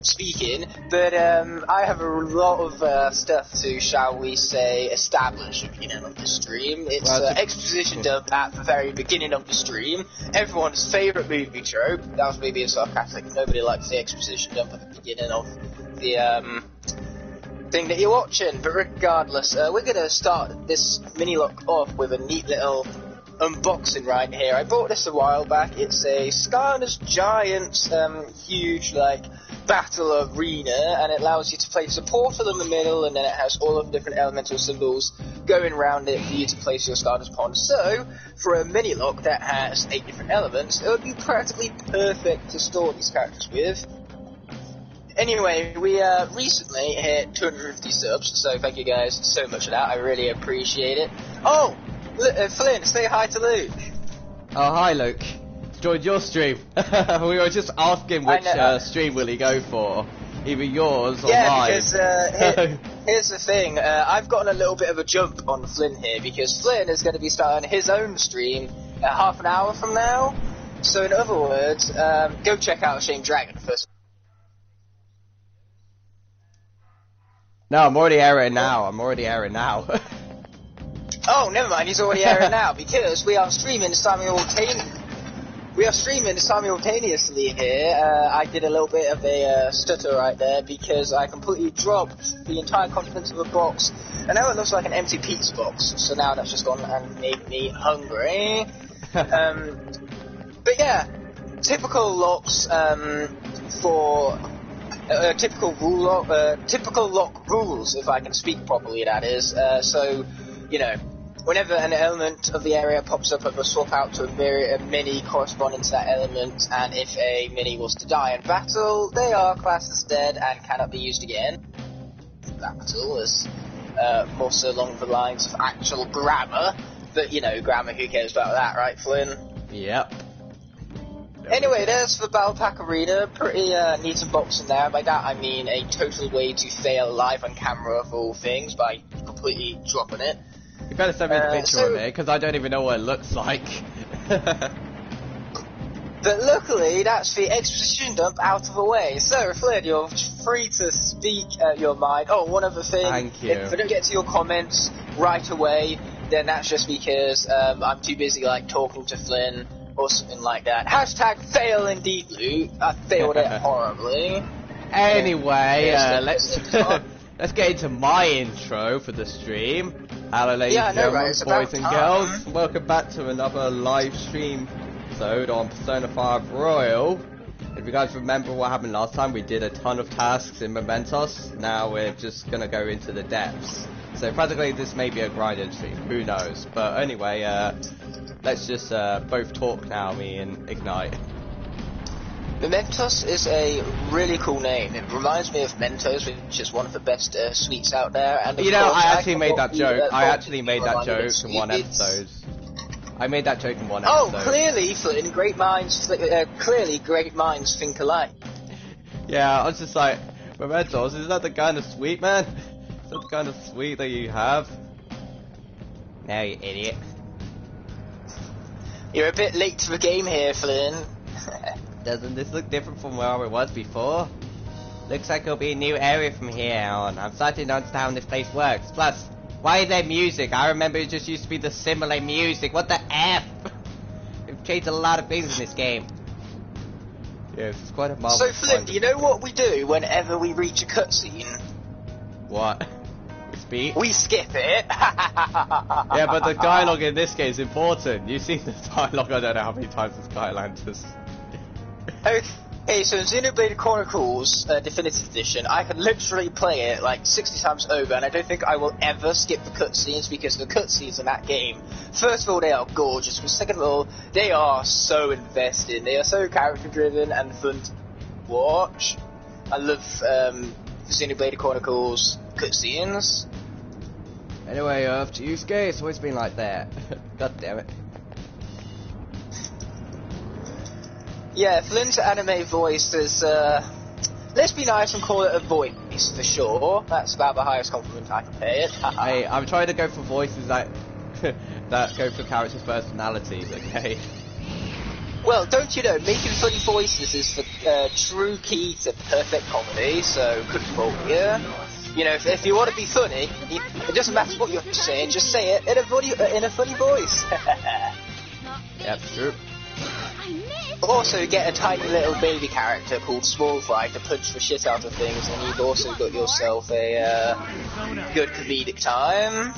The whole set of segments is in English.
speaking, but I have a lot of stuff to, shall we say, establish at the beginning of the stream. It's exposition dump at the very beginning of the stream. Everyone's favourite movie trope. That was maybe a sarcastic. Nobody likes the exposition dump at the beginning of the thing that you're watching. But regardless, we're going to start this mini-lock off with a neat little unboxing right here. I bought this a while back. It's a Skylanders Giants huge battle arena, and it allows you to place a portal in the middle, and then it has all of the different elemental symbols going around it for you to place your Skylanders pond. So for a mini lock that has 8 different elements, it would be practically perfect to store these characters with. Anyway, we recently hit 250 subs, so thank you guys so much for that. I really appreciate it. Oh, Flynn, say hi to Luke. Oh, hi Luke. Joined your stream. We were just asking which stream will he go for, either yours or mine. Yeah, because here's the thing. I've gotten a little bit of a jump on Flynn here, because Flynn is going to be starting his own stream half an hour from now. So in other words, go check out Shane Dragon first. No, I'm already airing now. Oh, never mind. He's already airing now, because we are streaming simultaneously here. I did a little bit of a stutter right there because I completely dropped the entire contents of the box, and now it looks like an empty pizza box. So now that's just gone and made me hungry. But yeah, typical locks for typical lock rules, if I can speak properly. That is, so you know. Whenever an element of the area pops up, it will swap out to a mini corresponding to that element, and if a mini was to die in battle, they are classed as dead and cannot be used again. Battle is more so along the lines of actual grammar, but you know, grammar, who cares about that, right, Flynn? Yep. Anyway, there's the Battle Pack Arena, pretty neat unboxing there. By that I mean a total way to fail live on camera of all things by completely dropping it. You better send me a picture of it, because I don't even know what it looks like. But luckily, that's the exposition dump out of the way. So, Flynn, you're free to speak your mind. Oh, one other thing. Thank you. If I don't get to your comments right away, then that's just because I'm too busy, talking to Flynn or something like that. Hashtag fail indeed, Luke. I failed it horribly. Anyway, let's get into my intro for the stream. Hello ladies and gentlemen, boys and girls, welcome back to another live stream episode on Persona 5 Royal. If you guys remember what happened last time, we did a ton of tasks in Mementos. Now we're just going to go into the depths. So practically this may be a grinding stream, who knows. But anyway, let's just both talk now, me and Ignite. Mementos is a really cool name. It reminds me of Mentos, which is one of the best sweets out there. And you know, I actually made that joke. I actually made that joke in one episode. I made that joke in one episode. Oh, clearly, Flynn, great minds think alike. Yeah, I was just like, Mementos, is that the kind of sweet, man? Is that the kind of sweet that you have? No, you idiot. You're a bit late to the game here, Flynn. Doesn't this look different from where it was before? Looks like it'll be a new area from here on. I'm starting to understand how this place works. Plus, why is there music? I remember it just used to be the simulate music. What the F? They've changed a lot of things in this game. Yes, it's quite a marvelous. So Flynn, do you know what we do whenever we reach a cutscene? What? We skip it. Yeah, but the dialogue in this game is important. You see the dialogue, I don't know how many times in Skylanders. Okay, so in Xenoblade Chronicles Definitive Edition, I can literally play it 60 times over, and I don't think I will ever skip the cutscenes, because the cutscenes in that game, first of all, they are gorgeous, but second of all, they are so invested. They are so character driven and fun to watch. I love Xenoblade Chronicles cutscenes. Anyway, to you, Skate, it's always been like that. God damn it. Yeah, Flynn's anime voice is, let's be nice and call it a voice, for sure. That's about the highest compliment I can pay it. Hey, I'm trying to go for voices that that go for characters' personalities, okay? Well, don't you know, making funny voices is the true key to perfect comedy, so good fault here. You know, if you want to be funny, it doesn't matter what you're saying, just say it in a funny voice. Yep, true. Also, get a tiny little baby character called Small Fry to punch the shit out of things, and you've also got yourself a good comedic time.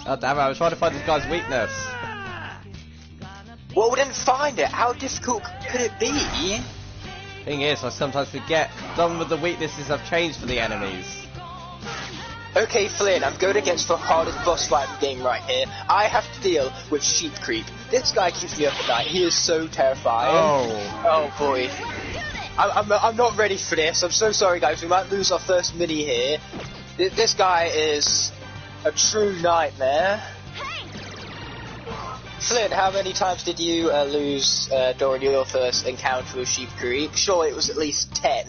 Oh damn it, I was trying to find this guy's weakness. Well, we didn't find it. How difficult could it be? Thing is, I sometimes forget some of the weaknesses have changed for the enemies. Okay, Flynn, I'm going against the hardest boss fight in the game right here. I have to deal with Sheep Creep. This guy keeps me up at night. He is so terrifying. Oh boy. I'm not ready for this. I'm so sorry, guys. We might lose our first mini here. This guy is a true nightmare. Flynn, how many times did you lose during your first encounter with Sheep Creep? Sure, it was at least 10.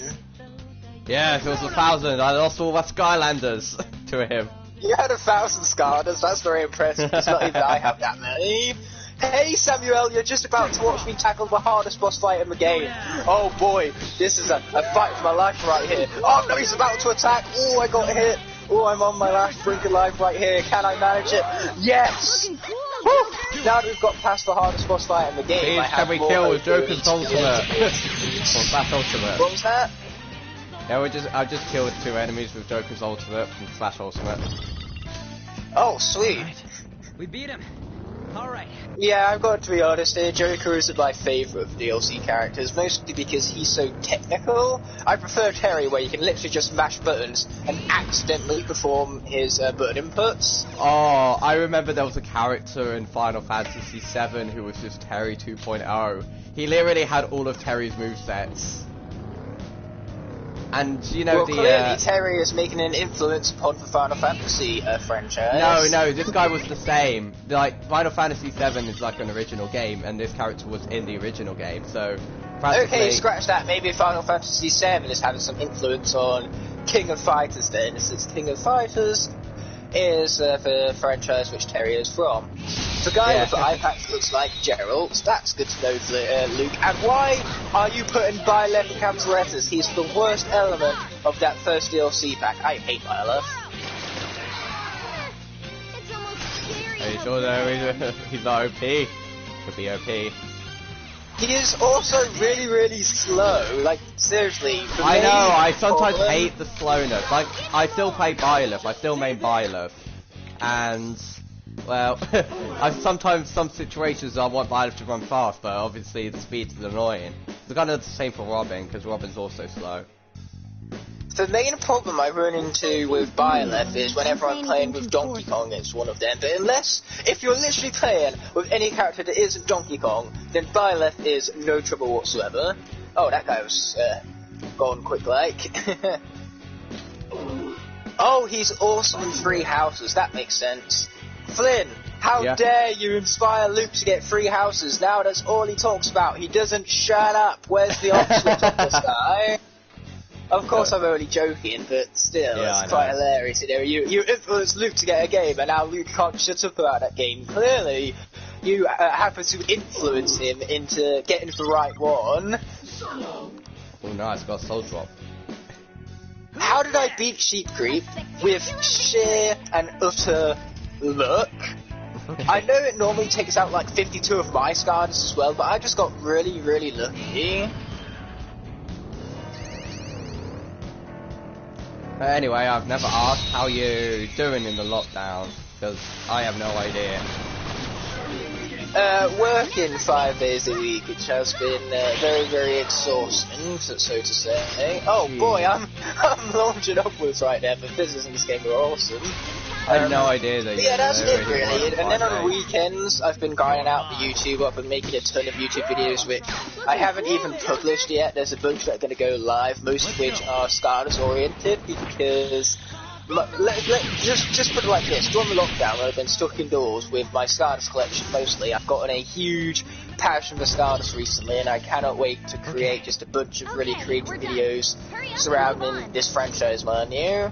Yeah, if it was 1,000, I lost all my Skylanders to him. You had 1,000 Skylanders, that's very impressive. It's not even I have that many. Hey Samuel, you're just about to watch me tackle the hardest boss fight in the game. Oh boy, this is a fight for my life right here. Oh no, he's about to attack. Oh, I got hit. Oh, I'm on my last brink of life right here. Can I manage it? Yes! Woo! Now that we've got past the hardest boss fight in the game, can we kill with Joker's ultimate? Or Slash ultimate. What was that? Yeah, I just killed 2 enemies with Joker's ultimate from Slash ultimate. Oh, sweet. We beat him. Alright. Yeah, I've got to be honest here, Joker isn't my favourite of DLC characters, mostly because he's so technical. I prefer Terry, where you can literally just mash buttons and accidentally perform his button inputs. Oh, I remember there was a character in Final Fantasy VII who was just Terry 2.0. He literally had all of Terry's movesets. And, you know, clearly Terry is making an influence upon the Final Fantasy franchise. No, this guy was the same. Like, Final Fantasy VII is like an original game, and this character was in the original game, so... Okay, scratch that. Maybe Final Fantasy VII is having some influence on King of Fighters then, since King of Fighters is the franchise which Terry is from. The guy with the eye patch looks like Geralt. That's good to know, Luke. And why are you putting Byleth in capital letters? He's the worst element of that first DLC pack. I hate Byleth. Are you sure though he's not OP? Could be OP. He is also really, really slow. Like, seriously. I know, I sometimes hate the slowness. Like, I still play Byleth, I still main Byleth. And, well, sometimes some situations I want Byleth to run fast, but obviously the speed is annoying. It's kind of the same for Robin, because Robin's also slow. The main problem I run into with Byleth is whenever I'm playing with Donkey Kong, it's one of them. But if you're literally playing with any character that isn't Donkey Kong, then Byleth is no trouble whatsoever. Oh, that guy was gone quick like. Oh, he's awesome in 3 houses, that makes sense. Flynn, how dare you inspire Luke to get 3 houses? Now that's all he talks about. He doesn't shut up. Where's the opposite of this guy? Of course, I'm only joking, but still, it's quite hilarious. You know, you influence Luke to get a game, and now Luke can't shut up about that game. Clearly, you happen to influence him into getting the right one. Oh, nice, got a soul drop. How did I beat Sheep Creep? With sheer and utter luck. I know it normally takes out like 52 of my scars as well, but I just got really, really lucky. Anyway, I've never asked how you doing in the lockdown, because I have no idea. Working 5 days a week, which has been very, very exhausting, so to say. Oh boy, I'm launching upwards right now. The physics in this game are awesome. I had no idea that. Yeah, that's it really. And then on the weekends, I've been grinding out the YouTube up and making a ton of YouTube videos, which I haven't even published yet. There's a bunch that are going to go live, most of which are Stardust oriented, because just put it like this: during the lockdown, when I've been stuck indoors with my Stardust collection mostly, I've gotten a huge passion for Stardust recently, and I cannot wait to create just a bunch of really creative videos surrounding this franchise, man. You?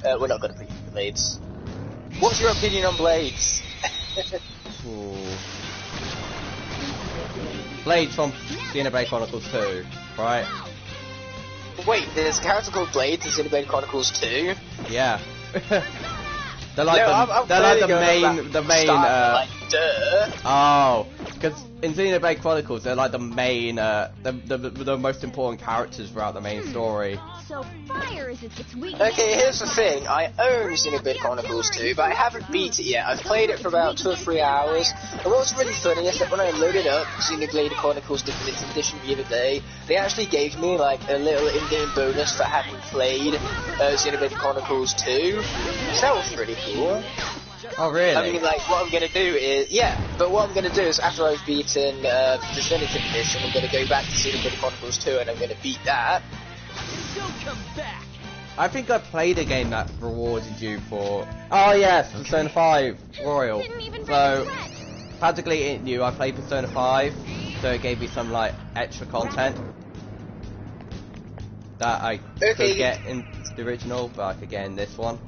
We're not going to preview the Blades. What's your opinion on Blades? Ooh. Blade from Xenoblade Chronicles 2, right? Wait, there's a character called Blade in Xenoblade Chronicles 2? Yeah. They're like the main. Like, duh. Oh, because in Xenoblade Chronicles, they're like the main, the most important characters throughout the main story. So fire is its weakness. Okay, here's the thing. I own Xenoblade Chronicles 2, but I haven't beat it yet. I've played it for about 2 or 3 hours. And what's really funny is that when I loaded up Xenoblade Chronicles Definitive Edition the other day, they actually gave me like a little in-game bonus for having played Xenoblade Chronicles 2. So that was pretty cool. Oh, really? I mean, like, what I'm going to do is... Yeah, but what I'm going to do is, after I've beaten Definitive Edition, I'm going to go back to Xenoblade Chronicles 2 and I'm going to beat that. I think I played a game that rewarded you for... Oh, yes, Persona 5 Royal. So, practically it knew I played Persona 5, so it gave me some, like, extra content that I could get in the original, but I could get in this one.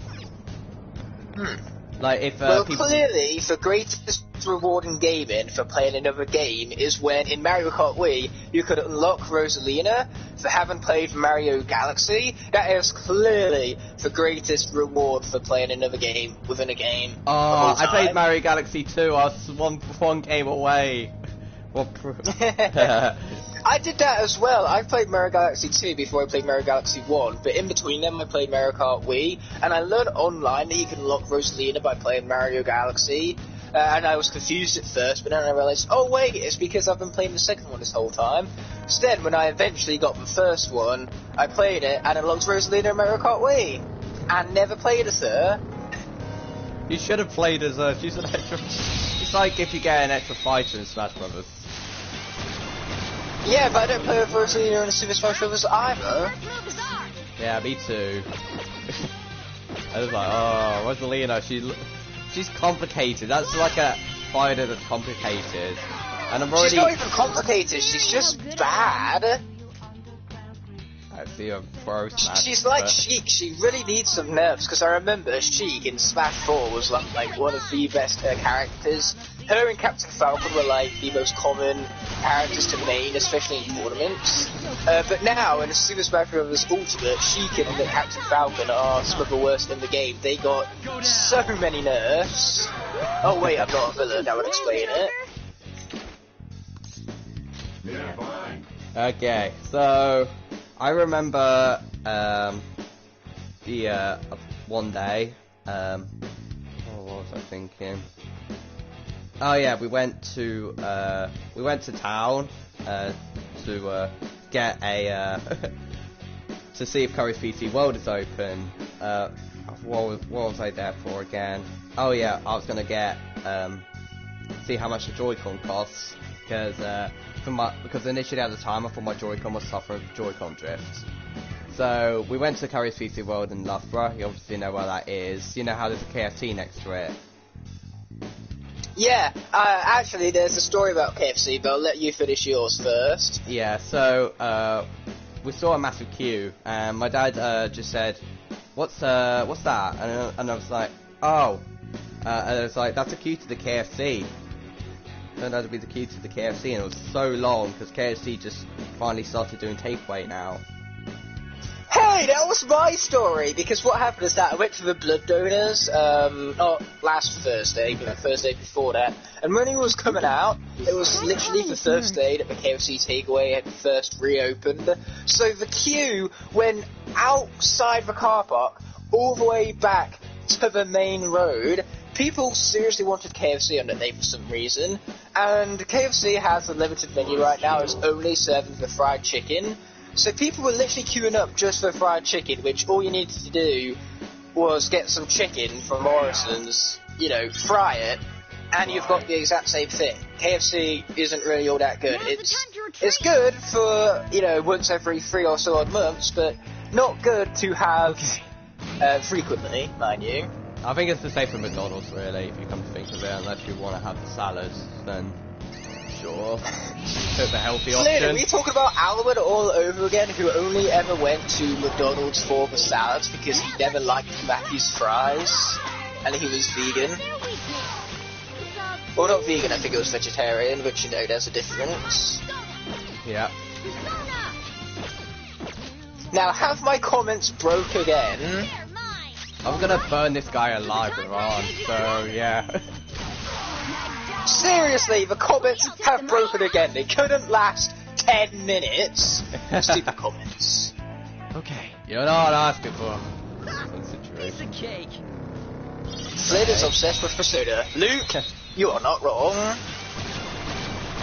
Like, if well, people... clearly, the greatest reward in gaming for playing another game is when, in Mario Kart Wii, you could unlock Rosalina for having played Mario Galaxy. That is clearly the greatest reward for playing another game within a game. Oh, I played Mario Galaxy 2, I was one game away. I did that as well. I played Mario Galaxy 2 before I played Mario Galaxy 1, but in between them I played Mario Kart Wii, and I learned online that you can unlock Rosalina by playing Mario Galaxy, and I was confused at first, but then I realised, oh wait, it's because I've been playing the second one this whole time. So then, when I eventually got the first one, I played it, and unlocked Rosalina in Mario Kart Wii, and never played as her. You should have played as her, she's an extra... It's like if you get an extra fighter in Smash Brothers. Yeah, but I don't play with Rosalina in Super Smash Bros. either. Yeah, me too. I was like, oh, Rosalina, she's complicated. That's like a fighter that's complicated. And I'm already... She's not even complicated, she's just bad. I see a pro Smash. She's like Sheik, she really needs some nerfs, because I remember Sheik in Smash 4 was like one of the best characters. Her and Captain Falcon were like the most common characters to main, especially in tournaments. But now, in Super Smash Bros. Ultimate, Sheik and Captain Falcon are some of the worst in the game. They got so many nerfs. Oh wait, I'm not a villain, that would explain it. Okay, so... I remember, one day, what was I thinking? Oh yeah, we went to town, to get a, to see if Curry's PC World is open. What was I there for again? Oh yeah, I was gonna get, see how much the Joy-Con costs, because initially at the time I thought my Joy-Con was suffering from Joy-Con drift. So we went to Curry's PC World in Loughborough. You obviously know where that is. You know how there's a KFC next to it? Yeah, actually there's a story about KFC, but I'll let you finish yours first. Yeah, so we saw a massive queue, and my dad just said, what's that? And I was like, oh, and it's like, that's a queue to the KFC. Turned out to be the queue to the KFC, and it was so long because KFC just finally started doing takeaway now. Hey, that was my story, because what happened is that I went to the blood donors, not last Thursday, but the Thursday before that, and when he was coming out, it was literally the first day that the KFC takeaway had first reopened, so the queue went outside the car park, all the way back to the main road. People seriously wanted KFC on the day for some reason, and KFC has a limited menu right now. It's only serving the fried chicken, so people were literally queuing up just for fried chicken, which all you needed to do was get some chicken from Morrison's, you know, fry it, and you've got the exact same thing. KFC isn't really all that good. It's good for, you know, once every 3 or so odd months, but not good to have frequently, mind you. I think it's the same for McDonald's, really, if you come to think of it, unless you want to have the salads, then sure, it's a healthy option. Are we talking about Alwyn all over again, who only ever went to McDonald's for the salads because he never liked Matthew's fries, and he was vegan? Well, not vegan, I think it was vegetarian, but you know, there's a difference. Yeah. Now, have my comments broke again? I'm gonna burn this guy alive with on, so yeah. Seriously, the comments have broken again. They couldn't last 10 minutes. Stupid comments. Okay. You're not asking for Piece of cake. Flynn is obsessed with Persona. Luke, you are not wrong.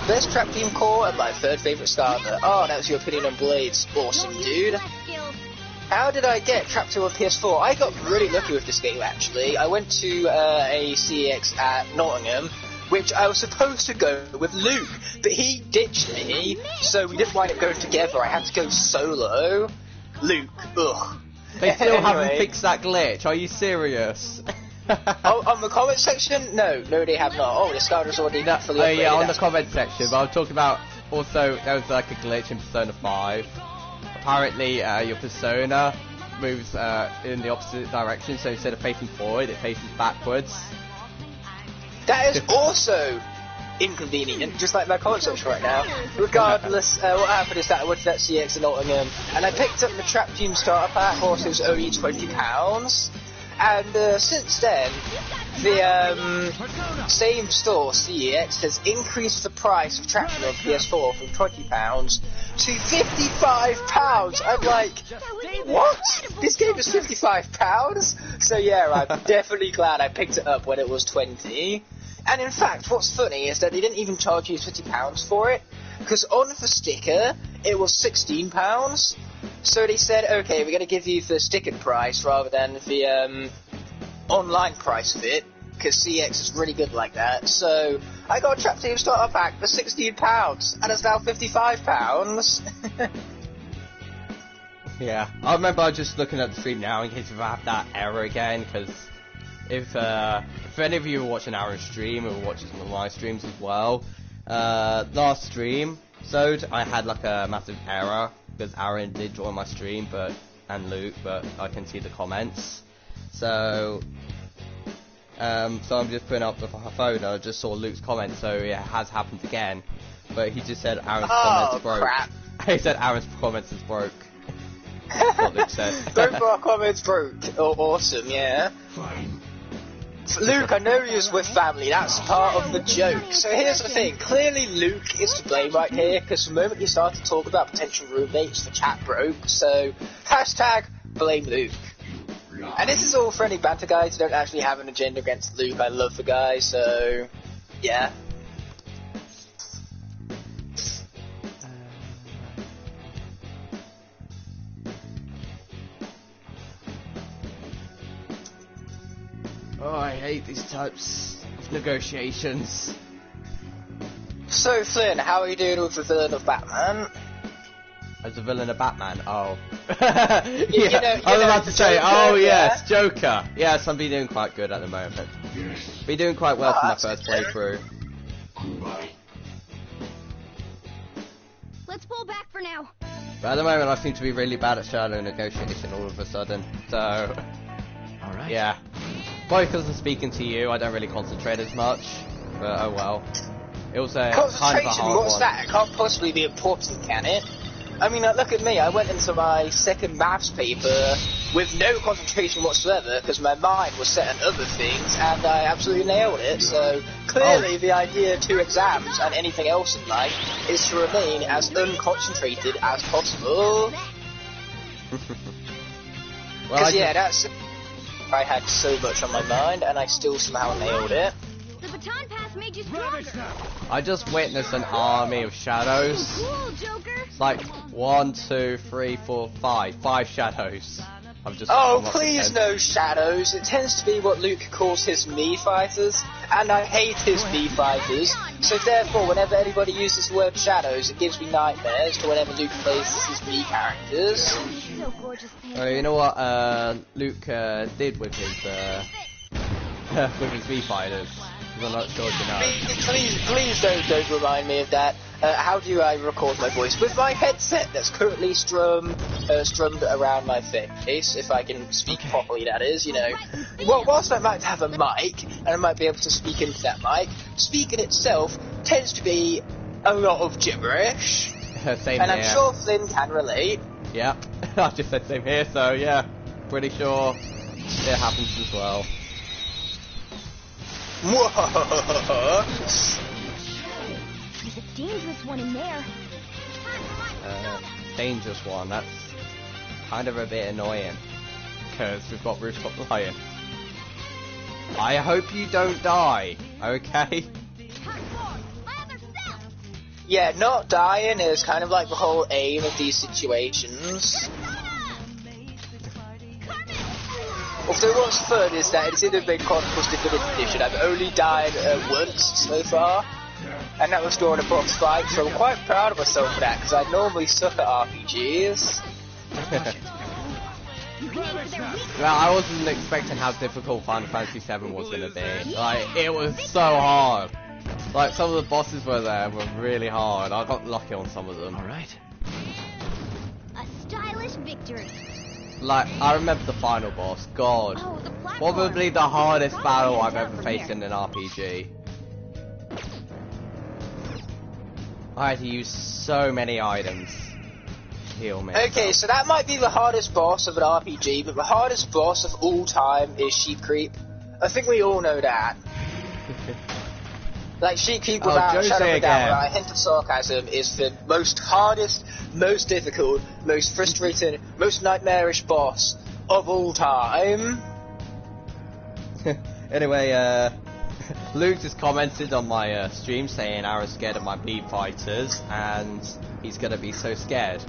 Best trap team core and my third favourite starter. Oh, that was your opinion on Blades. Awesome, dude. How did I get Trap 2 on PS4? I got really lucky with this game, actually. I went to a CEX at Nottingham, which I was supposed to go with Luke, but he ditched me, so we didn't wind up going together. I had to go solo. Luke, ugh. They still haven't fixed that glitch, are you serious? Oh, on the comment section? No, they have not. Oh, the Scarlet's already fully upgraded. Yeah, on the comment section, but I'm talking about also, there was like a glitch in Persona 5. Apparently, your Persona moves in the opposite direction, so instead of facing forward, it faces backwards. That is also inconvenient, just like my comment section right now. Regardless, what happened is that I went to that CX in Nottingham, and I picked up the Trap Team Starter Pack, course it was only £20, and since then, the same store, CEX, has increased the price of Trap Team on PS4 from £20 to £55. I'm like, what? This game is £55? So yeah, I'm definitely glad I picked it up when it was 20. And in fact, what's funny is that they didn't even charge you £50 for it, because on the sticker, it was £16. So they said, okay, we're going to give you the sticker price rather than the online price of it, because CX is really good like that. So I got a Trap Team Starter Pack for £16, and it's now £55. Yeah, I remember just looking at the stream now in case if I have that error again, because if any of you are watching our stream or watching some of my streams as well, last stream, so I had like a massive error because Aaron did join my stream, and Luke, but I can see the comments. So I'm just putting up the phone. I just saw Luke's comment, so it has happened again. But he just said Aaron's comments broke. Crap. He said Aaron's comments is broke. That's what Luke said. Both of our comments broke. Oh, awesome, yeah. Fine. Luke, I know you're with family, that's part of the joke. So here's the thing, clearly Luke is to blame right here, because the moment you start to talk about potential roommates, the chat broke, so hashtag blame Luke. And this is all for any banter guys who don't actually have an agenda against Luke. I love the guy, so yeah. Oh, I hate these types of negotiations. So Flynn, how are you doing with the villain of Batman? As a villain of Batman? Oh. Yeah, you know, I was about to say, Joker, oh yeah. yes, Joker. Yes, I'm doing quite good at the moment. Be doing quite well for my first playthrough. Let's pull back for now. But at the moment I seem to be really bad at shadow negotiation all of a sudden. So, Alright. yeah. Probably because I'm speaking to you, I don't really concentrate as much. But oh well. It was a kind of a Concentration, hard what's one. that? It can't possibly be important, can it? I mean, look at me, I went into my second maths paper with no concentration whatsoever, because my mind was set on other things, and I absolutely nailed it, so clearly the idea to exams and anything else in life is to remain as unconcentrated as possible. Because yeah, that's... I had so much on my mind, and I still somehow nailed it. The baton pass made you stronger. I just witnessed an army of shadows. Cool, Joker. It's like 1, 2, 3, 4, 5. 5 shadows. I've just Oh, please no shadows. It tends to be what Luke calls his me fighters, and I hate his me fighters. So therefore, whenever anybody uses the word shadows, it gives me nightmares to whenever Luke plays his me characters. So gorgeous. You know what Luke did with his with his V fighters? I'm not sure if you know. Please don't remind me of that. how do I record my voice? With my headset that's currently strummed around my face, if I can speak properly, that is, you know. Well, whilst I might have a mic, and I might be able to speak into that mic, speaking itself tends to be a lot of gibberish. Same and here. I'm sure Flynn can relate. Yeah, I just said same here, so yeah, pretty sure it happens as well. There's a dangerous one in there. Dangerous one, that's kind of a bit annoying, because we've got Rooftop Lion. I hope you don't die, okay? Yeah, not dying is kind of like the whole aim of these situations. Although what's fun is that it's in the main Chronicles Definitive Edition. I've only died once so far, and that was during a boss fight, so I'm quite proud of myself for that, because I normally suck at RPGs. Well, I wasn't expecting how difficult Final Fantasy VII was going to be. Like, it was so hard. Like, some of the bosses were really hard. I got lucky on some of them. Alright. A stylish victory. Like, I remember the final boss. God. Oh, the Probably the hardest battle I've ever faced in an RPG. I had to use so many items to heal me. Okay, so that might be the hardest boss of an RPG, but the hardest boss of all time is Sheep Creep. I think we all know that. Like, Sheep Creep without a shadow of a doubt, a hint of sarcasm, is the most hardest, most difficult, most frustrating, most nightmarish boss of all time. Anyway, Luke just commented on my stream saying I was scared of my Bee Fighters, and he's gonna be so scared.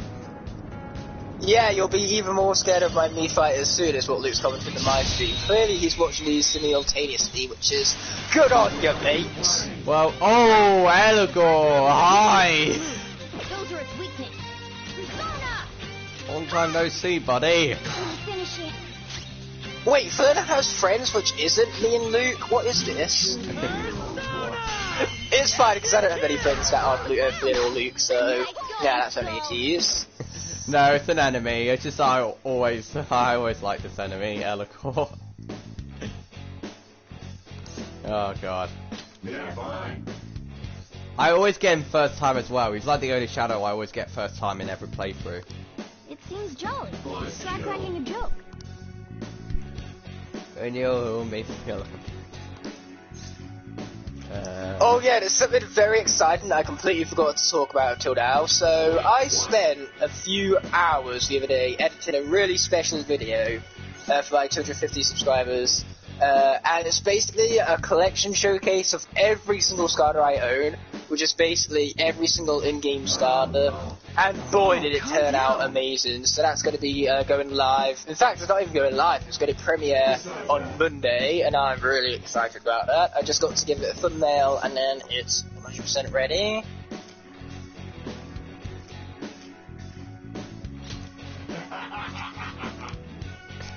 Yeah, you'll be even more scared of my Mii Fighters soon, is what Luke's commented in my stream. Clearly he's watching these simultaneously, which is good on you, mate. Well, oh, Eligor, hi! Those are its weakness. Long time no see, buddy. Finish it. Wait, Flynn has friends which isn't me and Luke? What is this? It's fine, because I don't have any friends that aren't Flynn or Luke, so yeah, that's only a tease. No, it's an enemy. It's just I always like this enemy, Eligor. Oh god. Yeah, fine. I always get him first time as well. He's like the only shadow I always get first time in every playthrough. It seems jolly. It's like cracking a joke. And you'll miss him. Oh yeah, there's something very exciting that I completely forgot to talk about until now. So I spent a few hours the other day editing a really special video for like 250 subscribers, and it's basically a collection showcase of every single starter I own, which is basically every single in-game starter, and boy did it turn out amazing. So that's going to be going live. In fact, it's not even going live, it's going to premiere on Monday, and I'm really excited about that. I just got to give it a thumbnail, and then it's 100% ready.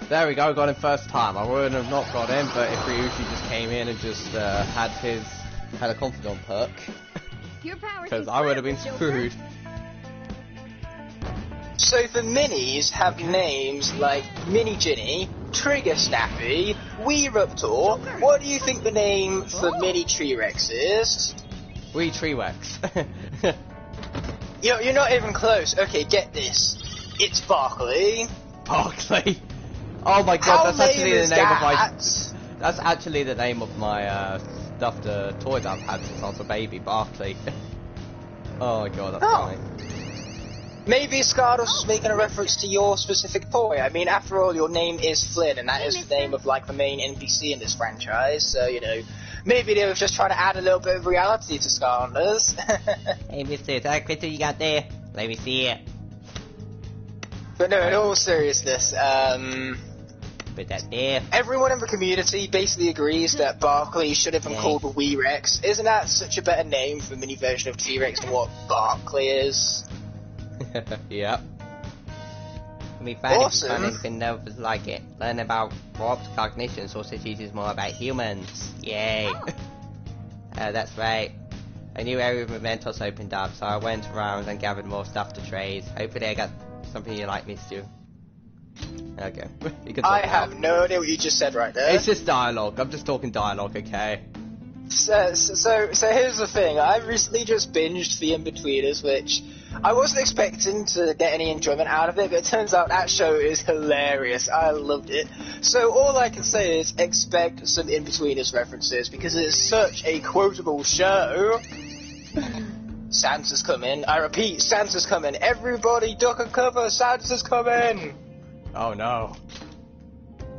There we go, got him first time. I would have not got him, but if Ryushi just came in and just had a confidant perk, because I would have been screwed. So the minis have names like Mini Ginny, Trigger Snappy, Wee Ruptor. What do you think the name for Mini T-Rex is? Wee Treewex. You're not even close. Okay, get this. It's Barkley. Barkley. Oh my god, that's actually the name of my. That? That's actually the name of my stuffed toy that I've had since I was a baby, Barkley. Oh my god, that's funny. Maybe Scardos is making a reference to your specific toy. I mean, after all, your name is Flynn, and that is the name of like the main NPC in this franchise. So you know, maybe they were just trying to add a little bit of reality to Scardos. Hey, mister, is that a critter you got there? Let me see it. But no, in all seriousness, Put that there. everyone in the community basically agrees that Barkley should have been called the Wee Rex. Isn't that such a better name for a mini version of T-Rex than what Barkley is? Yep. We find Awesome. if anything else like it. Learn about warped cognition, so cities is more about humans. Yay. That's right. A new area of Mementos opened up, so I went around and gathered more stuff to trade. Hopefully I got something you'd like me to do. Okay. You can I have no idea what you just said right there. It's just dialogue. I'm just talking dialogue, okay? So here's the thing. I recently just binged The In-Betweeners, which I wasn't expecting to get any enjoyment out of it, but it turns out that show is hilarious. I loved it. So all I can say is expect some In-Betweeners references, because it is such a quotable show. Santa's coming. I repeat, Santa's coming. Everybody duck and cover. Santa's coming. Oh no.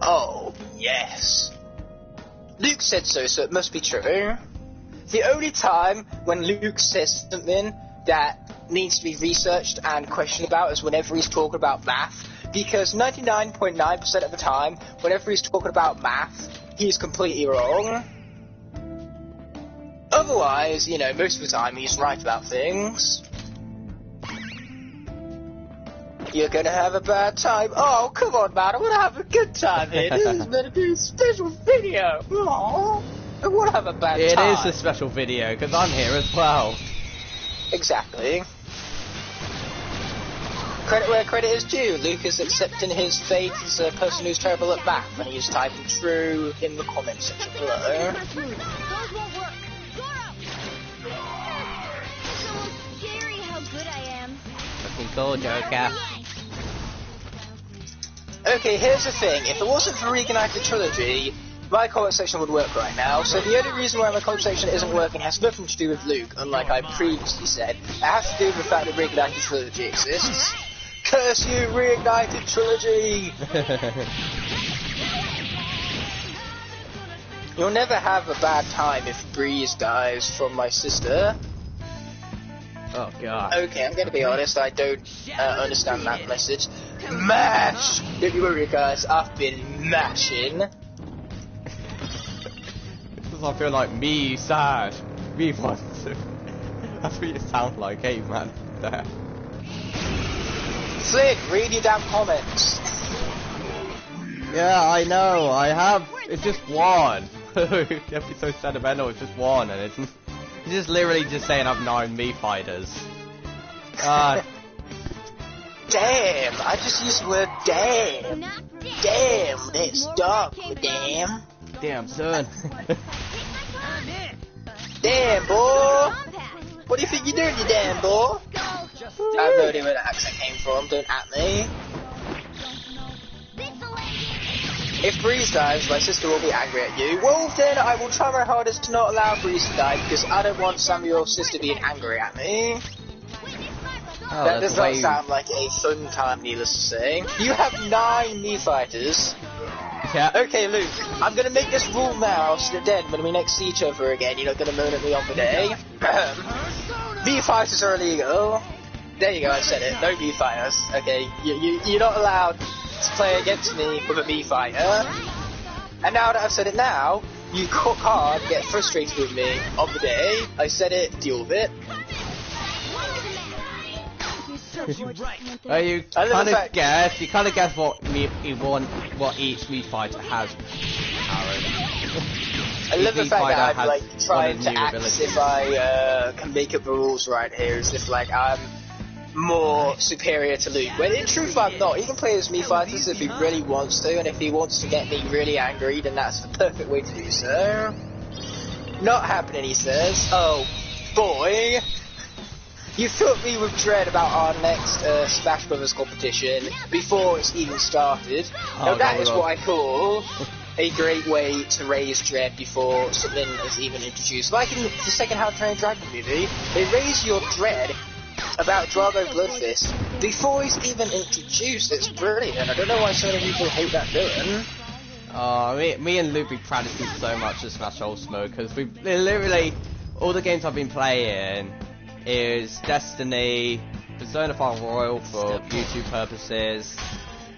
Oh, yes. Luke said so, so it must be true. The only time when Luke says something that needs to be researched and questioned about is whenever he's talking about math, because 99.9% of the time, whenever he's talking about math, he's completely wrong. Otherwise, you know, most of the time he's right about things. You're gonna have a bad time. Oh, come on, man, I wanna have a good time here. This is meant to be a special video. Aww. I wanna have a bad time. It is a special video, because I'm here as well. Exactly. Credit where credit is due. Luke is accepting his fate as a person who's terrible at math, and he's typing true in the comment section below. Those won't work. So scary how good I am. Looking cool, Joker. Okay, here's the thing. If it wasn't for Reignited Trilogy, my comment section would work right now. So the only reason why my comment section isn't working has nothing to do with Luke, unlike I previously said. It has to do with the fact that Reignited Trilogy exists. Curse you, Reignited Trilogy! You'll never have a bad time if Breeze dies from my sister. Oh god. Okay, I'm gonna be honest, I don't understand that message. MASH! Don't you worry guys, I've been mashing. I feel like me sad. Me want to. That's what you sound like, hey man. There. Flynn, read your damn comments. Yeah, I know, I have. It's just one. Don't be so sentimental, it's just one, and it's just literally just saying I've 9 me fighters. God. Damn, I just used the word damn. Damn, that's dark, damn. Damn, son. Damn, boy. What do you think you're doing, you damn boy? I have no idea where that accent came from, don't at me. If Breeze dies, my sister will be angry at you. Well then, I will try my hardest to not allow Breeze to die, because I don't want Samuel's sister being angry at me. Oh, that does not sound like a fun time, needless to say. You have 9 me fighters. Yeah. Okay, Luke, I'm gonna make this rule now, so that then, when we next see each other again, you're not gonna moan at me on the day. Me fighters are illegal. There you go, I said it. No me fighters. Okay, you're not allowed to play against me with a me fighter. And now that I've said it now, you cook hard, get frustrated with me on the day. I said it, deal with it. Well, you kind of guess. You kind of guess what each me fighter has. I love the fact that I'm like trying to act as if I can make up the rules right here, as if like I'm more superior to Luke. When in truth I'm not. He can play as me fighters if he really wants to, and if he wants to get me really angry, then that's the perfect way to do so. Not happening, he says. Oh boy. You filled me with dread about our next Smash Brothers competition before it's even started. Now that is what I call a great way to raise dread before something is even introduced. Like in the second How to Train Your Dragon movie, they raise your dread about Drago Bloodfist before he's even introduced. It's brilliant. I don't know why so many people hate that villain. Me and Luke be practicing so much to Smash Ultimate, because we literally, all the games I've been playing is Destiny, Persona 5 Royal for YouTube purposes.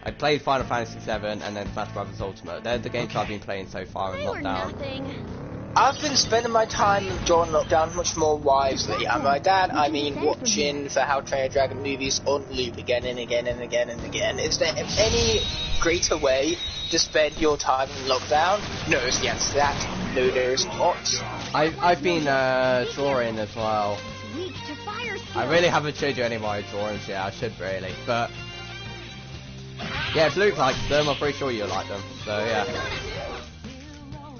I played Final Fantasy 7 and then Smash Brothers Ultimate. They're the games I've been playing so far in lockdown. I've been spending my time during lockdown much more wisely, and by that I mean watching the How to Train Your Dragon movies on loop again and again and again and again. Is there any greater way to spend your time in lockdown? No is the answer to that. No, there's not. I've been drawing as well. I really haven't showed you any of my drawings yet. I should really, but yeah, if Luke likes them, I'm pretty sure you'll like them. So yeah.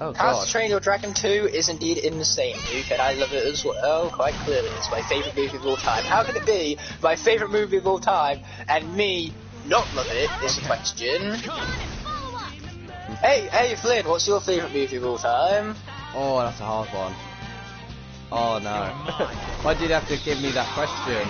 Oh, How to Train Your Dragon 2 is indeed insane, Luke, and I love it as well, quite clearly. It's my favourite movie of all time. How can it be my favourite movie of all time, and me not love it, is the question. Hey, Flynn, what's your favourite movie of all time? Oh, that's a hard one. Oh no. Why did you have to give me that question?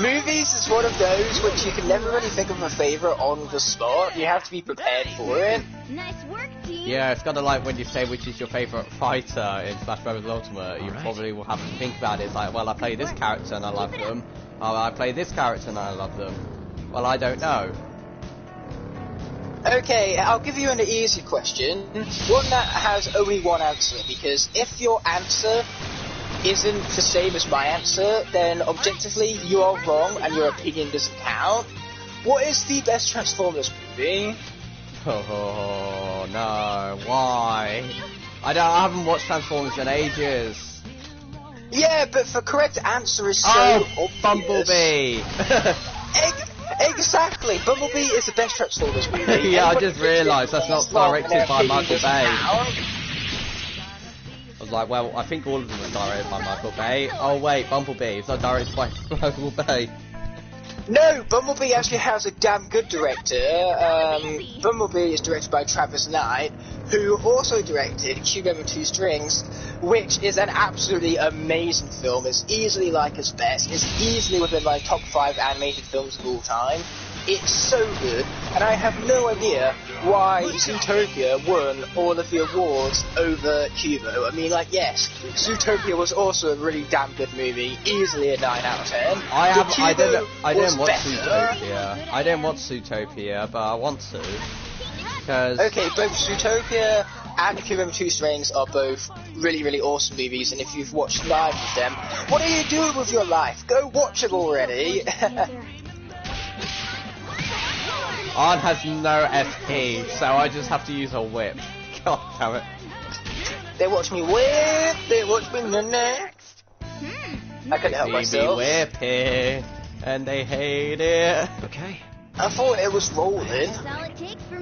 Movies is one of those which you can never really think of a favourite on the spot. You have to be prepared for it. Nice work, team. Yeah, it's kind of like when you say which is your favourite fighter in Smash Bros. Ultimate, you probably will have to think about it. It's like, well, I play this character and I love them. Oh, I play this character and I love them. Well, I don't know. Okay, I'll give you an easy question. One that has only one answer, because if your answer isn't the same as my answer, then objectively you are wrong and your opinion doesn't count. What is the best Transformers movie? Oh no, why? I haven't watched Transformers in ages. Yeah, but the correct answer is so obvious. Bumblebee! Exactly! Bumblebee is the best Transformers movie. Yeah, I just realised that's not directed by Michael Bay. I was like, well, I think all of them are directed by Michael Bay. Oh wait, Bumblebee, it's not directed by Michael Bay. No, Bumblebee actually has a damn good director. Bumblebee is directed by Travis Knight, who also directed Cube and Two Strings, which is an absolutely amazing film. It's easily like his best. It's easily within my top 5 animated films of all time. It's so good, and I have no idea why Zootopia won all of the awards over Cubo. I mean, like, yes, Zootopia was also a really damn good movie, easily a 9 out of 10. I didn't watch Zootopia. I didn't watch Zootopia, but I want to. Because okay, both Zootopia and Cubo and Two Strings are both really, really awesome movies, and if you've watched neither of them, what are you doing with your life? Go watch them already. Arn has no SP, so I just have to use a whip. God damn it. They watch me whip, they watch me next. I couldn't help myself. Me whipping, and they hate it. Okay. I thought it was rolling.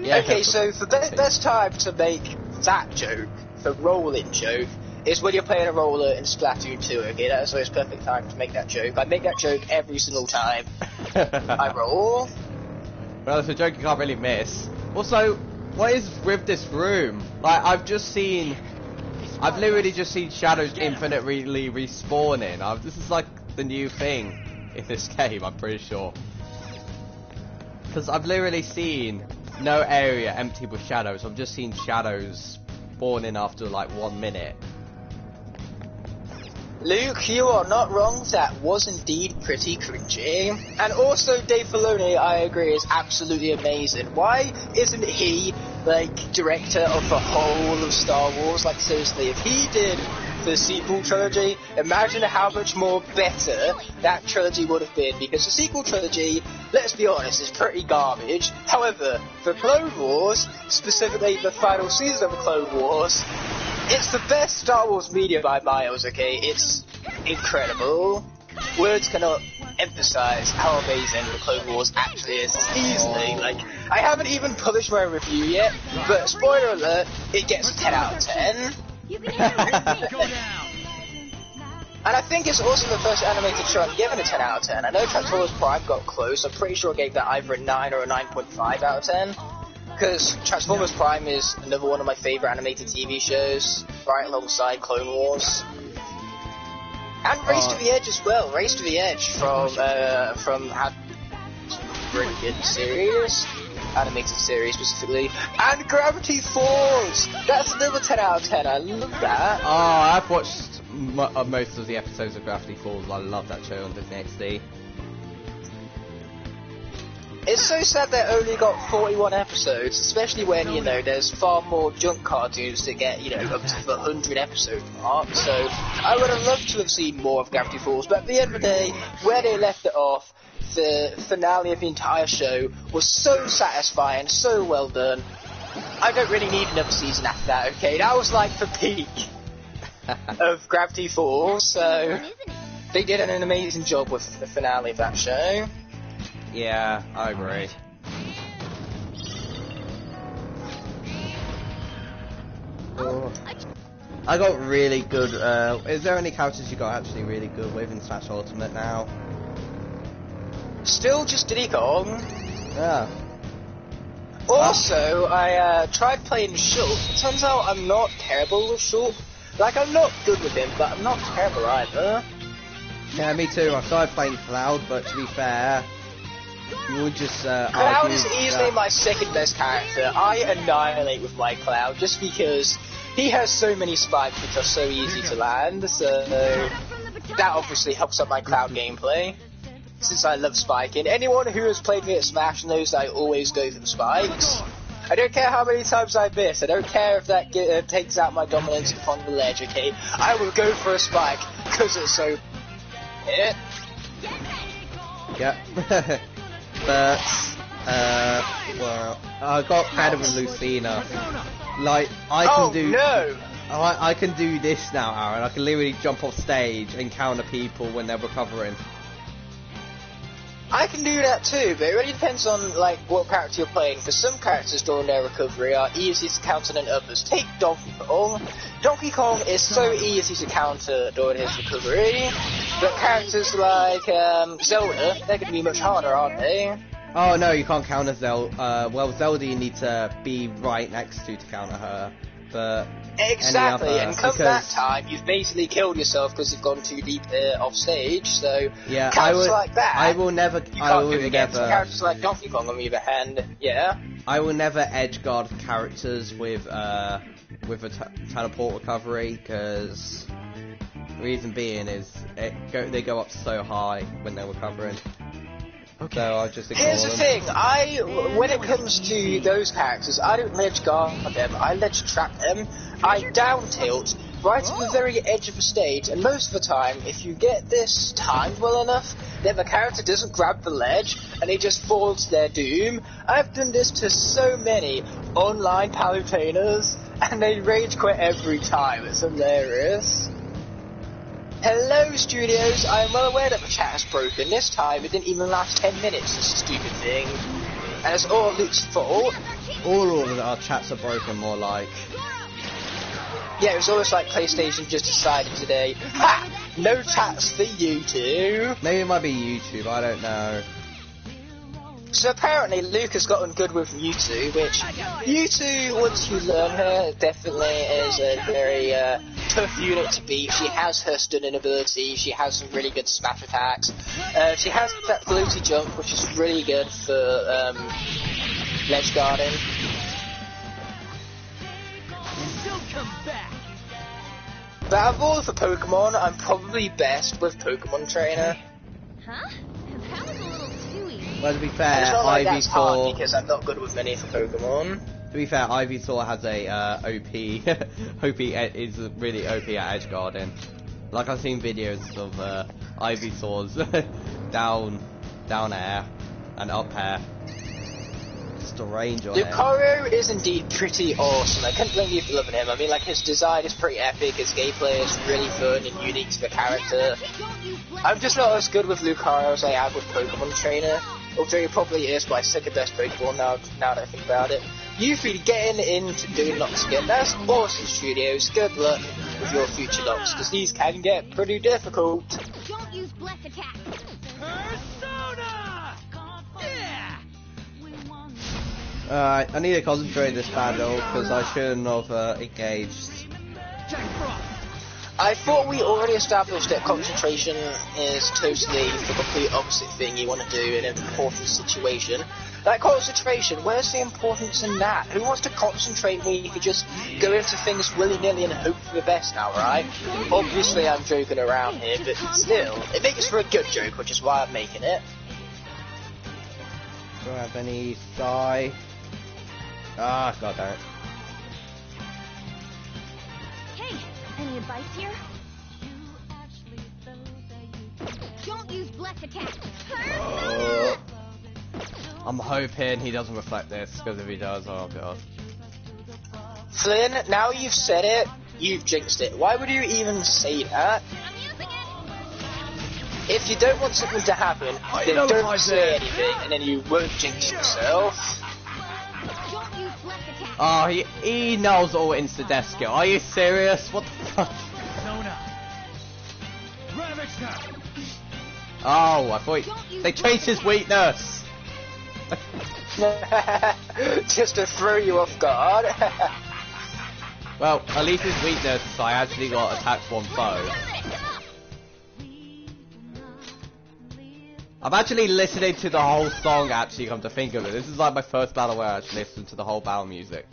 Yeah, okay, so the best time to make that joke, the rolling joke, is when you're playing a roller in Splatoon 2, okay? That's always perfect time to make that joke. I make that joke every single time I roll. Well, it's a joke you can't really miss. Also, what is with this room? Like, I've literally just seen shadows infinitely respawning. This is like the new thing in this game, I'm pretty sure. Because I've literally seen no area empty with shadows. I've just seen shadows spawning after like 1 minute. Luke, you are not wrong, that was indeed pretty cringy. And also, Dave Filoni, I agree, is absolutely amazing. Why isn't he, like, director of the whole of Star Wars? Like, seriously, if he did the sequel trilogy, imagine how much more better that trilogy would have been, because the sequel trilogy, let's be honest, is pretty garbage. However, for Clone Wars, specifically the final season of the Clone Wars, it's the best Star Wars media by miles, okay? It's incredible. Words cannot emphasize how amazing the Clone Wars actually is. It's easily, like, I haven't even published my review yet, but spoiler alert, it gets a 10 out of 10. And I think it's also the first animated show I'm given a 10 out of 10. I know Transformers Prime got close, I'm pretty sure I gave that either a 9 or a 9.5 out of 10. Because Transformers Prime is another one of my favourite animated TV shows, right alongside Clone Wars. And Race to the Edge as well. Race to the Edge from really good series, animated series specifically. And Gravity Falls! That's another 10 out of 10, I love that. Oh, I've watched most of the episodes of Gravity Falls. I love that show on Disney XD. It's so sad they only got 41 episodes, especially when, you know, there's far more junk cartoons that get, you know, up to the 100 episode mark, so I would have loved to have seen more of Gravity Falls, but at the end of the day, where they left it off, the finale of the entire show was so satisfying, so well done. I don't really need another season after that, okay? That was like the peak of Gravity Falls, so they did an amazing job with the finale of that show. Yeah, I agree. Oh. I got really good, is there any characters you got actually really good with in Smash Ultimate now? Still just Diddy Kong. Yeah. Also, I tried playing Shulk. It turns out I'm not terrible with Shulk. Like, I'm not good with him, but I'm not terrible either. Yeah, me too. I started playing Cloud, but to be fair, you would just Cloud is easily my second best character. I annihilate with my Cloud just because he has so many spikes which are so easy to land, so that obviously helps up my Cloud gameplay, since I love spiking. Anyone who has played me at Smash knows that I always go for the spikes. I don't care how many times I miss, I don't care if that takes out my dominance upon the ledge, okay? I will go for a spike, because it's so... Yeah. But, well, I got better with Lucina. Like, I can do this now, Aaron. I can literally jump off stage and counter people when they're recovering. I can do that too, but it really depends on like what character you're playing. For some characters during their recovery are easier to counter than others. Take Donkey Kong. Donkey Kong is so easy to counter during his recovery, but characters like Zelda, they're going to be much harder, aren't they? Oh no, you can't counter Zelda. Well, Zelda you need to be right next to counter her. But exactly, and come that time, you've basically killed yourself because you've gone too deep off stage. So yeah, characters like that, I will never. Characters like Donkey Kong, on the other hand, yeah. I will never edge guard characters with a teleport recovery, because reason being is they go up so high when they're recovering. Okay. So I'll just ignore Here's the thing, when it comes to those characters, I don't ledge guard them, I ledge trap them, I down tilt right at the very edge of the stage, and most of the time, if you get this timed well enough, then the character doesn't grab the ledge, and they just fall to their doom. I've done this to so many online palutainers, and they rage quit every time, it's hilarious. Hello, studios. I am well aware that the chat is broken. This time, it didn't even last 10 minutes, this stupid thing. And it's all Luke's fault. All of our chats are broken, more like. Yeah, it was almost like PlayStation just decided today, ha! No chats for you two. Maybe it might be YouTube, I don't know. So apparently Luke has gotten good with Mewtwo, which Mewtwo, once you learn her, definitely is a very tough unit to beat. She has her stunning ability, she has some really good smash attacks, she has that floaty jump, which is really good for ledge guarding. But out of all of the Pokemon, I'm probably best with Pokemon Trainer. Huh? That was a little too easy. Well, to be fair, it's not like that's hard because I'm not good with many of the Pokemon. To be fair, Ivysaur has a OP is really OP at edge guarding. Like, I've seen videos of Ivysaur's down air and up air. Just a range on it. Lucario is indeed pretty awesome. I can't blame you for loving him. I mean, like, his design is pretty epic, his gameplay is really fun and unique to the character. I'm just not as good with Lucario as I am with Pokemon Trainer. Although he probably is my second best Pokemon now that I think about it. You three getting into doing locks again. That's awesome, studios. Good luck with your future locks, because these can get pretty difficult. Don't use Bless Attack. Persona! Yeah! Alright, I need to concentrate this battle, because I shouldn't have engaged. I thought we already established that concentration is totally the complete opposite thing you want to do in an important situation. Like, concentration, where's the importance in that? Who wants to concentrate when you can just go into things willy-nilly and hope for the best now, right? Obviously I'm joking around here, but still, it makes for a good joke, which is why I'm making it. Don't have any Psy. Ah, god damn it. Hey, any advice here? Don't use Bless Attack. I'm hoping he doesn't reflect this, because if he does, oh god. Flynn, now you've said it, you've jinxed it. Why would you even say that? If you don't want something to happen, then don't say anything, and then you won't jinx yourself. Oh, he knows all insta-death skill. Are you serious? What the fuck? Oh, I thought they changed his weakness. Just to throw you off guard. Well, at least his weakness, I actually got attacks one foe. I'm actually listening to the whole song, actually, come to think of it. This is like my first battle where I actually listened to the whole battle music.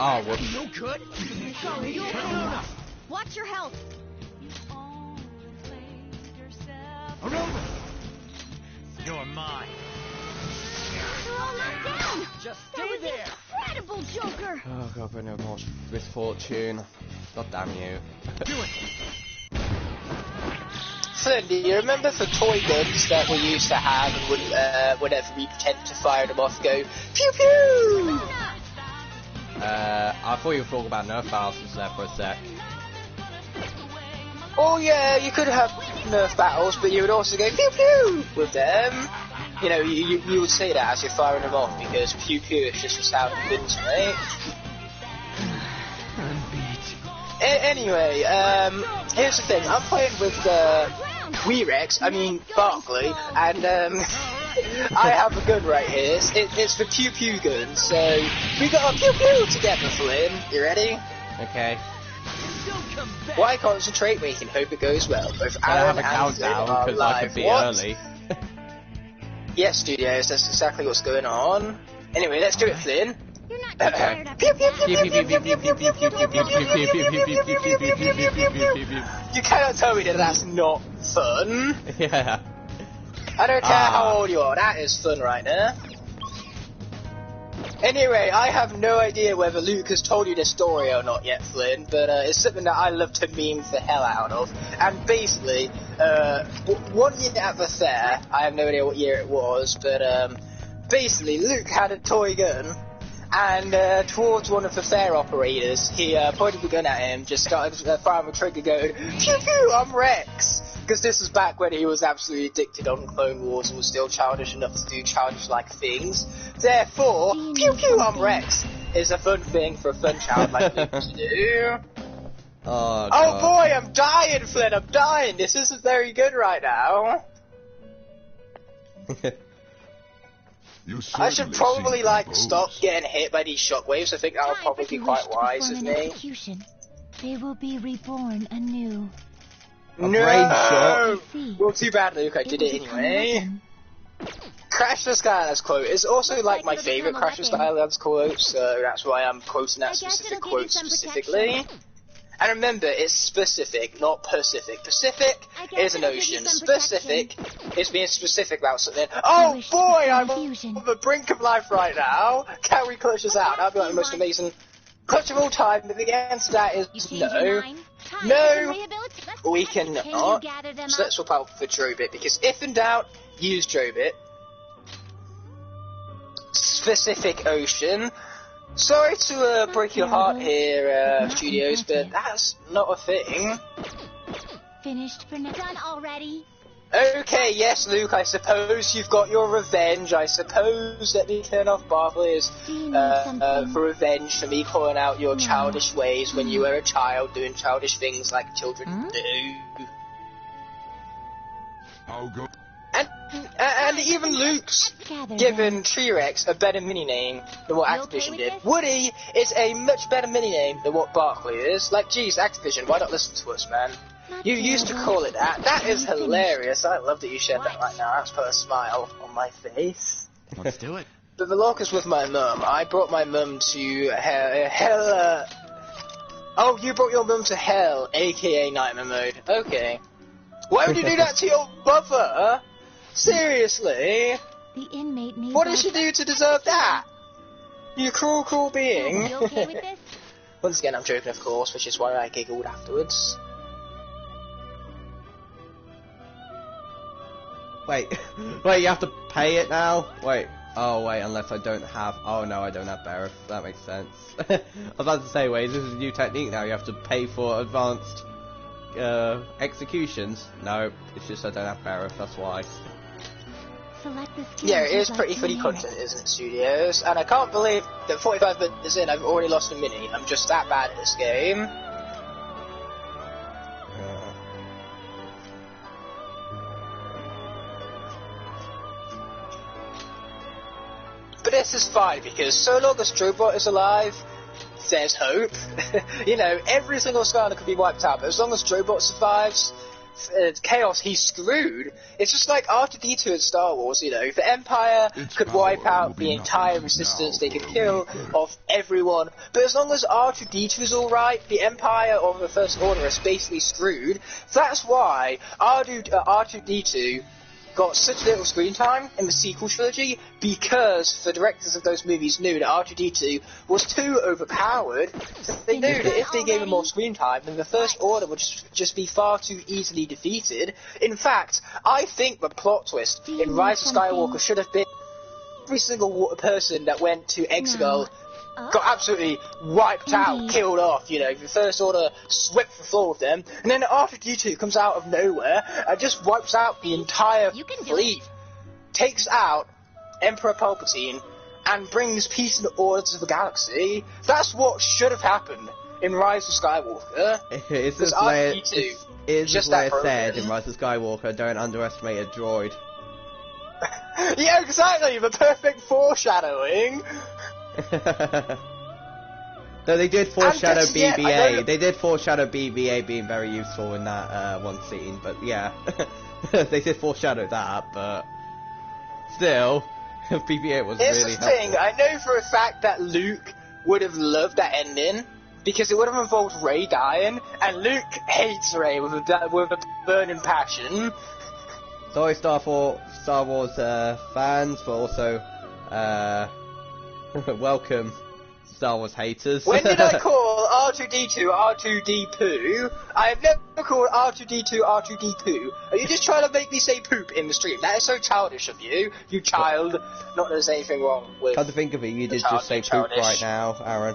Oh, whoops. No good. Watch your health. You're mine. You're all knocked down. Just stay there. Incredible, Joker. Oh god, but no more misfortune. God damn you. Do it. Flynn, do you remember the toy guns that we used to have and would, whenever we pretend to fire them off, go pew pew? I thought you were talking about Nerf battles there for a sec. Oh yeah, you could have Nerf battles, but you would also go pew pew with them. You know, you would say that as you're firing them off, because pew pew is just a sound of guns, right? Anyway, here's the thing. I'm playing with Barkley, and I have a gun right here. It's the pew pew gun, so we got a pew pew together, Flynn. You ready? Okay. Why concentrate? We can hope it goes well. Both I have a countdown because I could be early. Yes, studios, that's exactly what's going on. Anyway, let's do it, Flynn. You're not tired of You cannot tell me that that's not fun. Yeah. I don't care how old you are, that is fun right now. Anyway, I have no idea whether Luke has told you this story or not yet, Flynn, but it's something that I love to meme the hell out of. And basically, one year at the fair, I have no idea what year it was, but basically Luke had a toy gun, and towards one of the fair operators, he pointed the gun at him, just started firing the trigger going, pew pew, I'm Rex! Because this was back when he was absolutely addicted on Clone Wars and was still childish enough to do childish-like things. Therefore, pew pew, I'm Rex is a fun thing for a fun child like Luke to do. Oh, oh boy, I'm dying, Flynn, I'm dying! This isn't very good right now. I should probably, stop getting hit by these shockwaves. I think that would probably be quite wise of me. They will be reborn anew. No! Well, too bad, Luke, I did it anyway. Crash the Skylands quote is also like my favourite Crash the Skylands quote, so that's why I'm quoting that specific quote specifically. And remember, it's specific, not Pacific. Pacific is an ocean. Specific is being specific about something. Oh boy, I'm on the brink of life right now. Can we clutch this out? That'd be like the most amazing clutch of all time, but the answer to that is no. No, we cannot. So let's swap out for Drobit, because if in doubt, use Drobit. Specific ocean. Sorry to break your heart here, studios, but that's not a thing. Finished for now. Done already. Okay, yes, Luke, I suppose you've got your revenge. I suppose that me turn off Barkley is for revenge for me calling out your childish ways when you were a child doing childish things like children do. I'll go. And even Luke's given T-Rex a better mini-name than what Activision did. Woody is a much better mini-name than what Barkley is. Like, geez, Activision, why not listen to us, man? You used to call it that. That is hilarious. I love that you shared that right now. That's put a smile on my face. Let's do it. But the lock is with my mum. I brought my mum to hell. Oh, you brought your mum to hell, aka Nightmare Mode. Okay. Why would you do that to your mother? Seriously? The inmate needs what did she do to deserve that? You cruel, cruel being. You okay with this? Once again, I'm joking, of course, which is why I giggled afterwards. Wait, you have to pay it now? Wait, Oh wait, unless I don't have... Oh no, I don't have Berith. That makes sense. I was about to say, wait, this is a new technique now. You have to pay for advanced executions. No, it's just I don't have Berith, that's why. Yeah, it is pretty funny content, isn't it, Studios? And I can't believe that 45 minutes in, I've already lost a mini. I'm just that bad at this game. But this is fine, because so long as Drobot is alive, there's hope. You know, every single Skarner could be wiped out, but as long as Drobot survives, Chaos, he's screwed. It's just like R2-D2 in Star Wars, you know. If the Empire could wipe out the entire Resistance, they could kill off everyone. But as long as R2-D2 is alright, the Empire or the First Order is basically screwed. That's why R2-D2 got such little screen time in the sequel trilogy, because the directors of those movies knew that R2-D2 was too overpowered. They knew that if they gave him more screen time, then the First Order would just be far too easily defeated. In fact, I think the plot twist in Rise of Skywalker should have been every single person that went to Exegol got absolutely wiped out, killed off, you know. The First Order swept the floor with them, and then R2-D2 comes out of nowhere and just wipes out the entire fleet, takes out Emperor Palpatine, and brings peace and order to the galaxy. That's what should have happened in Rise of Skywalker. It's just where it said in Rise of Skywalker, don't underestimate a droid. Yeah, exactly, the perfect foreshadowing. No, they did foreshadow BB-8. They did foreshadow BB-8 being very useful in that one scene, but yeah. They did foreshadow that, but still, BB-8 was really helpful. Here's the thing, I know for a fact that Luke would have loved that ending, because it would have involved Rey dying, and Luke hates Rey with a burning passion. Sorry, Star Wars fans, but also welcome, Star Wars haters. When did I call R2-D2 R2-D-Poo? I have never called R2-D2 R2-D-Poo. Are you just trying to make me say poop in the stream? That is so childish of you, you child. Not that there's anything wrong with... Come to think of it, you did just say poop right now, Aaron.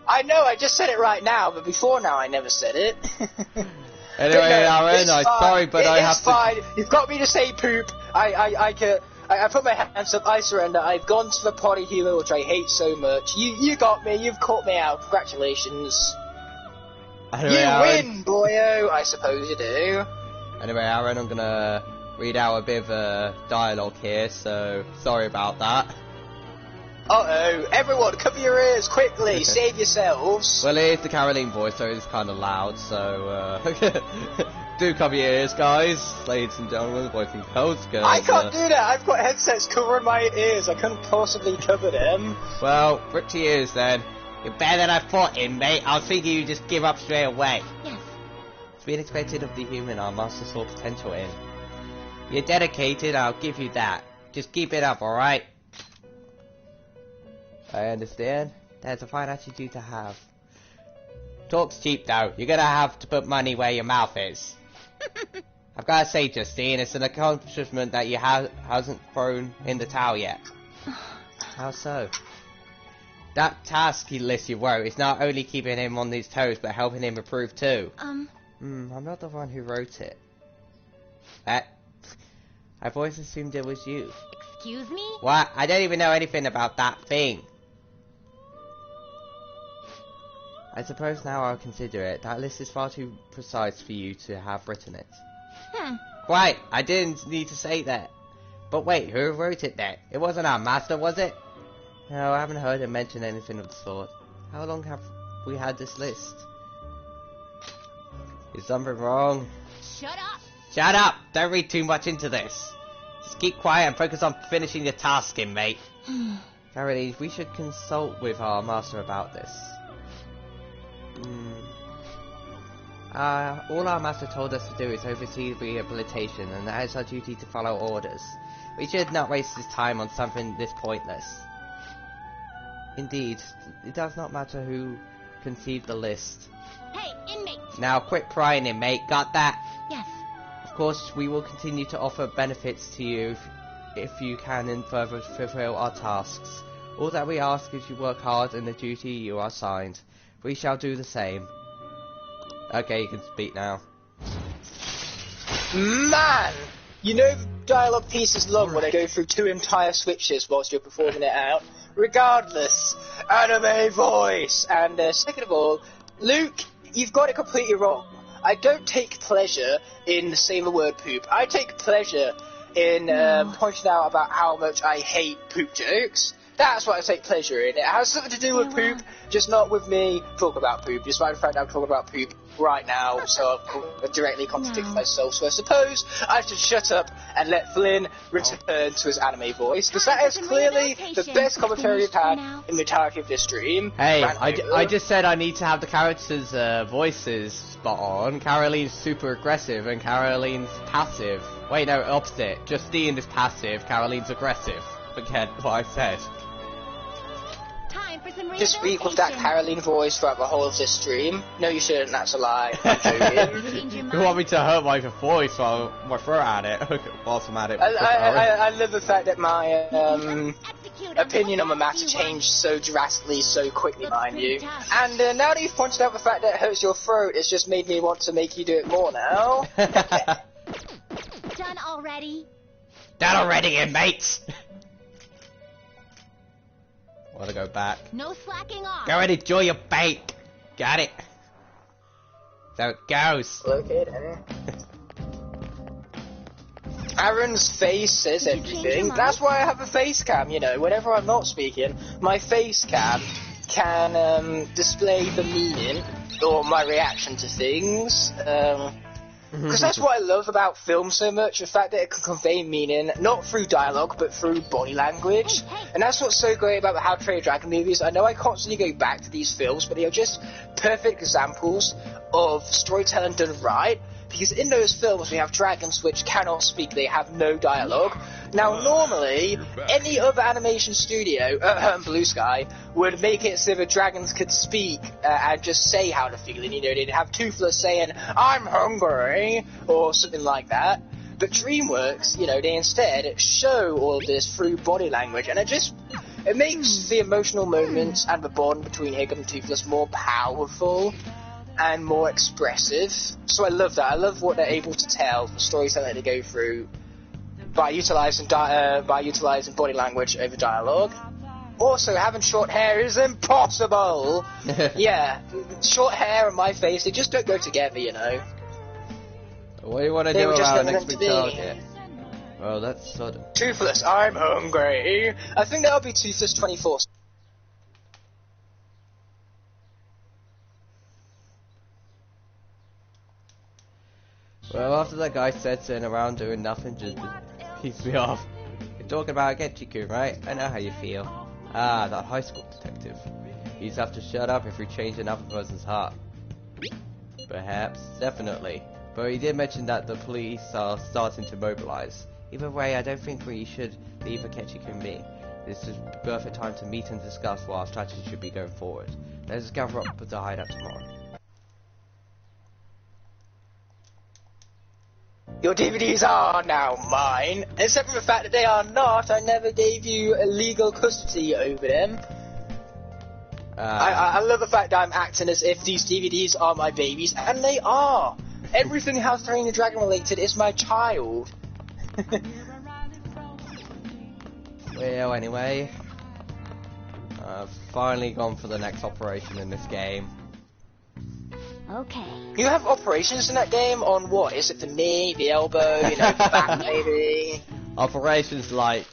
I know, I just said it right now, but before now I never said it. Anyway, no, Aaron, I'm sorry, but I have to... It's fine, you've got me to say poop. I put my hands up, I surrender. I've gone to the potty humor, which I hate so much. You got me, you've caught me out. Congratulations. Anyway, you Aaron, win, boyo. I suppose you do. Anyway, Aaron, I'm gonna read out a bit of dialogue here, so sorry about that. Uh-oh, everyone, cover your ears, quickly, save yourselves. Well, it is the Caroline voice, so it's kind of loud, so, do cover your ears, guys, ladies and gentlemen, boys and girls. I can't do that, I've got headsets covering my ears, I couldn't possibly cover them. Well, rip to your ears then. You're better than I thought, mate. I was thinking you'd just give up straight away. Yes. It's been expected of the human our master saw potential in. You're dedicated, I'll give you that. Just keep it up, alright? I understand. That's a fine attitude to have. Talk's cheap though. You're gonna have to put money where your mouth is. I've gotta say, Justine, it's an accomplishment that you hasn't thrown in the towel yet. How so? That task list you wrote is not only keeping him on his toes, but helping him improve too. I'm not the one who wrote it. I've always assumed it was you. Excuse me? What? I don't even know anything about that thing. I suppose now I'll consider it. That list is far too precise for you to have written it. Quite. I didn't need to say that. But wait, who wrote it then? It wasn't our master, was it? No, I haven't heard him mention anything of the sort. How long have we had this list? Is something wrong? Shut up! Shut up! Don't read too much into this. Just keep quiet and focus on finishing your tasking, mate. Caroline, we should consult with our master about this. All our master told us to do is oversee rehabilitation, and that is our duty to follow orders. We should not waste his time on something this pointless. Indeed, it does not matter who conceived the list. Hey, inmate! Now quit prying, inmate, got that? Yes. Of course, we will continue to offer benefits to you if you can and further fulfill our tasks. All that we ask is you work hard in the duty you are assigned. We shall do the same. Okay, you can speak now. Man! You know the dialogue piece is long when they go through 2 entire switches whilst you're performing it out. Regardless, anime voice! And second of all, Luke, you've got it completely wrong. I don't take pleasure in saying the word poop. I take pleasure in pointing out about how much I hate poop jokes. That's what I take pleasure in. It has something to do with poop, just not with me talking about poop. Despite the fact I'm talking about poop right now, so I'm directly contradicting myself. So I suppose I should shut up and let Flynn return to his anime voice, because that is clearly the best commentary we've had in the entirety of this stream. Hey, I just said I need to have the characters' voices spot on. Caroline's super aggressive and Caroline's passive. Wait, no, opposite. Justine is passive, Caroline's aggressive. Forget what I said. Just speak with that Caroline voice throughout the whole of this stream. No, you shouldn't, that's a lie. I'm joking. You want me to hurt my voice while my throat at it? Whilst I'm at it. I love the fact that my opinion on the matter changed so drastically, so quickly, mind you. And now that you've pointed out the fact that it hurts your throat, it's just made me want to make you do it more now. Done already? Done already, mates! Wanna go back? No slacking off. Go and enjoy your bake. Got it. So it goes. Okay, then. Aaron's face says everything. That's why I have a face cam, you know. Whenever I'm not speaking, my face cam can display the meaning or my reaction to things. Because that's what I love about film so much, the fact that it can convey meaning, not through dialogue, but through body language. And that's what's so great about the How to Train Your Dragon movies. I know I constantly go back to these films, but they are just perfect examples of storytelling done right. Because in those films we have dragons which cannot speak, they have no dialogue. Now normally, any other animation studio, Blue Sky, would make it so the dragons could speak and just say how they're feeling. You know, they'd have Toothless saying, "I'm hungry," or something like that. But DreamWorks, you know, they instead show all of this through body language, and it makes the emotional moments and the bond between Hiccup and Toothless more powerful and more expressive. So I love that. I love what they're able to tell, the storytelling they go through by utilising body language over dialogue. Also, having short hair is impossible. Yeah, short hair and my face, they just don't go together, you know. What do you want to do about next week's target? Well, that's sudden. Toothless, I'm hungry. I think that'll be Toothless 24. Well, after that guy said sitting around doing nothing just keeps me off. You're talking about Genchi-kun, right? I know how you feel. Ah, that high school detective. You just have to shut up if you change another person's heart. Perhaps, definitely. But he did mention that the police are starting to mobilize. Either way, I don't think we should leave Genchi-kun be. This is the perfect time to meet and discuss what our strategy should be going forward. Let's gather up with the hideout tomorrow. Your DVDs are now mine. Except for the fact that they are not, I never gave you a legal custody over them. I love the fact that I'm acting as if these DVDs are my babies, and they are. Everything How to Train Your Dragon related is my child. Well, anyway, I've finally gone for the next operation in this game. Okay. You have operations in that game on what? Is it the knee, the elbow, you know, the back maybe? Operations like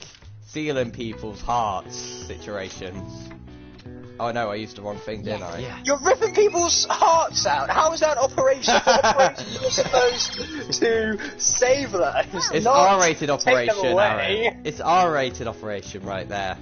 sealing people's hearts situations. Oh no, I used the wrong thing, didn't I? Yeah. You're ripping people's hearts out! How is that an operation? What operation you're supposed to save lives? It's not R-rated take them operation, away. Aaron. It's R-rated operation right there.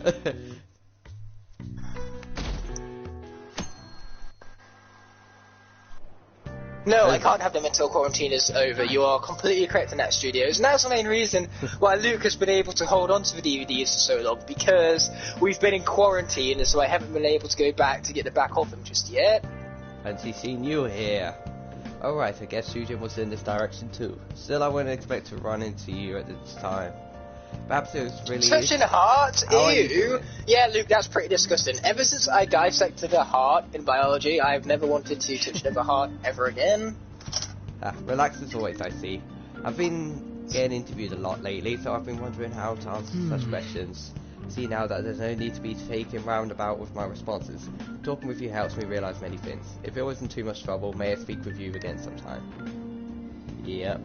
No, I can't have them until quarantine is over. You are completely correct in that, Studios. And that's the main reason why Luke has been able to hold on to the DVDs for so long, because we've been in quarantine, and so I haven't been able to go back to get them back off him just yet. Fancy seeing you here. Alright, I guess Sujin was in this direction too. Still, I wouldn't expect to run into you at this time. Perhaps it was really... Touching a heart? Oh, Ew! Yeah, Luke, that's pretty disgusting. Ever since I dissected a heart in biology, I have never wanted to touch another heart ever again. Relax as always, I see. I've been getting interviewed a lot lately, so I've been wondering how to answer such questions. See now that there's no need to be taken roundabout with my responses. Talking with you helps me realise many things. If it wasn't too much trouble, may I speak with you again sometime? Yep.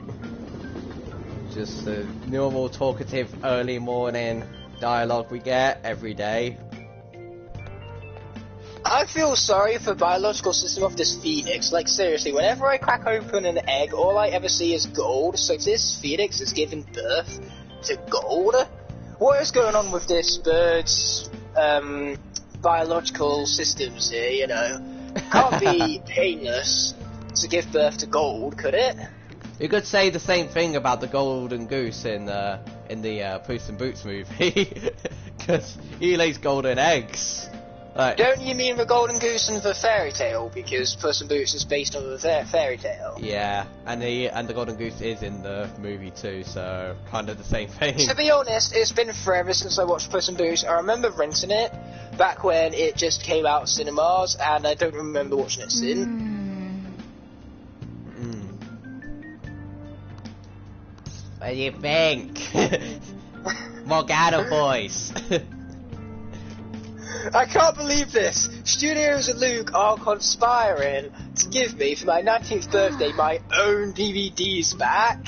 Just the normal talkative early morning dialogue we get every day. I feel sorry for the biological system of this phoenix. Like, seriously, whenever I crack open an egg, all I ever see is gold. So this phoenix is giving birth to gold. What is going on with this bird's biological systems here, you know? Can't be painless to give birth to gold, could it? You could say the same thing about the golden goose in the Puss in Boots movie, because he lays golden eggs. Like, don't you mean the golden goose in the fairy tale? Because Puss in Boots is based on the fairy tale. Yeah, and the golden goose is in the movie too, so kind of the same thing. To be honest, it's been forever since I watched Puss in Boots. I remember renting it back when it just came out in cinemas, and I don't remember watching it since. What do you think? Morgana voice. I can't believe this! Studios and Luke are conspiring to give me, for my 19th birthday, my own DVDs back.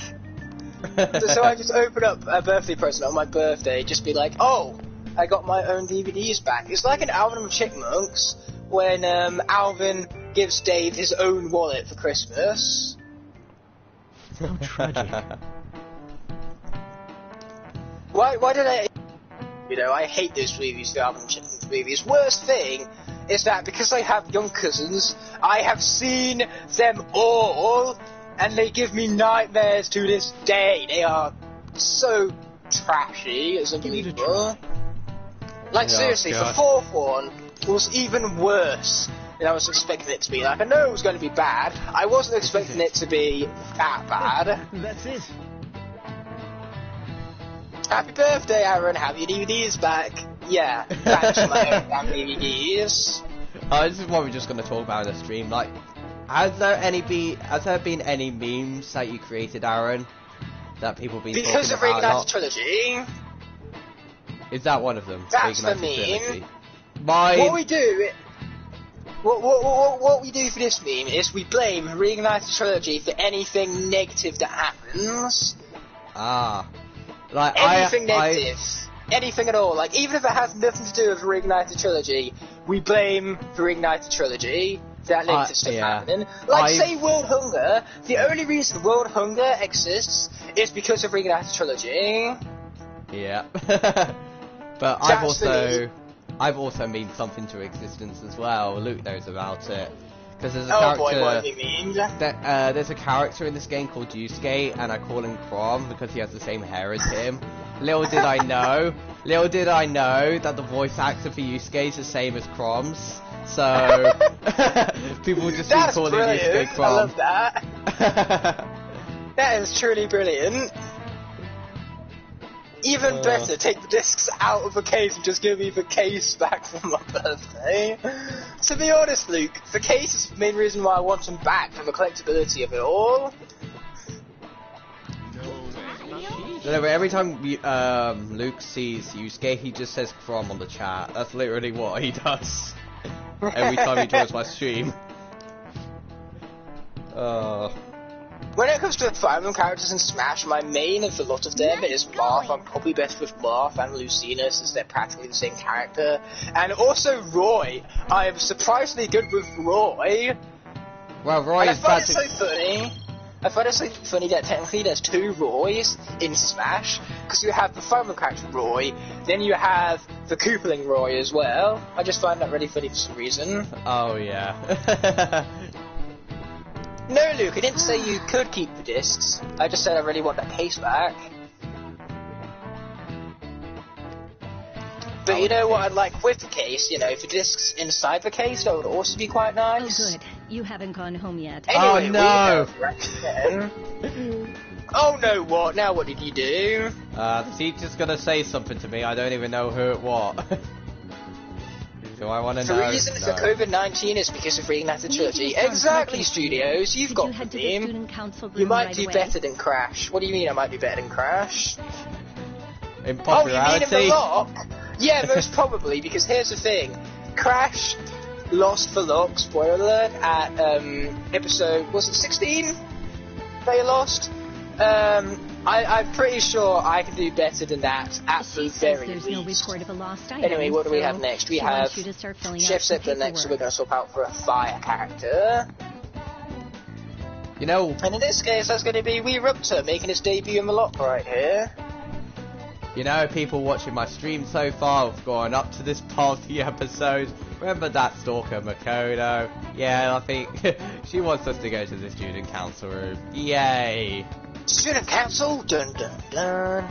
So I just open up a birthday present on my birthday, just be like, oh, I got my own DVDs back. It's like an Alvin and Chipmunks when Alvin gives Dave his own wallet for Christmas. How tragic. Why did I... You know, I hate those movies, the Alvin and Chipmunks movies. Worst thing is that because I have young cousins, I have seen them all, and they give me nightmares to this day. They are so trashy, it's unbelievable. Like, seriously, God. the fourth one was even worse than I was expecting it to be. Like, I know it was going to be bad. I wasn't expecting it to be that bad. That's it. Happy birthday, Aaron. Have your DVDs back. Yeah, back to my own damn DVDs. This is what we're just going to talk about in the stream. Like, has there been any memes that you created, Aaron, that people have been because talking of about? Reignited Trilogy. Is that one of them? That's the Reignited meme. Trilogy? What we do... What we do for this meme is we blame Reignited Trilogy for anything negative that happens. Ah. Like, Anything negative. Anything at all. Like, even if it has nothing to do with the Reignited Trilogy, we blame the Reignited Trilogy for that negative stuff happening. Like, say World Hunger, the only reason World Hunger exists is because of Reignited Trilogy. Yeah. But I've also memed something to existence as well. Luke knows about it. Because there's a character. Boy, what have you memed? There's a character in this game called Yusuke, and I call him Crom because he has the same hair as him. Little did I know that the voice actor for Yusuke is the same as Crom's. So people just been calling brilliant. Yusuke Crom. I love that. That is truly brilliant. Even better, take the discs out of the case and just give me the case back for my birthday. To be honest, Luke, the case is the main reason why I want them back, for the collectability of it all. No, but every time Luke sees Yusuke, he just says Crom on the chat. That's literally what he does. Every time he joins my stream. When it comes to the Fire Emblem characters in Smash, my main of a lot of them is Marth. I'm probably best with Marth and Lucina, since they're practically the same character. And also Roy. I am surprisingly good with Roy. Well, Roy is I find it so funny that technically there's two Roys in Smash, because you have the Fire Emblem character Roy, then you have the Koopaling Roy as well. I just find that really funny for some reason. Oh yeah. No, Luke, I didn't say you could keep the discs. I just said I really want that case back. But you know what I'd like with the case? You know, if the discs inside the case, that would also be quite nice. Oh, good. You haven't gone home yet. Anyway, oh no! Oh no, what? Now what did you do? The teacher's gonna say something to me, I don't even know who it was. Do I want to know? The reason for COVID-19 is because of reenacted trilogy. Exactly, studios, you've got the theme. You might do better than Crash. What do you mean I might do better than Crash? In popularity? Oh, you mean in The Lock? Yeah, most probably, because here's the thing. Crash lost The Lock, spoiler alert, at episode, was it 16? They lost? I'm pretty sure I can do better than that at the very least. No report of a lost item, anyway, what do we have next? We have Chef Zepler next, so we're going to swap out for a fire character. You know... And in this case, that's going to be Wee Ruptor making his debut in The Lock right here. You know, people watching my stream so far have gone up to this party episode. Remember that stalker Makoto? Yeah, I think she wants us to go to the student council room. Yay! Student council? Dun dun dun.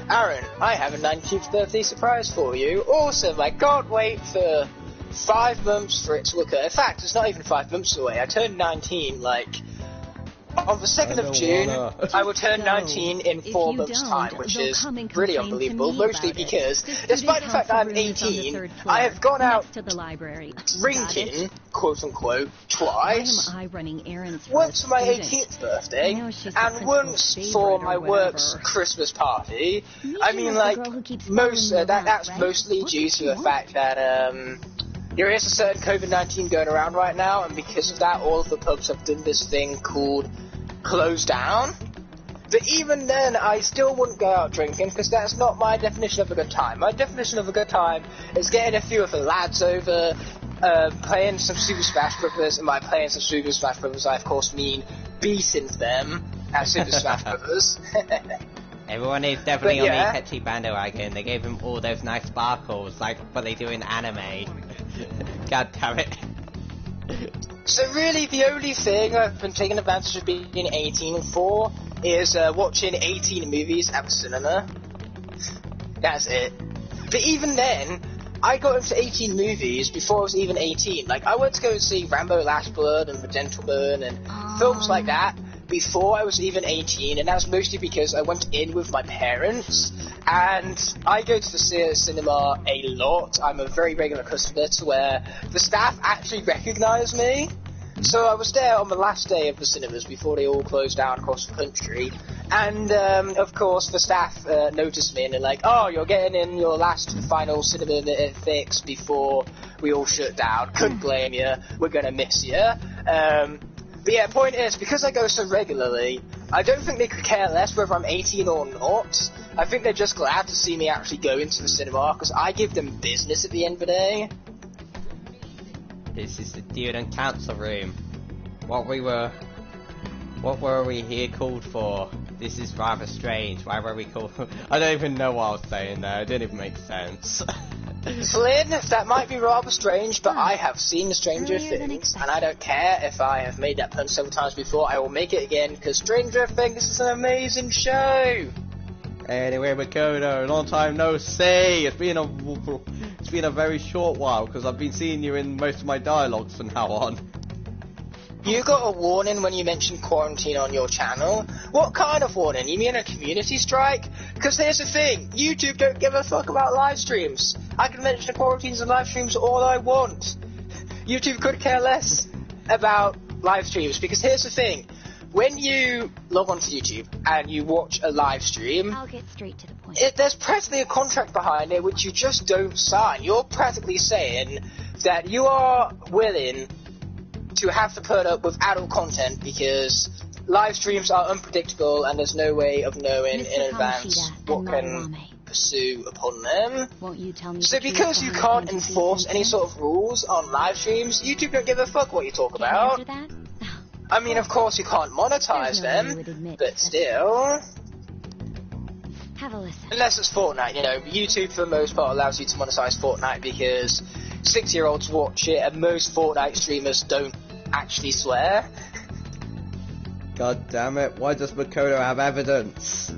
Aaron, I have a 19th birthday surprise for you. Awesome, I can't wait for 5 months for it to occur. In fact, it's not even 5 months away. I turned 19, like, on the 2nd of June, I will turn 19 in 4 months' time, which is really unbelievable, mostly because, despite the fact that I'm 18, I have gone out drinking, quote-unquote, twice, once for my 18th birthday, and once for my work's Christmas party. I mean, like, that's mostly due to the fact that, there is a certain COVID-19 going around right now, and because of that, all of the pubs have done this thing called close down. But even then, I still wouldn't go out drinking, because that's not my definition of a good time. My definition of a good time is getting a few of the lads over, playing some Super Smash Brothers, and by playing some Super Smash Brothers, I of course mean beating them at Super Smash Brothers. Everyone is definitely on the Itachi bandwagon. They gave him all those nice sparkles, like what they do in anime. God damn it. So really, the only thing I've been taking advantage of being 18 for is watching 18 movies at the cinema. That's it. But even then, I got into 18 movies before I was even 18. Like, I went to go and see Rambo Last Blood and The Gentleman and films like that before I was even 18, and that was mostly because I went in with my parents, and I go to the cinema a lot. I'm a very regular customer to where the staff actually recognise me. So I was there on the last day of the cinemas before they all closed down across the country, and of course the staff noticed me and they're like, oh, you're getting in your last final cinema fix before we all shut down. Couldn't blame you, we're gonna miss you. But yeah, point is, because I go so regularly, I don't think they could care less whether I'm 18 or not. I think they're just glad to see me actually go into the cinema, because I give them business at the end of the day. This is the student council room. What were we here called for? This is rather strange. Why were we called for? I don't even know what I was saying there. It didn't even make sense. Flynn, that might be rather strange, but I have seen Stranger Things, and I don't care if I have made that pun several times before, I will make it again, because Stranger Things is an amazing show! Anyway, Makoto, long time no see! It's been a very short while, because I've been seeing you in most of my dialogues from now on. You got a warning when you mentioned quarantine on your channel. What kind of warning? You mean a community strike? Because here's the thing, YouTube don't give a fuck about live streams. I can mention the quarantines and live streams all I want. YouTube could care less about live streams, because here's the thing. When you log onto YouTube and you watch a live stream, I'll get straight to the point. There's practically a contract behind it which you just don't sign. You're practically saying that you are willing to have to put up with adult content because live streams are unpredictable and there's no way of knowing in advance what can pursue upon them. Won't you tell me? So because you can't enforce any sort of rules on live streams, YouTube don't give a fuck what you talk about. I mean, of course you can't monetize them, but still. Have a listen. Unless it's Fortnite, you know. YouTube for the most part allows you to monetize Fortnite because 6-year-olds watch it and most Fortnite streamers don't actually swear. God damn it, why does Makoto have evidence?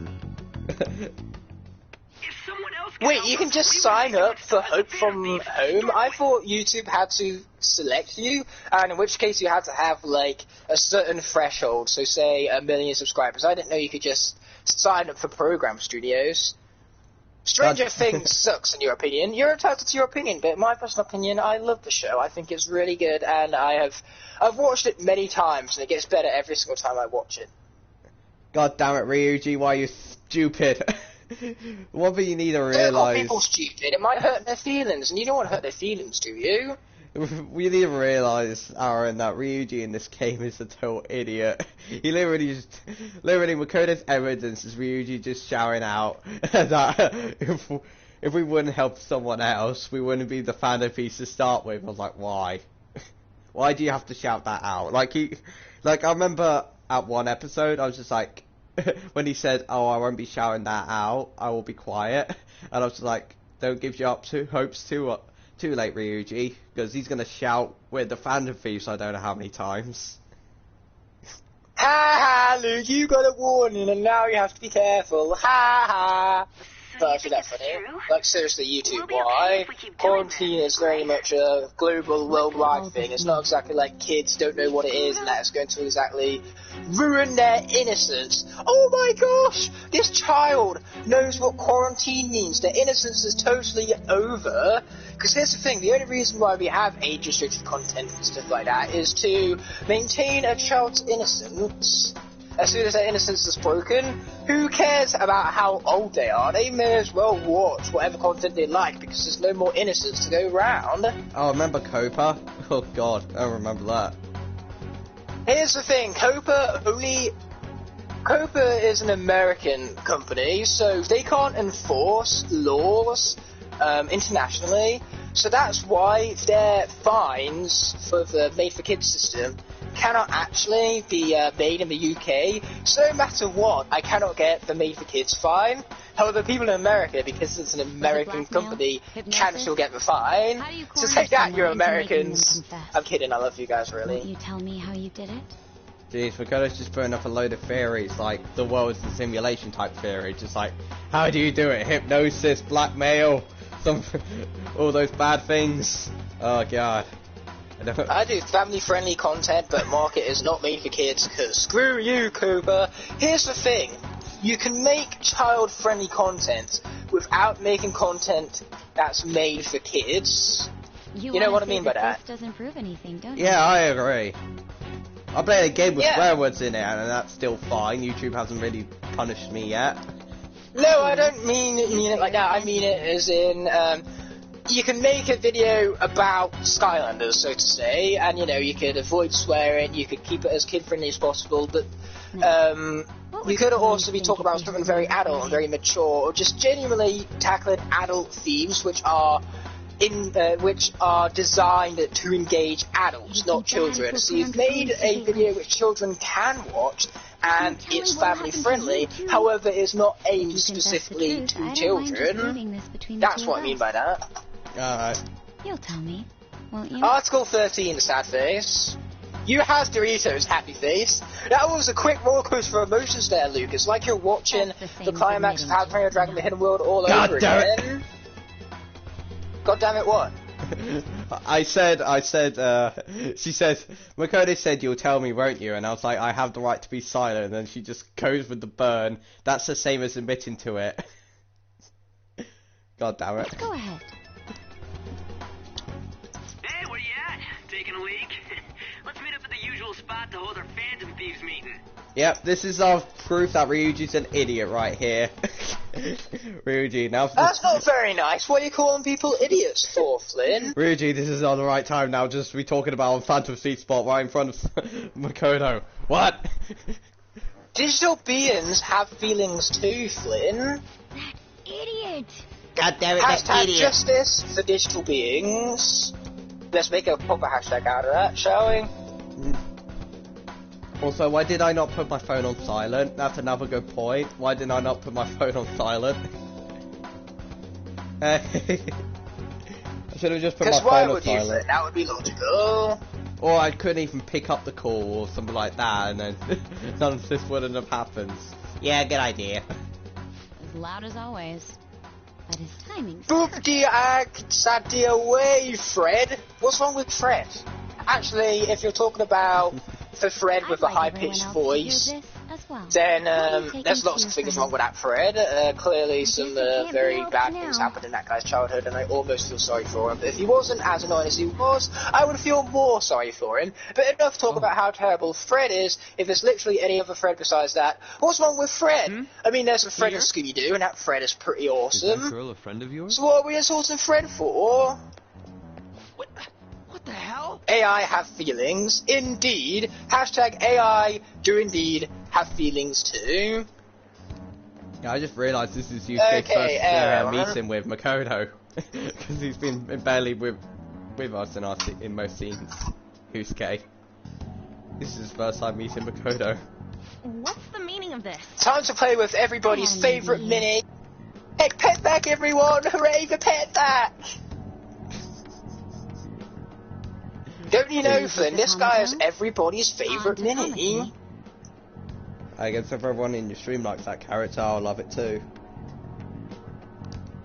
Wait, you can just sign up for Hope from Home? I thought YouTube had to select you, and in which case you had to have, like, a certain threshold, so say 1 million subscribers. I didn't know you could just sign up for program studios. Stranger Things sucks in your opinion. You're entitled to your opinion, but in my personal opinion, I love the show. I think it's really good, and I've watched it many times, and it gets better every single time I watch it. God damn it, Ryuji, why are you stupid? One thing you need to realise... Don't call people stupid, it might hurt their feelings, and you don't want to hurt their feelings, do you? We need to realise, Aaron, that Ryuji in this game is a total idiot. He literally Makoto's evidence is Ryuji just shouting out that if we wouldn't help someone else, we wouldn't be the fan of peace to start with. I was like, why? Why do you have to shout that out? Like, I remember at one episode, I was just like, when he said, oh, I won't be shouting that out, I will be quiet. And I was just like, don't give your hopes too late, Ryuji, because he's going to shout with the fandom thieves I don't know how many times. Ha ha, Luke, you got a warning and now you have to be careful. Ha ha. But actually that's funny. Like, seriously, YouTube, why? Quarantine is very much a global, worldwide thing. It's not exactly like kids don't know what it is and that it's going to exactly ruin their innocence. Oh my gosh! This child knows what quarantine means. Their innocence is totally over. Because here's the thing, the only reason why we have age-restricted content and stuff like that is to maintain a child's innocence. As soon as their innocence is broken, who cares about how old they are? They may as well watch whatever content they like because there's no more innocence to go around. Oh, remember Copa? Oh god, I don't remember that. Here's the thing, Copa is an American company, so they can't enforce laws internationally, so that's why their fines for the Made for Kids system cannot actually be made in the UK, so no matter what, I cannot get the Made for Kids fine. However, people in America, because it's an American company, can still get the fine. So take that, you Americans. I'm kidding, I love you guys, really. Won't you tell me how you did it? Jeez, Makoto's just putting up a load of theories, like the world's a simulation type theory, just like, how do you do it? Hypnosis, blackmail, all those bad things. Oh god. I do family-friendly content, but market is not made for kids, because screw you, Cooper. Here's the thing. You can make child-friendly content without making content that's made for kids. You know what I mean by that? This doesn't prove anything, don't you? Yeah, I agree. I played a game with swear words in it, and that's still fine. YouTube hasn't really punished me yet. No, I don't mean it like that. I mean it as in, you can make a video about Skylanders, so to say, and, you know, you could avoid swearing, you could keep it as kid-friendly as possible, but, you could also be talking about something very adult and very mature, or just genuinely tackling adult themes, which are designed to engage adults, not children. So you've made a video which children can watch, and it's family friendly, however it's not aimed specifically to children. That's what I mean by that. Alright. You'll tell me, won't you? Article 13, sad face. You has Doritos, happy face. That was a quick rollercoaster for emotions there, Luke. It's like you're watching the climax of How to Train Your Dragon: The Hidden World all over again. God damn it, what? she said, Makoto said, you'll tell me, won't you? And I was like, I have the right to be silent, and then she just goes with the burn. That's the same as admitting to it. God damn it. Go ahead. Hey, where you at? Taking a leak? Let's meet up at the usual spot to hold our Phantom Thieves meeting. Yep, this is our proof that Ryuji's an idiot right here. Ryuji, now... That's not very nice. What are you calling people idiots for, Flynn? Ryuji, this is not the right time now, just to be talking about a Phantom Seat spot right in front of Makoto. What? Digital beings have feelings too, Flynn. That idiot! God damn it, hashtag that idiot! Justice for digital beings. Let's make a proper hashtag out of that, shall we? Also, why did I not put my phone on silent? That's another good point. Why did I not put my phone on silent? I should have just put my phone on silent. That would be logical. Or I couldn't even pick up the call or something like that, and then none of this wouldn't have happened. Yeah, good idea. As loud as always. But his timing. Boop the Sadie away, Fred. What's wrong with Fred? Actually, if you're talking about the Fred with the high-pitched voice, then there's lots of things wrong with that thread. Clearly some very bad things happened in that guy's childhood, and I almost feel sorry for him. But if he wasn't as annoying as he was, I would feel more sorry for him. But enough talk about how terrible Fred is. If there's literally any other Fred besides that, what's wrong with Fred? I mean, there's a Fred in Scooby-Doo, and that Fred is pretty awesome. Is that girl a friend of yours? So what are we insulting Fred for? What the hell? AI have feelings, indeed. Hashtag AI do indeed have feelings too. Yeah, I just realised this is Yusuke's first meeting with Makoto. Because he's been barely with us in most scenes. Yusuke. This is his first time meeting Makoto. What's the meaning of this? Time to play with everybody's favourite mini. Hey, Pet Back, everyone! Hooray for Pet Back! Don't you know, Flynn, this guy is everybody's favourite mini. I guess if everyone in your stream likes that character, I'll love it too.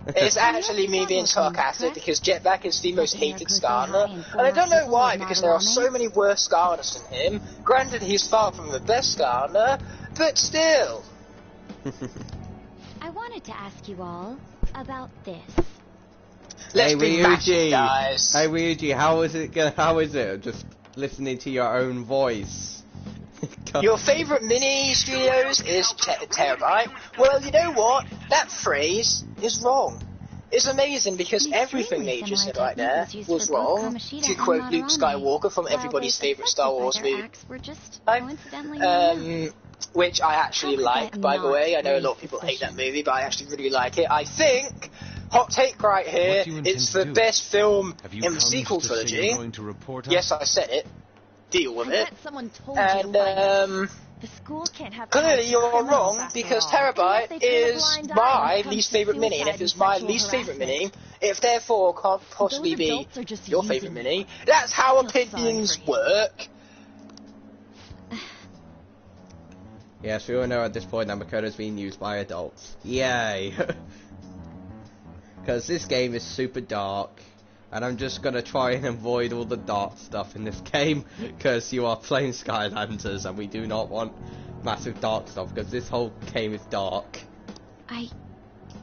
It's actually me being sarcastic because Jetback is the most hated Skarner, and I don't know why, because there are so many worse Skarners than him. Granted, he's far from the best Skarner, but still. I wanted to ask you all about this. Let's hey be matching, guys. Hey Ryuji, how is it just listening to your own voice? Your favourite mini studios is Terabyte. Well, you know what? That phrase is wrong. It's amazing because everything they just said right there was wrong. To quote Luke Skywalker from everybody's favourite Star Wars movie. Which I actually like, by the way. I know a lot of people hate that movie, but I actually really like it. I think, hot take right here, it's the best film in the sequel trilogy. Yes, I said it. Deal with it. And, the school can't have clearly you're wrong, because Terabyte is my least favourite mini, and if it's my least favourite mini, it therefore can't possibly be your favourite mini. That's how opinions work. Yes, we all know at this point that Makoto's being used by adults. Yay! Because this game is super dark, and I'm just gonna try and avoid all the dark stuff in this game, because you are playing Skylanders, and we do not want massive dark stuff, because this whole game is dark.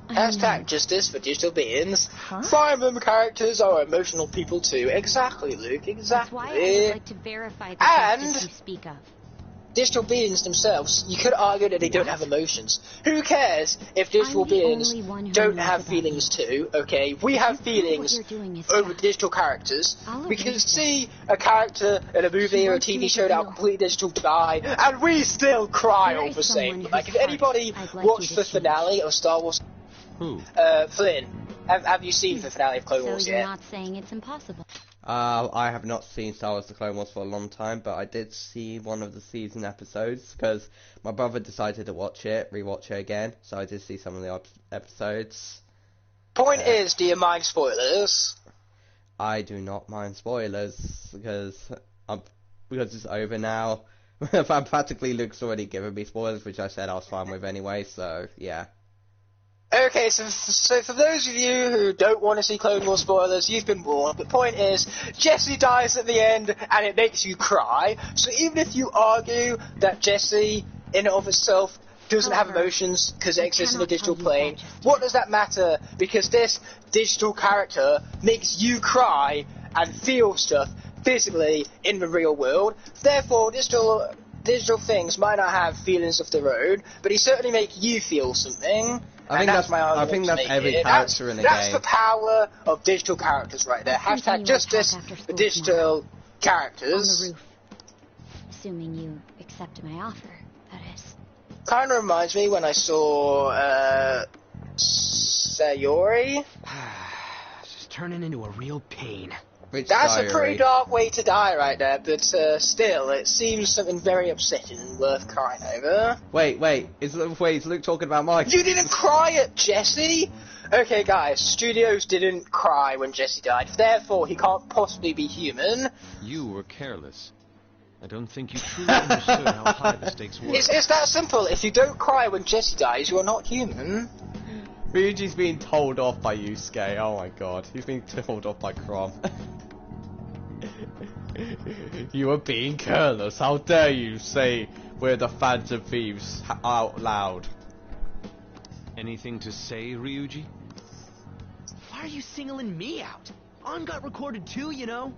Hashtag justice for digital beings. Fire Emblem characters are emotional people too. Exactly, Luke, exactly. That's why I would like to verify the characters you speak of. Digital beings themselves, you could argue that they don't have emotions. Who cares if digital beings don't have feelings too, okay? We have feelings over digital characters. We can see a character in a movie or a TV show that are completely digital die, and we still cry all the same. Like, if anybody watched the finale of Star Wars... Who? Flynn, have you seen the finale of Clone Wars yet? So you're not saying it's impossible? I have not seen Star Wars The Clone Wars for a long time, but I did see one of the season episodes, because my brother decided to rewatch it again, so I did see some of the episodes. Point is, do you mind spoilers? I do not mind spoilers, because it's over now. Practically Luke's already given me spoilers, which I said I was fine with anyway, so yeah. Okay, so for those of you who don't want to see Clone Wars spoilers, you've been warned. The point is, Jessie dies at the end, and it makes you cry. So even if you argue that Jessie, in and of itself, doesn't have emotions because it exists in a digital plane, what does that matter? Because this digital character makes you cry and feel stuff physically in the real world. Therefore, digital things might not have feelings of their own, but they certainly make you feel something. I think that's every character in the game. That's the power of digital characters right there. Hashtag justice for digital characters. On the roof. Assuming you accept my offer, that is. Kind of reminds me when I saw Sayori. Just turning into a real pain. That's a pretty dark way to die right there, but still, it seems something very upsetting and worth crying over. Wait, is Luke talking about Mike? You didn't cry at Jessie? Okay, guys, studios didn't cry when Jessie died, therefore he can't possibly be human. You were careless. I don't think you truly understood how high the stakes were. It's that simple. If you don't cry when Jessie dies, you are not human. Ryuji's being told off by Yusuke, oh my god. He's being told off by Crom. You are being careless. How dare you say we're the Phantom Thieves out loud? Anything to say, Ryuji? Why are you singling me out? On got recorded too, you know.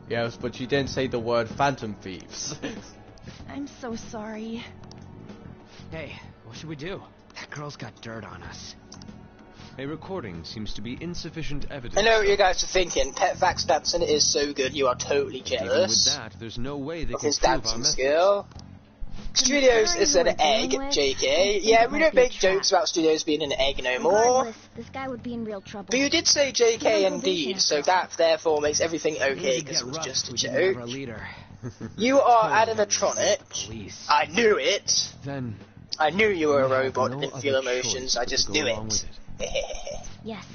Yes, but you didn't say the word Phantom Thieves. I'm so sorry. Hey, what should we do? That girl's got dirt on us. A recording seems to be insufficient evidence. I know what you guys are thinking. Pet Vax dancing is so good, you are totally Even jealous. with that, there's no way they of can his prove our dancing methods. skill. Studios is an egg, JK. Yeah, we don't make jokes about Studios being an egg no more. Regardless, this guy would be in real trouble. But you did say JK indeed, so that therefore makes everything okay because it was just a joke. You are animatronic. Please. I knew it. Then I knew you were a we have robot no and didn't other feel choice emotions. I but to just go knew along it. with Yes,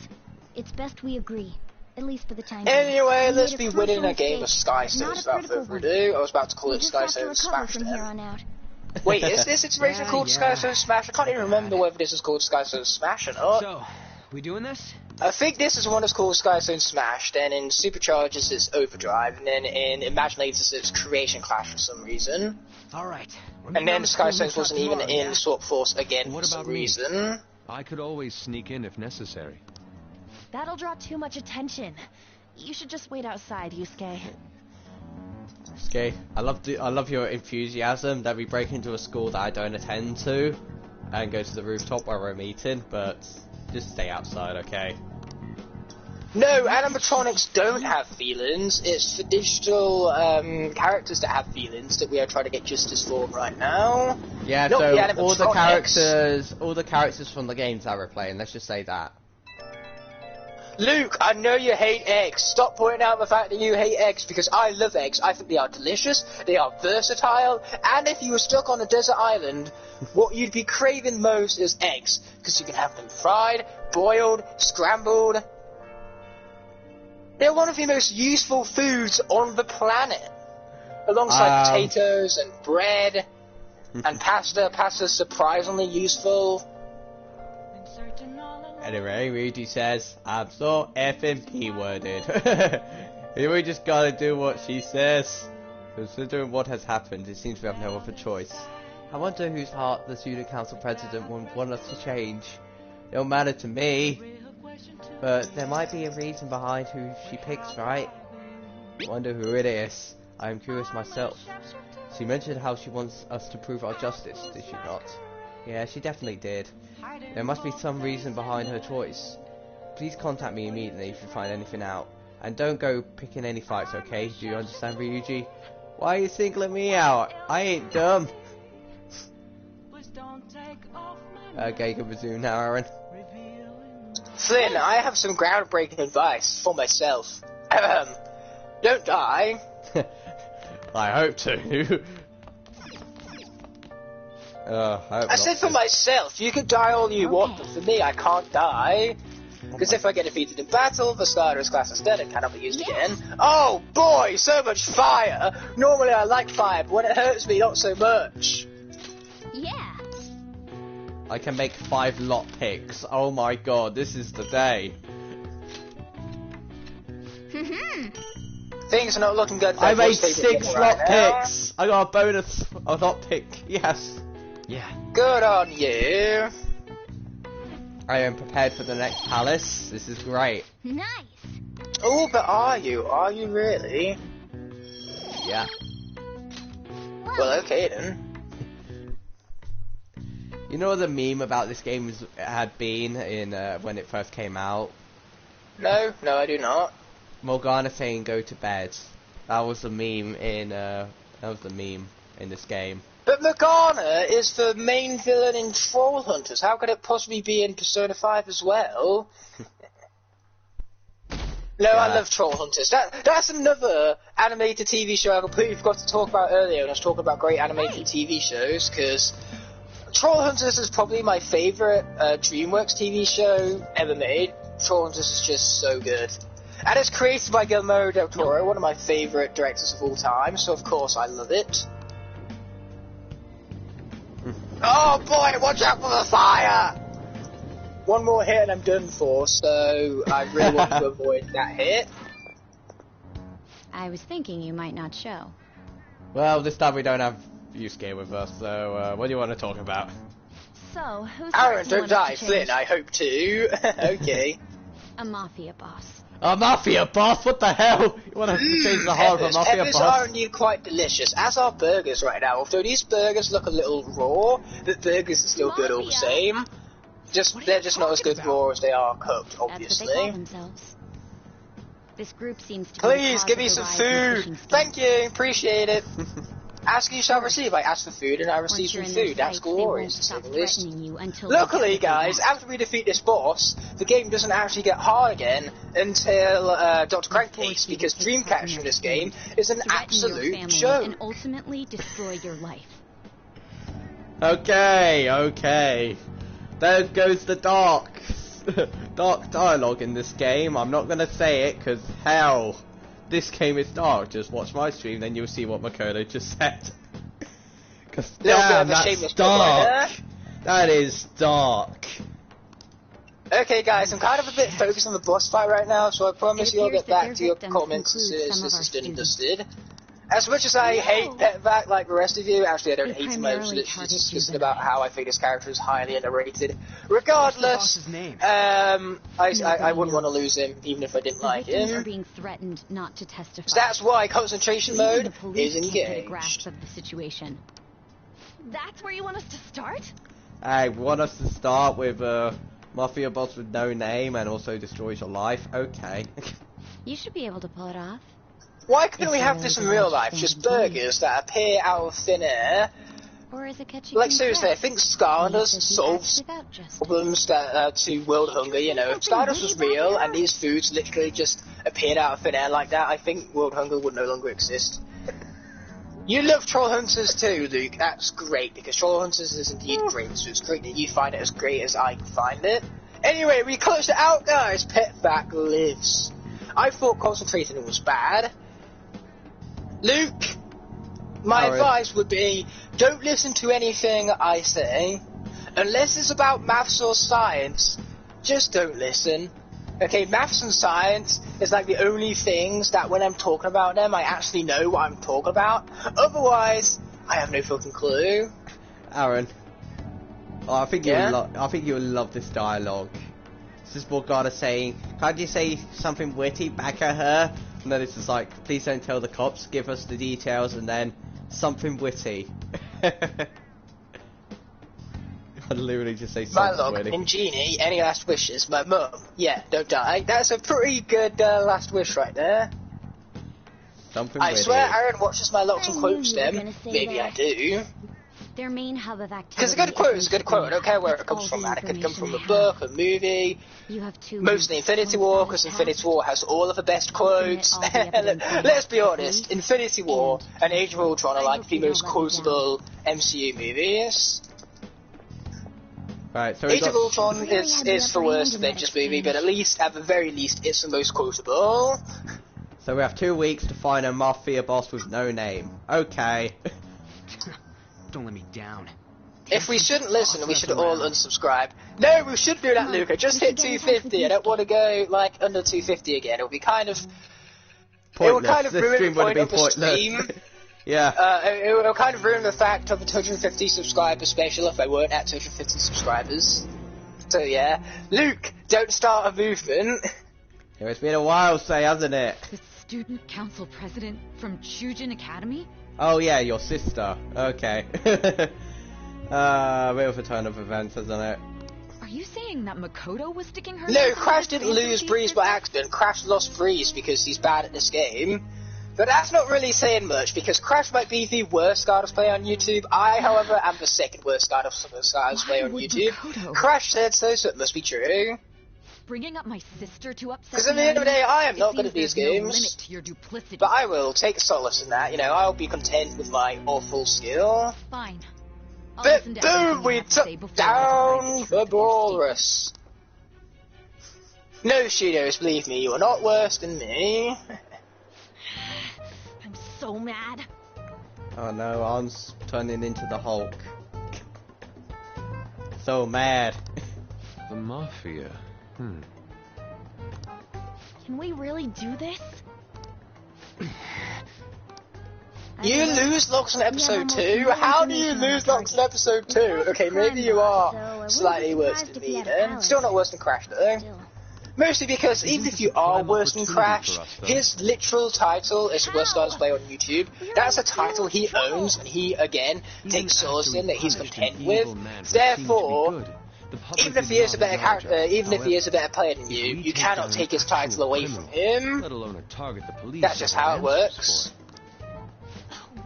it's best we agree. At least for the time being. Anyway, We let's made be a winning a crucial game of mistake, Sky but not Stones a without critical further one. ado. I was about to call We it just Sky have to Stones recover Smash from here then. on out. Wait, is this iteration called Sky Stones Smash? I can't even remember whether this is called Sky Stones Smash or not. So, we doing this? I think this is one that's called Sky Stones Smash, then in Superchargers it's Overdrive, and then in Imaginators it's Creation Clash for some reason. Alright. And then Sky Stones wasn't even in Swap Force again for What some about me? reason. I could always sneak in if necessary. That'll draw too much attention. You should just wait outside, Yusuke. Okay, I love your enthusiasm that we break into a school that I don't attend to and go to the rooftop where we're meeting, but just stay outside, okay? No, animatronics don't have feelings. It's the digital characters that have feelings that we are trying to get justice for right now. Yeah, Not so the all animatronics. the characters from the games that we're playing, let's just say that. Luke, I know you hate eggs. Stop pointing out the fact that you hate eggs, because I love eggs. I think they are delicious, they are versatile, and if you were stuck on a desert island, what you'd be craving most is eggs, because you can have them fried, boiled, scrambled. They're one of the most useful foods on the planet, alongside potatoes and bread and pasta. Pasta's surprisingly useful. Anyway, Ryuji says, I'm so effing P-worded. We just gotta do what she says. Considering what has happened, it seems we have no other choice. I wonder whose heart the student council president would want us to change. It don't matter to me. But there might be a reason behind who she picks, right? Wonder who it is. I am curious myself. She mentioned how she wants us to prove our justice, did she not? Yeah, she definitely did. There must be some reason behind her choice. Please contact me immediately if you find anything out. And don't go picking any fights, okay? Do you understand, Ryuji? Why are you singling me out? I ain't dumb. Okay, good with you now, Aaron. Flynn, I have some groundbreaking advice for myself. Don't die. I hope to. I said for myself, you can die all you want, but for me, I can't die. Because if I get defeated in battle, the Skylar's class is dead and cannot be used again. Oh boy, so much fire! Normally I like fire, but when it hurts me, not so much. Yeah. I can make 5 lot picks. Oh my god, this is the day. Things are not looking good. I made 6 lot picks. I got a bonus lot pick. Yes. Yeah. Good on you. I am prepared for the next palace. This is great. Nice. Oh, but are you? Are you really? Yeah. Well, okay then. You know what the meme about this game had been in when it first came out? No, I do not. Morgana saying "go to bed." That was the meme in this game. But Morgana is the main villain in Troll Hunters. How could it possibly be in Persona 5 as well? No, yeah. I love Troll Hunters. That's another animated TV show I completely forgot to talk about earlier when I was talking about great animated TV shows, because Troll Hunters is probably my favourite DreamWorks TV show ever made. Troll Hunters is just so good. And it's created by Guillermo del Toro, one of my favourite directors of all time, so of course I love it. Oh boy, watch out for the fire! One more hit and I'm done for, so I really want to avoid that hit. I was thinking you might not show. Well, this time we don't have Yusuke with us, so what do you want to talk about? So, who's Aaron, don't die. Flynn, I hope to. Okay. A mafia boss. A mafia boss? What the hell? You want to change the heart of a mafia peppers boss? are indeed quite delicious, as are burgers right now. Although these burgers look a little raw, the burgers are still good all the same. They're just not as good raw as they are cooked, obviously. That's what they call themselves. This group seems to Please give me some food. Thank you, appreciate it. Ask you shall receive. I asked for food and I received some food. That's glorious, to say the least. Luckily, guys, after we defeat this boss, the game doesn't actually get hard again until Dr. Crankcase, because Dreamcatcher in this game is an absolute joke. And ultimately destroy your life. Okay. There goes the dark dialogue in this game. I'm not gonna say it, because hell, this game is dark. Just watch my stream, then you'll see what Makoto just said. Because damn, that's dark. That is dark. Okay, guys, I'm kind of a bit focused on the boss fight right now, so I promise you'll get back to your comments as soon as this is done and dusted. As much as I hate Petvac like the rest of you, actually I don't hate him, I was literally just discussing about how I think this character is highly underrated. Regardless, I wouldn't want to lose him, even if I didn't like him. Are being threatened not to testify. So that's why concentration mode is engaged. Grasp of the situation. That's where you want us to start? I want us to start with Mafia boss with no name and also destroys your life. Okay. You should be able to pull it off. Why couldn't we have this in real life? Just burgers that appear out of thin air. Or is it catching? Like seriously, I think Stardust solves problems that, to world hunger. You know, if Stardust was real and these foods literally just appeared out of thin air like that, I think world hunger would no longer exist. You love Troll Hunters too, Luke. That's great, because Troll Hunters is indeed great, so it's great that you find it as great as I find it. Anyway, we closed it out, guys. Petvac lives. I thought concentrating was bad. Luke, my advice would be, don't listen to anything I say. Unless it's about maths or science, just don't listen. Okay, maths and science is like the only things that when I'm talking about them, I actually know what I'm talking about. Otherwise, I have no fucking clue. Aaron, I think you'll love this dialogue. This is Morgana saying, can't you say something witty back at her? And then it's just like, please don't tell the cops, give us the details, and then something witty. I'd literally just say something witty. And Genie, any last wishes? My mum, yeah, don't die. That's a pretty good last wish right there. Something I witty. swear Aaron watches my locks and quotes them. Maybe I do. Their main hub of activity. Because a good quote is a good quote. I don't care where it comes from, man. It could come from a book, a movie. Mostly Infinity War, because Infinity War has all of the best quotes. Let's be honest, Infinity War and Age of Ultron are like the most quotable MCU movies. Right, so Age of Ultron is the worst Avengers movie, but at the very least, it's the most quotable. So we have 2 weeks to find a Mafia boss with no name. Okay. Don't let me down. If we shouldn't listen, we should all unsubscribe. No, we shouldn't do that, Luca. Just hit 250. I don't want to go, like, under 250 again. It would be kind of... Pointless. It would kind of ruin the point of the stream. Yeah. It would kind of ruin the fact of a 250 subscriber special if I weren't at 250 subscribers. So, yeah. Luke, don't start a movement. It's been a while, hasn't it? The student council president from Chujin Academy? Oh yeah, your sister. Okay. Bit of a turn of events, isn't it? Are you saying that Makoto was sticking her? No, Crash didn't lose Breeze by accident. Crash lost Breeze because he's bad at this game. But that's not really saying much, because Crash might be the worst Stardust player on YouTube. I, however, am the second worst Stardust player on YouTube. Makoto? Crash said so, so it must be true. Bringing up my sister to upset. Because at the end of the day, I am not good at these games. No limit to your duplicity. But I will take solace in that. You know, I'll be content with my awful skill. Fine. But boom, we took down the Walrus. No, Shidos, believe me, you are not worse than me. I'm so mad. Oh no, Arm's turning into the Hulk. So mad. The Mafia. Can we really do this? You lose logs on episode 2? How do you lose logs on episode 2? Okay, maybe you are slightly worse than me then. Still not worse than Crash though. Mostly because even if you are worse than Crash, his literal title is Worst Guy to Play on YouTube. That's a title he owns and he, again, takes solace in that he's content with. Therefore, even if he is a better character, even if he is a better player than you, you cannot take his title away from him. That's just how it works.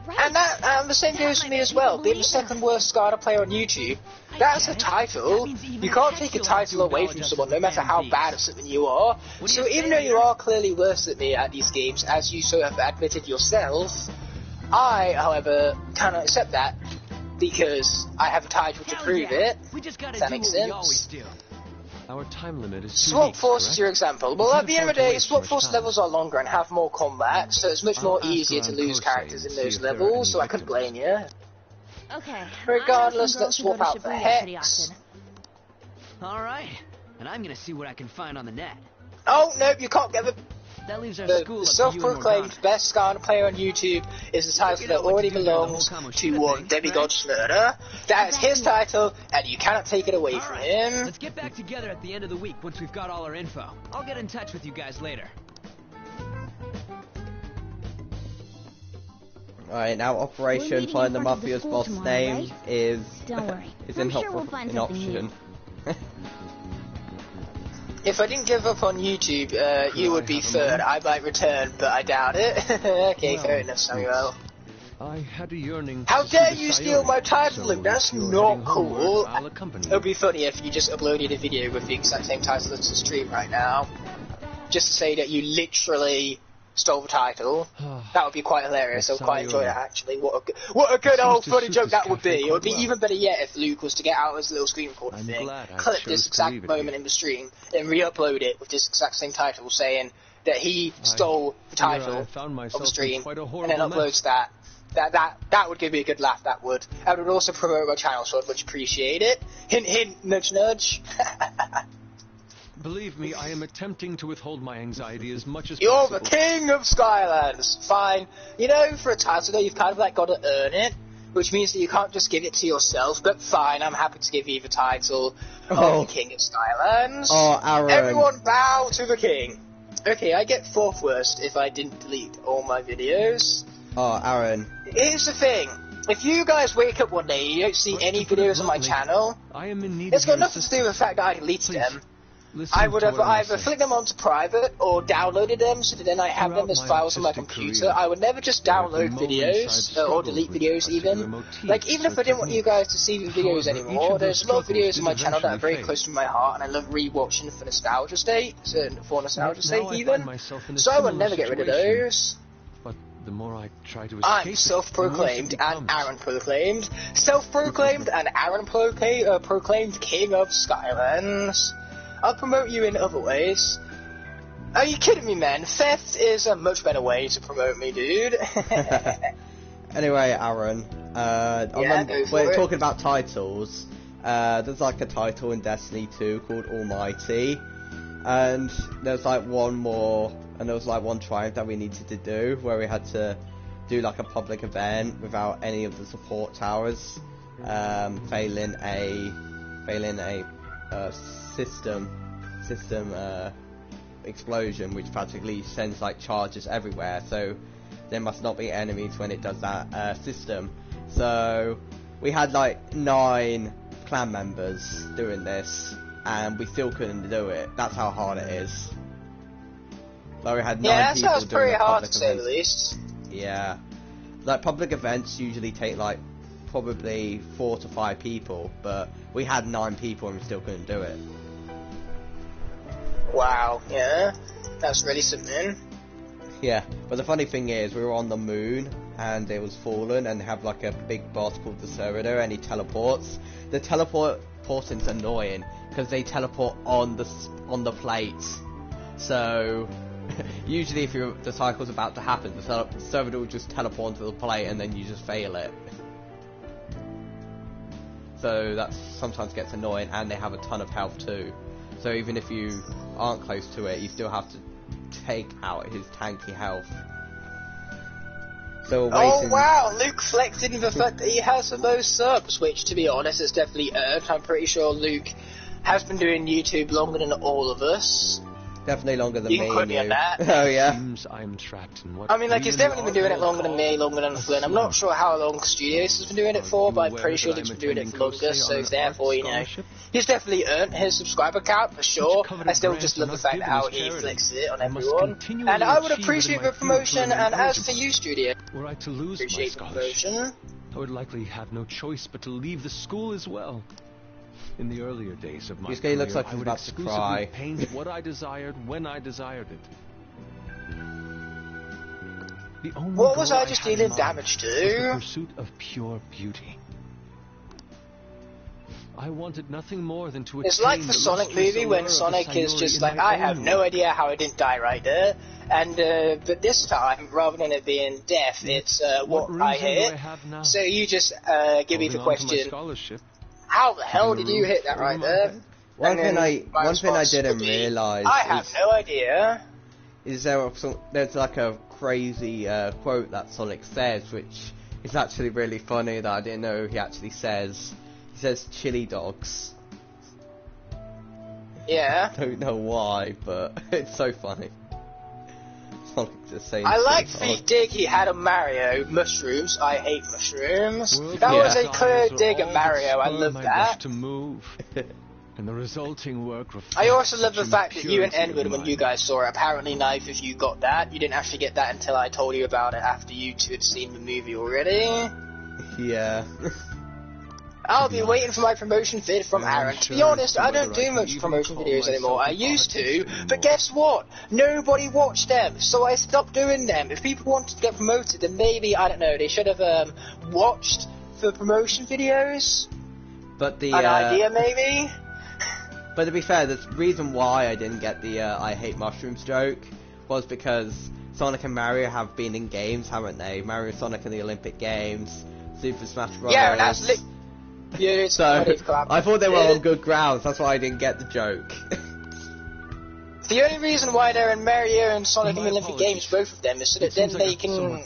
And the same goes for me as well. Being the second worst SCADA player on YouTube, that's a title. You can't take a title away from someone, no matter how bad at something you are. So even though you are clearly worse than me at these games, as you so have admitted yourself, I, however, cannot accept that, because I have a title to prove it. If that makes sense. Our time limit is Swap Force is your example. Well, at the end of the day, Swap Force levels are longer and have more combat, so it's much more easier to lose characters in those levels, so I couldn't blame you. Okay. Regardless, let's swap out for Hex. Alright, and I'm gonna see what I can find on the net. Oh, nope, you can't get That leaves our the school self-proclaimed best SCADA player on YouTube is the title that already belongs to one Demigod Slurder. That is his title, and you cannot take it away from him. Let's get back together at the end of the week once we've got all our info. I'll get in touch with you guys later. Alright, now Operation Find the Mafia's boss name is Don't worry. is I'm in, sure we'll find in something option. If I didn't give up on YouTube, you would be third. I might return, but I doubt it. Okay, well, fair enough, Samuel. I had a yearning. How dare you steal my title, Luke? That's not cool. It would be funny if you just uploaded a video with the exact same title as the stream right now. Just to say that you literally stole the title. That would be quite hilarious. I would quite enjoy that, actually. What a good old funny joke that would be. It would be even better yet if Luke was to get out his little screen recorder thing, clip this exact moment in the stream, and re-upload it with this exact same title, saying that he stole the title of the stream, and then uploads that. That would give me a good laugh, that would. I would also promote my channel, so I'd much appreciate it. Hint, hint, nudge, nudge. Believe me, I am attempting to withhold my anxiety as much as You're possible. the king of Skylands! Fine. You know, for a title though, you've kind of like got to earn it, which means that you can't just give it to yourself, but fine, I'm happy to give you the title of the king of Skylands. Oh, Aaron. Everyone bow to the king. Okay, I get fourth worst if I didn't delete all my videos. Oh, Aaron. Here's the thing. If you guys wake up one day and you don't see any videos on my channel, it's got nothing to do with the fact that I deleted them. I would have either flicked them onto private or downloaded them so that then I have them as files on my computer. I would never just download videos or delete videos even. Like, even if I didn't want you guys to see the videos anymore, there's a lot of videos on my channel that are very close to my heart and I love rewatching for nostalgia sake, even. So I would never get rid of those. The more I try to I'm self-proclaimed and Aaron-proclaimed. Self-proclaimed and Aaron-proclaimed king of Skylands. I'll promote you in other ways. Are you kidding me, man? Theft is a much better way to promote me, dude. Anyway, Aaron, we're talking about titles. There's like a title in Destiny 2 called Almighty, and there's like one more, and there was like one triumph that we needed to do, where we had to do like a public event without any of the support towers, failing a system explosion, which practically sends like charges everywhere, so there must not be enemies when it does that system. So we had like 9 clan members doing this and we still couldn't do it. That's how hard it is. Like we had 9 people sounds doing pretty hard public to say events. the least. Yeah, like public events usually take like probably 4 to 5 people, but we had 9 people and we still couldn't do it. Wow, yeah, that's really something. Yeah, but the funny thing is, we were on the moon, and it was fallen, and they have like a big boss called the Servitor, and he teleports. The teleporting's annoying, because they teleport on the plate. So, usually if the cycle's about to happen, the Servitor will just teleport onto the plate, and then you just fail it. So that sometimes gets annoying, and they have a ton of health too. So even if you aren't close to it, you still have to take out his tanky health. So we're waiting. Oh wow, Luke flexing the fact that he has the most subs, which to be honest is definitely earned. I'm pretty sure Luke has been doing YouTube longer than all of us. Definitely longer than you me. You can quote me on that. Oh yeah. Seems I'm trapped in what I mean, like, he's definitely been doing it longer than me, longer than Flynn. I'm not sure how long Studios has been doing it for, but I'm pretty sure Luke's been doing it for longer, so therefore, you know, he's definitely earned his subscriber count, for sure. I still just love the fact how he flexes it on everyone. And I would appreciate the promotion, and as for you, Studio, were I to lose my scholarship, I would likely have no choice but to leave the school as well. In the earlier days of my career, looks like I he's would about to cry. exclusively paint what I desired when I desired it. The only what was goal I just had in dealing mind damage was the to? pursuit of pure beauty. I wanted nothing more than to It's attain like the the Sonic lustrous movie when allure of Sonic the is just Sayuri in like, my I have own no way. idea how I didn't die right there. And, but this time, rather than it being death, it's what I hit. So you just give me the question, how the hell did you hit that right there? One thing I didn't realise I have no idea. Is there's like a crazy quote that Sonic says, which is actually really funny that I didn't know he actually says. He says chili dogs. Yeah. Don't know why, but it's so funny. Sonic just saying. I like the dig he had on Mario. Mushrooms. I hate mushrooms. Well, that yeah. was a clear dig at Mario. I love that. To move. And the resulting work I also love the fact that you and Edward, when you guys saw it, apparently Knife, if you got that, you didn't actually get that until I told you about it after you two had seen the movie already. Yeah. I'll be waiting for my promotion vid from Aaron. To be honest, I don't do much promotion videos anymore. I used to, but guess what? Nobody watched them, so I stopped doing them. If people wanted to get promoted, then maybe, I don't know, they should have watched the promotion videos. But the an idea, maybe? But to be fair, the reason why I didn't get the I hate mushrooms joke was because Sonic and Mario have been in games, haven't they? Mario and Sonic in the Olympic Games, Super Smash Bros. Yeah, and that's yeah, so I thought they were on good grounds, that's why I didn't get the joke. The only reason why they're in Mario and Sonic in the Olympic Games, both of them, is so that then they can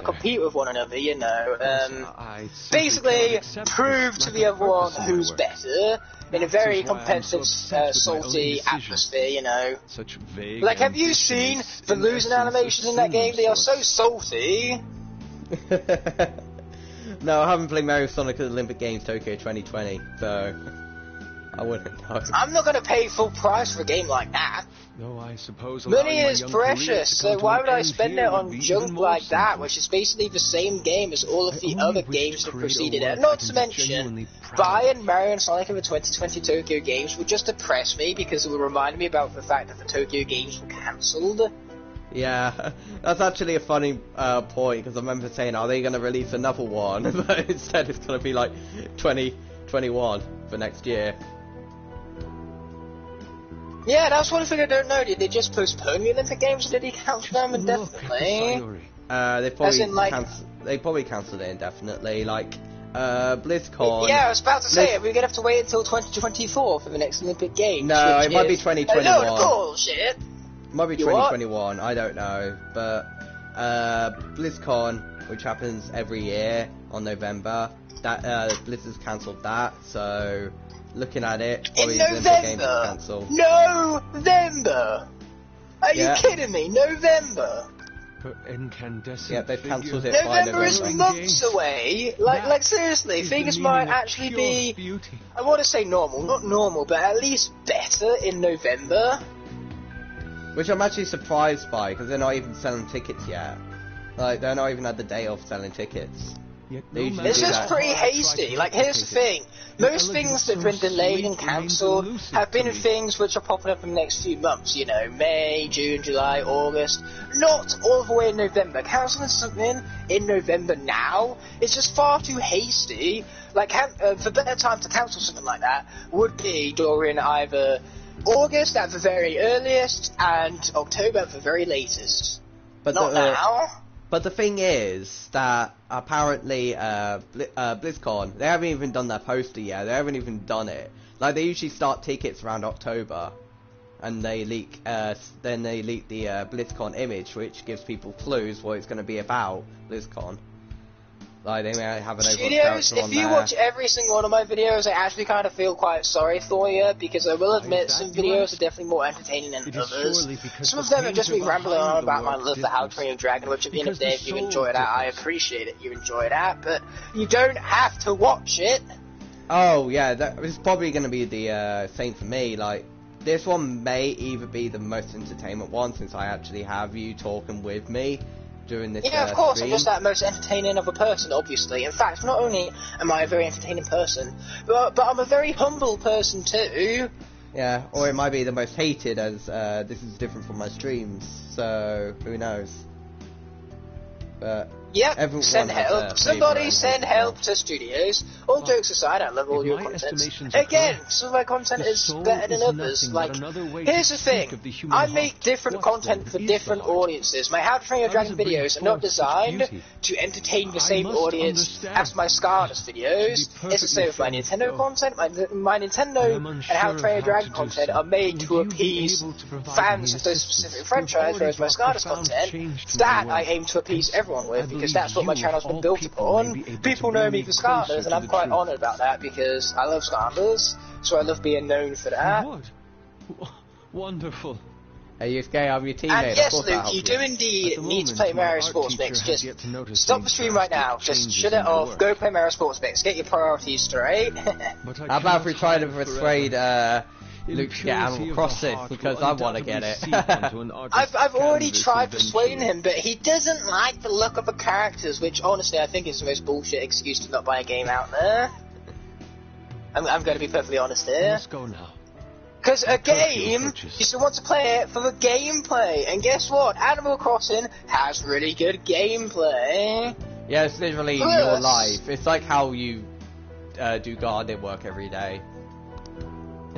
compete with one another, you know. Basically, prove to the other one who's better in a very competitive, salty atmosphere, you know. Like, have you seen the losing animations in that game? They are so salty. No, I haven't played Mario Sonic at the Olympic Games Tokyo 2020, so I wouldn't know. I'm not going to pay full price for a game like that. No, I suppose money is precious, so why would I spend it on junk like that, which is basically the same game as all of the other games that preceded it? Not to mention, buying Mario and Sonic in the 2020 Tokyo Games would just depress me because it would remind me about the fact that the Tokyo Games were cancelled. Yeah, that's actually a funny point, because I remember saying, are they going to release another one? But instead it's going to be like 2021 for next year. Yeah, that's one thing I don't know. Did they just postpone the Olympic Games, or did he cancel them indefinitely? They probably cancelled it indefinitely, like BlizzCon. Yeah, I was about to say, we're going to have to wait until 2024 for the next Olympic Games. No, it might be 2021. No, bullshit. Might be 2021, I don't know, but BlizzCon, which happens every year on November, that Blizzard's cancelled that, so looking at it, probably the game to cancel. November! Are you kidding me? November! Yeah, they've cancelled it November by November. Is months away. Like seriously, things might actually be. I want to say normal, not normal, but at least better in November. Which I'm actually surprised by, because they're not even selling tickets yet. Like, they're not even at the day of selling tickets. This is pretty hasty. Like, here's the thing. Most things that have been delayed and cancelled have been things which are popping up in the next few months. You know, May, June, July, August. Not all the way in November. Cancelling something in November now is just far too hasty. Like, the better time to cancel something like that would be during either August at the very earliest and October at the very latest. But not now. But the thing is that apparently BlizzCon, they haven't even done their poster yet. They haven't even done it. Like, they usually start tickets around October. and they leak, then they leak the BlizzCon image, which gives people clues what it's going to be about. BlizzCon. Like, they may have an overall character on if you there. watch every single one of my videos, I actually kind of feel quite sorry for you, because I will admit some videos are definitely more entertaining than others. Some of them are just me rambling on about my love for How to Train Your Dragon, which at the end of the day, if you enjoy that, I appreciate it, you enjoy that, but you don't have to watch it. Oh, yeah, that is probably going to be the same for me. Like, this one may either be the most entertainment one, since I actually have you talking with me during this Yeah, of course, stream. I'm just that most entertaining of a person, obviously. In fact, not only am I a very entertaining person, but I'm a very humble person too. Yeah, or it might be the most hated, as this is different from my streams, so who knows. But yep, send help. Somebody send help to studios. All jokes aside, I love all your content. Again, some of my content is better than others. Like, here's the thing. I make different content for different audiences. My How to Train Your Dragon videos are not designed to entertain the same audience as my Scarless videos. It's the same with my Nintendo content. My Nintendo and How to Train Your Dragon content are made to appease fans of those specific franchise, whereas my Scarless content, that I aim to appease everyone with, because that's what my channel's been built upon. People know me for Scarless, and I'm quite honoured about that, because I love Scarless, so I love being known for that. Wonderful. Hey, you gay, I'm your teammate. And yes, Luke, you do indeed need to play Mario Sports Mix. Just stop the stream right now. Just shut it off. Go play Mario Sports Mix. Get your priorities straight. How about if we try to persuade Luke to get Animal Crossing, because I want to get it. I've already tried persuading him, but he doesn't like the look of the characters, which honestly I think is the most bullshit excuse to not buy a game out there. I'm going to be perfectly honest here. Let's go now. Because a game, you still want to play it for the gameplay, and guess what? Animal Crossing has really good gameplay. Yeah, it's literally your life. It's like how you do gardening work every day.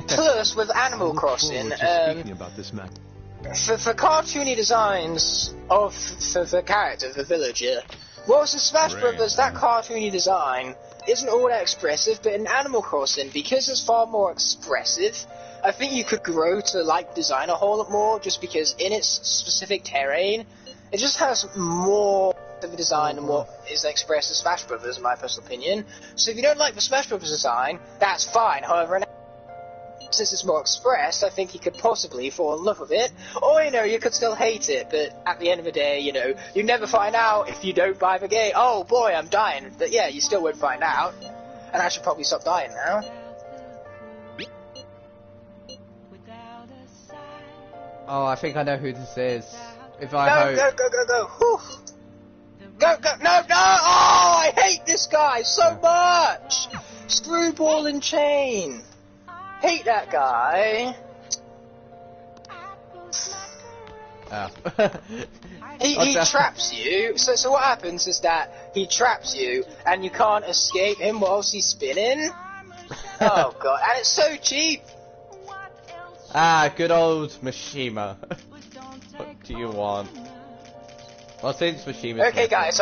Plus, with Animal Crossing, about this for cartoony designs of the character, the villager, whilst in Smash Brothers, that cartoony design isn't all that expressive, but in Animal Crossing, because it's far more expressive, I think you could grow to like design a whole lot more, just because in its specific terrain, it just has more of a design than what is expressed as Smash Brothers, in my personal opinion. So if you don't like the Smash Brothers design, that's fine. However, since it's more expressed, I think you could possibly fall in love with it, or, you know, you could still hate it, but at the end of the day, you know, you never find out if you don't buy the game. Oh boy, I'm dying. But yeah, you still won't find out. And I should probably stop dying now. Oh, I think I know who this is. If I Go! Whew. Go! No! Oh, I hate this guy so much! Screwball and Chain. Hate that guy. Oh. he traps you. So what happens is that he traps you, and you can't escape him whilst he's spinning. Oh god, and it's so cheap. Ah, good old Mishima. What do you want? Well, since Mishima's okay, guys.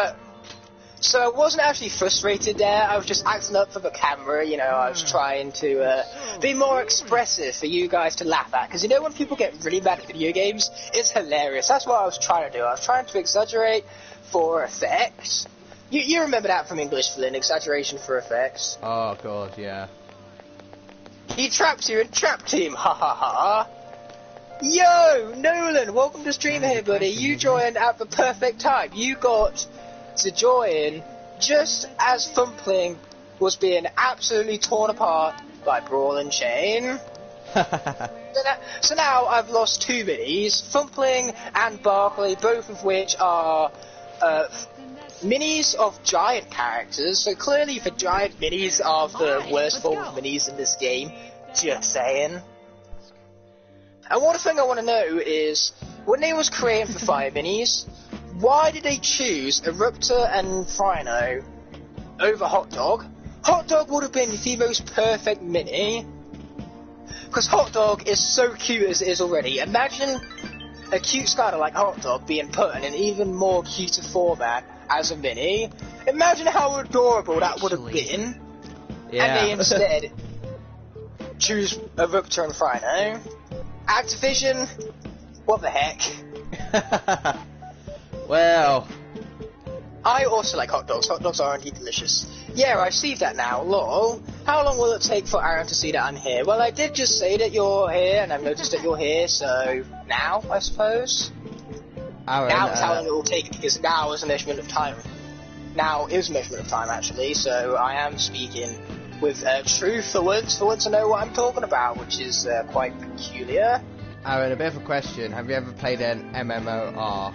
So I wasn't actually frustrated there, I was just acting up for the camera, you know, I was trying to be more expressive for you guys to laugh at, because you know when people get really mad at video games, it's hilarious. That's what I was trying to do. I was trying to exaggerate for effect. You remember that from English, Flynn, exaggeration for effects. Oh god, yeah. He traps you in Trap Team, ha ha ha. Yo, Nolan, welcome to stream here, buddy. You joined at the perfect time. You got to join just as Thumpling was being absolutely torn apart by Brawl and Chain. So now I've lost two minis, Thumpling and Barkley, both of which are minis of giant characters, so clearly the giant minis are the worst form of minis in this game, just saying. And one thing I want to know is, when they was creating the Fire minis, why did they choose Eruptor and Rhino over Hot Dog? Hot Dog would have been the most perfect mini, because Hot Dog is so cute as it is already. Imagine a cute starter like Hot Dog being put in an even more cuter format as a mini. Imagine how adorable that would have been. Yeah. And they instead choose Eruptor and Rhino. Activision, what the heck? Well, I also like hot dogs. Hot dogs are indeed delicious. Yeah, I see that now. Lol. How long will it take for Aaron to see that I'm here? Well, I did just say that you're here, and I've noticed that you're here, so now, I suppose. Aaron, now is how long it will take, because now is a measurement of time. Now is a measurement of time, actually, so I am speaking with truth for once I know what I'm talking about, which is quite peculiar. Aaron, a bit of a question. Have you ever played an MMOR?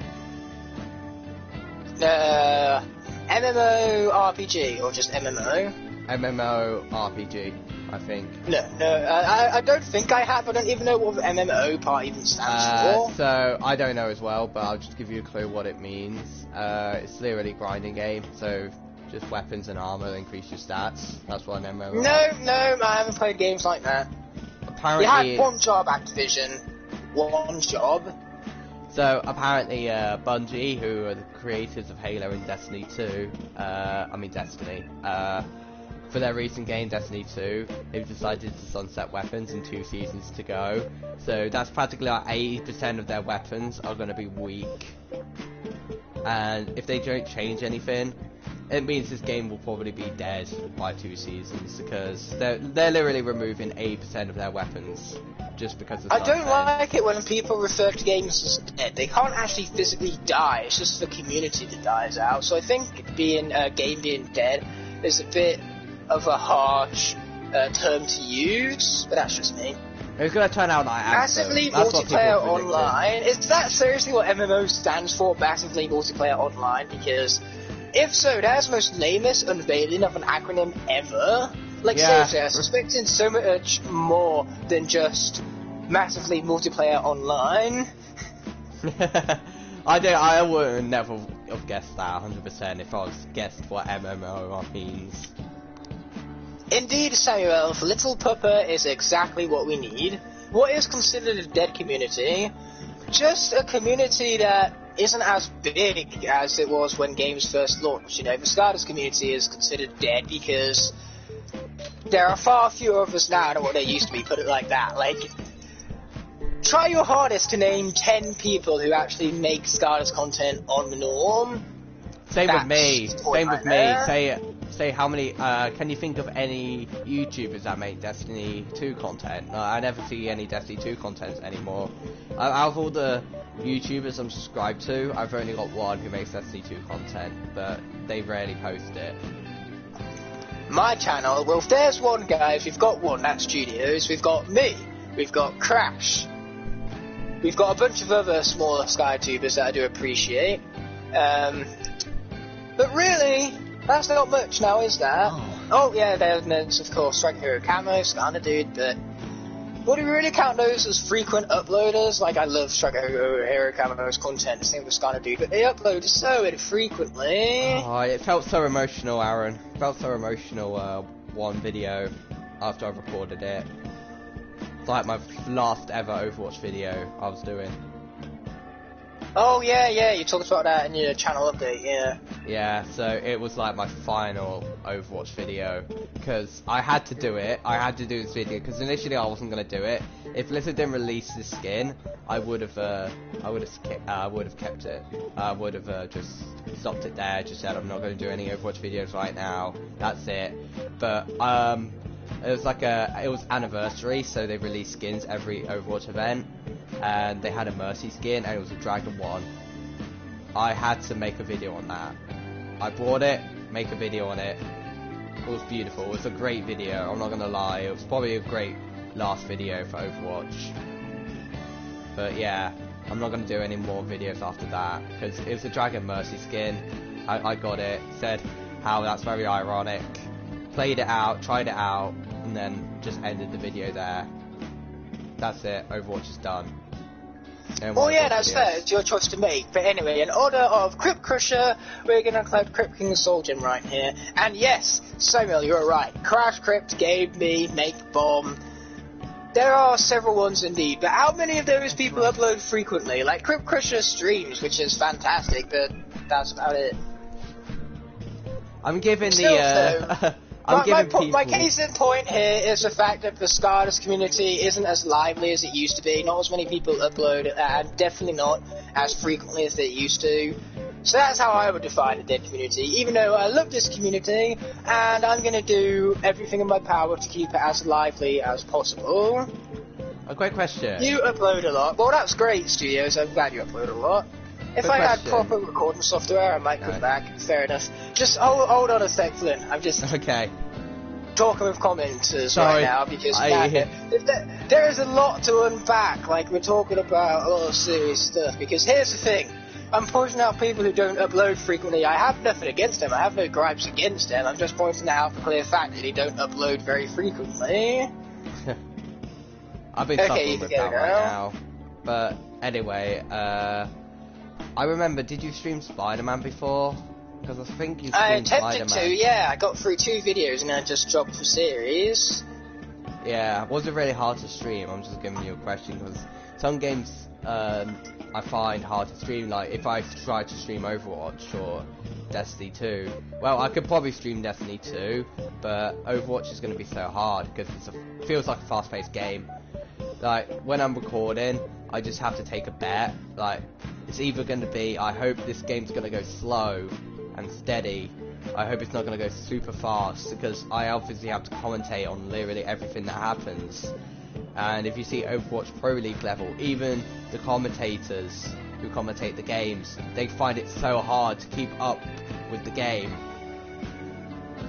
MMORPG, or just MMO? MMORPG, I think. No, I don't think I have. I don't even know what the MMO part even stands for. So, I don't know as well, but I'll just give you a clue what it means. It's literally a grinding game, so just weapons and armor increase your stats. That's what an MMO is. No, I haven't played games like that. Apparently, you had one job, Activision. One job. So, apparently, Bungie, who are the creators of Halo and Destiny 2, Destiny, for their recent game, Destiny 2, they've decided to sunset weapons in 2 seasons to go. So, that's practically like 80% of their weapons are going to be weak. And if they don't change anything, it means this game will probably be dead by 2 seasons, because they're literally removing 80% of their weapons. Just because of I don't like it when people refer to games as dead. They can't actually physically die, it's just the community that dies out. So I think a game being dead is a bit of a harsh term to use, but that's just me. It's going to turn out like Massively multiplayer online. Is that seriously what MMO stands for? Massively multiplayer online? Because if so, that's the most lamest unveiling of an acronym ever. Like, seriously, I was expecting so much more than just massively multiplayer online. I would never have guessed that 100% if I was guessed what MMO means. Indeed, Samuel, Little Pupper is exactly what we need. What is considered a dead community? Just a community that isn't as big as it was when games first launched. You know, the Stardust community is considered dead because there are far fewer of us now than what there used to be, put it like that. Like, try your hardest to name 10 people who actually make Stardust content on the norm. Same with me. Say how many, can you think of any YouTubers that make Destiny 2 content? I never see any Destiny 2 content anymore. Out of all the YouTubers I'm subscribed to, I've only got one who makes Destiny 2 content, but they rarely post it. My channel, well, if there's one, guys, we've got one, that's Studios, we've got me, we've got Crash, we've got a bunch of other smaller SkyTubers that I do appreciate, but really, that's not much now, is that? Oh yeah, there's of course Striker Hero Camo, Skarner Dude, but would we really count those as frequent uploaders? Like, I love Striker Hero Camo's content, same with Skarner Dude, but they upload so infrequently. Oh, it felt so emotional, Aaron. It felt so emotional, one video after I recorded it. It's like my last ever Overwatch video I was doing. Oh yeah, you talked about that in your channel update, yeah. Yeah, so it was like my final Overwatch video, because I had to do it. I had to do this video because initially I wasn't gonna do it. If Blizzard didn't release this skin, I would have kept it. I would have just stopped it there. Just said I'm not going to do any Overwatch videos right now. That's it. But it was like it was anniversary, so they released skins every Overwatch event. And they had a Mercy skin, and it was a Dragon 1. I had to make a video on that. I bought it, make a video on it. It was beautiful. It was a great video, I'm not gonna lie. It was probably a great last video for Overwatch. But yeah, I'm not gonna do any more videos after that, because it was a Dragon Mercy skin. I got it, said how that's very ironic, played it out, tried it out, and then just ended the video there. That's it, Overwatch is done. Well, yeah, that's fair. It's your choice to make. But anyway, in order of Crypt Crusher, we're going to collect Crypt King Soul Gem right here. And yes, Samuel, you're right. Crash Crypt gave me Make Bomb. There are several ones indeed, but how many of those people upload frequently? Like Crypt Crusher streams, which is fantastic, but that's about it. I'm giving My case in point here is the fact that the Stardust community isn't as lively as it used to be. Not as many people upload, and definitely not as frequently as they used to. So that's how I would define a dead community, even though I love this community, and I'm going to do everything in my power to keep it as lively as possible. A great question. You upload a lot. Well, that's great, Studios. I'm glad you upload a lot. If I had proper recording software, I might come back. Fair enough. Just hold on a sec, Flynn. I'm just talking with commenters right now because there is a lot to unpack. Like, we're talking about a lot of serious stuff. Because here's the thing. I'm pointing out people who don't upload frequently. I have nothing against them. I have no gripes against them. I'm just pointing out the clear fact that they don't upload very frequently. I've been suffering with that right now. But anyway, I remember, did you stream Spider-Man before? Because I think you streamed Spider-Man. I attempted to, yeah. I got through 2 videos and then I just dropped the series. Yeah, was it really hard to stream? I'm just giving you a question, because some games I find hard to stream, like if I try to stream Overwatch or Destiny 2. Well, I could probably stream Destiny 2, but Overwatch is going to be so hard, because it feels like a fast-paced game. Like, when I'm recording, I just have to take a bet. Like, it's either going to be, I hope this game's going to go slow and steady. I hope it's not going to go super fast, because I obviously have to commentate on literally everything that happens. And if you see Overwatch Pro League level, even the commentators who commentate the games, they find it so hard to keep up with the game.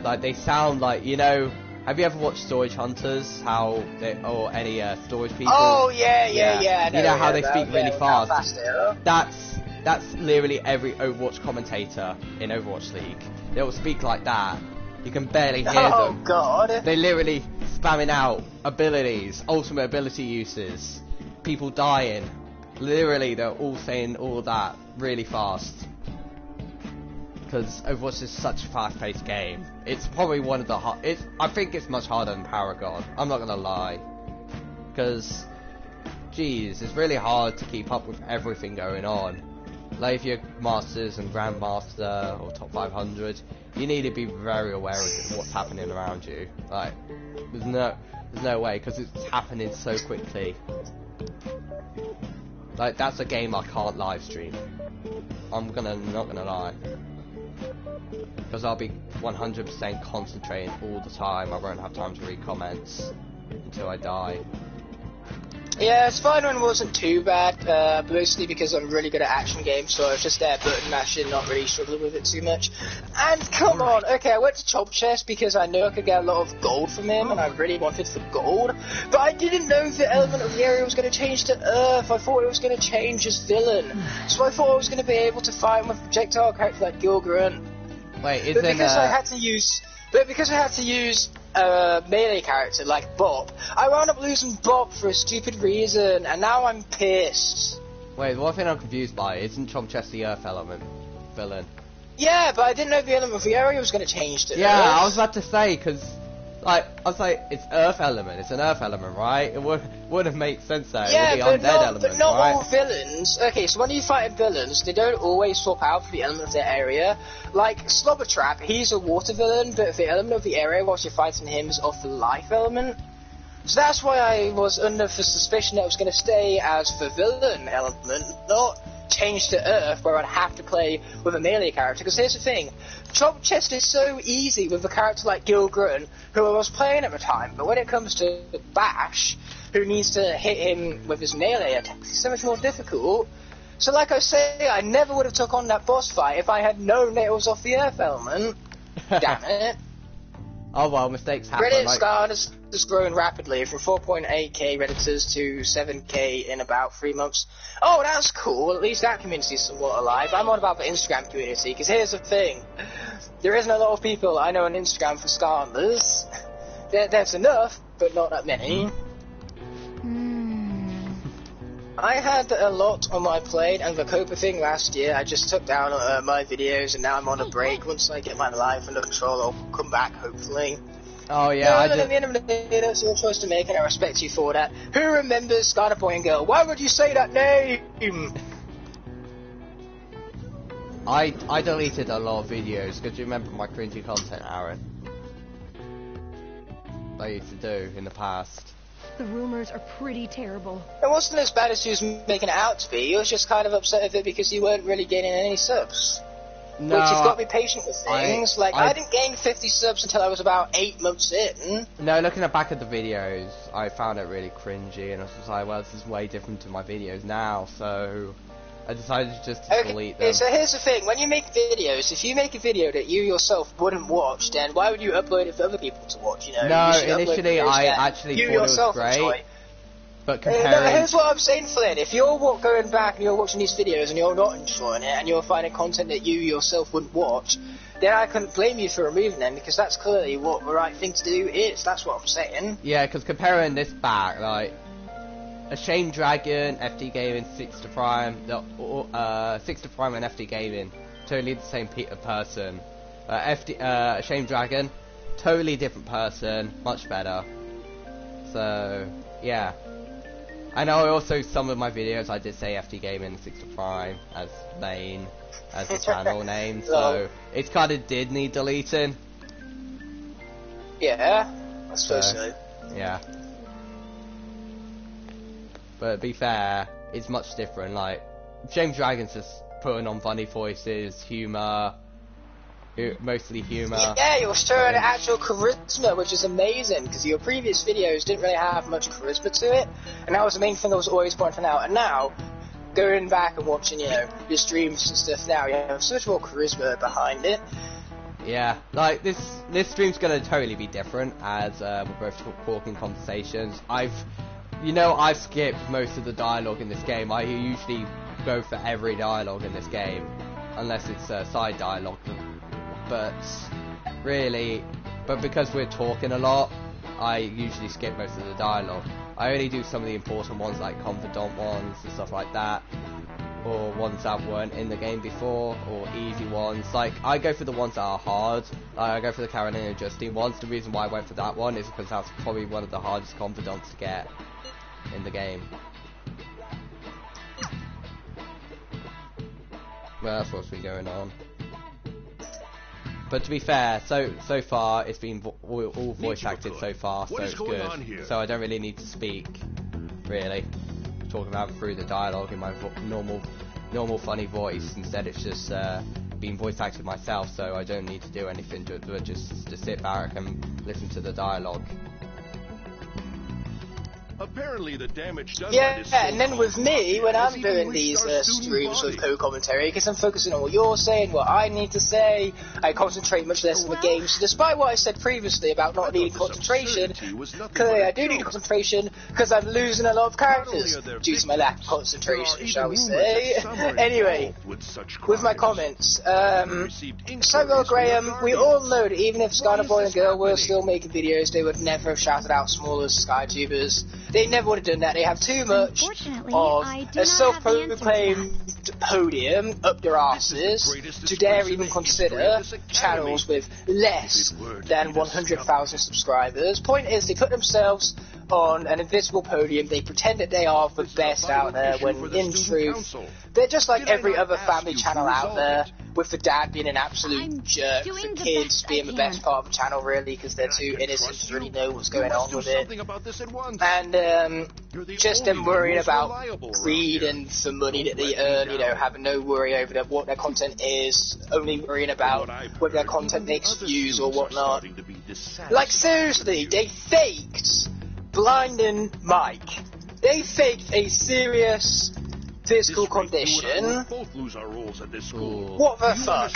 Like, they sound like, you know, have you ever watched Storage Hunters? Or any storage people? Oh, yeah. You know how they speak really fast? That's literally every Overwatch commentator in Overwatch League. They will speak like that. You can barely hear them. Oh, God. They literally spamming out abilities, ultimate ability uses, people dying. Literally, they're all saying all of that really fast. Because Overwatch is such a fast-paced game. It's probably one of the I think it's much harder than Paragon. I'm not gonna lie. Because, geez, it's really hard to keep up with everything going on. Like, if you're Masters and Grandmaster or Top 500, you need to be very aware of what's happening around you. Like, there's no way, because it's happening so quickly. Like, that's a game I can't live stream. I'm not gonna lie. Because I'll be 100% concentrating all the time. I won't have time to read comments until I die. Yeah, Spider-Man wasn't too bad, mostly because I'm really good at action games, so I was just there button mashing, not really struggling with it too much. And come on, okay, I went to Chop Chest because I knew I could get a lot of gold from him, and I really wanted the gold, but I didn't know the element of the area was going to change to Earth. I thought it was going to change his villain, so I thought I was going to be able to fight him with a projectile character like Gil Grunt. Wait, but because I had to use a melee character like Bob, I wound up losing Bob for a stupid reason, and now I'm pissed. Wait, one thing I'm confused by, isn't Chop Chest the Earth element villain? Yeah, but I didn't know the element of the area was going to change to Earth. I was about to say, because, like, I was like, it's Earth element, it's an Earth element, right? It wouldn't make sense though, yeah, it would be undead element, but not right? all villains. Okay, so when you fight villains, they don't always swap out for the element of their area. Like, Slobbertrap, he's a water villain, but the element of the area whilst you're fighting him is of the life element. So that's why I was under the suspicion that it was going to stay as the villain element, not change to Earth, where I'd have to play with a melee character. Because here's the thing, Chop Chest is so easy with a character like Gil Grunt, who I was playing at the time, but when it comes to Bash, who needs to hit him with his melee attacks, it's so much more difficult. So like I say, I never would have took on that boss fight if I had known that it was off the Earth element. Damn it. Oh well, mistakes happen. Reddit star has grown rapidly from 4.8k Redditors to 7k in about 3 months. Oh, that's cool. At least that community is somewhat alive. I'm on about the Instagram community, because here's the thing. There isn't a lot of people I know on Instagram for Scarmers. There's enough, but not that many. I had a lot on my plate, and the Copa thing last year, I just took down my videos, and now I'm on a break. Once I get my life under control, I'll come back, hopefully. Oh, yeah, but at the end of the day, that's your choice to make, and I respect you for that. Who remembers Scarlet Boy and Girl? Why would you say that name? I deleted a lot of videos, because you remember my cringy content, Aaron. I used to do in the past. The rumors are pretty terrible. It wasn't as bad as he was making it out to be. He was just kind of upset with it because you weren't really gaining any subs. No, which you've got to be patient with things. I didn't gain 50 subs until I was about 8 months in. No, looking back at the videos, I found it really cringy, and I was just like, well, this is way different to my videos now, so I decided just to delete them. So here's the thing, when you make videos, if you make a video that you yourself wouldn't watch, then why would you upload it for other people to watch, you know? No, initially I actually thought it was great. Enjoy. But comparing... here's what I'm saying, Flynn. If you're going back and you're watching these videos and you're not enjoying it and you're finding content that you yourself wouldn't watch, then I couldn't blame you for removing them, because that's clearly what the right thing to do is. That's what I'm saying. Yeah, because comparing this back, like, A Shame Dragon, FD Gaming, Six to Prime, Six to Prime and FD Gaming, totally the same person. A Shame Dragon, totally different person, much better. So, yeah. I know also some of my videos I did say FD Gaming and Six to Prime as main, as the channel name, so it kind of did need deleting. Yeah, I suppose so. Yeah. But to be fair, it's much different. Like, James Dragon's just putting on funny voices, humour, mostly humour. Yeah, you're showing actual charisma, which is amazing, because your previous videos didn't really have much charisma to it, and that was the main thing I was always pointing out. And now, going back and watching, you know, your streams and stuff now, you have so much more charisma behind it. Yeah, like, this stream's gonna totally be different, as we're both talking conversations. I've skipped most of the dialogue in this game. I usually go for every dialogue in this game, unless it's side dialogue. But because we're talking a lot, I usually skip most of the dialogue. I only do some of the important ones, like confidant ones and stuff like that, or ones that weren't in the game before, or easy ones. Like, I go for the ones that are hard. I go for the Carolina and Justine ones. The reason why I went for that one is because that's probably one of the hardest confidants to get in the game. Well, that's what's been going on. But to be fair, so far it's been all voice acted so far, so it's good. So I don't really need to speak, really. Talking about through the dialogue in my normal funny voice. Instead, it's just being voice acted myself, so I don't need to do anything but just to sit back and listen to the dialogue. Apparently the damage done by this and then with me, when I'm doing these streams with co-commentary, because I'm focusing on what you're saying, what I need to say, I concentrate much less on the game. So despite what I said previously about not needing concentration, clearly I do need concentration, because I'm losing a lot of characters due to my lack of concentration, shall we say. Anyway, with my comments, Samuel Graham, we all know that even if Skylar Boy and Girl were still making videos, they would never have shouted out smaller SkyTubers. They never would have done that. They have too much of a self-proclaimed podium up their asses to dare even consider channels with less than 100,000 subscribers. Point is, they put themselves on an invisible podium. They pretend that they are the best out there, when in truth, they're just like every other family channel out there, with the dad being an absolute jerk, the kids being the best part of the channel, really, because they're too innocent to really know what's going on with it. And just them worrying about greed and the money that they earn, you know, having no worry over what their content is, only worrying about whether their content makes views or whatnot. Like, seriously, they faked blinding Mike. They faked a serious physical condition. What the fuck?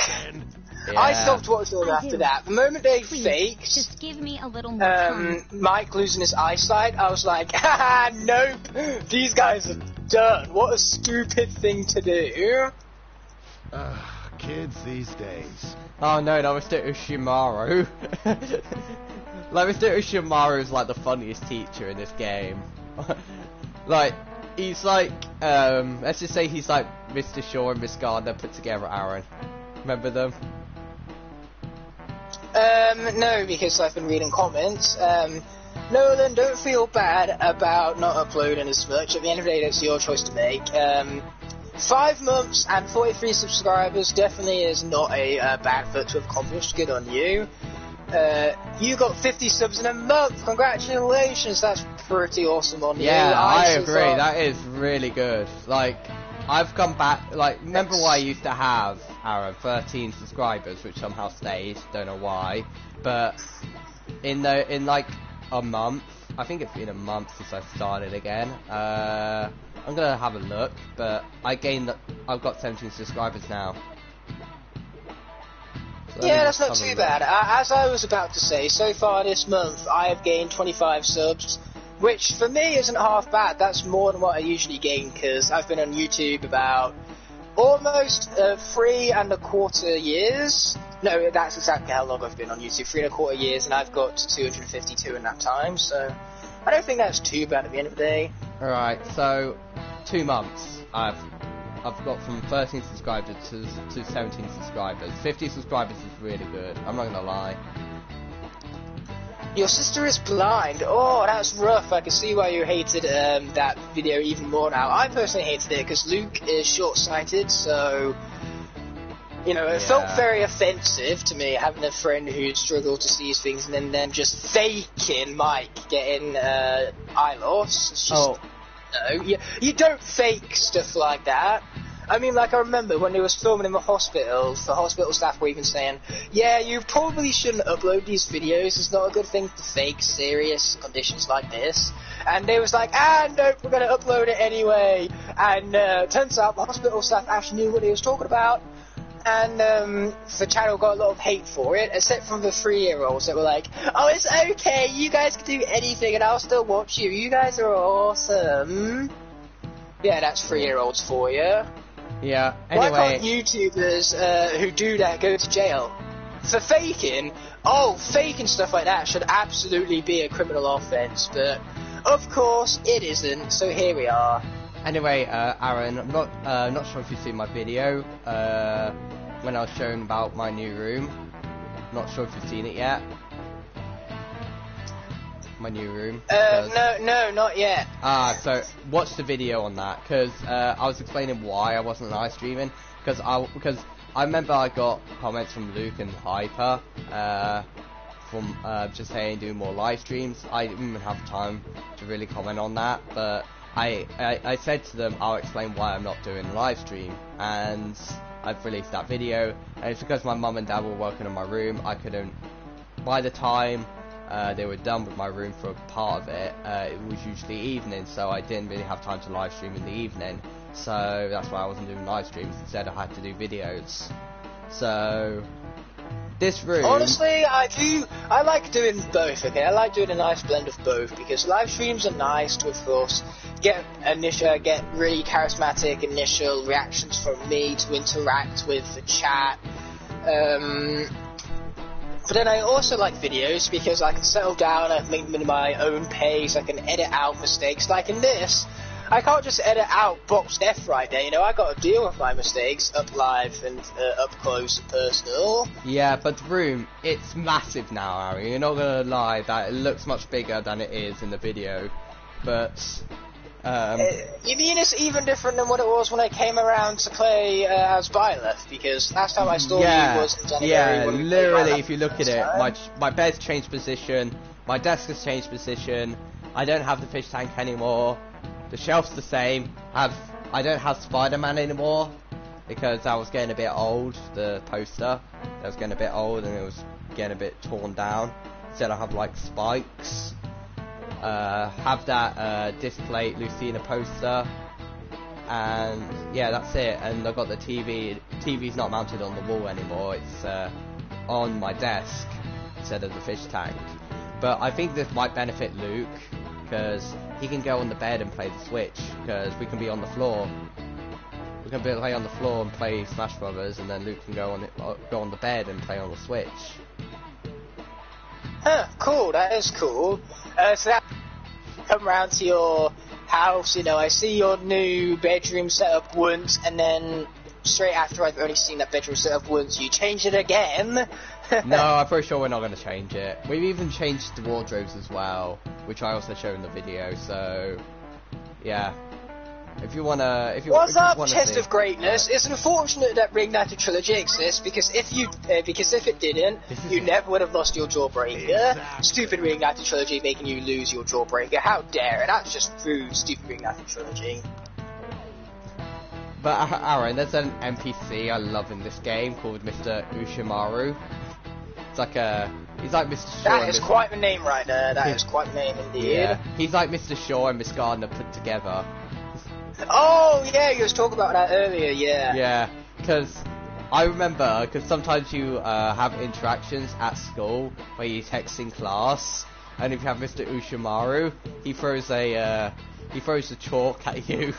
Yeah. I stopped watching them after that. The moment they faked just give me a little more time. Mike losing his eyesight, I was like, haha, nope, these guys are done. What a stupid thing to do. Kids these days. Oh no, that was Ushimaru. Like, Mr. Ushimaru is like the funniest teacher in this game. Like, he's like, let's just say he's like Mr. Shaw and Miss Gardner put together, Aaron. Remember them? No, because I've been reading comments. Nolan, don't feel bad about not uploading as much. At the end of the day, that's your choice to make. 5 months and 43 subscribers definitely is not a bad foot to have accomplished. Good on you. You got 50 subs in a month. Congratulations, that's pretty awesome on you. Yeah, I agree. That is really good. Like, I've come back. Like, remember what I used to have, Aaron? 13 subscribers, which somehow stayed. Don't know why, but in like a month. I think it's been a month since I started again. I'm gonna have a look, but I've got 17 subscribers now. So yeah, that's not too bad. As I was about to say, so far this month I have gained 25 subs, which for me isn't half bad. That's more than what I usually gain, because I've been on YouTube about almost 3¼ years. No, that's exactly how long I've been on YouTube, 3¼ years, and I've got 252 in that time, so I don't think that's too bad at the end of the day. Alright, so 2 months I've got from 13 subscribers to 17 subscribers. 50 subscribers is really good, I'm not gonna lie. Your sister is blind. Oh, that's rough. I can see why you hated that video even more now. I personally hated it because Luke is short-sighted, so you know, it felt very offensive to me having a friend who struggled to see things and then just faking Mike getting eye loss. It's just, no, you don't fake stuff like that. I mean, like, I remember when they was filming in the hospitals, the hospital staff were even saying, yeah, you probably shouldn't upload these videos, it's not a good thing to fake serious conditions like this. And they was like, no, we're going to upload it anyway. And turns out the hospital staff actually knew what he was talking about. And the channel got a lot of hate for it, except from the 3-year-olds that were like, oh, it's okay, you guys can do anything and I'll still watch you, you guys are awesome. Yeah, that's 3-year-olds for you. Yeah, anyway. Why can't YouTubers who do that go to jail? For faking? Oh, faking stuff like that should absolutely be a criminal offence, but of course it isn't, so here we are. Anyway, Aaron, I'm not sure if you've seen my video when I was showing about my new room. Not sure if you've seen it yet. My new room. No, not yet. So watch the video on that, because I was explaining why I wasn't live streaming, because I remember I got comments from Luke and Hyper from just saying do more live streams. I didn't even have time to really comment on that, but I said to them I'll explain why I'm not doing a live stream, and I've released that video, and it's because my mum and dad were working on my room. I couldn't, by the time they were done with my room for a part of it, it was usually evening, so I didn't really have time to live stream in the evening, so that's why I wasn't doing live streams. Instead I had to do videos. So this room, honestly, I like doing both, okay? I like doing a nice blend of both, because live streams are nice to, of course, get really charismatic initial reactions from me, to interact with the chat, but then I also like videos because I can settle down, I can make them in my own pace, I can edit out mistakes. Like in this, I can't just edit out box death right there, you know, I got to deal with my mistakes up live and up close and personal. Yeah, but the room, it's massive now, Harry. You're not gonna lie that it looks much bigger than it is in the video, but you mean it's even different than what it was when I came around to play as Byleth? Because last time I saw you was in January. Yeah, literally, if you look at it, my bed's changed position, my desk has changed position, I don't have the fish tank anymore, the shelf's the same, I don't have Spider-Man anymore, because that was getting a bit old, the poster, that was getting a bit old and it was getting a bit torn down. Instead I have like spikes. Have that display Lucina poster, and yeah, that's it. And I've got the TV. TV's not mounted on the wall anymore, it's on my desk instead of the fish tank. But I think this might benefit Luke, because he can go on the bed and play the Switch, because we can be on the floor. We can play on the floor and play Smash Brothers, and then Luke can go on the bed and play on the Switch. Huh, cool, that is cool. So that come round to your house, you know, I see your new bedroom set up once, and then straight after I've only seen that bedroom set up once, you change it again. No, I'm pretty sure we're not going to change it. We've even changed the wardrobes as well, which I also show in the video, so yeah. What's up, Test of Greatness? It's unfortunate that Reignited Trilogy exists because if it didn't, you never would have lost your Jawbreaker. Exactly. Stupid Reignited Trilogy making you lose your Jawbreaker. How dare it? That's just rude. Stupid Reignited Trilogy. But Aaron, there's an NPC I love in this game called Mr. Ushimaru. He's like Mr. Shaw. That is quite the name right there. That is quite the name indeed. Yeah, he's like Mr. Shaw and Miss Gardner put together. Oh, yeah, you was talking about that earlier, yeah. Yeah, because I remember, because sometimes you have interactions at school where you text in class, and if you have Mr. Ushimaru, he throws the chalk at you.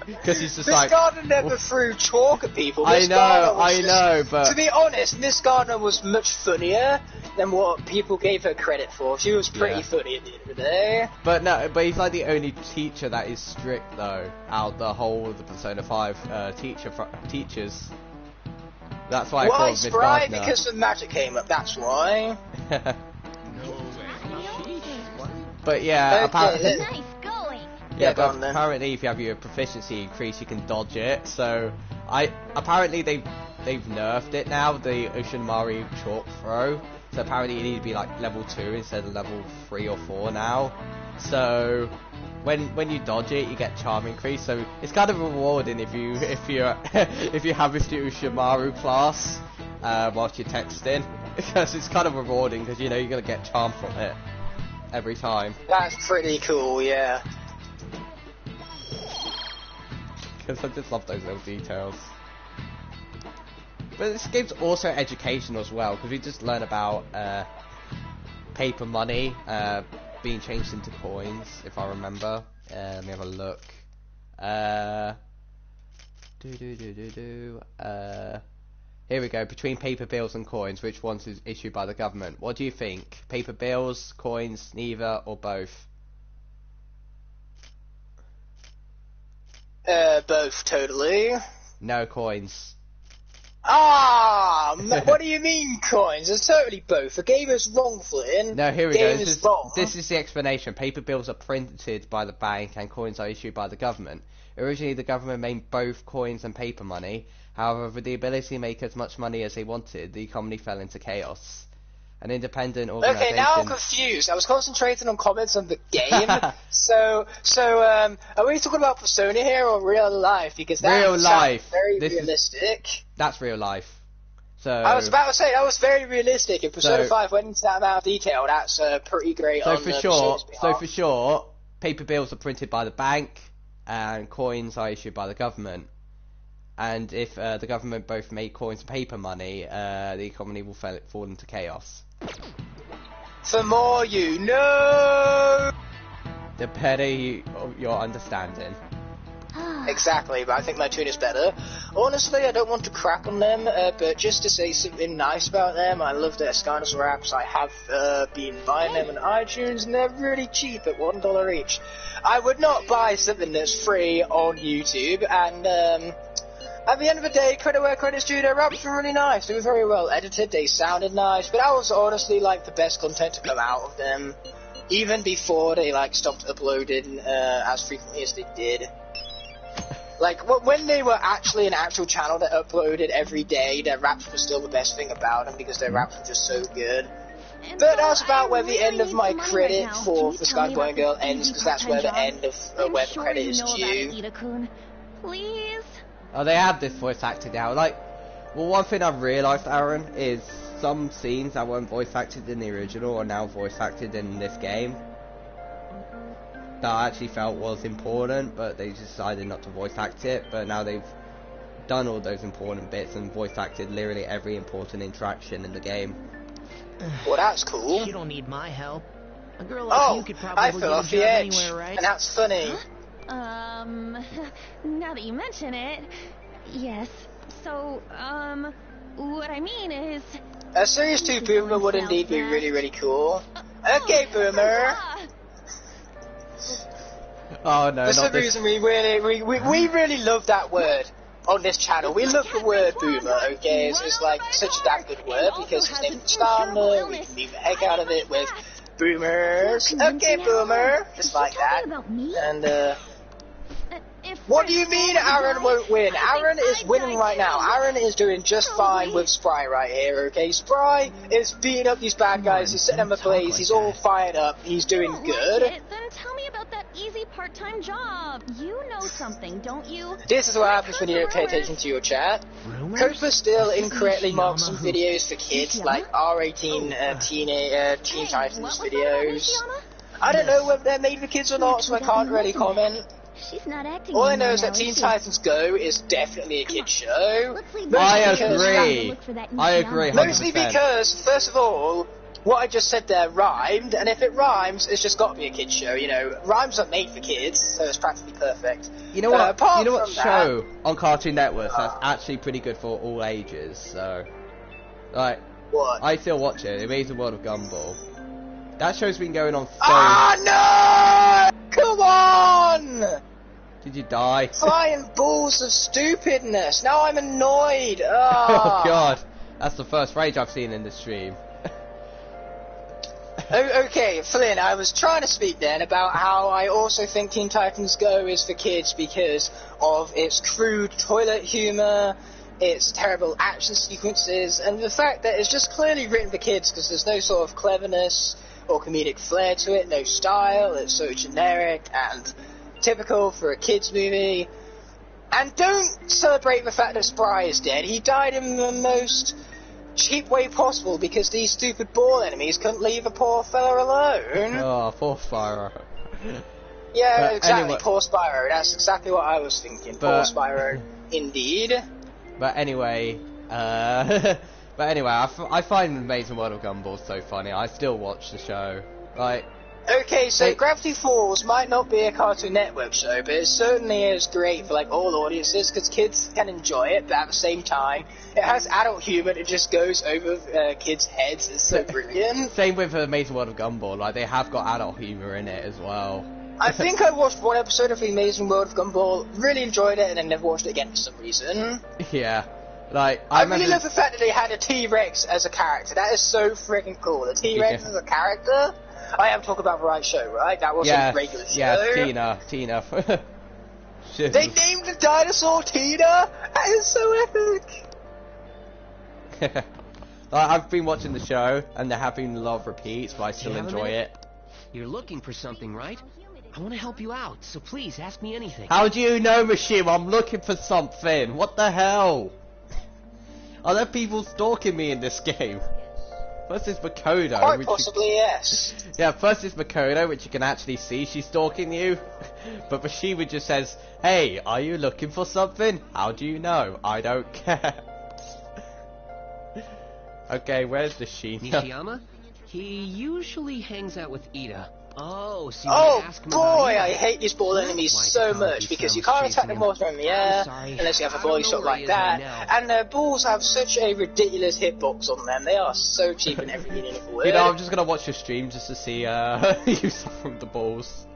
Because he's just Miss Gardner never threw chalk at people. I know, but... To be honest, Miss Gardner was much funnier than what people gave her credit for. She was pretty funny at the end of the day. But he's like the only teacher that is strict, though, out the whole of the Persona 5 teachers. That's why I call Miss Gardner. Why? Because the magic came up, that's why. But yeah, apparently... Nice going. Yeah, but apparently if you have your proficiency increase, you can dodge it. So, apparently they've nerfed it now, the Ushimaru chalk throw. So apparently you need to be like level 2 instead of level 3 or 4 now. So, when you dodge it, you get charm increase. So it's kind of rewarding if you have Mr. Ushimaru class whilst you're texting, because it's kind of rewarding because you know you're gonna get charm from it every time. That's pretty cool, yeah. Because I just love those little details. But this game's also educational as well, because we just learn about paper money being changed into coins, if I remember. Let me have a look. Here we go. Between paper bills and coins, which one's is issued by the government? What do you think? Paper bills, coins, neither, or both? Both, totally. No coins. Ah, what do you mean coins? It's totally both. The game is wrong, Flynn. No, here we go. This is the explanation. Paper bills are printed by the bank and coins are issued by the government. Originally, the government made both coins and paper money. However, with the ability to make as much money as they wanted, the economy fell into chaos. An independent organisation... Okay, now I'm confused. I was concentrating on comments on the game. so, are we talking about Persona here or real life? Because that sounds very realistic. That's real life. So I was about to say, that was very realistic. If Persona 5 went into that amount of detail, that's pretty great on Persona's behalf. So for sure, paper bills are printed by the bank, and coins are issued by the government. And if the government both make coins and paper money, the economy will fall into chaos. The more you know! The better your understanding. Exactly, but I think my tune is better. Honestly, I don't want to crap on them, but just to say something nice about them, I love their Skynet raps. I have been buying them on iTunes, and they're really cheap at $1 each. I would not buy something that's free on YouTube, and at the end of the day, credit where credit's due, their raps were really nice. They were very well edited, they sounded nice, but that was honestly like the best content to come out of them, even before they like stopped uploading as frequently as they did. Like, when they were actually an actual channel that uploaded every day, their raps were still the best thing about them, because their raps were just so good. But that's about where the end of my credit for the Sky Boy and Girl ends, because that's where the end of where the credit is due. Please? Oh, they have this voice acted now. Like, well, one thing I've realised, Aaron, is some scenes that weren't voice acted in the original are now voice acted in this game. That I actually felt was important, but they decided not to voice act it. But now they've done all those important bits and voice acted literally every important interaction in the game. Well, that's cool. You don't need my help. A girl like you could probably I fell off the edge, anywhere, right? and that's funny. Huh? Now that you mention it, yes. So, what I mean is... A Series 2 Boomer would indeed be really, really cool. Okay, Boomer! Oh no, For some reason we really love that word on this channel. We love the word Boomer, okay? It's like such a damn good word because his name is Starner, we can leave the heck out of it with Boomers. Okay, Boomer! Just like that. And, What do you mean Aaron won't win? Aaron is winning right now. Aaron is doing just fine with Spry right here, okay? Spry is beating up these bad guys. He's setting them ablaze. He's all fired up. He's doing good. Then tell me about that easy part-time job. You know something, don't you? This is what happens when you don't pay attention to your chat. Copa still incorrectly marks some videos for kids, like R18 Teen Titans videos. I don't know whether they're made for kids or not, so I can't really comment. She's not acting. All I know is that Teen Titans Go is definitely a kid's show. I agree. I agree. 100%. Mostly because, first of all, what I just said there rhymed, and if it rhymes, it's just got to be a kid's show. You know, rhymes are made for kids, so it's practically perfect. You know what? You know what show on Cartoon Network that's actually pretty good for all ages. So, like, what? I still watch it. Amazing World of Gumball. That show's been going on so. Ah no! Come on! Did you die? Flying balls of stupidness. Now I'm annoyed. Oh god, that's the first rage I've seen in this stream. Okay, Flynn, I was trying to speak then about how I also think Teen Titans Go is for kids because of its crude toilet humor, its terrible action sequences, and the fact that it's just clearly written for kids because there's no sort of cleverness or comedic flair to it, no style, it's so generic and typical for a kids movie. And don't celebrate the fact that Spry is dead. He died in the most cheap way possible because these stupid ball enemies couldn't leave a poor fella alone. Oh, poor Spyro. Yeah, but exactly, anyway, poor Spyro. That's exactly what I was thinking. Poor Spyro, indeed. But anyway, I find Amazing World of Gumball so funny. I still watch the show. Like, okay, so Gravity Falls might not be a Cartoon Network show, but it certainly is great for like all audiences because kids can enjoy it, but at the same time, it has adult humor that just goes over kids' heads. It's so brilliant. Same with Amazing World of Gumball. Like, they have got adult humor in it as well. I think I watched one episode of The Amazing World of Gumball, really enjoyed it, and then never watched it again for some reason. Yeah. Like, I really love the fact that they had a T-Rex as a character. That is so freaking cool. A T-Rex as a character? I am talking about the right show, right? That wasn't a regular show. Yeah, Tina. They named the dinosaur Tina? That is so epic! I've been watching the show, and there have been a lot of repeats, but I still enjoy it. You're looking for something, right? I want to help you out, so please ask me anything. How do you know, Machine? I'm looking for something. What the hell? Are there people stalking me in this game? First is Makoto. Quite possibly, yes. Yeah, first is Makoto, which you can actually see she's stalking you. But Mishima just says, hey, are you looking for something? How do you know? I don't care. Okay, where's the Sheena? Nishiyama? He usually hangs out with Ida. Oh, so you ask him boy, I hate these ball enemies so much because you can't attack them more from the air unless you have a body shot like that. And their balls have such a ridiculous hitbox on them. They are so cheap in every meaning of the word. You know, I'm just gonna watch your stream just to see you from the balls.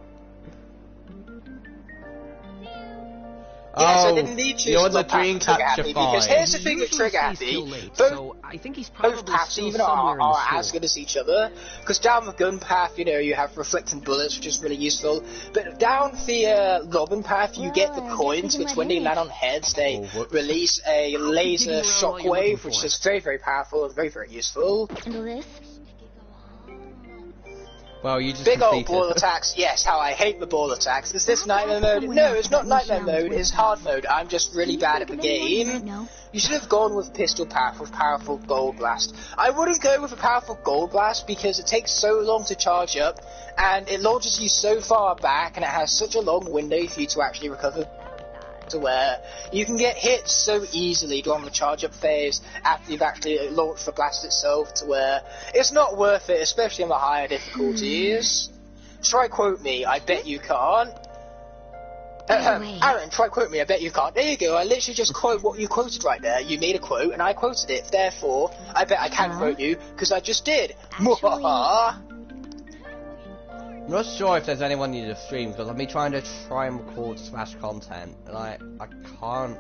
Yes, I didn't need to. You're the dream capture because here's the thing with Trigger Happy. Both paths even are as good as each other. Because down the gun path, you know, you have reflecting bullets, which is really useful. But down the Robin path, you get the coins, which when they land on heads, they release a laser shockwave, which is very, very powerful and very, very useful. Well, you just big old ball attacks, yes, how I hate the ball attacks. Is this nightmare mode? No, it's not nightmare mode, it's hard mode. I'm just really bad at the game. You should have gone with pistol path with powerful gold blast. I wouldn't go with a powerful gold blast because it takes so long to charge up and it launches you so far back and it has such a long window for you to actually recover, to where you can get hit so easily during the charge up phase after you've actually launched the blast itself, to where it's not worth it, especially in the higher difficulties. Try quote me, I bet you can't. Aaron, try quote me, I bet you can't. There you go, I literally just quote what you quoted right there. You made a quote and I quoted it, therefore I bet I can quote you because I just did. I'm not sure if there's anyone in the stream because I've been trying to and record Smash content and I can't.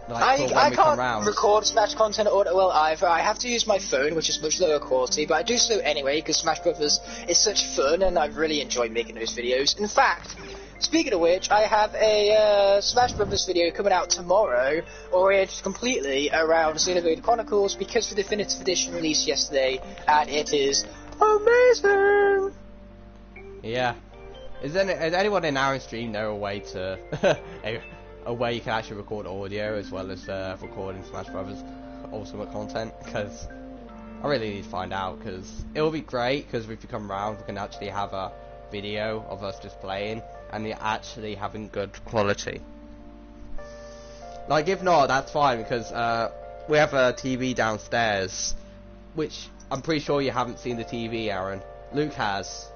Like, I can't record Smash content auto well either. I have to use my phone, which is much lower quality, but I do so anyway because Smash Brothers is such fun and I really enjoy making those videos. In fact, speaking of which, I have a Smash Brothers video coming out tomorrow, oriented completely around Xenoblade Chronicles, because the Definitive Edition released yesterday, and it is amazing! Yeah. Does anyone in our stream know a way to... a way you can actually record audio as well as recording Smash Brothers Ultimate content? Because I really need to find out, because it will be great, because if you come around we can actually have a video of us just playing and you're actually having good quality. Like, if not, that's fine, because we have a TV downstairs, which I'm pretty sure you haven't seen the TV, Aaron. Luke has.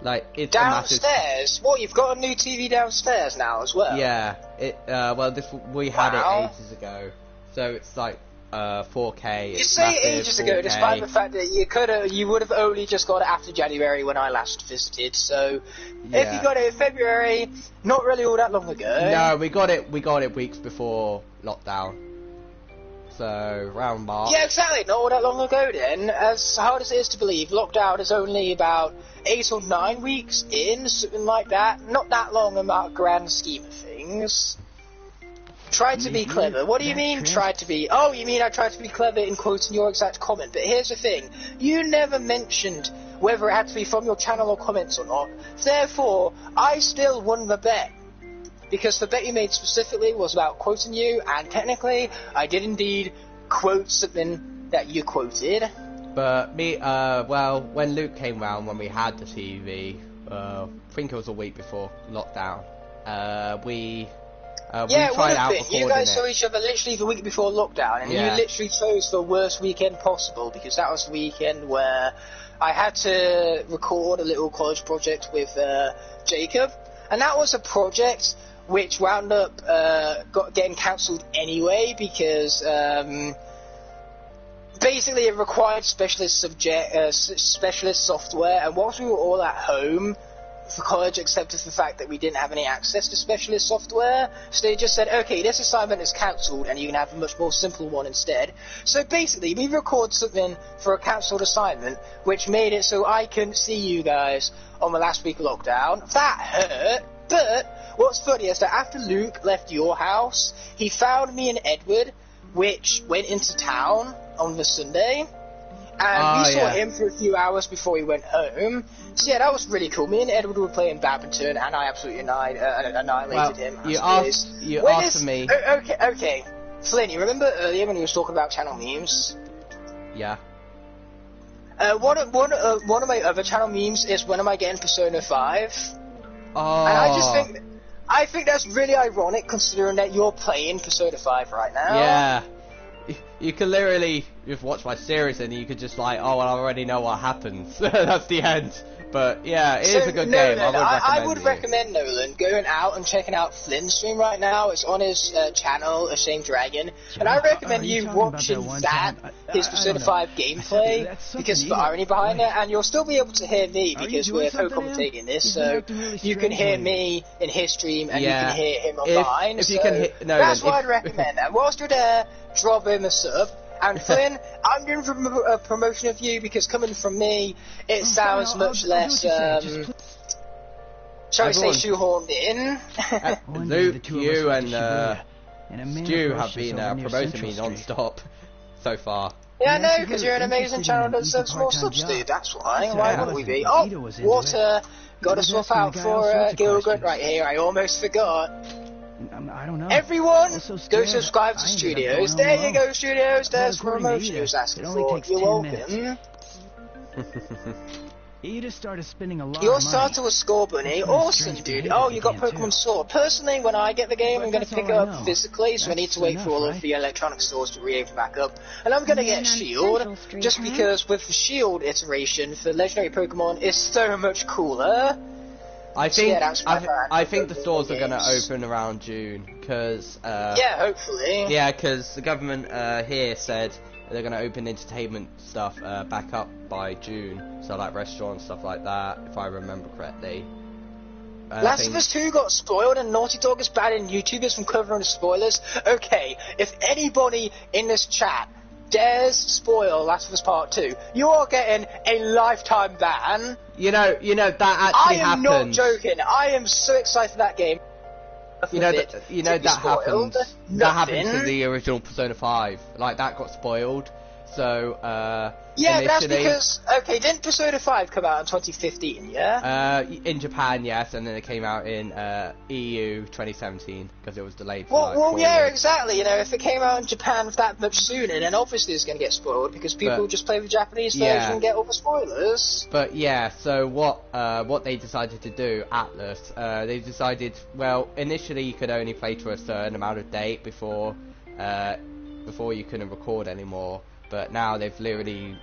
Like, it's downstairs? A massive... What, you've got a new TV downstairs now as well? Yeah, we had it ages ago, so it's like 4K. You say ages ago, despite the fact that you would have only just got it after January when I last visited. So if you got it in February, not really all that long ago. No, we got it weeks before lockdown. So around March. Yeah, exactly. Not all that long ago then. As hard as it is to believe, lockdown is only about 8 or 9 weeks in, something like that. Not that long in our grand scheme of things. Tried to be clever. What do you mean, tried to be? Oh, you mean I tried to be clever in quoting your exact comment. But here's the thing. You never mentioned whether it had to be from your channel or comments or not. Therefore, I still won the bet. Because the bet you made specifically was about quoting you, and technically, I did indeed quote something that you quoted. But well, when Luke came round, when we had the TV, I think it was a week before lockdown, we tried out recording You guys saw each other literally the week before lockdown, and you literally chose the worst weekend possible, because that was the weekend where I had to record a little college project with Jacob, and that was a project which wound up getting cancelled anyway, because basically it required specialist software, and whilst we were all at home, the college accepted the fact that we didn't have any access to specialist software, so they just said, okay, this assignment is cancelled and you can have a much more simple one instead. So basically, we record something for a cancelled assignment, which made it so I couldn't see you guys on the last week of lockdown. That hurt, but what's funny is that after Luke left your house, he found me and Edward, which went into town on the Sunday, and we saw him for a few hours before he went home. So yeah, that was really cool. Me and Edward were playing badminton, and I absolutely annihilated him. You asked me. Okay. Flynn, you remember earlier when he was talking about channel memes? Yeah. One of my other channel memes is, when am I getting Persona 5? Oh. And I think that's really ironic, considering that you're playing Persona 5 right now. Yeah. You can literally just watch my series and you could just like, oh, well, I already know what happens. That's the end. But yeah, it is a good game. I would recommend Nolan going out and checking out Flynn's stream right now. It's on his channel, Ashamed Dragon, and I recommend you watching his Persona 5 gameplay, because of the irony behind it, and you'll still be able to hear me because we're co-commentating this, so you can hear me in his stream and you can hear him on mine. That's what I'd recommend. And whilst you're there, drop him a sub. And Flynn, I'm doing a promotion of you, because coming from me, it sounds much less, shall we say, shoehorned in. Luke, you and Stu have been promoting me non-stop so far. Yeah, I know, because you're an amazing channel that deserves more subs, dude, that's why. Why wouldn't we be? Oh, water! Gotta swap out for Gilgurt right here, I almost forgot. I don't know. Everyone, go subscribe to Studios. There you go, Studios. There's promotion he was asking for. You're welcome. You just started spending a lot Your starter was Score Bunny. Awesome, dude. Oh, you got Pokemon Sword. Personally, when I get the game, I'm going to pick it up physically, so I need to wait for all of the electronic stores to reopen back up. And I'm going to get Shield, just because with the Shield iteration for legendary Pokemon, it's so much cooler. I think I think the stores are going to open around June, because yeah, hopefully. Yeah, because the government here said they're going to open entertainment stuff back up by June, so like restaurants, stuff like that, if I remember correctly. Last of Us 2 got spoiled, and Naughty Dog is banning YouTubers from covering the spoilers. Okay, if anybody in this chat dares spoil Last of Us Part 2, you are getting a lifetime ban. You know that actually happened. I am not joking. I am so excited for that game. You know that happened. That happened to the original Persona 5. Like that got spoiled. So yeah, but that's because didn't Persona 5 come out in 2015? Yeah. In Japan, yes, and then it came out in EU 2017 because it was delayed. Well, yeah, exactly. You know, if it came out in Japan that much sooner, then obviously it's going to get spoiled because people just play the Japanese version and get all the spoilers. But yeah, so what they decided to do, Atlas, they decided, well, initially you could only play to a certain amount of date before you couldn't record anymore. But now they've literally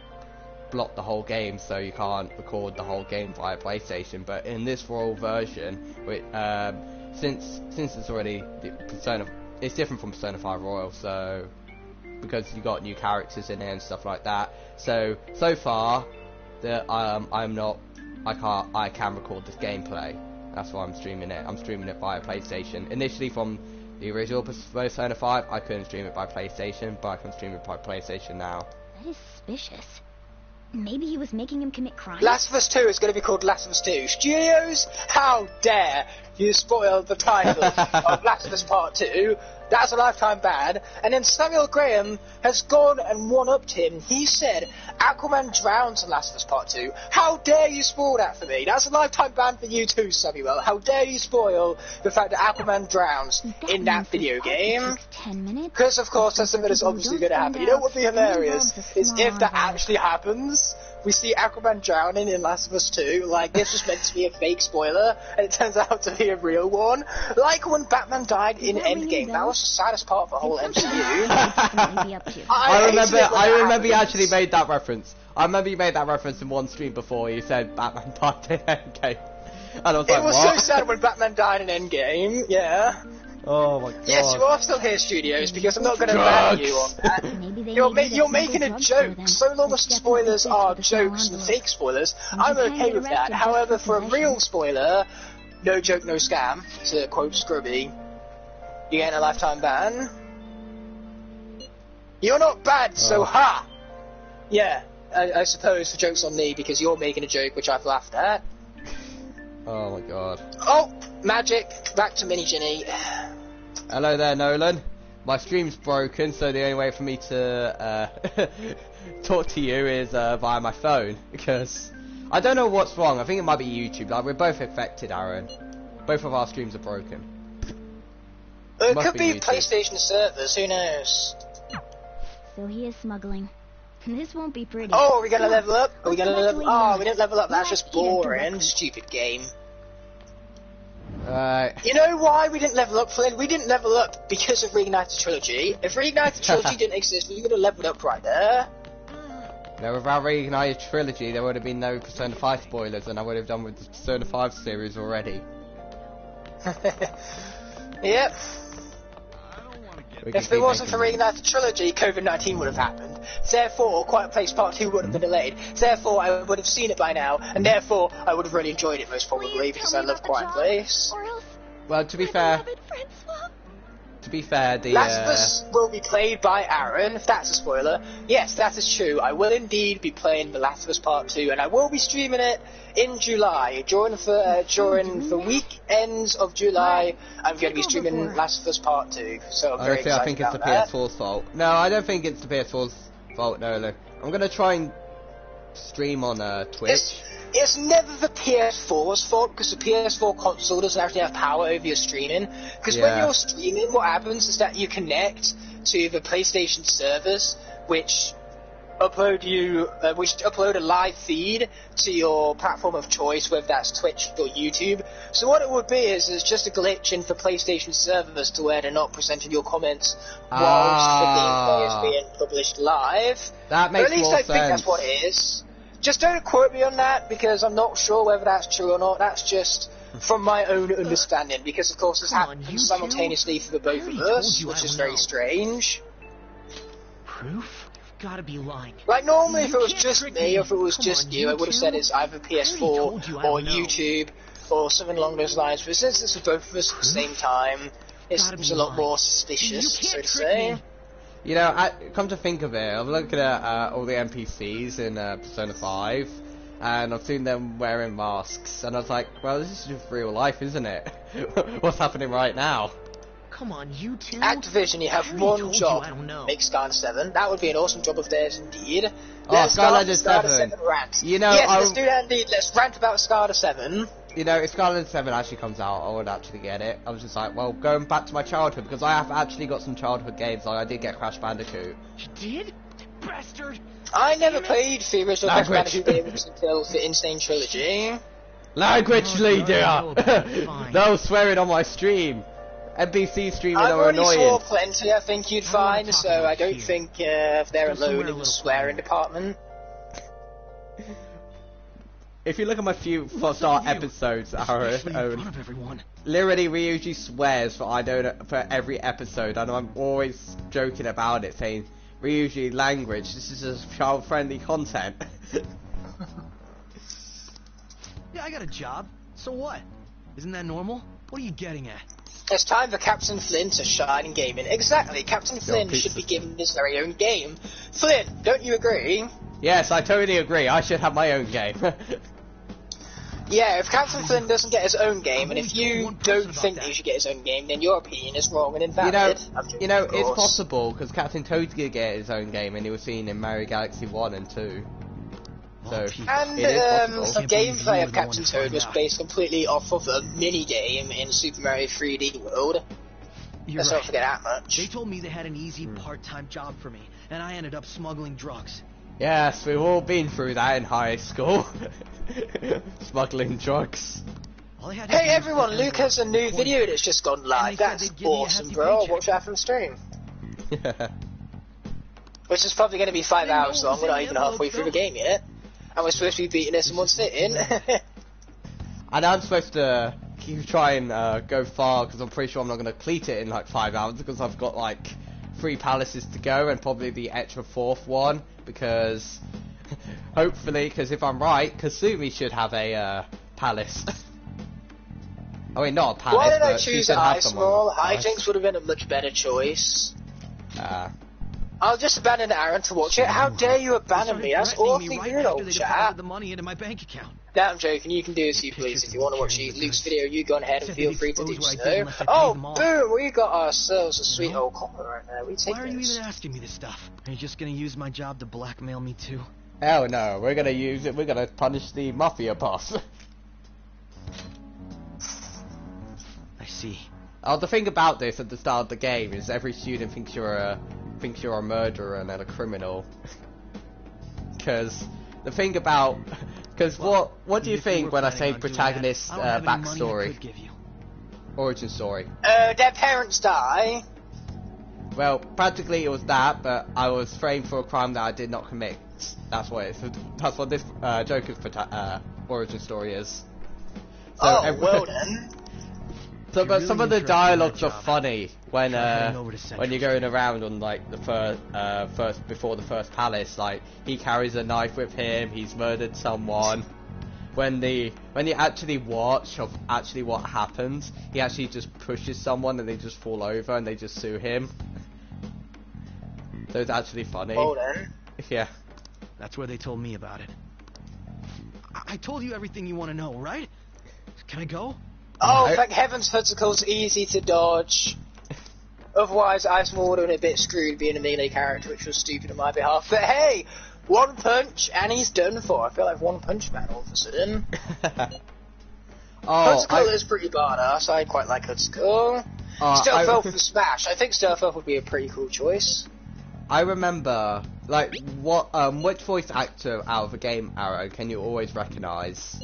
blocked the whole game, so you can't record the whole game via PlayStation. But in this Royal version, since it's already it's different from Persona 5 Royal, so because you got new characters in it and stuff like that. So far, I can record this gameplay. That's why I'm streaming it. I'm streaming it via PlayStation. Initially from the original Persona 5, I couldn't stream it by PlayStation, but I can stream it by PlayStation now. That is suspicious. Maybe he was making him commit crimes? Last of Us 2 is going to be called Last of Us 2. Studios, how dare you spoil the title of Last of Us Part 2? That's a lifetime ban. And then Samuel Graham has gone and one-upped him. He said Aquaman drowns in Last of Us Part 2. How dare you spoil that for me? That's a lifetime ban for you too, Samuel. How dare you spoil the fact that Aquaman drowns in that video game? 10 minutes? Because, of course, that's something that's obviously going to happen. You know what would be hilarious? Is if that actually happens, we see Aquaman drowning in Last of Us 2, like, this was meant to be a fake spoiler, and it turns out to be a real one. Like when Batman died in Endgame, that was the saddest part of the whole MCU. I remember you actually made that reference. I remember you made that reference in one stream before you said Batman died in Endgame. And I was like, it was so sad when Batman died in Endgame, yeah. Oh my god. Yes, you are still here, Studios, because I'm not going to ban you on that. You're making a joke. So long as the spoilers are jokes and fake spoilers, I'm okay with that. However, for a real spoiler, no joke, no scam, to quote Scrubby, you're getting a lifetime ban. You're not bad, so ha! Yeah, I suppose the joke's on me because you're making a joke which I've laughed at. Oh my god. Oh! Magic! Back to Mini Ginny. Hello there, Nolan. My stream's broken, so the only way for me to talk to you is via my phone, because I don't know what's wrong. I think it might be YouTube. Like, we're both affected, Aaron. Both of our streams are broken. It could be PlayStation servers, who knows? So he is smuggling. This won't be pretty. Oh, are we gonna level up? Are we gonna level up? Oh, we didn't level up. That's just boring. Stupid game. You know why we didn't level up, Flynn? We didn't level up because of Reignited Trilogy. If Reignited Trilogy didn't exist, we would have leveled up right there. No, without Reignited Trilogy, there would have been no Persona 5 spoilers, and I would have done with the Persona 5 series already. Yep. If it wasn't for Reignited Trilogy, COVID-19 would have happened. Therefore, Quiet Place Part 2 would have been delayed. Therefore, I would have seen it by now, and therefore, I would have really enjoyed it most probably, because I love Quiet Place. Well, to be fair, the Last of Us will be played by Aaron, if that's a spoiler. Yes, that is true. I will indeed be playing The Last of Us Part 2, and I will be streaming it in July. During the weekends of July, I'm going to be streaming Last of Us Part 2, so I'm very excited I think it's the PS4's fault. No, I don't think it's the PS4's fault, no, look. I'm going to try and stream on Twitch. It's never the PS4's fault, because the PS4 console doesn't actually have power over your streaming. Because when you're streaming, what happens is that you connect to the PlayStation servers, which upload a live feed to your platform of choice, whether that's Twitch or YouTube. So what it would be is just a glitch in the PlayStation servers to where they're not presenting your comments whilst the gameplay is being published live. That makes more sense. Or at least I think that's what it is. Just don't quote me on that, because I'm not sure whether that's true or not. That's just from my own understanding, because of course this happens simultaneously for the both of us, which is very strange. Proof? You've gotta be lying. Like, normally if it was just me, or if it was just you, I would have said it's either PS4 or YouTube, or something along those lines, but since it's for both of us at the same time, it seems a lot more suspicious, so to say. You know, come to think of it, I'm looking at all the NPCs in Persona 5, and I've seen them wearing masks, and I was like, well, this is just real life, isn't it? What's happening right now? Come on, you two. Activision, you have one job. Make Skylanders 7. That would be an awesome job of theirs indeed. Let's Skylanders 7 rant. You know, yes, let's do that indeed. Let's rant about Skylanders 7. You know, if Skylanders 7 actually comes out, I would actually get it. I was just like, well, going back to my childhood, because I have actually got some childhood games. Like, I did get Crash Bandicoot. You did? Bastard! I never played the original Crash Bandicoot games until the Insane Trilogy. Language leader! No swearing on my stream. NBC streaming are annoying. I've already swore plenty, I think you'd find, so I don't think they're alone in the swearing department. If you look at my few star episodes, literally Ryuji swears for every episode, and I'm always joking about it, saying, Ryuji, language, this is just child-friendly content. Yeah, I got a job. So what? Isn't that normal? What are you getting at? It's time for Captain Flynn to shine in gaming. Exactly, Captain Flynn should be given his very own game. Flynn, don't you agree? Yes, I totally agree. I should have my own game. Yeah, if Captain Flynn doesn't get his own game, and if you don't think that he should get his own game, then your opinion is wrong and invalid. You know, it's possible, because Captain Toad's gonna get his own game, and he was seen in Mario Galaxy 1 and 2. So, and the gameplay of Captain Toad was based completely off of a mini-game in Super Mario 3D World. Let's not forget that much. They told me they had an easy part-time job for me, and I ended up smuggling drugs. Yes, we've all been through that in high school. Smuggling drugs. Hey everyone, Luke has a new video that's just gone live. That's awesome, bro. I'll watch that from stream. Which is probably going to be 5 hours long. We're not even halfway through the game yet. And we're supposed to be beating this in one sitting. And I'm supposed to try and go far, because I'm pretty sure I'm not going to complete it in like 5 hours, because I've got like 3 palaces to go, and probably the extra 4th one, because hopefully, because if I'm right, Kasumi should have a palace. I mean, not a palace. Why did I but choose Ice Mall? Hijinks would have been a much better choice. I'll just abandon Aaron to watch it. How dare you abandon me? That's awfully rude, old chap. The money into my bank account. No, I'm joking. You can do as you please. If you want to watch Luke's video, you go ahead and feel free to do so. Oh, boom! We got ourselves a sweet old comment right there. Why are you even asking me this stuff? Are you just gonna use my job to blackmail me too? Hell no, we're gonna use it. We're gonna punish the mafia boss. I see. Oh, the thing about this at the start of the game is every student thinks you're a murderer and then a criminal. Because the thing about, because what do you think when I say protagonist backstory, origin story? Their parents die. Well, practically it was that, but I was framed for a crime that I did not commit. That's what that's what this Joker's origin story is. So well then. So, but some of the dialogues are funny when you're going around on like the first before the first palace. Like he carries a knife with him. He's murdered someone. When you actually watch of actually what happens, he actually just pushes someone and they just fall over and they just sue him. So it's actually funny. Oh then. Yeah. That's where they told me about it. I told you everything you want to know, right? Can I go? Oh, thank heavens Hudsickle's easy to dodge. Otherwise, Ice Mall would have been a bit screwed being a melee character, which was stupid on my behalf. But hey, one punch and he's done for. I feel like One Punch Man all of a sudden. Hudsickle is pretty badass. I quite like Hudsickle. Stealth Elf and Smash. I think Stealth Elf would be a pretty cool choice. I remember, like, which voice actor out of a game Arrow can you always recognise?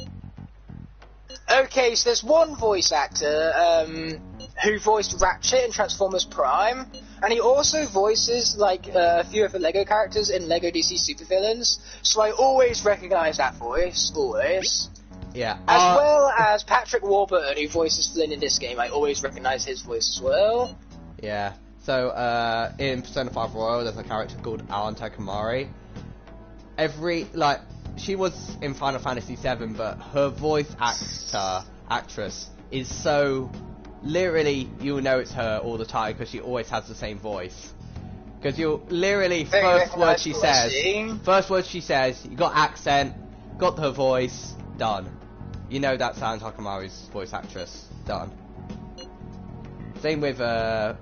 Okay, so there's one voice actor who voiced Ratchet in Transformers Prime, and he also voices like a few of the Lego characters in Lego DC Supervillains, so I always recognise that voice, always. Yeah. As well as Patrick Warburton, who voices Flynn in this game, I always recognise his voice as well. Yeah. So, in Persona 5 Royal, there's a character called Alan Takamari. She was in Final Fantasy VII, but her voice actress is so, literally, you'll know it's her all the time, because she always has the same voice. Because you'll, literally, first word she says, you got accent, got her voice, done. You know that sounds Hakamaru's voice actress, done. Same with a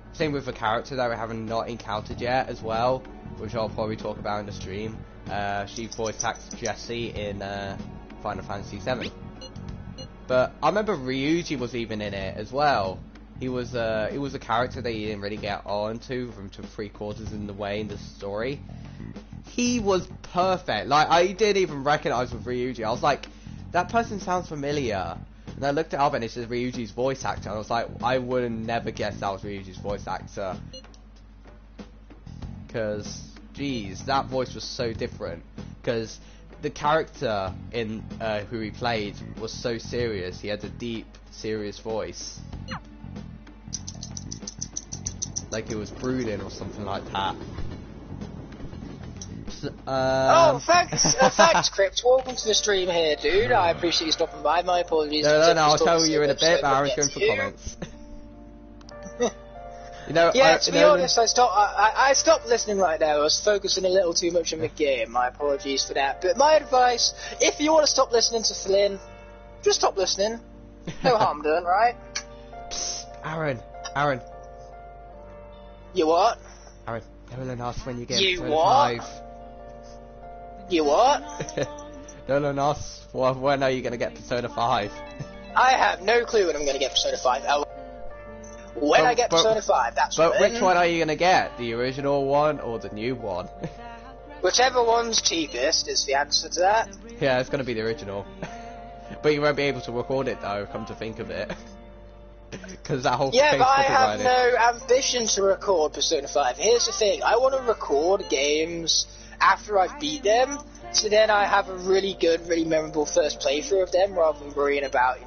character that we haven't not encountered yet as well, which I'll probably talk about in the stream. She voice acts Jessie in Final Fantasy VII. But I remember Ryuji was even in it as well. He was a character that you didn't really get on to from 3/4 in the way in the story. He was perfect. Like, I didn't even recognize with Ryuji. I was like, that person sounds familiar. And I looked it up and it says Ryuji's voice actor. And I was like, I would have never guessed that was Ryuji's voice actor. Because, geez, that voice was so different. Because the character in who he played was so serious. He had a deep, serious voice. Like it was brooding or something like that. Thanks, Crypt. Welcome to the stream here, dude. I appreciate you stopping by. My apologies. No, I'll tell you in a bit, but Aaron's going for comments. You know, to be honest, I stopped listening right now. I was focusing a little too much on the game. My apologies for that. But my advice, if you want to stop listening to Flynn, just stop listening. No harm done, right? Psst, Aaron. You what? Aaron, Nolan asks when you get You what? 5. You what? Nolan asks, when are you going to get Persona 5? I have no clue when I'm going to get Persona 5. When I get Persona 5, that's when. But which one are you going to get? The original one or the new one? Whichever one's cheapest is the answer to that. Yeah, it's going to be the original. But you won't be able to record it though, come to think of it. Because that whole but I have no ambition to record Persona 5. Here's the thing, I want to record games after I've beat them, so then I have a really good, really memorable first playthrough of them, rather than worrying about,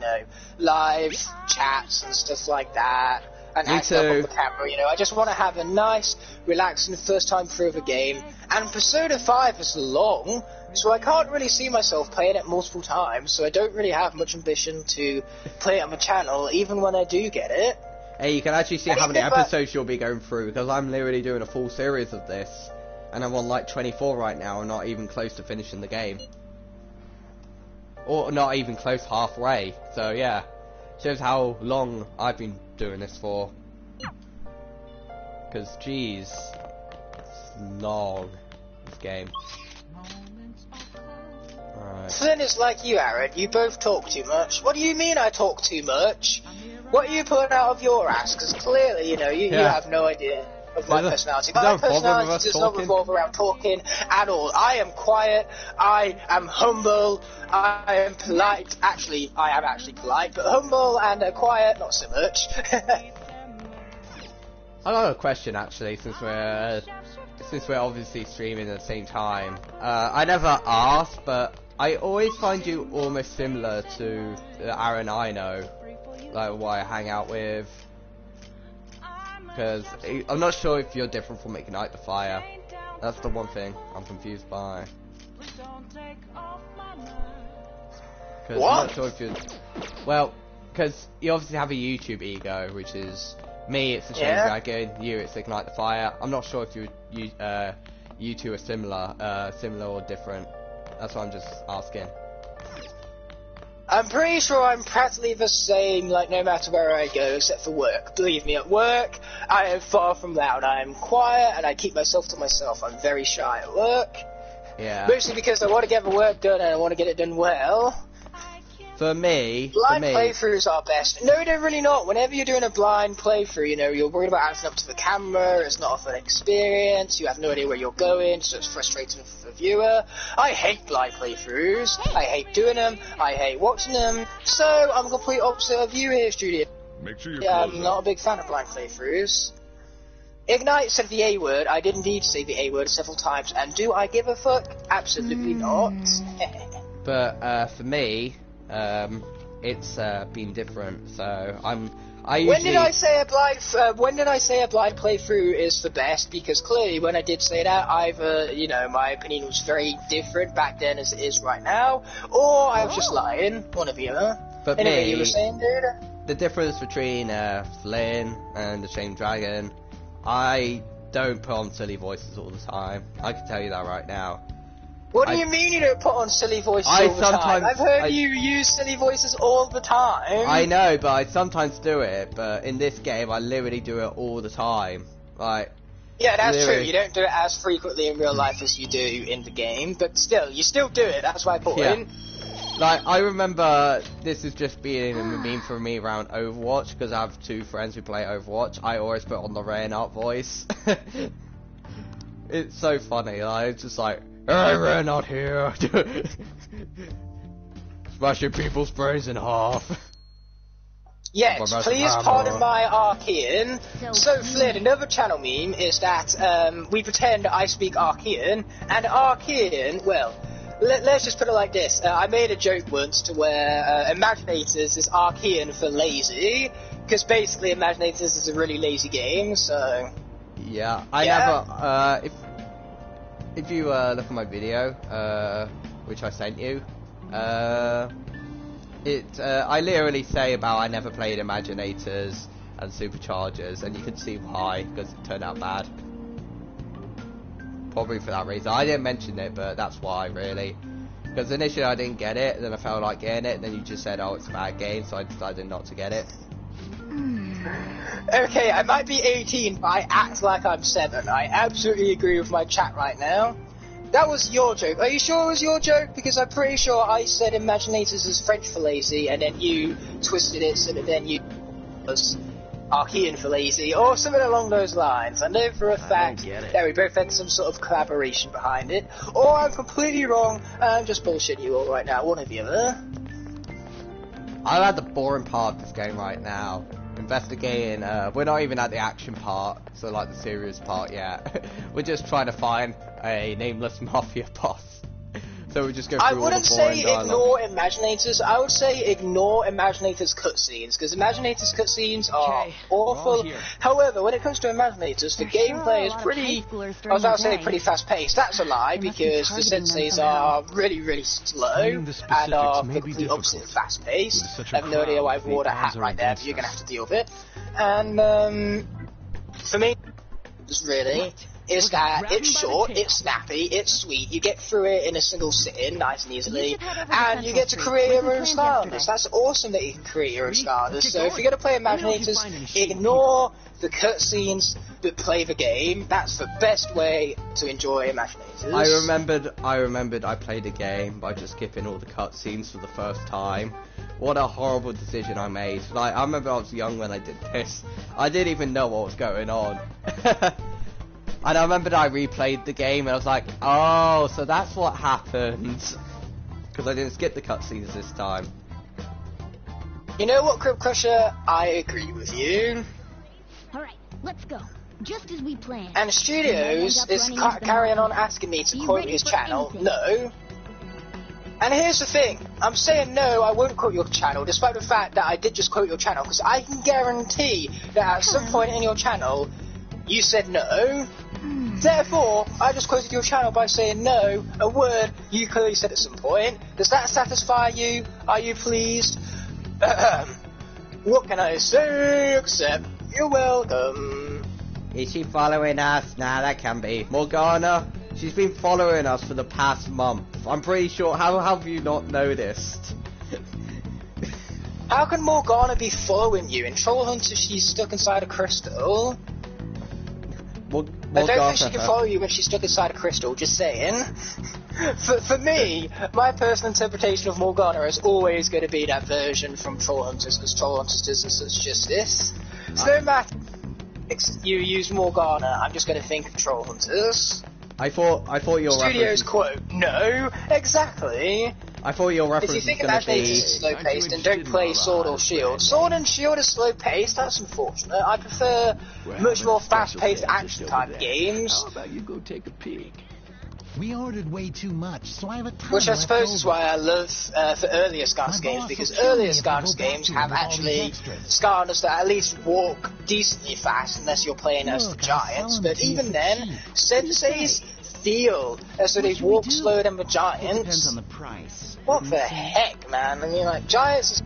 live chats and stuff like that, and acting up on the camera, I just want to have a nice, relaxing first time through of a game, and Persona 5 is long, so I can't really see myself playing it multiple times, so I don't really have much ambition to play it on my channel, even when I do get it. Hey, you can actually see how many episodes you'll be going through, because I'm literally doing a full series of this, and I'm on like 24 right now, and not even close to finishing the game. Or not even close halfway, so yeah. Shows how long I've been doing this for. Because, geez, it's long, this game. Right. Flynn is like you, Aaron. You both talk too much. What do you mean I talk too much? What are you pulling out of your ass? Because clearly, you have no idea of my personality. My personality does not revolve around talking at all. I am quiet. I am humble. I am polite. Actually, I am actually polite, but humble and quiet, not so much. I got a question actually, since we're obviously streaming at the same time. I never asked, but I always find you almost similar to the Aaron I know, like who I hang out with. Because I'm not sure if you're different from Ignite the Fire. That's the one thing I'm confused by. Because I'm not sure if you're... Well, because you obviously have a YouTube ego, which is... Me, it's the Change Dragon. You, it's Ignite the Fire. I'm not sure if you two are similar or different. That's what I'm just asking. I'm pretty sure I'm practically the same, like, no matter where I go, except for work. Believe me, at work, I am far from loud. I am quiet, and I keep myself to myself. I'm very shy at work. Yeah. Mostly because I want to get the work done, and I want to get it done well. For me... Blind playthroughs are best. No, they're really not. Whenever you're doing a blind playthrough, you're worried about acting up to the camera, it's not a fun experience, you have no idea where you're going, so it's frustrating for the viewer. I hate blind playthroughs. I hate doing them. I hate watching them. So, I'm the complete opposite of you here, Studio. Make sure I'm not a big fan of blind playthroughs. Ignite said the A word. I did indeed say the A word several times, and do I give a fuck? Absolutely not. But, for me... it's been different, so I usually... When did I say a blind playthrough is the best? Because clearly when I did say that, either, my opinion was very different back then as it is right now, or I was just lying, one of you, huh? But anyway, you were saying, dude? The difference between Flynn and the Chain Dragon, I don't put on silly voices all the time. I can tell you that right now. What do you mean you don't put on silly voices all the time? I've heard you use silly voices all the time. I know, but I sometimes do it. But in this game, I literally do it all the time. Like. Yeah, that's true. You don't do it as frequently in real life as you do in the game, but still, you still do it. That's my point. Yeah. Like, I remember this is just being a meme for me around Overwatch, because I have 2 friends who play Overwatch. I always put on the Reinhardt voice. It's so funny. Like, it's just like, hey, Reinhardt here. Smashing people's brains in half. Yes, please pardon my Archean. So, Flynn, another channel meme is that we pretend I speak Archean, and Archean, well, let's just put it like this. I made a joke once to where Imaginators is Archean for lazy, because basically Imaginators is a really lazy game, so... Yeah, I never, if you look at my video, which I sent you, I literally say about I never played Imaginators and Superchargers, and you can see why, because it turned out bad. Probably for that reason. I didn't mention it, but that's why, really. Because initially I didn't get it, and then I felt like getting it, and then you just said, oh, it's a bad game, so I decided not to get it. Okay, I might be 18, but I act like I'm 7. I absolutely agree with my chat right now. That was your joke. Are you sure it was your joke? Because I'm pretty sure I said Imaginators is French for lazy, and then you twisted it so that then you was Archean for lazy, or something along those lines. I know for a fact that we both had some sort of collaboration behind it, or I'm completely wrong, and I'm just bullshitting you all right now, one or the other. I'm at the boring part of this game right now. Investigating, we're not even at the action part, so like the serious part yet. We're just trying to find a nameless mafia boss. So we just go through all the boring dialogue. I wouldn't say ignore Imaginators, I would say ignore Imaginators cutscenes, because Imaginators cutscenes are awful. However, when it comes to Imaginators, the gameplay is pretty, I was about to say pretty fast paced. That's a lie, because the senseis are really, really slow, and are the opposite of fast paced. I have no idea why I've worn a hat right there, but you're going to have to deal with it. And, for me, just really... is that it's short, it's snappy, it's sweet, you get through it in a single sitting, nice and easily, and you get to create your own style. That's awesome that you can create your own style. So if you're going to play Imaginators, ignore the cutscenes, but play the game. That's the best way to enjoy Imaginators. I remembered I played a game by just skipping all the cutscenes for the first time. What a horrible decision I made. Like, I remember I was young when I did this. I didn't even know what was going on. And I remember that I replayed the game and I was like, oh, so that's what happened. Because I didn't skip the cutscenes this time. You know what, Crypt Crusher? I agree with you. Alright, let's go. Just as we planned. And Studios is carrying on asking me to quote his channel. No. And here's the thing. I'm saying no, I won't quote your channel, despite the fact that I did just quote your channel, because I can guarantee that at some point in your channel, you said no. Therefore, I just quoted your channel by saying no, a word you clearly said at some point. Does that satisfy you? Are you pleased? What can I say except you're welcome? Is she following us? Nah, that can be. Morgana, she's been following us for the past month. I'm pretty sure. How have you not noticed? How can Morgana be following you? In Troll Hunter, she's stuck inside a crystal. I don't think she can follow you when she's stuck inside a crystal, just saying. For me, my personal interpretation of Morgana is always going to be that version from Troll Hunters, because Troll Hunters does such justice. So no matter you use Morgana, I'm just going to think of Troll Hunters. I thought your Studios quote, no, exactly. I thought your reference was going to be... If you think Imaginators is slow-paced, and don't play Sword or Shield. Sword and Shield is slow-paced, that's unfortunate. I prefer much more fast-paced action-type games. How about you go take a peek? We ordered way too much, so I have a ton which I suppose is why I love for earlier Scarlett games, because earlier Scarlett games have actually Scarlett that at least walk decently fast, unless you're playing as the Giants. But even then, senseis feel as though they walk slower than the Giants. Depends on the price. What the heck, man? I mean, like, Giants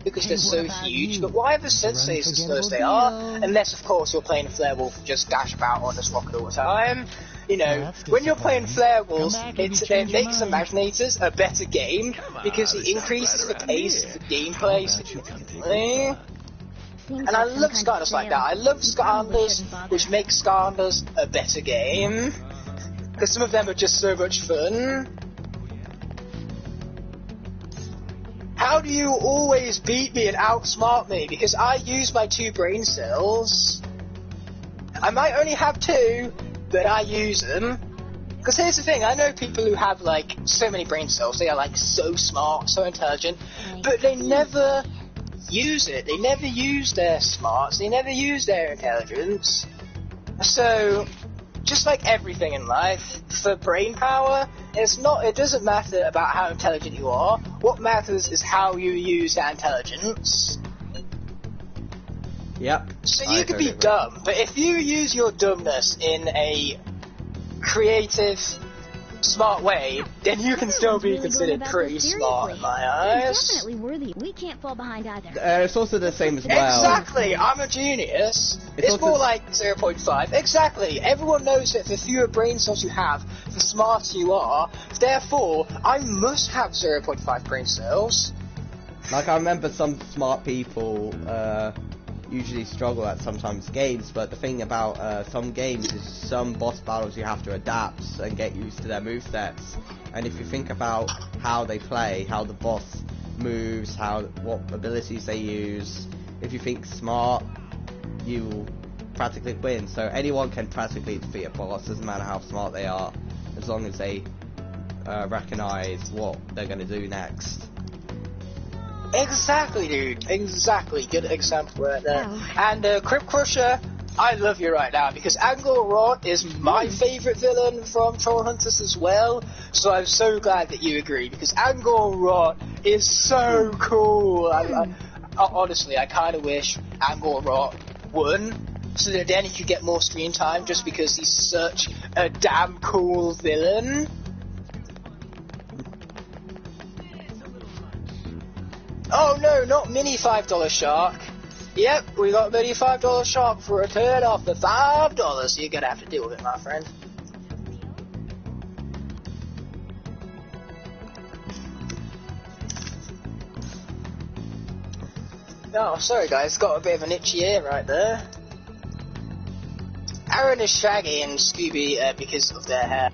is... because they're so huge, but why are the senseis as slow as they are? Unless, of course, you're playing Flarewolf and just dash about on this rocket all the time. You know, when you're playing Flarewolf, it makes Imaginators a better game because it increases the pace of the gameplay significantly. And I love Skylanders like that. I love Skylanders, which makes Skylanders a better game. Because some of them are just so much fun. How do you always beat me and outsmart me? Because I use my 2 brain cells. I might only have 2, but I use them. Because here's the thing, I know people who have like so many brain cells, they are like so smart, so intelligent, but they never use it. They never use their smarts, they never use their intelligence. So, just like everything in life, for brain power, it doesn't matter about how intelligent you are. What matters is how you use that intelligence. Yep. So you could be dumb, but if you use your dumbness in a creative, smart way, then you can still be considered pretty smart in my eyes. It's definitely worthy. We can't fall behind either. It's also the same as well. Exactly, I'm a genius. It's more like 0.5. Exactly, everyone knows that the fewer brain cells you have, the smarter you are. Therefore, I must have 0.5 brain cells. Like, I remember some smart people usually struggle at sometimes games, but the thing about some games is some boss battles you have to adapt and get used to their movesets. And if you think about how they play, how the boss moves, what abilities they use, if you think smart, you practically win. So anyone can practically defeat a boss, doesn't matter how smart they are, as long as they recognize what they're going to do next. Exactly, dude. Exactly. Good example right there. And Crypt Crusher, I love you right now because Angor Rod is my favourite villain from Troll Hunters as well. So I'm so glad that you agree because Angor Rod is so cool. Honestly, I kind of wish Angor Rod won so that then he could get more screen time just because he's such a damn cool villain. Oh no, not mini $5 shark. Yep, we got mini $5 shark for a turn off the $5, so you're gonna have to deal with it, my friend. Oh, sorry guys, got a bit of an itchy ear right there. Aaron is Shaggy and Scooby because of their hair.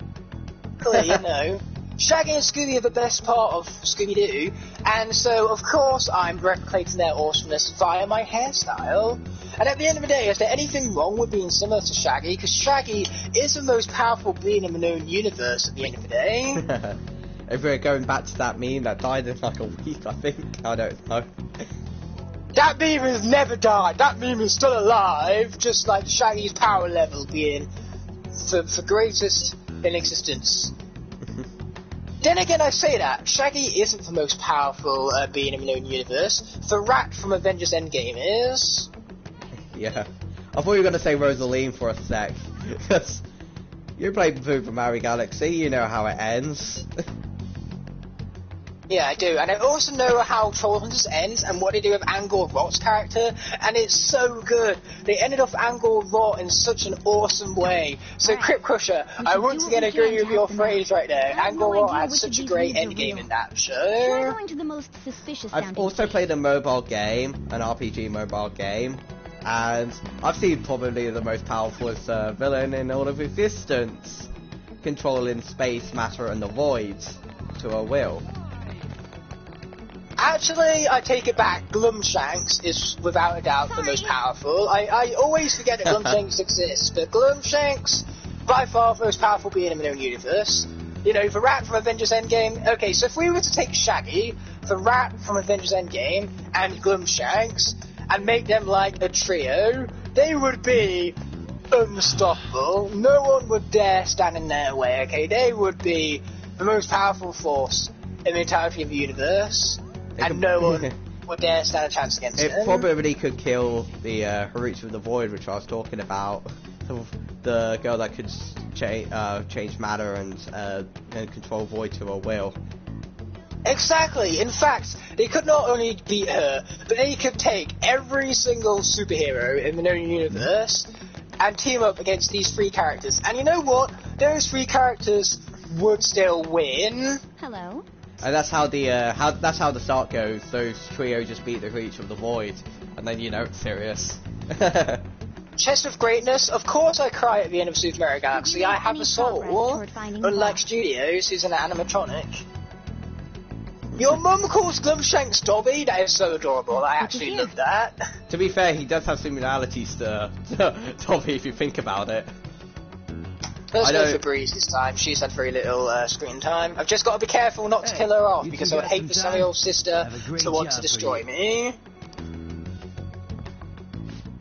Clearly, you know. Shaggy and Scooby are the best part of Scooby-Doo, and so, of course, I'm replicating their awesomeness via my hairstyle. And at the end of the day, is there anything wrong with being similar to Shaggy? Because Shaggy is the most powerful being in the known universe at the end of the day. If we're going back to that meme that died in like a week, I think. I don't know. That meme has never died. That meme is still alive, just like Shaggy's power level being the greatest in existence. Then again, I say that, Shaggy isn't the most powerful being in the known universe. The Rat from Avengers Endgame is. Yeah. I thought you were going to say Rosaline for a sec. Because you played Super Mario Galaxy, you know how it ends. Yeah, I do, and I also know how Troll Hunters ends and what they do with Angor Rot's character, and it's so good. They ended off Angor Rot in such an awesome way. So, Crypt Crusher, I once again agree with your phrase right there. Angor Rot had such a great endgame in that show. I've also played a mobile game, an RPG mobile game, and I've seen probably the most powerful villain in all of existence, controlling space, matter, and the void to a will. Actually, I take it back. Glumshanks is without a doubt the most powerful. I always forget that Glumshanks exists, but Glumshanks, by far the most powerful being in the known universe. You know, the Rat from Avengers Endgame. Okay, so if we were to take Shaggy, the Rat from Avengers Endgame, and Glumshanks, and make them like a trio, they would be unstoppable. No one would dare stand in their way, okay? They would be the most powerful force in the entirety of the universe. And no one would dare stand a chance against it. It probably could kill the Haruchi of the Void, which I was talking about. The girl that could change matter and control Void to her will. Exactly. In fact, they could not only beat her, but they could take every single superhero in the known universe and team up against these 3 characters. And you know what? Those 3 characters would still win. Hello. And that's how the that's how the start goes. Those trio just beat the reach of the void, and then you know it's serious. Chest of Greatness. Of course, I cry at the end of Super Mario Galaxy. I have a soul, unlike Studios, who's an animatronic. Your mum calls Glumshanks Dobby. That is so adorable. I actually love that. To be fair, he does have similarities to Dobby if you think about it. Let's go for Breeze this time. She's had very little screen time. I've just got to be careful not to kill her off, because I would hate for some old sister to want to destroy me.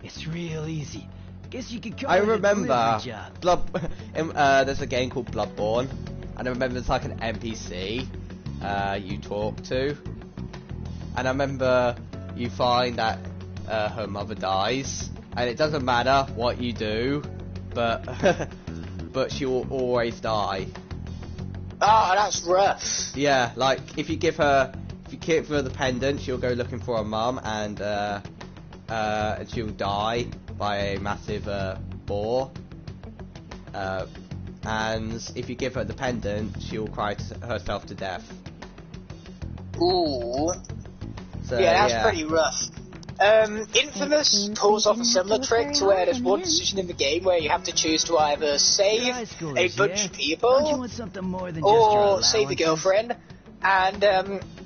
It's real easy. Guess you could call I it remember a job. there's a game called Bloodborne, and I remember there's like an NPC you talk to, and I remember you find that her mother dies, and it doesn't matter what you do, but but she will always die. Oh, that's rough. Yeah, like if you give her the pendant, she'll go looking for her mum, and she'll die by a massive boar. And if you give her the pendant, she'll cry herself to death. Ooh. So, yeah, that's pretty rough. Infamous pulls off a similar trick to where there's one decision in the game where you have to choose to either save a bunch of people or save a girlfriend. And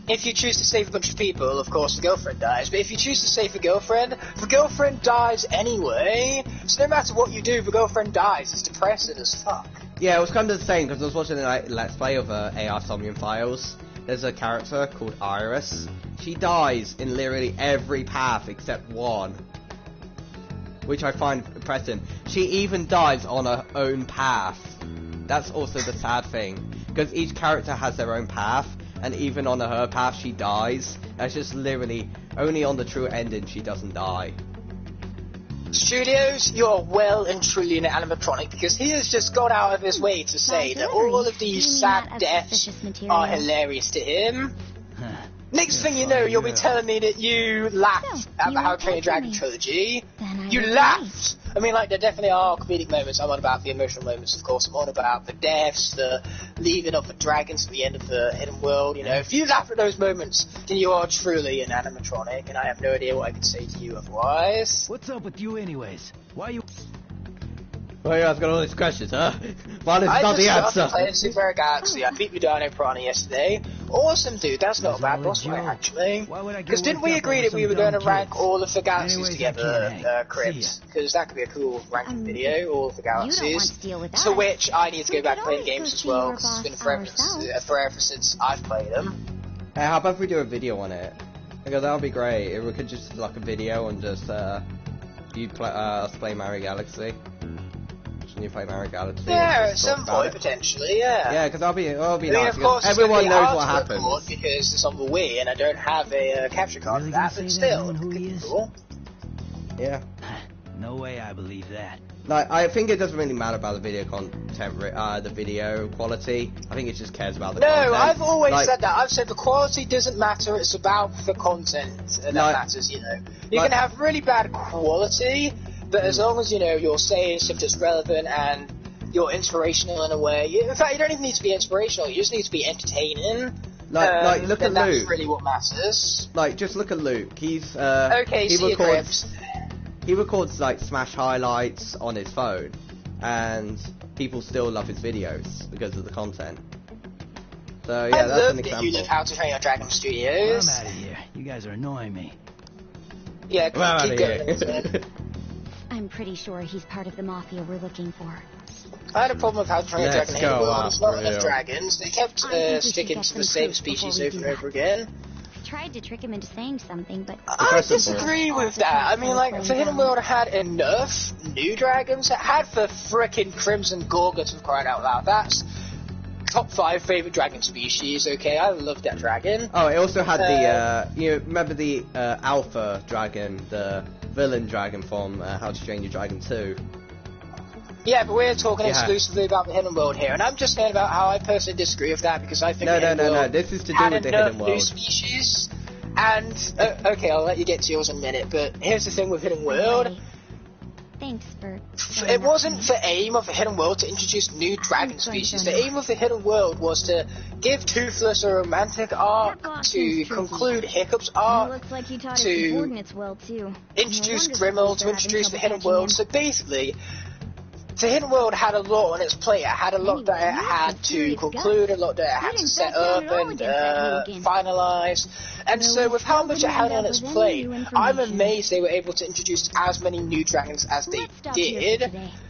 if you choose to save a bunch of people, of course the girlfriend dies. But if you choose to save the girlfriend dies anyway. So no matter what you do, the girlfriend dies. It's depressing as fuck. Yeah, it was kind of the same, because I was watching a Let's Play of AR Somnium Files. There's a character called Iris. She dies in literally every path except one, which I find depressing. She even dies on her own path. That's also the sad thing, because each character has their own path, and even on her path she dies. That's just literally only on the true ending she doesn't die. Studios, you're well and truly an animatronic, because he has just gone out of his way to say that all of these sad deaths are hilarious to him. Next thing you know, you'll be telling me that you laughed at the How to Train Your Dragon trilogy. You laughed! I mean, like, there definitely are comedic moments. I'm on about the emotional moments, of course. I'm on about the deaths, the leaving of the dragons at the end of the hidden world, you know. If you laugh at those moments, then you are truly an animatronic, and I have no idea what I could say to you otherwise. What's up with you anyways? Why you... Well, you guys got all these questions, huh? Mine is not the answer. I just playing Super Mario Galaxy. I beat Dino Piranha yesterday. Awesome, dude. That's not a bad boss fight, actually. Because didn't we agree that we were going to rank all of the galaxies together, Cribs? Because that could be a cool ranking video, all of the galaxies. To which I need to go back and play the games as well, because it's been forever since I've played them. Hey, how about if we do a video on it? Because that would be great. If we could just like a video and just you play us play Mario Galaxy. You play Mario Galaxy. Yeah, at some point potentially. Yeah. Yeah, because that'll be nice. Of course, everyone knows what happens. Because it's on the Wii and I don't have a capture card for that, but still, who he is? Cool. Yeah. No way I believe that. Like, I think it doesn't really matter about the video content, the video quality. I think it just cares about the content. No, I've always said that. I've said the quality doesn't matter, it's about the content that matters, you know. You can have really bad quality, but as long as, you know, you're saying stuff that's relevant and you're inspirational in a way. In fact, you don't even need to be inspirational, you just need to be entertaining. Like look at Luke. That's really what matters. Like, just look at Luke. He's, okay, he records like Smash highlights on his phone, and people still love his videos because of the content. So yeah, that's an example. You love How to Train Your Dragon Studios. I'm out of here. You guys are annoying me. Yeah, keep going. I'm pretty sure he's part of the mafia we're looking for. I had a problem with How to Train Your Dragon. There's not enough dragons. They kept sticking to the same species over and over again. Tried to trick him into saying something, but I disagree with that. I mean, like, the Hidden World had enough new dragons. It had the frickin' Crimson Gorgot, for crying out loud. That's top 5 favorite dragon species. Okay, I love that dragon. Oh, it also had the you remember the Alpha dragon, the villain dragon from How to Train Your Dragon 2. Yeah, but we're talking exclusively about the Hidden World here, and I'm just saying about how I personally disagree with that, because I think no, this is to do with the Hidden World. New species, and okay, I'll let you get to yours in a minute, but here's the thing with Hidden World. Thanks for... It wasn't the aim of the Hidden World to introduce new dragon species. The aim of the Hidden World was to give Toothless a romantic arc, to conclude Hiccup's arc, to introduce Grimmel, to introduce the Hidden World. So basically, the Hidden World had a lot on its plate. It had a lot that it had to conclude, a lot that it had to set up and finalise. And so with how much it had on its plate, I'm amazed they were able to introduce as many new dragons as they did.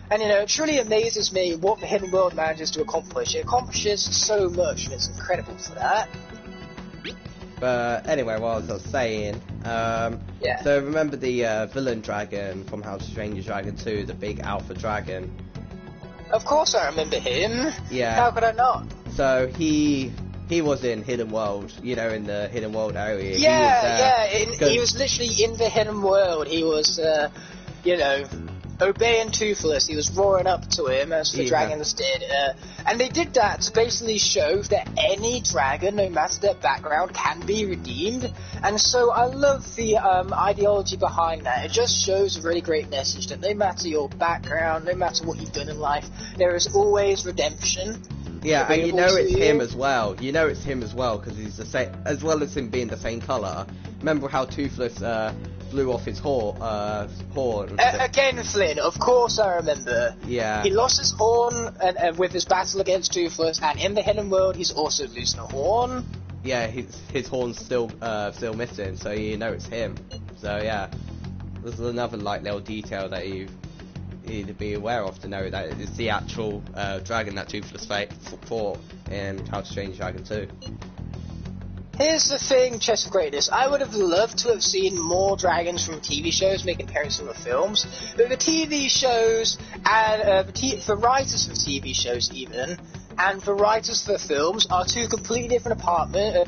And you know, it truly amazes me what the Hidden World manages to accomplish. It accomplishes so much, and it's incredible for that. But anyway, what I was saying, so remember the villain dragon from How to Train Your Dragon 2, the big alpha dragon? Of course I remember him. Yeah. How could I not? So he was in Hidden World, you know, in the Hidden World area. He was literally in the Hidden World. He was, you know, obeying Toothless. He was roaring up to him, as the dragons did. And they did that to basically show that any dragon, no matter their background, can be redeemed. And so I love the ideology behind that. It just shows a really great message that no matter your background, no matter what you've done in life, there is always redemption. Yeah, and you know it's him as well. You know it's him as well, because he's the same, as well as him being the same colour. Remember how Toothless blew off his horn? Again, Flynn, of course I remember. Yeah. He lost his horn and with his battle against Toothless, and in the Hidden World he's also losing a horn. Yeah, his horn's still missing, so you know it's him. So yeah, there's another like little detail that you need to be aware of to know that it's the actual dragon that Toothless fought in How to Train Your Dragon 2. Here's the thing, Chess of Greatness. I would have loved to have seen more dragons from TV shows making appearances in the films, but the TV shows and the writers for TV shows even, and the writers for films are two completely different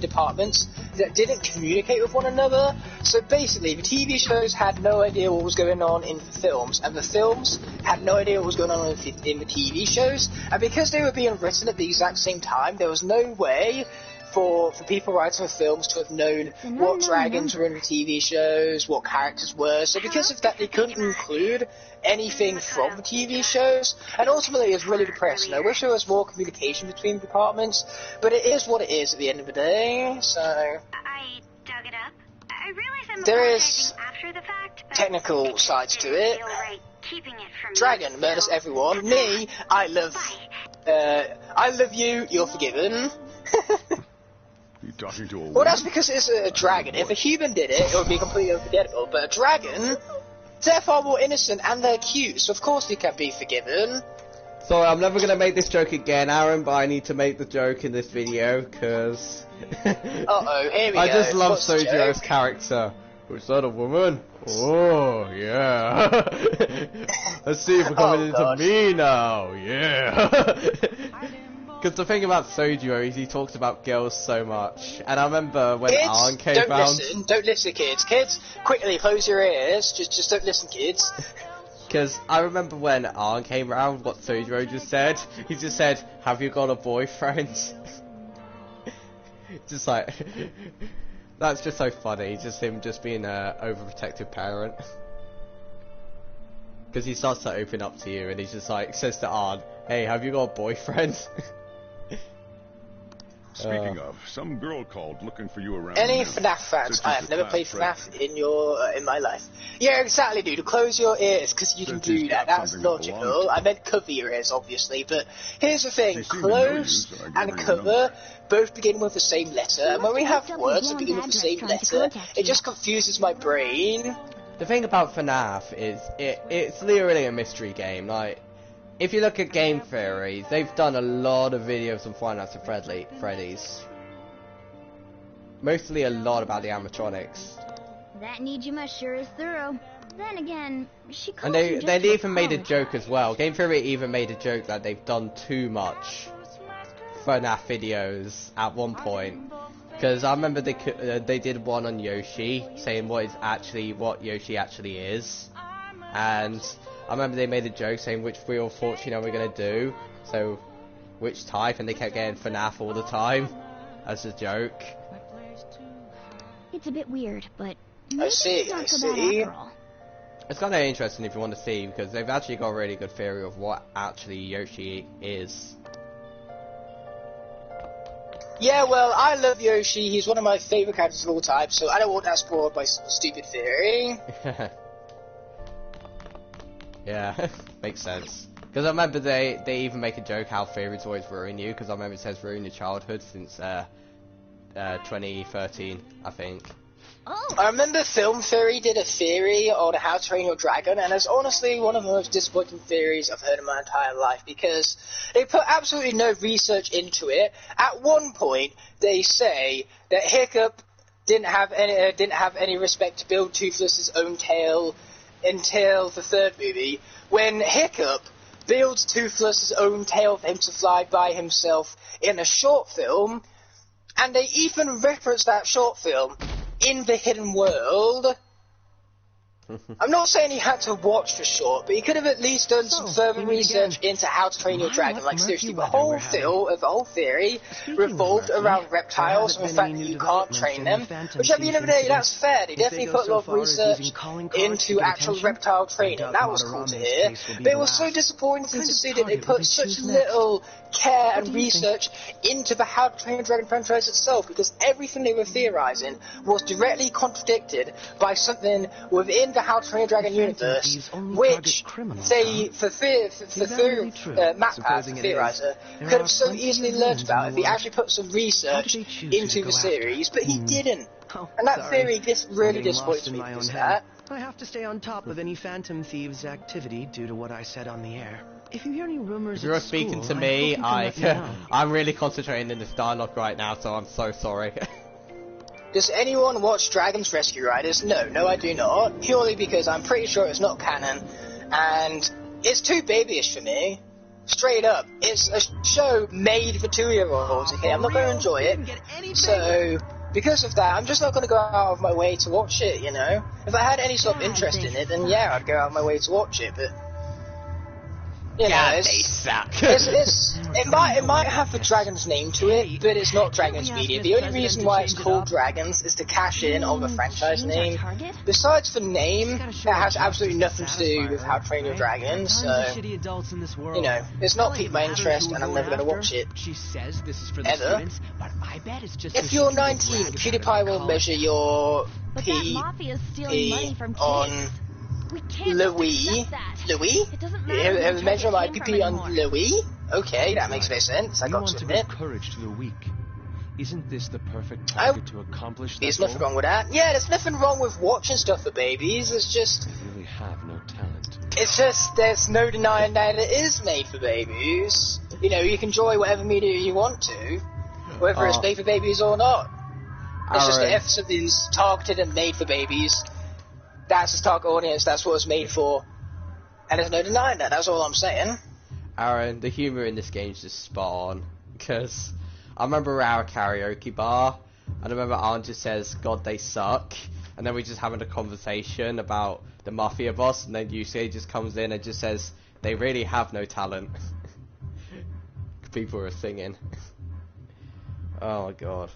departments that didn't communicate with one another. So basically, the TV shows had no idea what was going on in the films, and the films had no idea what was going on in the TV shows. And because they were being written at the exact same time, there was no way for people writing the films to have known what dragons were in the TV shows, what characters were. So because of that, they couldn't include anything from the TV shows, and ultimately it's really depressing. I wish there was more communication between departments, but it is what it is at the end of the day. So I dug it up. I realize I'm there is after the fact, but technical sides to it. Dragon murders everyone. Me, I love you. You're forgiven. You talking to a well, that's because it's a dragon. If a human did it, it would be completely unforgettable. But a dragon, they're far more innocent and they're cute, so of course they can be forgiven. Sorry, I'm never going to make this joke again, Aaron, but I need to make the joke in this video, because... Uh-oh, here we go. I just love Sojiro's character. Was that a woman? Oh, yeah. Let's see if we're coming into me now. Yeah. Because the thing about Sojiro is he talks about girls so much. And I remember when Arn came round... Don't listen, kids. Kids, quickly, close your ears. Just don't listen, kids. Because I remember when Arn came round, what Sojiro just said. He just said, have you got a boyfriend? Just like... That's just so funny, just him just being an overprotective parent. Because he starts to open up to you and he's just like, says to Arn, hey, have you got a boyfriend? Speaking of, some girl called looking for you around. Any FNAF fans? I have never played FNAF in my life. Yeah, exactly, dude. Close your ears, because you can do that. That's logical. I meant cover your ears, obviously. But here's the thing: close and cover both begin with the same letter, and when we have words that begin with the same letter, it just confuses my brain. The thing about FNAF is it's literally a mystery game. Like, if you look at Game Theory, they've done a lot of videos on Five Nights at Freddy's. Mostly a lot about the animatronics. That Nijima sure is thorough. Then again, she and they even made a joke as well. Game Theory even made a joke that they've done too much FNAF videos at one point. Because I remember they did one on Yoshi, saying what Yoshi actually is. And I remember they made a joke saying which Wheel of Fortune are we going to do, so which type, and they kept getting FNAF all the time as a joke. It's a bit weird, but I see. It's kind of interesting if you want to see, because they've actually got a really good theory of what actually Yoshi is. Yeah, well, I love Yoshi. He's one of my favourite characters of all time, so I don't want that spoiled by some stupid theory. Yeah, makes sense. Because I remember they even make a joke how theories always ruin you, because I remember it says ruin your childhood since 2013, I think. Oh. I remember Film Theory did a theory on How to Train Your Dragon, and it's honestly one of the most disappointing theories I've heard in my entire life, because they put absolutely no research into it. At one point, they say that Hiccup didn't have any respect to build Toothless's own tail until the third movie, when Hiccup builds Toothless's own tail for him to fly by himself in a short film, and they even reference that short film in the Hidden World. I'm not saying he had to watch for short, but he could have at least done some further research into How to Train Your Dragon. Like, seriously, the whole theory revolved around reptiles and the fact that you can't train them, which at the end of the day, that's fair. They definitely put a lot of research into actual reptile training. That was cool to hear, but it was so disappointing to see that they put such little care and research into the How to Train Your Dragon franchise itself, because everything they were theorizing was directly contradicted by something within the How to Train Your Dragon universe, which they, MatPat, the theorizer, could have so easily learned about if he actually put some research into the series, but he didn't. And that theory really disappoints me because of that. I have to stay on top of any Phantom Thieves activity due to what I said on the air. If you hear any rumors, if you're speaking to me, I'm really concentrating in this dialogue right now, so I'm so sorry. Does anyone watch Dragon's Rescue Riders? No, I do not. Purely because I'm pretty sure it's not canon, and it's too babyish for me. Straight up. It's a show made for 2-year-olds, okay? I'm not going to enjoy it. So, because of that, I'm just not going to go out of my way to watch it, you know? If I had any sort of interest in it, then yeah, I'd go out of my way to watch it, but... You know, they suck. It might have the Dragon's name to it, but it's not Dragon's Media. The only reason why it's called Dragons is to cash in on the franchise name. Besides the name, it has absolutely nothing to do with How to Train Your Dragon, so, you know, it's not piqued my interest, and I'm never going to watch it. Ever. If you're 19, PewDiePie will measure your P on... Louis? Measure my PP on Louis? Okay, that makes no sense. I got to admit. Courage to the weak. Isn't this the perfect target to accomplish that? There's nothing wrong with that. Yeah, there's nothing wrong with watching stuff for babies. It's just... They really have no talent. It's just, there's no denying that it is made for babies. You know, you can enjoy whatever media you want to, whether it's made for babies or not. It's just that if something's targeted and made for babies, that's its target audience, that's what it's made for. And there's no denying that, that's all I'm saying. Aaron, the humour in this game is just spot on. Because I remember our karaoke bar, and I remember Aaron just says, God, they suck. And then we're just having a conversation about the Mafia boss, and then UCA just comes in and just says, they really have no talent. People are singing. Oh my god.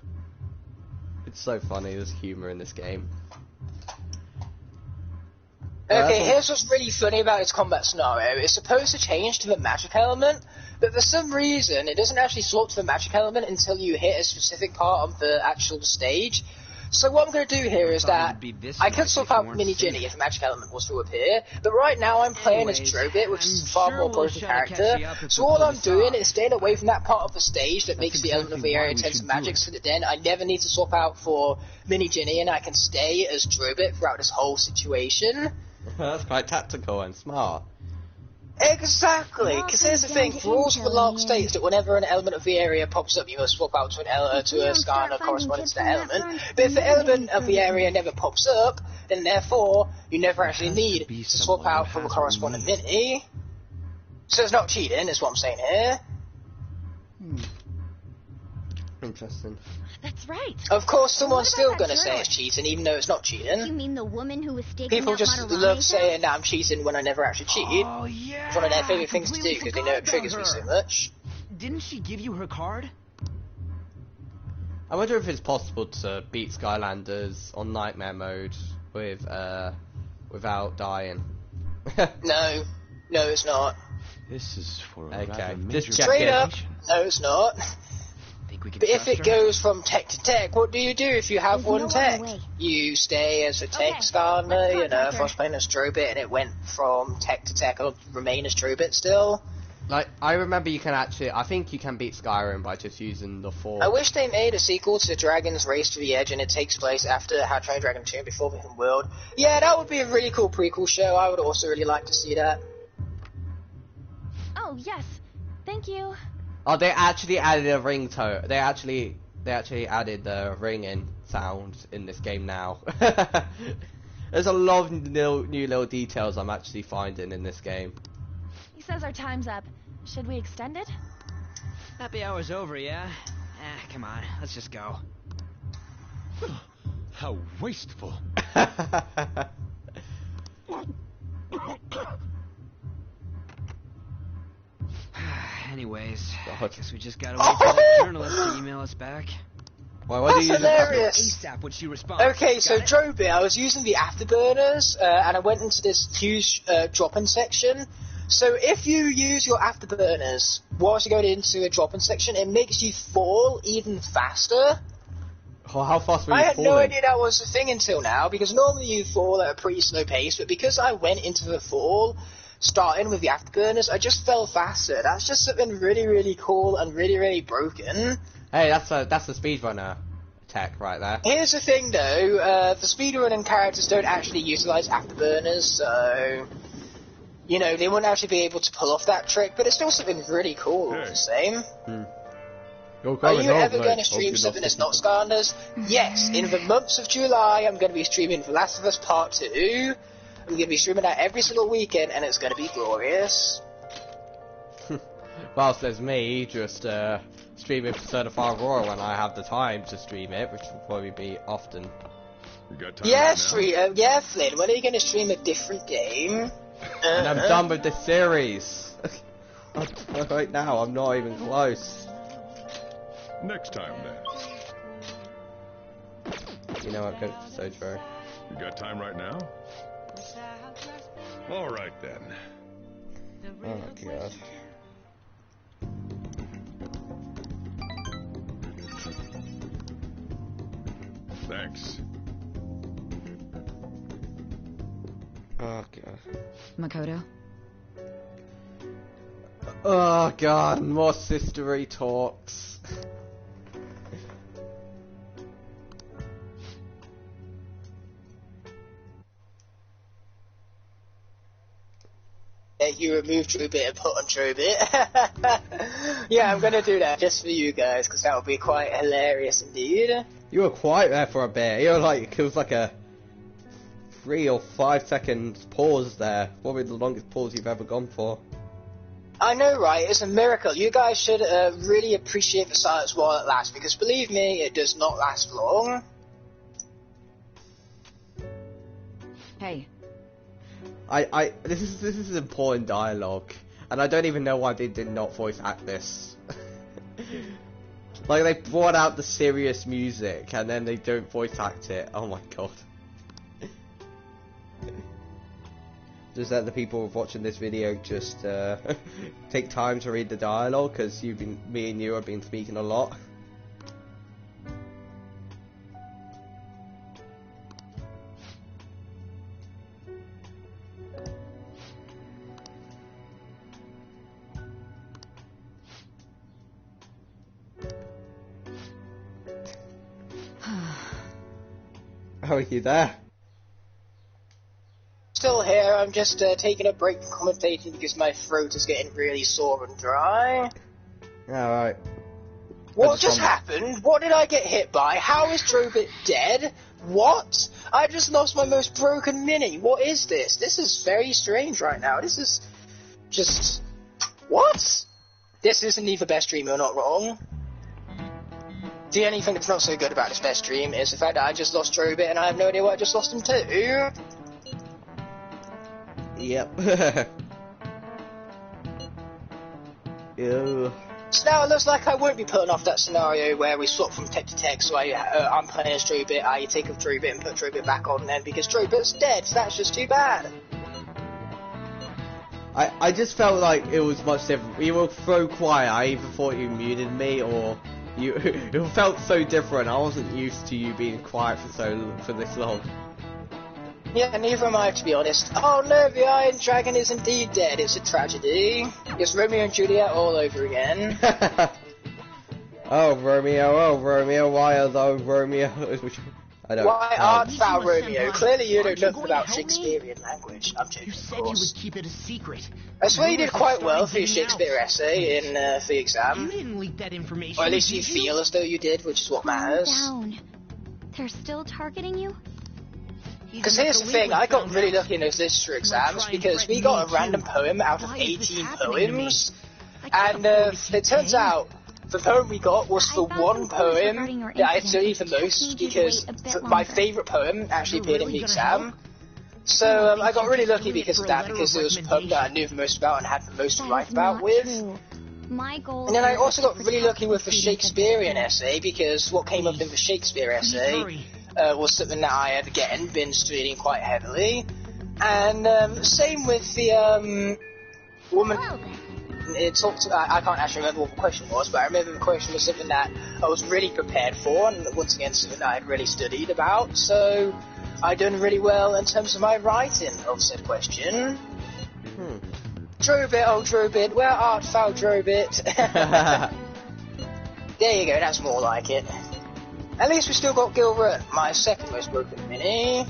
It's so funny, there's humour in this game. Okay, here's what's really funny about its combat scenario. It's supposed to change to the magic element, but for some reason, it doesn't actually swap to the magic element until you hit a specific part of the actual stage. So what I'm going to do here is that I could swap out Mini Ginny if the magic element was to appear, but right now I'm playing as Drobit, which is a far more broken character, so all I'm doing is staying away from that part of the stage that makes the element of the area turn to magic, so that then I never need to swap out for Mini Ginny and I can stay as Drobit throughout this whole situation. That's quite tactical and smart. Exactly, because here's the thing, the rules of the LARP states that whenever an element of the area pops up, you must swap out to a scanner corresponding to that element, but if the element of the area never pops up, then therefore, you never actually need to swap out from a corresponding mini. So it's not cheating, is what I'm saying here. Interesting. That's right. Of course, someone's still gonna say it's cheating, even though it's not cheating. You mean the woman who was staking People out just Materani's love saying that I'm cheating when I never actually cheat. Oh, yeah. It's one of their favourite things to do because they know it triggers me so much. Didn't she give you her card? I wonder if it's possible to beat Skylanders on Nightmare mode with without dying. No, it's not. This is for a okay. rather major Just check Straight it. up, no, it's not. Think we can But if it trust her? goes from tech to tech, what do you do if you have There's one no tech? other way. You stay as a tech Okay, Skarner, let's you know, contact if I her. was playing as Drobit and it went from tech to tech, I'll remain as Drobit still. Like, I remember you can actually, I think you can beat Skyrim by just using the Forge. I wish they made a sequel to Dragon's Race to the Edge and it takes place after How to Train Your Dragon 2 and before the Hidden World. Yeah, that would be a really cool prequel show. I would also really like to see that. Oh, yes. Thank you. Oh, they actually added a ringtone. They actually added the ringing sound in this game now. There's a lot of new little details I'm actually finding in this game. He says our time's up. Should we extend it? Happy hour's over, yeah? Come on, let's just go. How wasteful. Anyways, I God. guess we just gotta wait for that journalist to email us back. Why do you use hilarious. ASAP when she responds. Okay, so Got it? Drobit, I was using the afterburners, and I went into this huge drop-in section. So if you use your afterburners whilst you're going into a drop-in section, it makes you fall even faster. Oh, how fast were you I had falling? no idea that was a thing until now, because normally you fall at a pretty slow pace, but because I went into the fall, starting with the afterburners, I just fell faster. That's just something really, really cool and really, really broken. Hey, that's the speedrunner tech right there. Here's the thing though, the speedrunning characters don't actually utilise afterburners, so... You know, they wouldn't actually be able to pull off that trick, but it's still something really cool all the same. Are you ever going to stream something that's not Skylanders? Yes, in the months of July, I'm going to be streaming The Last of Us Part 2. I'm going to be streaming that every single weekend, and it's going to be glorious. Whilst there's me, just streaming Certified Royal when I have the time to stream it, which will probably be often. You got time Yeah, right now? Flynn, when are you going to stream a different game? And I'm done with the series. Right now, I'm not even close. Next time, then. You know what, go so true. You got time right now? All right, then. Oh, God. Thanks. Oh, God. Makoto? Oh, God, more sistery talks. You remove Drobit and put on Drobit. Yeah, I'm going to do that just for you guys, because that would be quite hilarious indeed. You were quiet there for a bit. You were like, it was like a 3 or 5 second pause there. Probably the longest pause you've ever gone for. I know, right? It's a miracle. You guys should really appreciate the silence while it lasts, because believe me, it does not last long. Hey. This is important dialogue, and I don't even know why they did not voice act this. Like, they brought out the serious music, and then they don't voice act it. Oh my god. Just let the people watching this video just take time to read the dialogue, because me and you have been speaking a lot. How are you there? Still here, I'm just taking a break from commentating because my throat is getting really sore and dry. Alright. What just happened? What did I get hit by? How is Drobit dead? What? I just lost my most broken mini. What is this? This is very strange right now. This is just... What? This isn't even the best stream, you're not wrong. The only thing that's not so good about this best stream is the fact that I just lost Drobit and I have no idea why I just lost him too. Yep. Ew. So now it looks like I won't be putting off that scenario where we swap from tech to tech, so I'm playing as Drobit, I take off Drobit and put Drobit back on then because Drobit's dead, so that's just too bad. I just felt like it was much different. You were so quiet, I either thought you muted me or you it felt so different. I wasn't used to you being quiet for this long. Yeah, neither am I, to be honest. Oh no, the Iron Dragon is indeed dead. It's a tragedy. It's Romeo and Juliet all over again. Oh Romeo, why are those Romeo? I don't. Why art thou Romeo? Clearly you don't know about Shakespearean language. I'm joking, You said you would keep it a secret. I swear you did quite well for your Shakespeare essay in the exam. You didn't leak that information. Or at least you feel as though you did, which is what matters. Calm down. They're still targeting you? Because here's the thing, I got really lucky in those literature exams because we got a random poem out of 18 poems, and it turns out the poem we got was the one poem that I studied the most because my favourite poem actually appeared in the exam. So I got really lucky because of that, because it was a poem that I knew the most about and had the most to write about with. And then I also got really lucky with the Shakespearean essay because what came up in the Shakespeare essay was something that I had again been studying quite heavily, and same with the woman. It talked. I can't actually remember what the question was, but I remember the question was something that I was really prepared for, and once again something that I had really studied about. So I done really well in terms of my writing of said question. Drobit, oh Drobit, where art thou, Drobit? There you go. That's more like it. At least we still got Gilbert, my second most broken mini.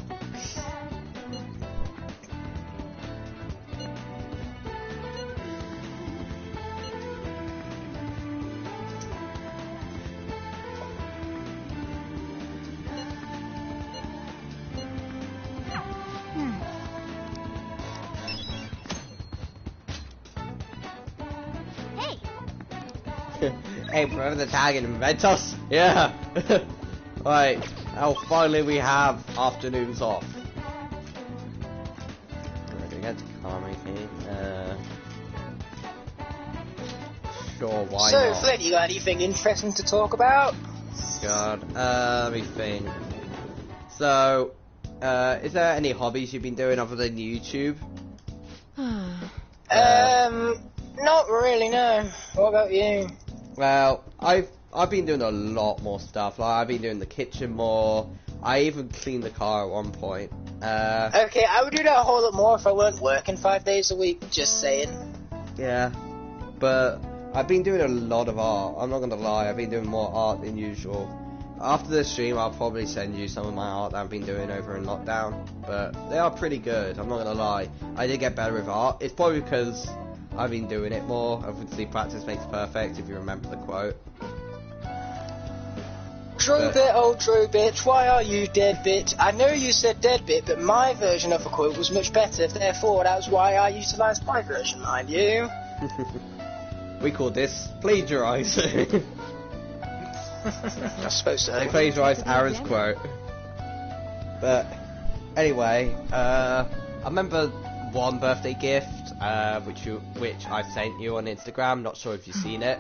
Hey, remember the tag in Ventus? Yeah. Right. Now finally we have afternoons off. We're gonna get to commenting. Sure, why not? So, Flint, you got anything interesting to talk about? God, let me think. So, is there any hobbies you've been doing other than YouTube? Not really, no. What about you? Well, I've been doing a lot more stuff. Like, I've been doing the kitchen more. I even cleaned the car at one point. Okay, I would do that a whole lot more if I weren't working 5 days a week, just saying. Yeah, but I've been doing a lot of art. I'm not gonna lie, I've been doing more art than usual. After this stream, I'll probably send you some of my art that I've been doing over in lockdown. But they are pretty good, I'm not gonna lie. I did get better with art. It's probably because I've been doing it more. Obviously, practice makes perfect, if you remember the quote. Drobit, oh Drobit, why are you deadbit? I know you said deadbit, but my version of the quote was much better, therefore that was why I utilised my version, mind you. We call this plagiarising. I suppose so. They plagiarised Aaron's quote. But, anyway, I remember one birthday gift, which I sent you on Instagram. Not sure if you've seen it.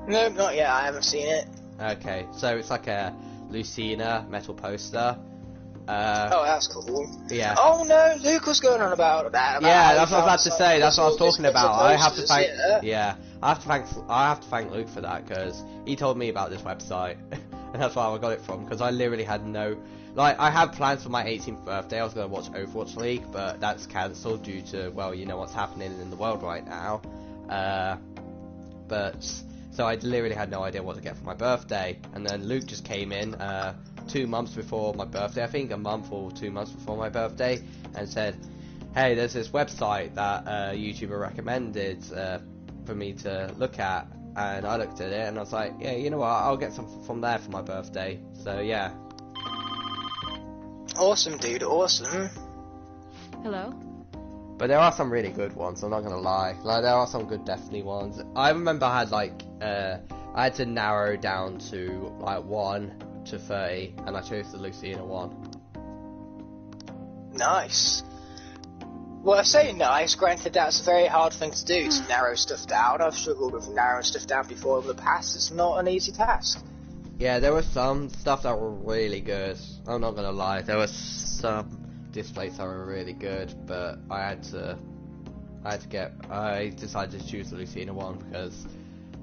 No, not yet. I haven't seen it. Okay, so it's like a Lucina metal poster. Oh, that's cool. Yeah. Oh no, Luke was going on about that. Yeah, that's what I was about to say. That's what I was talking about. I have to thank. Yeah, I have to thank Luke for that because he told me about this website, and that's where I got it from. Because I literally had no. Like, I had plans for my 18th birthday. I was going to watch Overwatch League, but that's cancelled due to, well, you know what's happening in the world right now. So I literally had no idea what to get for my birthday. And then Luke just came in 2 months before my birthday, I think, a month or 2 months before my birthday, and said, hey, there's this website that a YouTuber recommended for me to look at. And I looked at it, and I was like, yeah, you know what, I'll get something from there for my birthday. So, yeah. Awesome, dude, awesome. Hello? But there are some really good ones, I'm not gonna lie. Like, there are some good Destiny ones. I remember I had, like, I had to narrow down to like 1 to 30, and I chose the Lucina one. Nice. Well, I say nice, granted that's a very hard thing to do, to narrow stuff down. I've struggled with narrowing stuff down before in the past. It's not an easy task. Yeah, there was some stuff that were really good. I'm not gonna lie, there was some displays that were really good, but I decided to choose the Lucina one because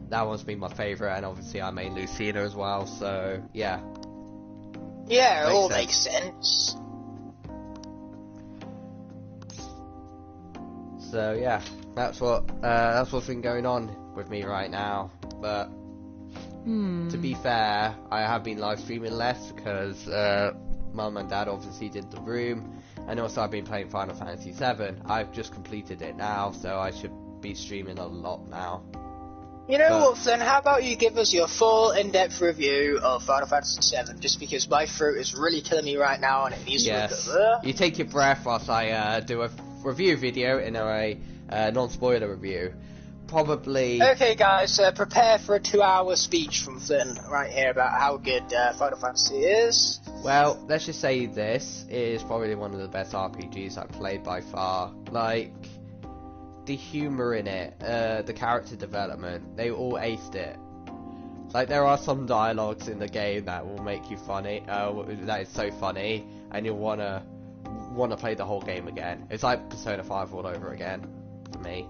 that one's been my favourite, and obviously I made Lucina as well, so yeah. Yeah, it all makes sense. So yeah, that's what's been going on with me right now. But to be fair, I have been live streaming less because Mum and Dad obviously did the room, and also I've been playing Final Fantasy VII. I've just completed it now, so I should be streaming a lot now. You know what, Flynn? How about you give us your full in-depth review of Final Fantasy VII? Just because my throat is really killing me right now, and it needs to recover. You take your breath whilst I do a review video in a non-spoiler review. Probably. Okay, guys, prepare for a 2-hour speech from Flynn right here about how good Final Fantasy is. Well, let's just say this is probably one of the best RPGs I've played by far. Like, the humour in it, the character development, they all aced it. Like, there are some dialogues in the game that will make you funny, that is so funny, and you'll wanna play the whole game again. It's like Persona 5 all over again, for me.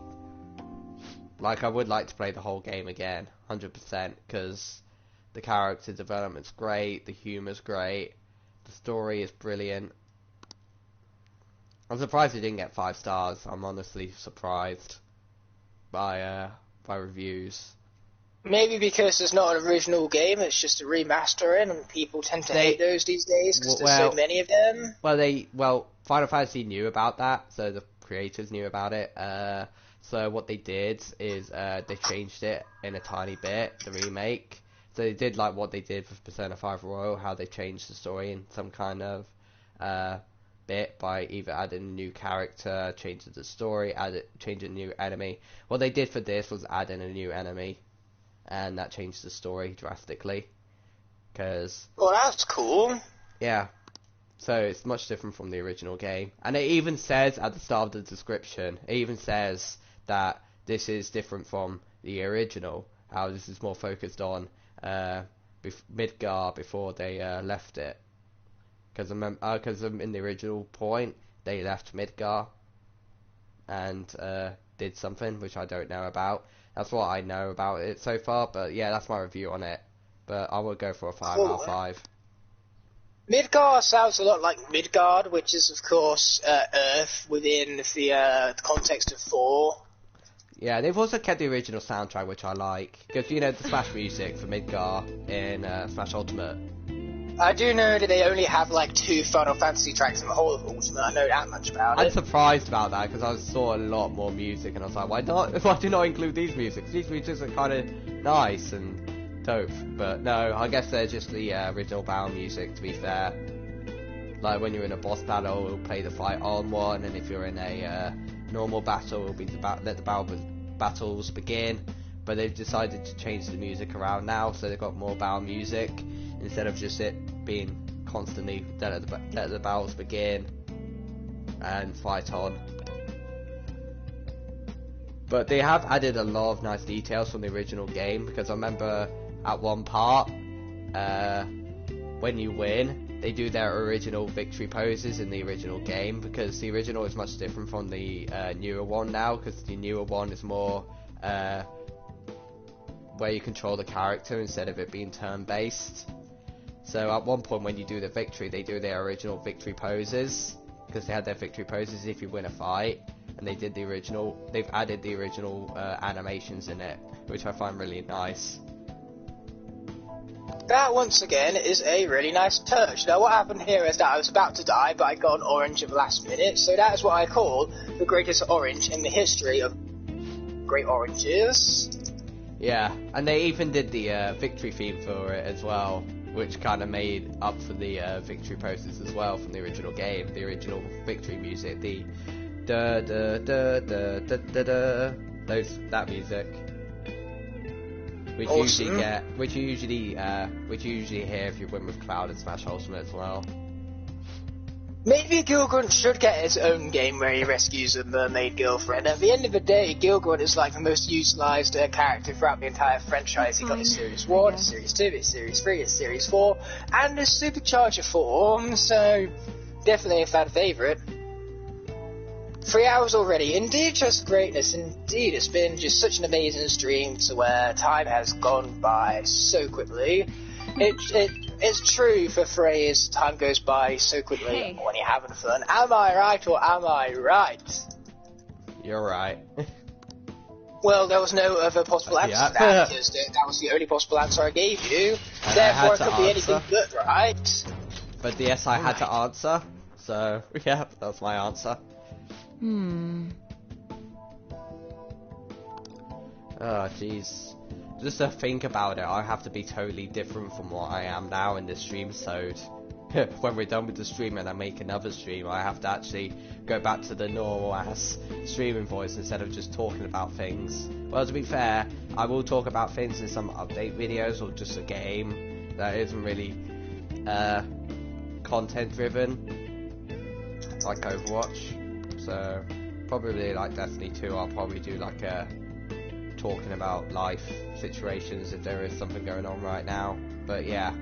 Like, I would like to play the whole game again, 100%, because the character development's great, the humour's great, the story is brilliant. I'm surprised it didn't get 5 stars. I'm honestly surprised by reviews. Maybe because it's not an original game, it's just a remastering, and people tend to hate those these days because there's so many of them. Well, Final Fantasy knew about that, so the creators knew about it. So what they did is they changed it in a tiny bit, the remake. So they did like what they did with Persona 5 Royal, how they changed the story in some kind of bit by either adding a new character, changing the story, changing a new enemy. What they did for this was add in a new enemy, and that changed the story drastically. Well, that's cool. Yeah. So it's much different from the original game. And it even says at the start of the description, it even says that this is different from the original, how this is more focused on Midgar before they left it. Because in the original point, they left Midgar and did something which I don't know about. That's what I know about it so far, but yeah, that's my review on it. But I would go for a 5 out of 5. Midgar sounds a lot like Midgard, which is, of course, Earth within the context of 4. Yeah, they've also kept the original soundtrack, which I like. Because, you know, the Smash music for Midgar in Smash Ultimate. I do know that they only have, like, 2 Final Fantasy tracks in the whole of Ultimate. I know that much about it. I'm surprised about that, because I saw a lot more music, and I was like, why do not include these musics? These musics are kind of nice and dope. But no, I guess they're just the original battle music, to be fair. Like, when you're in a boss battle, it'll play the Fight On one, and if you're in a normal battle, it'll be let the battles begin. But they've decided to change the music around now, so they've got more battle music, instead of just it being constantly let the battles begin and fight on. But they have added a lot of nice details from the original game, because I remember at one part, when you win, they do their original victory poses in the original game, because the original is much different from the newer one now, because the newer one is more where you control the character instead of it being turn-based. So at one point when you do the victory, they do their original victory poses, because they had their victory poses if you win a fight, and they've added the original animations in it, which I find really nice. That, once again, is a really nice touch. Now, what happened here is that I was about to die, but I got an orange at the last minute, so that is what I call the greatest orange in the history of great oranges. Yeah, and they even did the victory theme for it as well, which kind of made up for the victory poses as well from the original game. The original victory music, the da da da da da da da, that music. Which awesome. which you usually hear if you win with Cloud and Smash Ultimate as well. Maybe Gilgrunt should get his own game where he rescues a mermaid girlfriend. At the end of the day, Gilgrunt is like the most utilised character throughout the entire franchise. He got his Series 1, his Series 2, his Series 3, his Series 4, and his Supercharger form, so definitely a fan favourite. 3 hours already. Indeed, just greatness. Indeed, it's been just such an amazing stream to where time has gone by so quickly. It's true for phrase, time goes by so quickly when you're having fun. Am I right or am I right? You're right. Well, there was no other possible answer to that, because that was the only possible answer I gave you. Therefore, it could be anything but right. But yes, I had to answer. So, yeah, that's my answer. Oh, jeez. Just to think about it, I have to be totally different from what I am now in this stream, so when we're done with the stream and I make another stream, I have to actually go back to the normal ass streaming voice instead of just talking about things. Well, to be fair, I will talk about things in some update videos or just a game that isn't really content driven, like Overwatch. So probably like Destiny 2, I'll probably do like a talking about life situations if there is something going on right now. But yeah,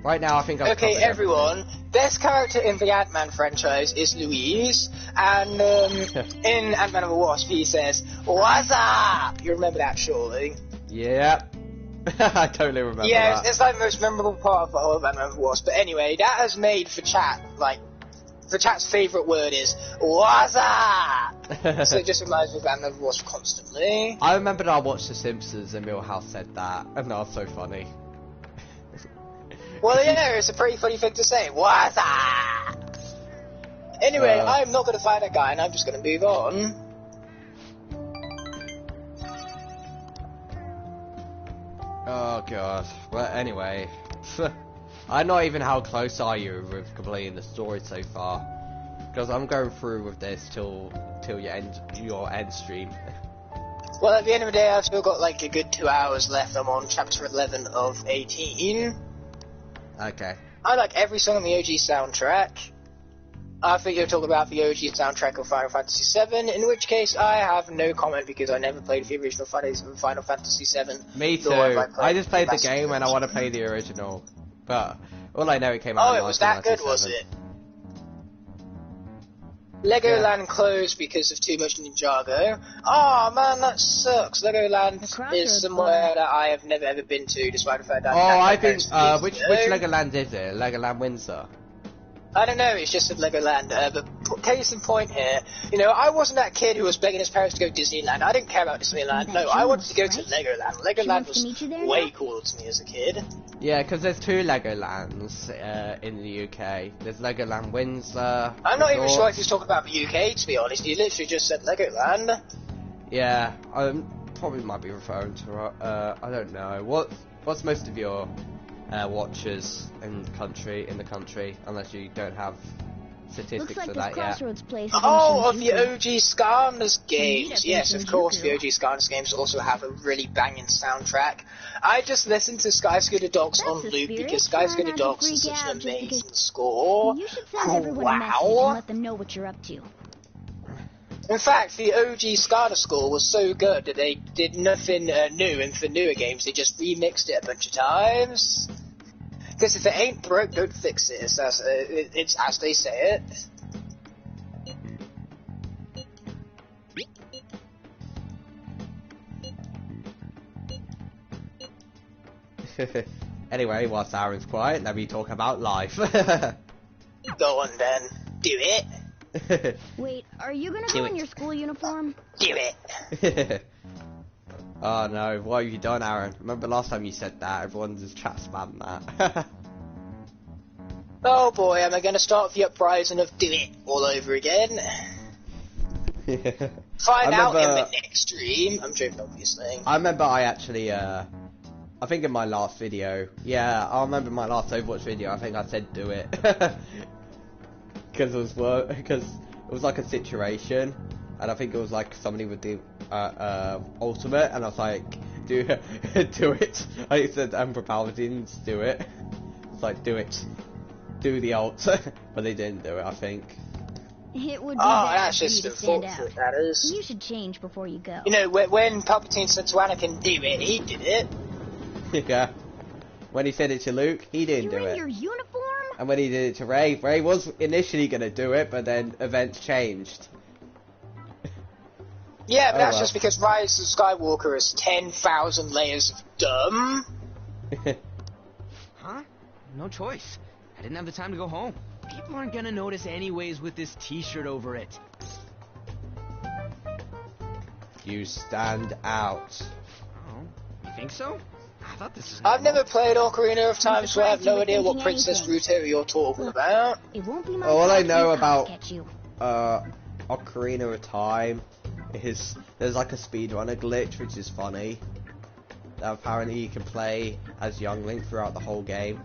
right now I think I've okay, everyone, best character in the Ant-Man franchise is Louise, and in Ant-Man and the Wasp he says, "What's up?" You remember that, surely? Yeah. I totally remember that. Yeah, it's like the most memorable part of the whole of Ant-Man and the Wasp. But anyway, that has made for chat, like, the chat's favourite word is "What's up?" So it just reminds me of Ant-Man and the Wasp constantly. I remember that I watched The Simpsons and Milhouse said that, and that was so funny. Well, yeah, it's a pretty funny thing to say. What's up? Anyway, I'm not going to fight that guy, and I'm just going to move on. Oh god. Well, anyway, I know even how close are you with completing the story so far, because I'm going through with this till your end stream. Well, at the end of the day, I've still got like a good 2 hours left. I'm on chapter 11 of 18. Okay. I like every song on the OG soundtrack. I think you're talking about the OG soundtrack of Final Fantasy VII, in which case I have no comment because I never played the original Final Fantasy VII. Me too. I just played the game and I want to play the original. But all I know, it came out in 1997. Oh, it was that good, was it? Legoland closed because of too much Ninjago. Oh man, that sucks. Legoland is somewhere that I have never ever been to, despite the fact that I think which Legoland is it? Legoland Windsor? I don't know, it's just at Legoland. But case in point here, you know, I wasn't that kid who was begging his parents to go to Disneyland. I didn't care about Disneyland. No, I wanted to go to Legoland. Legoland was way cooler to me as a kid. Yeah, because there's two Legolands in the UK. There's Legoland Windsor. I'm not even sure if he's talking about the UK, to be honest. He literally just said Legoland. Yeah, I probably might be referring to. I don't know. What's most of your watchers in the country, unless you don't have statistics like for that yet. Oh, of the OG Skarnes games. Yes, of course, the OG Skarnes games also have a really banging soundtrack. I just listened to Sky Scooter Dogs on loop because Sky Scooter Dogs is such an amazing score. You should send everyone a message and let them know what you're up to. In fact, the OG SCADA score was so good that they did nothing new, and for newer games they just remixed it a bunch of times. Because if it ain't broke, don't fix it. It's as they say it. Anyway, whilst Aaron's quiet, let me talk about life. Go on then, do it. Wait, are you gonna go in your school uniform? Do it. Oh no, what have you done, Aaron? Remember last time you said that? Everyone just chat spam that. Oh boy, am I gonna start the uprising of do it all over again? Find out in the next stream. I'm joking, obviously. I remember I actually, I think in my last video, yeah, I remember my last Overwatch video, I think I said do it. Because it was like a situation, and I think it was like somebody would do ultimate, and I was like, do it. I said Emperor Palpatine's do it. It's like, do it. Do the ult. But they didn't do it, I think. It would be bad that's for you just to stand out. unfortunate, that is. You should change before you go. You know, when Palpatine said to Anakin, do it, he did it. Yeah. When he said it to Luke, he didn't do You're in it. your uniform? And when he did it to Rey was initially going to do it, but then events changed. Yeah, but that's just because Rise of Skywalker is 10,000 layers of dumb. Huh? No choice. I didn't have the time to go home. People aren't gonna notice anyways with this t-shirt over it. You stand out. Oh, you think so? I thought this was I've never played Ocarina of Time, so I have no idea what Princess Ruto you're talking about. It won't be my all I know fault about get you. Ocarina of Time is there's like a speedrunner glitch which is funny. That apparently you can play as young Link throughout the whole game.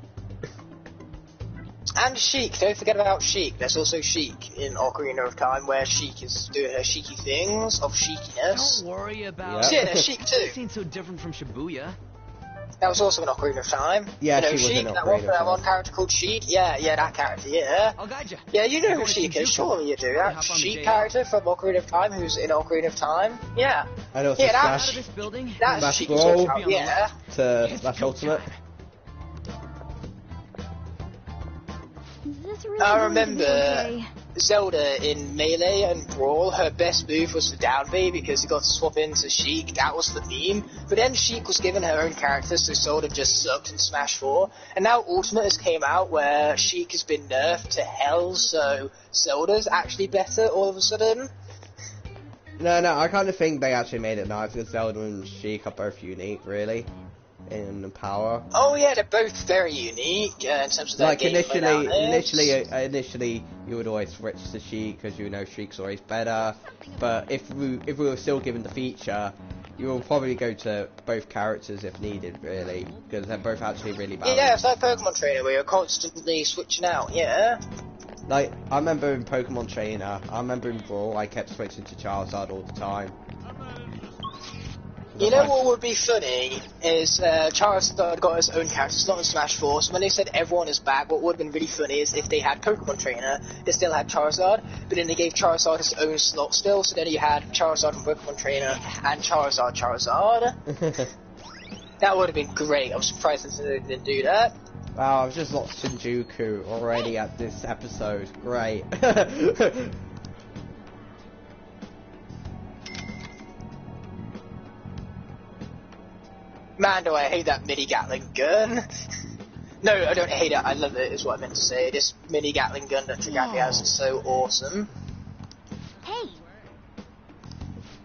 And Sheik, don't forget about Sheik. There's also Sheik in Ocarina of Time, where Sheik is doing her cheeky things of cheekiness. Don't worry about Yeah, there's Sheik too. This ain't so different from Shibuya. That was also in Ocarina of Time. Yeah, you know, she was Sheik, in that Ocarina of one Time. character called Sheik. Yeah, that character, yeah. I'll guide you. Yeah, you know who Sheik is, surely you do. That Sheik character from Ocarina of Time, who's in Ocarina of Time. Yeah. And also That's Smash Sheik. Brawl Yeah. to Smash Ultimate. Is this really I going to be remember okay? Zelda in Melee and Brawl, her best move was the down B because you got to swap into Sheik, that was the meme. But then Sheik was given her own character, so Zelda just sucked in Smash 4. And now Ultimate has came out where Sheik has been nerfed to hell, so Zelda's actually better all of a sudden. No, I kind of think they actually made it nice because Zelda and Sheik are both unique, really, in power. Oh yeah, they're both very unique in terms of their Like gameplay initially, you would always switch to Sheik because you know Sheik's always better. But if we were still given the feature, you will probably go to both characters if needed, really, because they're both actually really balanced. Yeah, it's like Pokemon Trainer where you're constantly switching out. Yeah. Like I remember in Pokemon Trainer, I remember in Brawl, I kept switching to Charizard all the time. You know what would be funny is Charizard got his own character, it's not in Smash 4, so when they said everyone is back, what would have been really funny is if they had Pokemon Trainer, they still had Charizard, but then they gave Charizard his own slot still, so then you had Charizard from Pokemon Trainer and Charizard. That would have been great, I'm surprised they didn't do that. Wow, I've just lost Shinjuku already at this episode, great. Man, do I hate that mini Gatling gun. No, I don't hate it, I love it, is what I meant to say. This mini Gatling gun that Trigaki has is so awesome. Hey!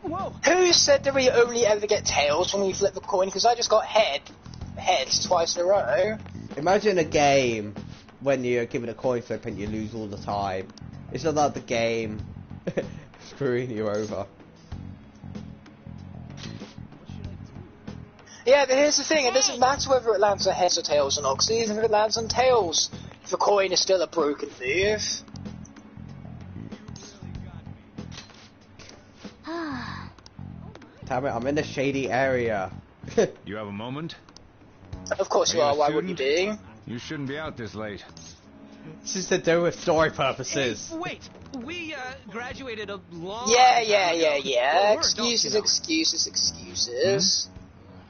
Whoa! Who said that we only ever get tails when we flip the coin? Because I just got heads twice in a row. Imagine a game when you're given a coin flip and you lose all the time. It's not like the game screwing you over. Yeah, but here's the thing, it doesn't matter whether it lands on heads or tails or not, because even if it lands on tails, the coin is still a broken move. Damn it, I'm in a shady area. You have a moment? Of course you are, why wouldn't you be? You shouldn't be out this late. This is to do with story purposes. Hey, wait, we graduated a long Yeah. Excuses.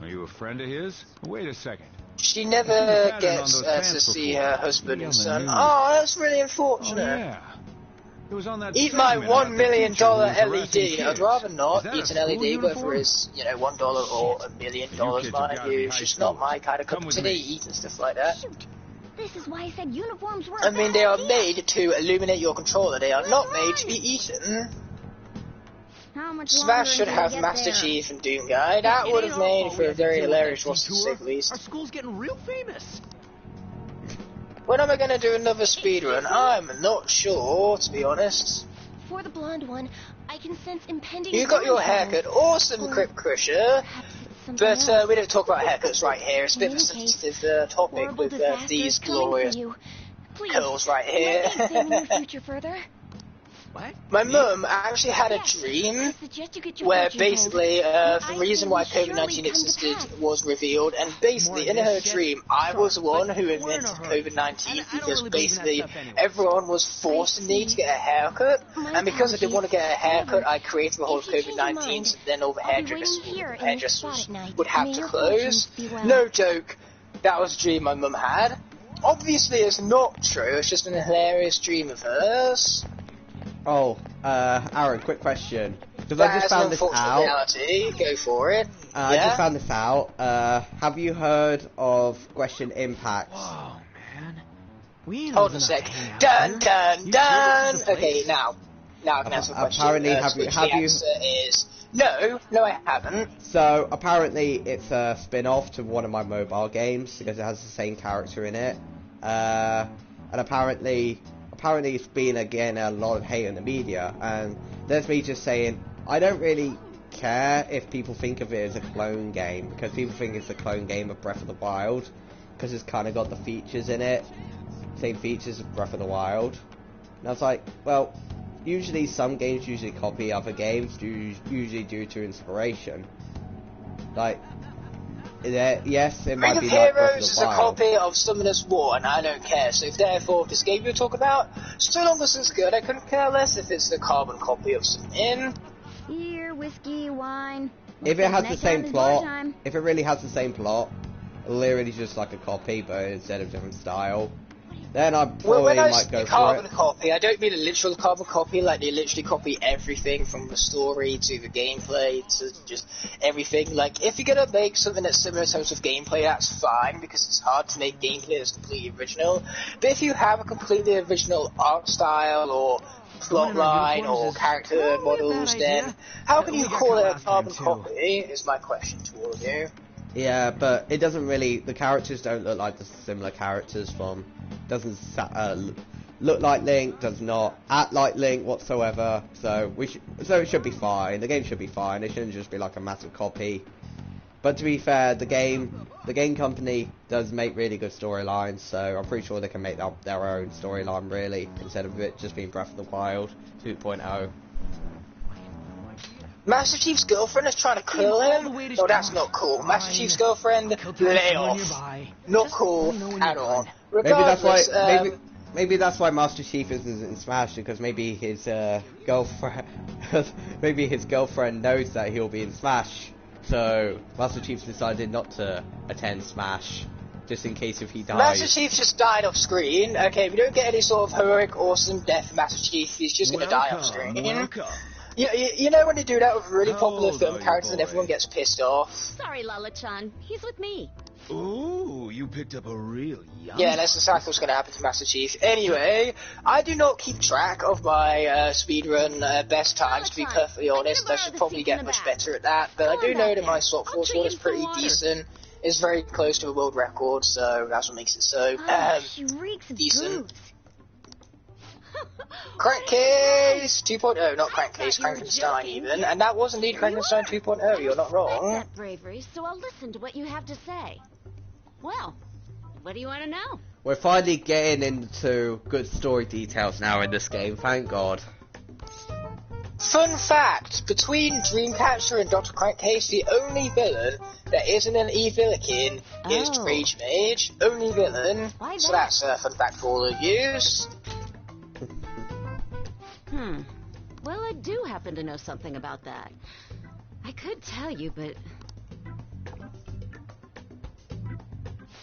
Are you a friend of his? Wait a second. She never gets to see her husband and son. Oh, that's really unfortunate. Oh, yeah. It was on that Eat my $1 million LED. kids. I'd rather not Is eat that a an school LED, whether uniform? it's, $1 or $1 million, kids have mind gotta you. be It's high just school. not my kind of cup Come of with tea me. eating stuff like that. Shoot! This is why I said uniforms were I mean, they are made to illuminate your controller. They are not made to be eaten. How much Smash should longer have until we Master get there? Chief and Doom Guy. That would have made for a very hilarious roster, to say the Our least. school's getting real famous. When am I going to do another speedrun? I'm not sure, to be honest. For the blonde one, I can sense impending. You got your downfall. haircut. Awesome, Crypt Crusher. Perhaps it's something But else. we don't talk about haircuts right here. It's a bit of a In any case, sensitive topic horrible with disaster these is coming for glorious you. Please, curls right here. let me examine your future further. What? My mum actually had a dream where basically the reason why COVID-19 existed was revealed, and basically in her dream I was the one who invented COVID-19 because basically everyone was forcing me to get a haircut, and because I didn't want to get a haircut I created the whole of COVID-19 so then all the hairdressers would have to close. No joke, that was a dream my mum had. Obviously it's not true, it's just an hilarious dream of hers. Oh, Aaron, quick question. Because I just found this out. Reality. Go for it. I just found this out. Have you heard of Question Impact? Whoa, man. We ain't Hold on a sec. Dun, dun, dun! Okay, now I can answer the question. Apparently, the answer is no, I haven't. So, apparently it's a spin-off to one of my mobile games, because it has the same character in it. And apparently it's been again a lot of hate in the media, and there's me just saying I don't really care if people think of it as a clone game, because people think it's a clone game of Breath of the Wild because it's kind of got the features in it, same features of Breath of the Wild. And I was like, well, usually some games usually copy other games, usually due to inspiration. Like, yes, it might be like Breath of the Wild. Heroes is a copy of Summoner's War, and I don't care. So if therefore this game you're talking about, so long as it's good, I couldn't care less if it's the carbon copy of something. Here, whiskey, wine. If it has the same plot, if it really has the same plot, literally just like a copy, but instead of different style, then I probably might go for it. Carbon copy, I don't mean a literal carbon copy, like they literally copy everything from the story to the gameplay to just everything. Like, if you're gonna make something that's similar in terms of gameplay, that's fine, because it's hard to make gameplay that's completely original. But if you have a completely original art style or plotline or character models, then how can you call it a carbon copy, is my question to all of you. Yeah, but it doesn't really, the characters don't look like the similar characters from, doesn't look like Link, does not act like Link whatsoever, so it should be fine, the game should be fine, it shouldn't just be like a massive copy. But to be fair, the game company does make really good storylines, so I'm pretty sure they can make their own storyline really, instead of it just being Breath of the Wild 2.0. Master Chief's girlfriend is trying to kill him? No, that's not cool. Master Chief's girlfriend, lay off. Not cool at all. Regardless, maybe that's why Master Chief isn't in Smash, because maybe his girlfriend knows that he'll be in Smash, so Master Chief decided not to attend Smash, just in case if he dies. Master Chief just died off screen. Okay, we don't get any sort of heroic, awesome death for Master Chief. He's just gonna die off screen. You know when they do that with really popular film characters and everyone gets pissed off? Sorry, Lala-chan. He's with me. Ooh, you picked up a real young... Yeah, that's exactly what's going to happen to Master Chief. Anyway, I do not keep track of my speedrun best times, to be perfectly honest. I should probably get much better at that, but I do know that my Swap Force one is pretty decent. It's very close to a world record, so that's what makes it so decent. Crankcase 2.0, not Crankcase, Crankenstein even, and that was indeed Crankenstein 2.0, you're not wrong. That bravery, so I'll listen to what you have to say. Well, what do you want to know? We're finally getting into good story details now in this game, thank God. Fun fact, between Dreamcatcher and Dr. Crankcase, the only villain that isn't an Evilikin is Rage Mage, only villain, so that's a fun fact for all of you. Well, I do happen to know something about that. I could tell you, but...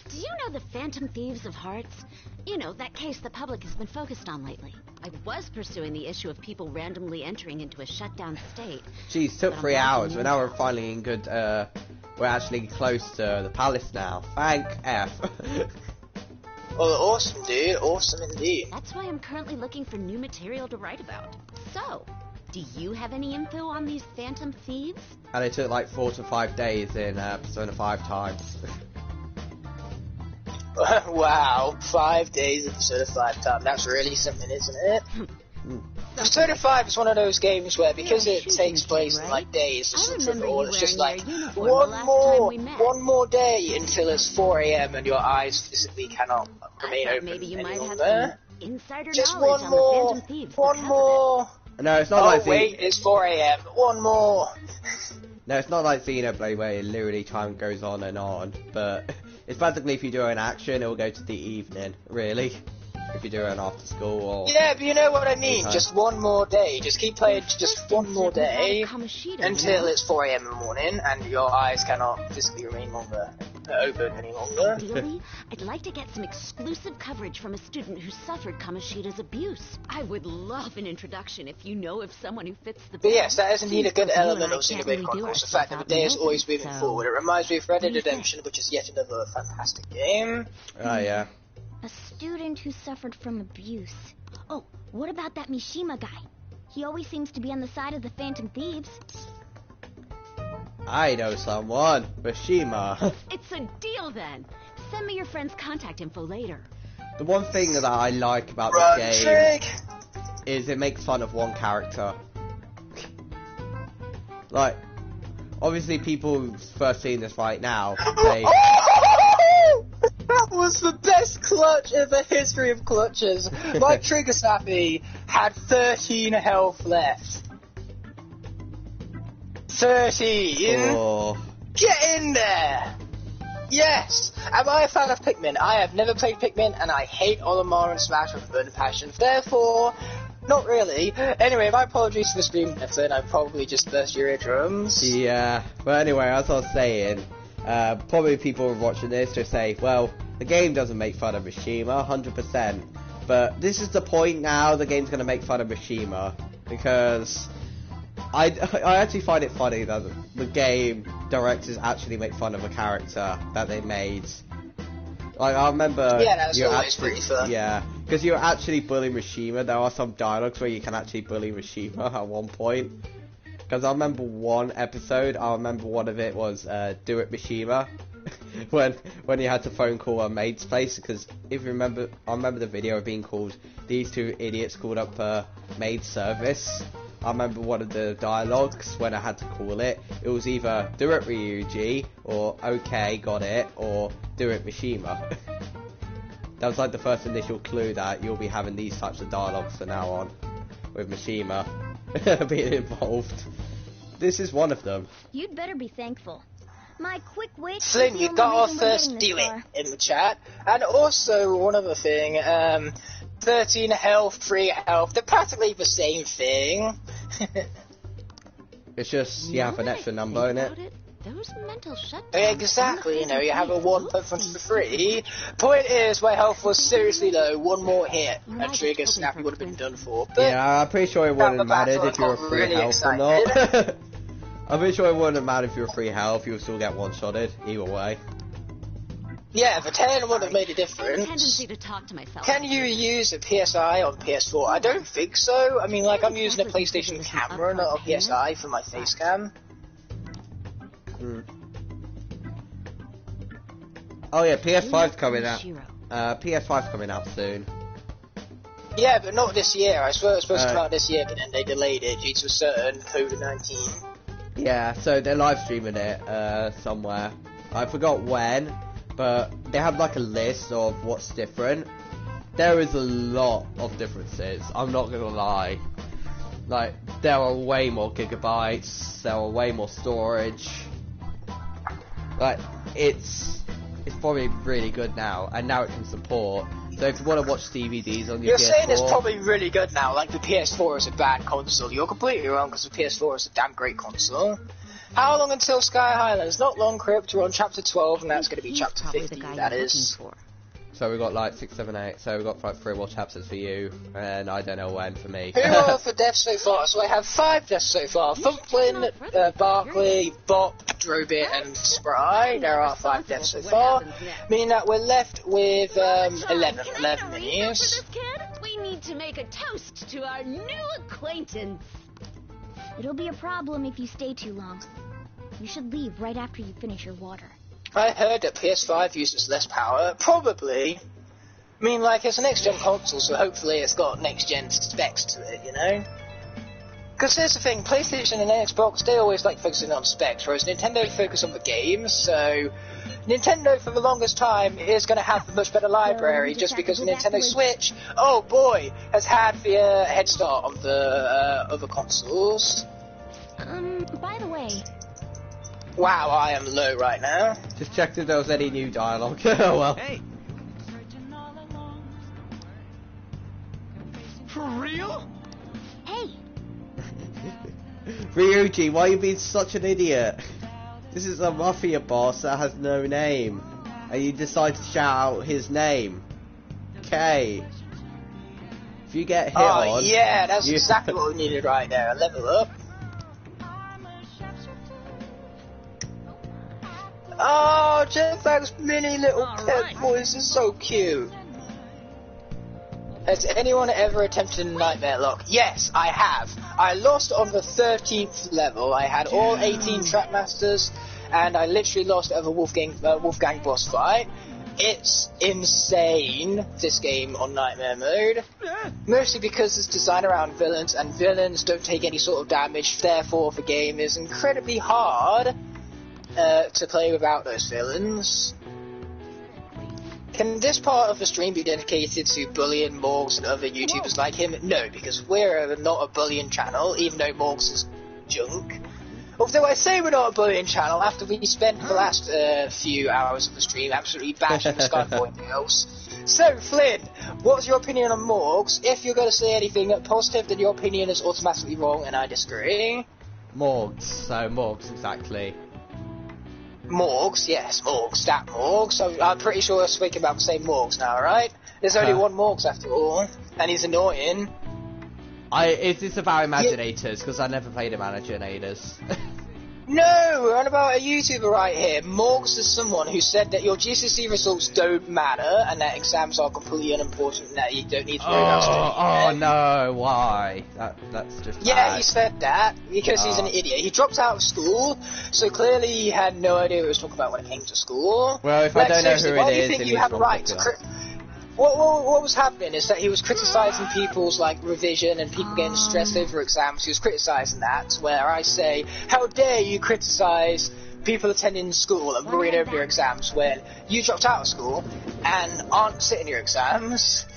Do you know the Phantom Thieves of Hearts? You know, that case the public has been focused on lately. I was pursuing the issue of people randomly entering into a shutdown state. Geez, took 3 hours, but now we're finally in good, we're actually close to the palace now. Thank F. Well, awesome, dude. Awesome indeed. That's why I'm currently looking for new material to write about. So, do you have any info on these Phantom Thieves? And it took like 4 to 5 days in Persona 5 times. Wow, 5 days in Persona 5 time. That's really something, isn't it? Persona 5 is one of those games where, because it takes place in like days, it's just like one more day until it's 4 AM and your eyes physically cannot remain open any longer. Insider just one more No, it's not like... wait, it's 4 AM. One more! No, it's not like Xenoblade where literally time goes on and on, but it's basically if you do an action, it will go to the evening, really. If you do it after school or... Yeah, but you know what I mean, just one more day. Just keep playing just one more day until it's 4 AM in the morning and your eyes cannot physically remain open any longer. Really? I'd like to get some exclusive coverage from a student who suffered Kamoshida's abuse. I would love an introduction if you know of someone who fits the bill. But yes, that is indeed a good element of Xenoblade Chronicles, the fact that the day is always moving forward. It reminds me of Red Dead Redemption, which is yet another fantastic game. Oh, yeah. A student who suffered from abuse. Oh, what about that Mishima guy? He always seems to be on the side of the Phantom Thieves. I know someone. Mishima. It's a deal then. Send me your friend's contact info later. The one thing that I like about this game is it makes fun of one character. Like, obviously people first seeing this right now, they... That was the best clutch in the history of clutches. My Trigger Snappy had 13 health left. 13! Oh. Get in there! Yes! Am I a fan of Pikmin? I have never played Pikmin, and I hate Olimar and Smash with burning passion. Therefore, not really. Anyway, my apologies to the stream, Nathan. I probably just burst your eardrums. Yeah, but anyway, as I was saying, probably people watching this just say, well, the game doesn't make fun of Mishima, 100%. But this is the point now, the game's going to make fun of Mishima. Because I actually find it funny that the game directors actually make fun of a character that they made. Like, I remember... Yeah, that's always pretty fun. Yeah, because you're actually bullying Mishima. There are some dialogues where you can actually bully Mishima at one point. Because I remember one episode, I remember one of it was Do It Mishima. when you had to phone call a maid's place, because if you remember, I remember the video being called These Two Idiots Called Up a Maid Service. I remember one of the dialogues when I had to call it, it was either Do It Ryuji, or Okay, got it, or Do It Mishima. That was like the first initial clue that you'll be having these types of dialogues from now on, with Mishima being involved. This is one of them. You'd better be thankful. My quick wit... Flynn, you got our first do it in the chat. And also, one other thing, 13 health, 3 health, they're practically the same thing. It's just, you have an extra number in it. Those mental shutdowns. Exactly, you know, you have a 1 plus 3. Point is, my health was seriously low, one more hit, and Trigger Snappy would have been done for. But yeah, I'm pretty sure it wouldn't have mattered if you were free really health or not. I'm pretty sure it wouldn't have mattered if you were free health, you would still get one-shotted, either way. Yeah, the 10 would have made a difference. Tendency to talk to myself. Can you use a PSI on PS4? I don't think so. I mean, like, I'm using a PlayStation camera, not a PSI for my face cam. Oh yeah, PS5's coming out. PS5's coming out soon. Yeah, but not this year. I swear it was supposed to come out this year, but then they delayed it due to a certain COVID-19. Yeah, so they're live streaming it somewhere. I forgot when, but they have like a list of what's different. There is a lot of differences, I'm not gonna lie. Like, there are way more gigabytes, there are way more storage. Like, it's probably really good now, and now it can support. So if you want to watch DVDs on your PS4... You're saying it's probably really good now, like the PS4 is a bad console. You're completely wrong, because the PS4 is a damn great console. How long until Sky Highlands? Not long, Crypt. We're on Chapter 12, and that's going to be Chapter 15, that is. So we've got like 6, 7, 8, so we've got like 3 more chapters for you, and I don't know when for me. Who are for deaths so far? So I have 5 deaths so far. Thumplin, Barkley, Bop, Drobit, and Spry. There are 5 deaths so far, meaning that we're left with 11 minis. We need to make a toast to our new acquaintance. It'll be a problem if you stay too long. You should leave right after you finish your water. I heard that PS5 uses less power. Probably. I mean, like, it's a next-gen console, so hopefully it's got next-gen specs to it, you know? Because here's the thing, PlayStation and Xbox, they always like focusing on specs, whereas Nintendo focus on the games, so Nintendo for the longest time is going to have a much better library just because Nintendo Switch, oh boy, has had the head start on the other consoles. By the way... Wow, I am low right now. Just checked if there was any new dialogue. Oh well. Hey! For real? Hey! Ryuji, why are you being such an idiot? This is a mafia boss that has no name, and you decide to shout out his name. Okay. If you get hit on... Oh yeah, that's exactly what we needed right there. A level up. Oh, Jetpack's mini little pet voice is so cute. Has anyone ever attempted a nightmare lock? Yes, I have. I lost on the 13th level. I had all 18 Trackmasters, and I literally lost at the Wolfgang boss fight. It's insane, this game on Nightmare mode. Mostly because it's designed around villains, and villains don't take any sort of damage, therefore the game is incredibly hard to play without those villains. Can this part of the stream be dedicated to bullying Morgs and other YouTubers like him? No, because we're not a bullying channel, even though Morgs is junk. Although I say we're not a bullying channel after we spent the last few hours of the stream absolutely bashing the Skyboy girls. So, Flynn, what's your opinion on Morgs? If you're going to say anything positive, then your opinion is automatically wrong, and I disagree. Morgs, so Morgs, exactly. Morgs, yes, Morgs, stat Morgs. So I'm pretty sure we're speaking about the same Morgs now, right? There's only one Morgs after all, and he's annoying. Is this about Imaginators? Because I never played Imaginators. No, we're on about a YouTuber right here. Morgs is someone who said that your GCSE results don't matter, and that exams are completely unimportant, and that you don't need to worry about studying. Oh no, why? That's just bad. He said that because he's an idiot. He dropped out of school, so clearly he had no idea what he was talking about when it came to school. Well, if I don't know who it is, then you have a right to What was happening is that he was criticising people's revision and people getting stressed over exams. He was criticising that, where I say, how dare you criticise people attending school and worrying over your exams when you dropped out of school and aren't sitting your exams?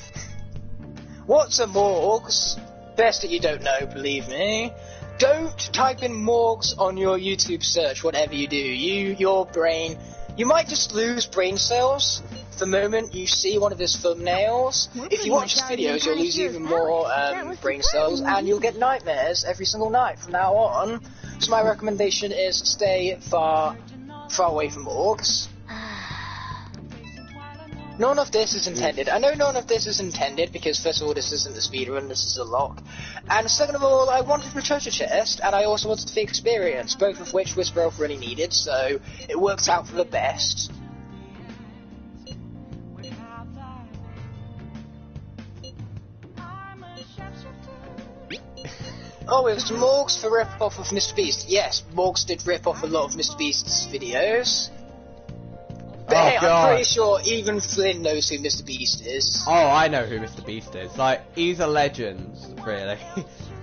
What's a Morgs? Best that you don't know, believe me. Don't type in Morgs on your YouTube search, whatever you do. Your brain, you might just lose brain cells the moment you see one of his thumbnails. If you watch his videos, you'll lose even more brain cells, and you'll get nightmares every single night from now on. So my recommendation is stay far away from Morgs. None of this is intended. I know none of this is intended because, first of all, this isn't a speedrun, this is a lock. And second of all, I wanted the treasure chest, and I also wanted the experience, both of which Whisper Elf really needed, so it worked out for the best. Oh, it was Morgs for rip-off of Mr. Beast. Yes, Morgs did rip off a lot of Mr. Beast's videos. But hey, I'm pretty sure even Flynn knows who Mr. Beast is. Oh, I know who Mr. Beast is. He's a legend, really.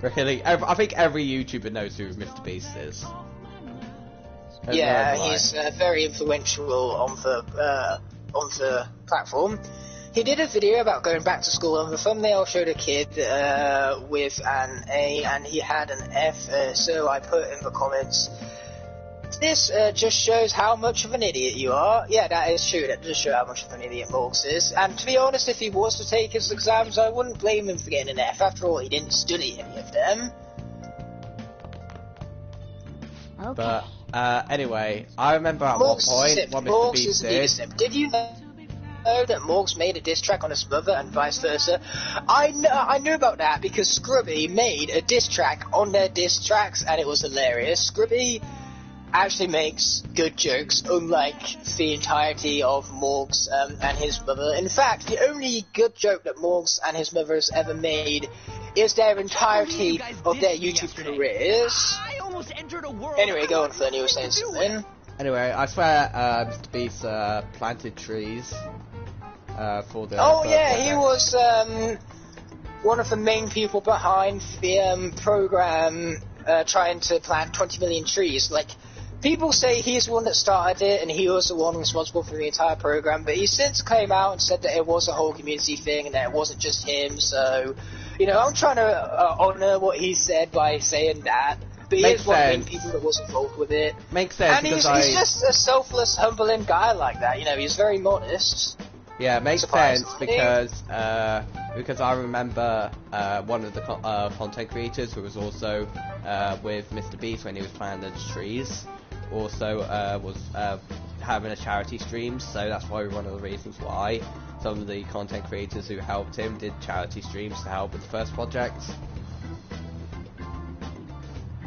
Really. I think every YouTuber knows who Mr. Beast is. Yeah, he's very influential on the platform. He did a video about going back to school, and the thumbnail showed a kid with an A, and he had an F, so I put in the comments, this just shows how much of an idiot you are. Yeah, that is true, that does show how much of an idiot Morgs is. And to be honest, if he was to take his exams, I wouldn't blame him for getting an F. After all, he didn't study any of them. Okay. But, anyway, I remember at one point what Mr. Beast did. Did you know that Morgs made a diss track on his mother and vice versa? I knew about that because Scrubby made a diss track on their diss tracks, and it was hilarious. Scrubby actually makes good jokes, unlike the entirety of Morgs and his mother. In fact, the only good joke that Morgs and his mother has ever made is their entirety of their YouTube careers. Anyway, go on, Flynn, you were saying something. Anyway, I swear Mr. Beast planted trees for the... Oh yeah, he was one of the main people behind the program trying to plant 20 million trees. people say he's the one that started it, and he was the one responsible for the entire program, but he's since came out and said that it was a whole community thing, and that it wasn't just him, so, you know, I'm trying to honour what he said by saying that. But he is one of the main people that was involved with it. Makes sense. And he's just a selfless, humbling guy like that, you know, he's very modest. Yeah, it makes sense because I remember one of the content creators who was also with Mr. Beast when he was planting the trees, also was having a charity stream, so that's why one of the reasons why some of the content creators who helped him did charity streams to help with the first project.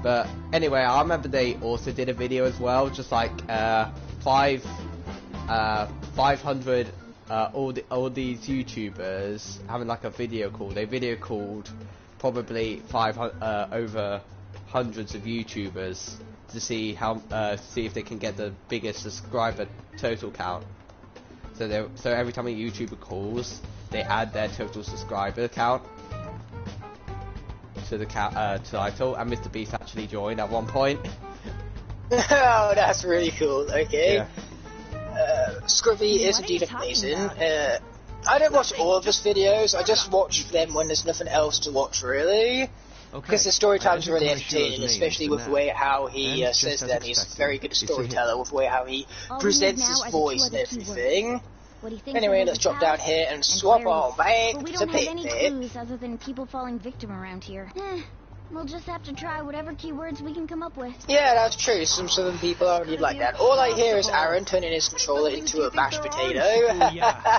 But anyway, I remember they also did a video as well, just like 500 all these YouTubers having like a video call. They video called probably over hundreds of YouTubers to see how see if they can get the biggest subscriber total count. So every time a YouTuber calls, they add their total subscriber count to the title, and Mr. Beast actually joined at one point. Oh, that's really cool. Okay. Yeah. Scrubby is indeed amazing. I don't watch all of his videos, I just watch them when there's nothing else to watch, really. Because the story times are really entertaining, especially with the way how he says them. He's a very good storyteller with the way how he presents his voice and everything. Anyway, let's drop down here and swap on back to We don't have any Picnic. clues other than people falling victim around here. We'll just have to try whatever keywords we can come up with. Yeah, that's true. Some southern people already like that. All I hear is Aaron turning his controller into a mashed potato. Yeah,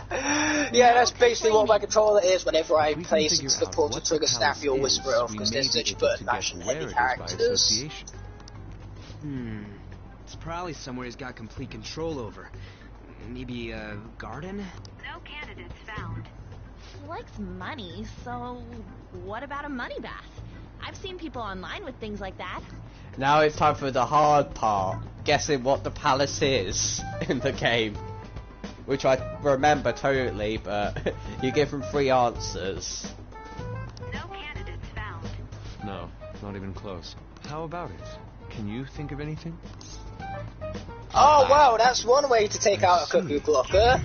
that's basically what my controller is whenever I play some stuff called to trigger Staffy or Whisper Elf, because they're such button mashing heavy characters. It's probably somewhere he's got complete control over. Maybe a garden? No candidates found. He likes money, so what about a money bath? I've seen people online with things like that. Now it's time for the hard part, guessing what the palace is in the game. Which I remember totally, but you give them 3 answers. No candidates found. No, not even close. How about it? Can you think of anything? Oh wow, that's one way to take out a cuckoo clocker.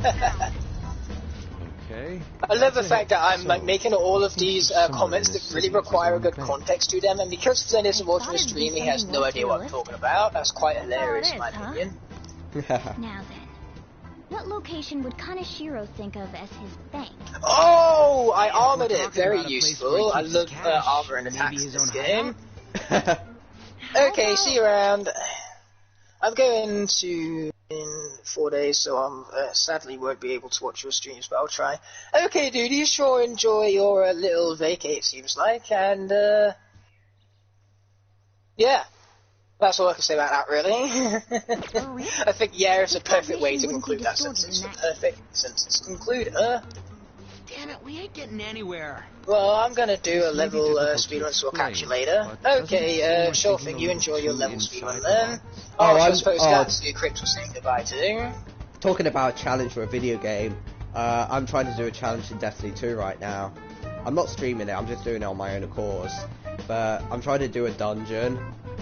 Okay. I love the fact that I'm like making all of these comments that really require a good context to them, and because Flynn isn't watching the stream, he has no idea what I'm talking about. That's quite hilarious in my opinion. Now then, what location would Kaneshiro think of as his bank? Oh, I armored it. Very useful. I love armor and attacks in this game. Okay, see you around. I'm going to in 4 days, so I sadly won't be able to watch your streams, but I'll try. Okay, dude, you sure enjoy your little vacay, it seems like, and yeah, that's all I can say about that, really. I think yeah is a perfect way to conclude that sentence. A perfect sentence to conclude. Damn it, we ain't getting anywhere. Well, I'm gonna do a level speedrun, so I'll catch you later. Okay, sure thing, you enjoy your level speedrun then. Oh, I suppose that's who Crips was saying goodbye to. Talking about a challenge for a video game, I'm trying to do a challenge in Destiny 2 right now. I'm not streaming it, I'm just doing it on my own accord. But I'm trying to do a dungeon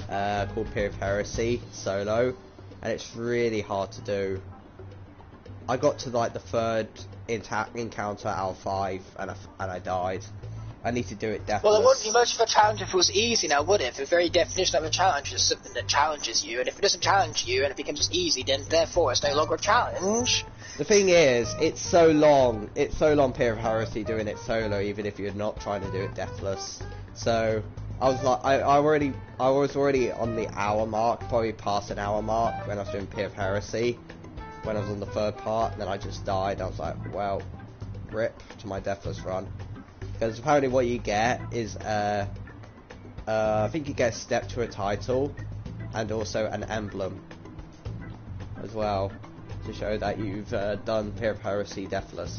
called Peer of Heresy solo, and it's really hard to do. I got to like the 3rd encounter out of 5 and I died. I need to do it deathless. Well, it wouldn't be much of a challenge if it was easy now, would it? The very definition of a challenge is something that challenges you, and if it doesn't challenge you and it becomes easy, then therefore it's no longer a challenge. The thing is, it's so long Peer of Heresy doing it solo, even if you're not trying to do it deathless. So I was like, I was already on the hour mark, probably past an hour mark when I was doing Peer of Heresy. When I was on the 3rd part, and then I just died. I was like, well, rip to my deathless run. Because apparently what you get is, I think you get a step to a title, and also an emblem as well, to show that you've done Peer of Heresy deathless.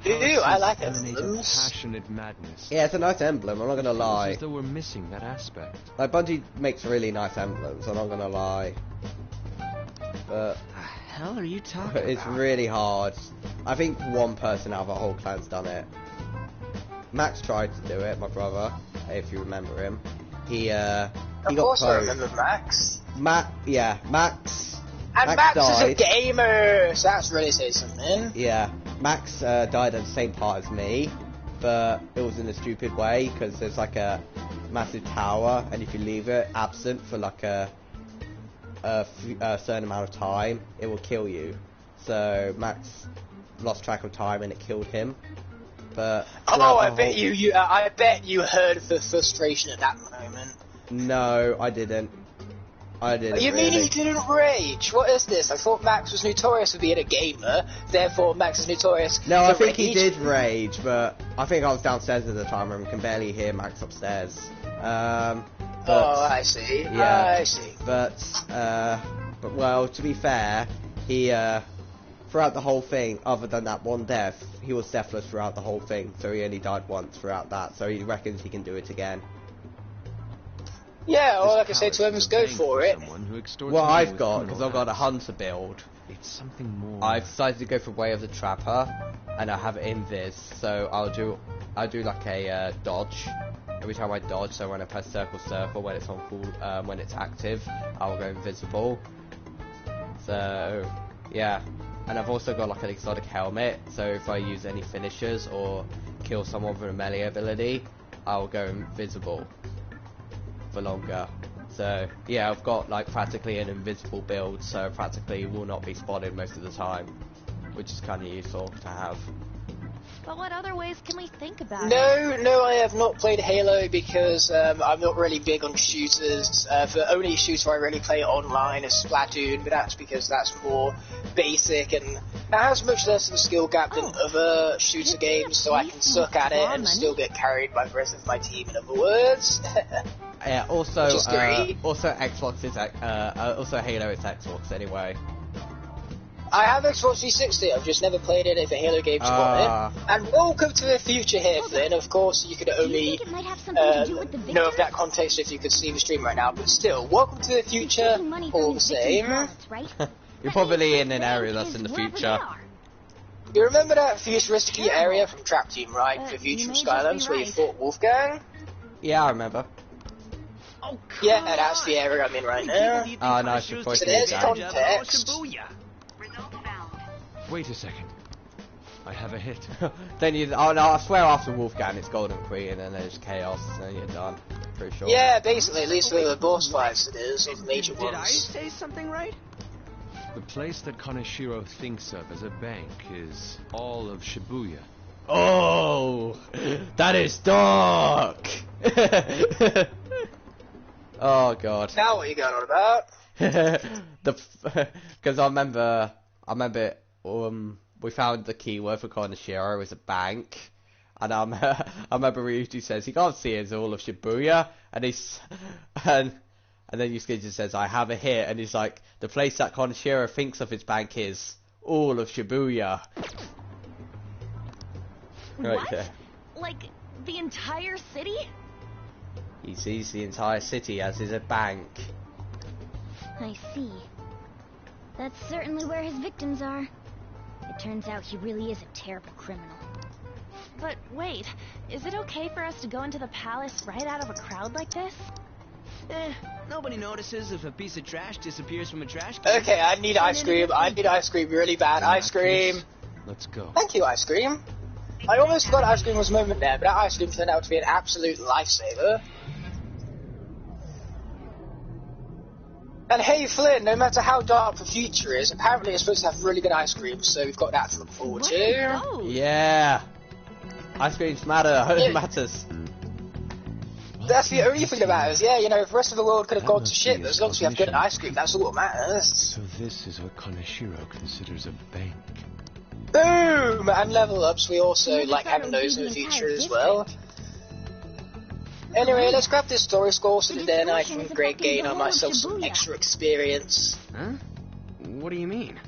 Ooh, I like emblems. Passionate madness. Yeah, it's a nice emblem, I'm not gonna lie. It's as though we're missing that aspect. Like, Bungie makes really nice emblems, I'm not gonna lie. But the hell are you talking about? It's really hard. I think one person out of our whole clan's done it. Max tried to do it, my brother, if you remember him. He got Of course I close. remember Max. Max. And Max is a died. gamer, so that's really saying something. Yeah, Max died at the same part as me, but it was in a stupid way, because there's like a massive tower, and if you leave it absent for like a certain amount of time, it will kill you. So Max lost track of time and it killed him. But I bet you heard the frustration at that moment. No, I didn't. You mean he didn't rage? What is this? I thought Max was notorious for being a gamer, therefore Max is notorious for I think rage. he did rage, but I think I was downstairs at the time and can barely hear Max upstairs. I see. Yeah, I see. But well, to be fair, he throughout the whole thing, other than that one death, he was deathless throughout the whole thing, so he only died once throughout that, so he reckons he can do it again. Yeah, all I can say to him is go for it. What I've got, because I've got a hunter build, it's something more. I've decided to go for Way of the Trapper, and I have it invis, so I'll do like a dodge. Every time I dodge, so when I press circle, when it's on full, when it's active, I'll go invisible. So yeah, and I've also got like an exotic helmet, so if I use any finishers or kill someone with a melee ability, I'll go invisible for longer. So yeah, I've got like practically an invisible build, so practically will not be spotted most of the time, which is kind of useful to have. But what other ways can we think about? No, I have not played Halo because I'm not really big on shooters. The only shooter I really play online is Splatoon, but that's because that's more basic and it has much less of a skill gap than other shooter games, so I can suck at it and still get carried by the rest of my team, in other words. Yeah, also Xbox is also Halo is Xbox anyway. I have Xbox 360, I've just never played it if a Halo game's got it. And welcome to the future here, Flynn. Of course, you could only know of that context if you could see the stream right now, but still, welcome to the future, all the same. You're probably in an area that's in the future. You remember that futuristic area from Trap Team, right? For Future of Skylands, where you fought Wolfgang? Yeah, I remember. Oh, yeah, that's the area I'm in right now. Oh, no, I should probably so there's context. Wait a second. I have a hit. Then you. Oh no! I swear after Wolfgang it's Golden Queen, and then there's Chaos, and then you're done. Pretty sure. Yeah, basically, at least with the boss fights it is, or the major ones. Did I say something right? The place that Kaneshiro thinks of as a bank is all of Shibuya. Oh, that is dark. Oh god. Now what are you going on about? Because I remember. We found the keyword for Kaneshiro was a bank, and I remember Ryuji says he can't see it as all of Shibuya, and and then Yusuke just says I have a hit, and he's like the place that Kaneshiro thinks of his bank is all of Shibuya. Right what? there. Like the entire city? He sees the entire city as is a bank. I see. That's certainly where his victims are. It turns out he really is a terrible criminal. But wait, is it okay for us to go into the palace right out of a crowd like this? Nobody notices if a piece of trash disappears from a trash can. Okay, I need ice cream. I need ice cream really bad. Ice cream. Let's go. Thank you, ice cream. I almost forgot ice cream was a moment there, but that ice cream turned out to be an absolute lifesaver. And hey Flynn, no matter how dark the future is, apparently it's supposed to have really good ice cream, so we've got that to look forward to. Yeah. Ice creams matter. It matters. That's the only thing that matters. Yeah, you know, if the rest of the world could have gone to shit, but as long as we have good ice cream, that's all that matters. So this is what Kaneshiro considers a bank. Boom! And level ups, we also like having those in the future as well. Anyway, let's grab this story score so that then I can gain on myself some extra experience. Huh? What do you mean?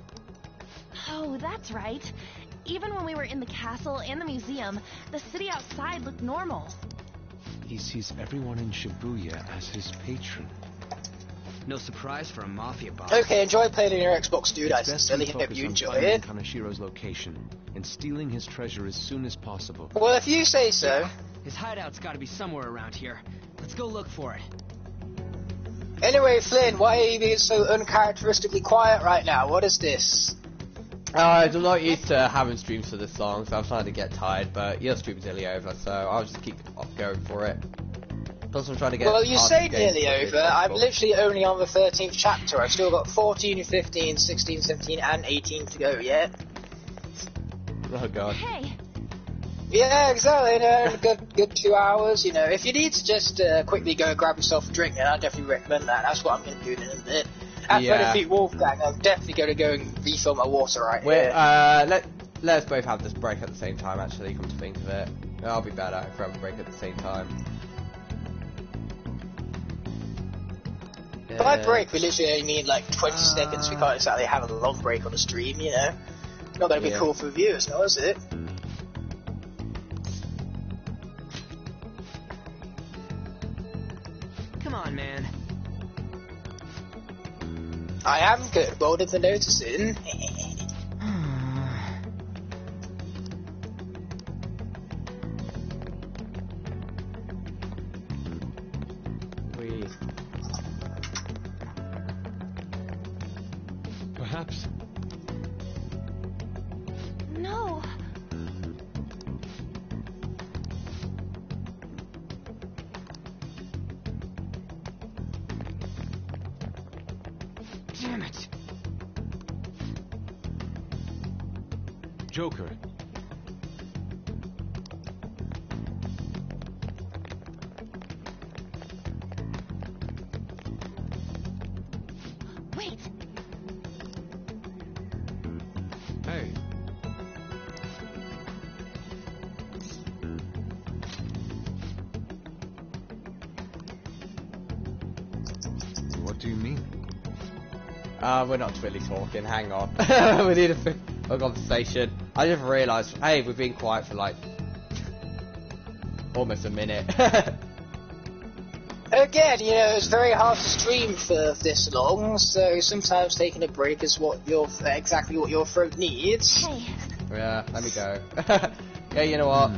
Oh, that's right. Even when we were in the castle and the museum, the city outside looked normal. He sees everyone in Shibuya as his patron. No surprise for a mafia boss. Okay, enjoy playing on your Xbox, dude. I sincerely hope you enjoy it. Kaneshiro's location and stealing his treasure as soon as possible. Well, if you say so. His hideout's got to be somewhere around here. Let's go look for it. Anyway, Flynn, why are you being so uncharacteristically quiet right now? What is this? I'm not used to having streams for this long, so I'm starting to get tired, but your stream's nearly over, so I'll just keep going for it. Plus I'm trying to get... Well, you say nearly over. I'm literally only on the 13th chapter. I've still got 14, 15, 16, 17, and 18 to go yet. Oh, God. Hey. Yeah, exactly. Good 2 hours. If you need to just quickly go grab yourself a drink, then I'd definitely recommend that. That's what I'm going to do in a bit. At Benefit Wolfgang, I'm definitely going to go and refill my water right here. Let's both have this break at the same time, actually, come to think of it. I'll be better if I have a break at the same time. By break, we literally only mean like 20 seconds. We can't exactly have a long break on the stream, Not going to be cool for viewers, now is it? Come on, man. I am good. Well done for noticing. Perhaps. No. Damn it. Joker. Wait. Hey. What do you mean? We're not really talking, hang on. We need a conversation. I just realised, hey, we've been quiet for like almost a minute. Again, it's very hard to stream for this long, so sometimes taking a break is exactly what your throat needs. Hey. Yeah, let me go. Yeah, you know what?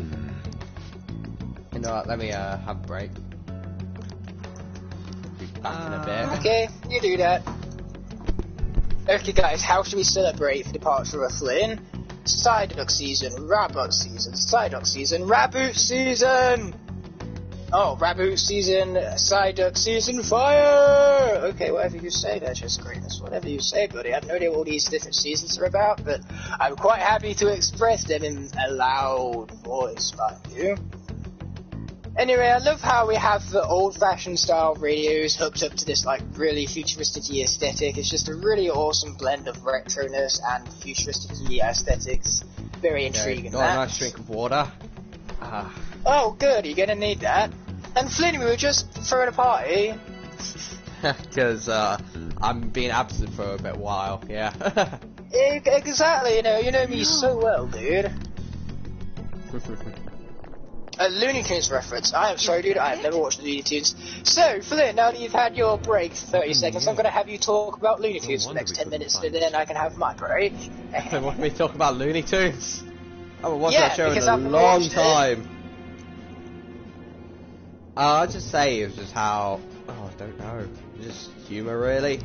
You know what, let me have a break. Be back in a bit. Okay, you do that. Okay guys, how should we celebrate the departure of Flynn? Psyduck season, Raboot season, Psyduck season, Raboot season! Oh, Raboot season, Psyduck season, fire! Okay, whatever you say there, just greatness. Whatever you say, buddy. I have no idea what all these different seasons are about, but I'm quite happy to express them in a loud voice, mind you. Anyway, I love how we have the old-fashioned style radios hooked up to this, really futuristic aesthetic. It's just a really awesome blend of retroness and futuristic aesthetics. Very intriguing. Got a nice drink of water. Oh, good. You're gonna need that. And Flynn, we were just throwing a party. Because, I'm being absent for a bit while, yeah. Exactly, you know me so well, dude. A Looney Tunes reference. I am sorry, dude. I have never watched Looney Tunes. So, Flynn, now that you've had your break for 30 seconds, I'm going to have you talk about Looney Tunes for the next 10 minutes, and then I can have my break. They want me to talk about Looney Tunes? I haven't watched that show in a long time. I'll just say it was just how... Oh, I don't know. Just humour, really.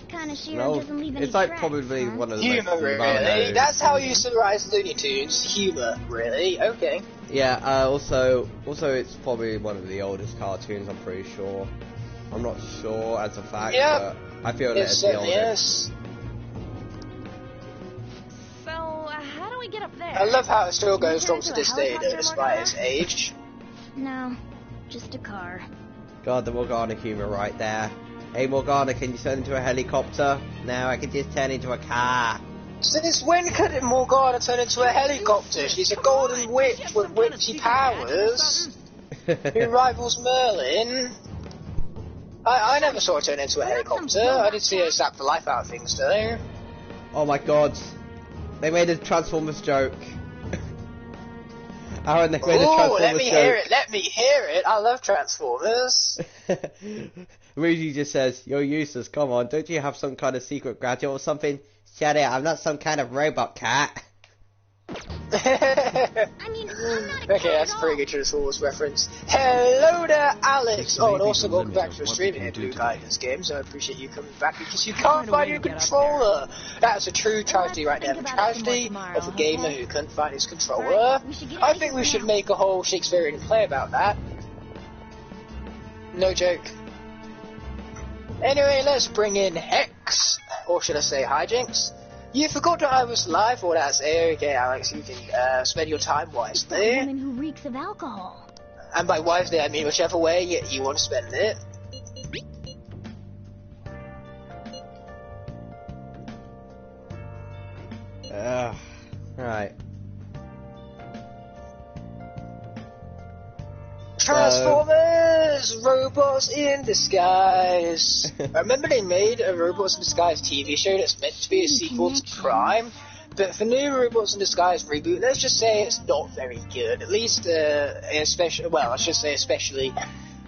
Kind of doesn't leave any it's like tracks, probably one of the humour, most really? That's how you summarise Looney Tunes. Humour, really? Okay. Yeah, also it's probably one of the oldest cartoons, I'm pretty sure. I'm not sure as a fact, but I feel that it's the oldest. So, how do we get up there? I love how it still goes strong to this day, though, despite its age. No, just a car. God, the Morgana humour right there. Hey Morgana, can you turn into a helicopter? No, I can just turn into a car. Since when could Morgana turn into a helicopter? She's a golden witch with witchy powers who rivals Merlin. I never saw her turn into a helicopter. I did see her zap the life out of things, though. Oh my god. They made a Transformers joke. Aaron, they made a Transformers joke. Let me hear it, let me hear it. I love Transformers. Rudy just says, you're useless, come on, don't you have some kind of secret graduate or something? Shut it, I'm not some kind of robot cat. I mean, I'm not okay, that's a pretty good Transformers Wars reference. Hello there, Alex! Oh, and also welcome back to the stream here, Blue Guidance Games. I appreciate you coming back because you can't find your controller! That's a true tragedy right there. The tragedy of a gamer who couldn't find his controller. I think we should make a whole Shakespearean play about that. No joke. Anyway, let's bring in Hex, or should I say Hijinks. You forgot that I was live, or that's okay, Alex. You can spend your time wisely. A woman who reeks of alcohol. And by wisely, I mean whichever way you want to spend it. Right. Transformers! Robots in Disguise! I remember they made a Robots in Disguise TV show that's meant to be a sequel to Prime, but for new Robots in Disguise reboot, let's just say it's not very good. At least, especially, well, I should say especially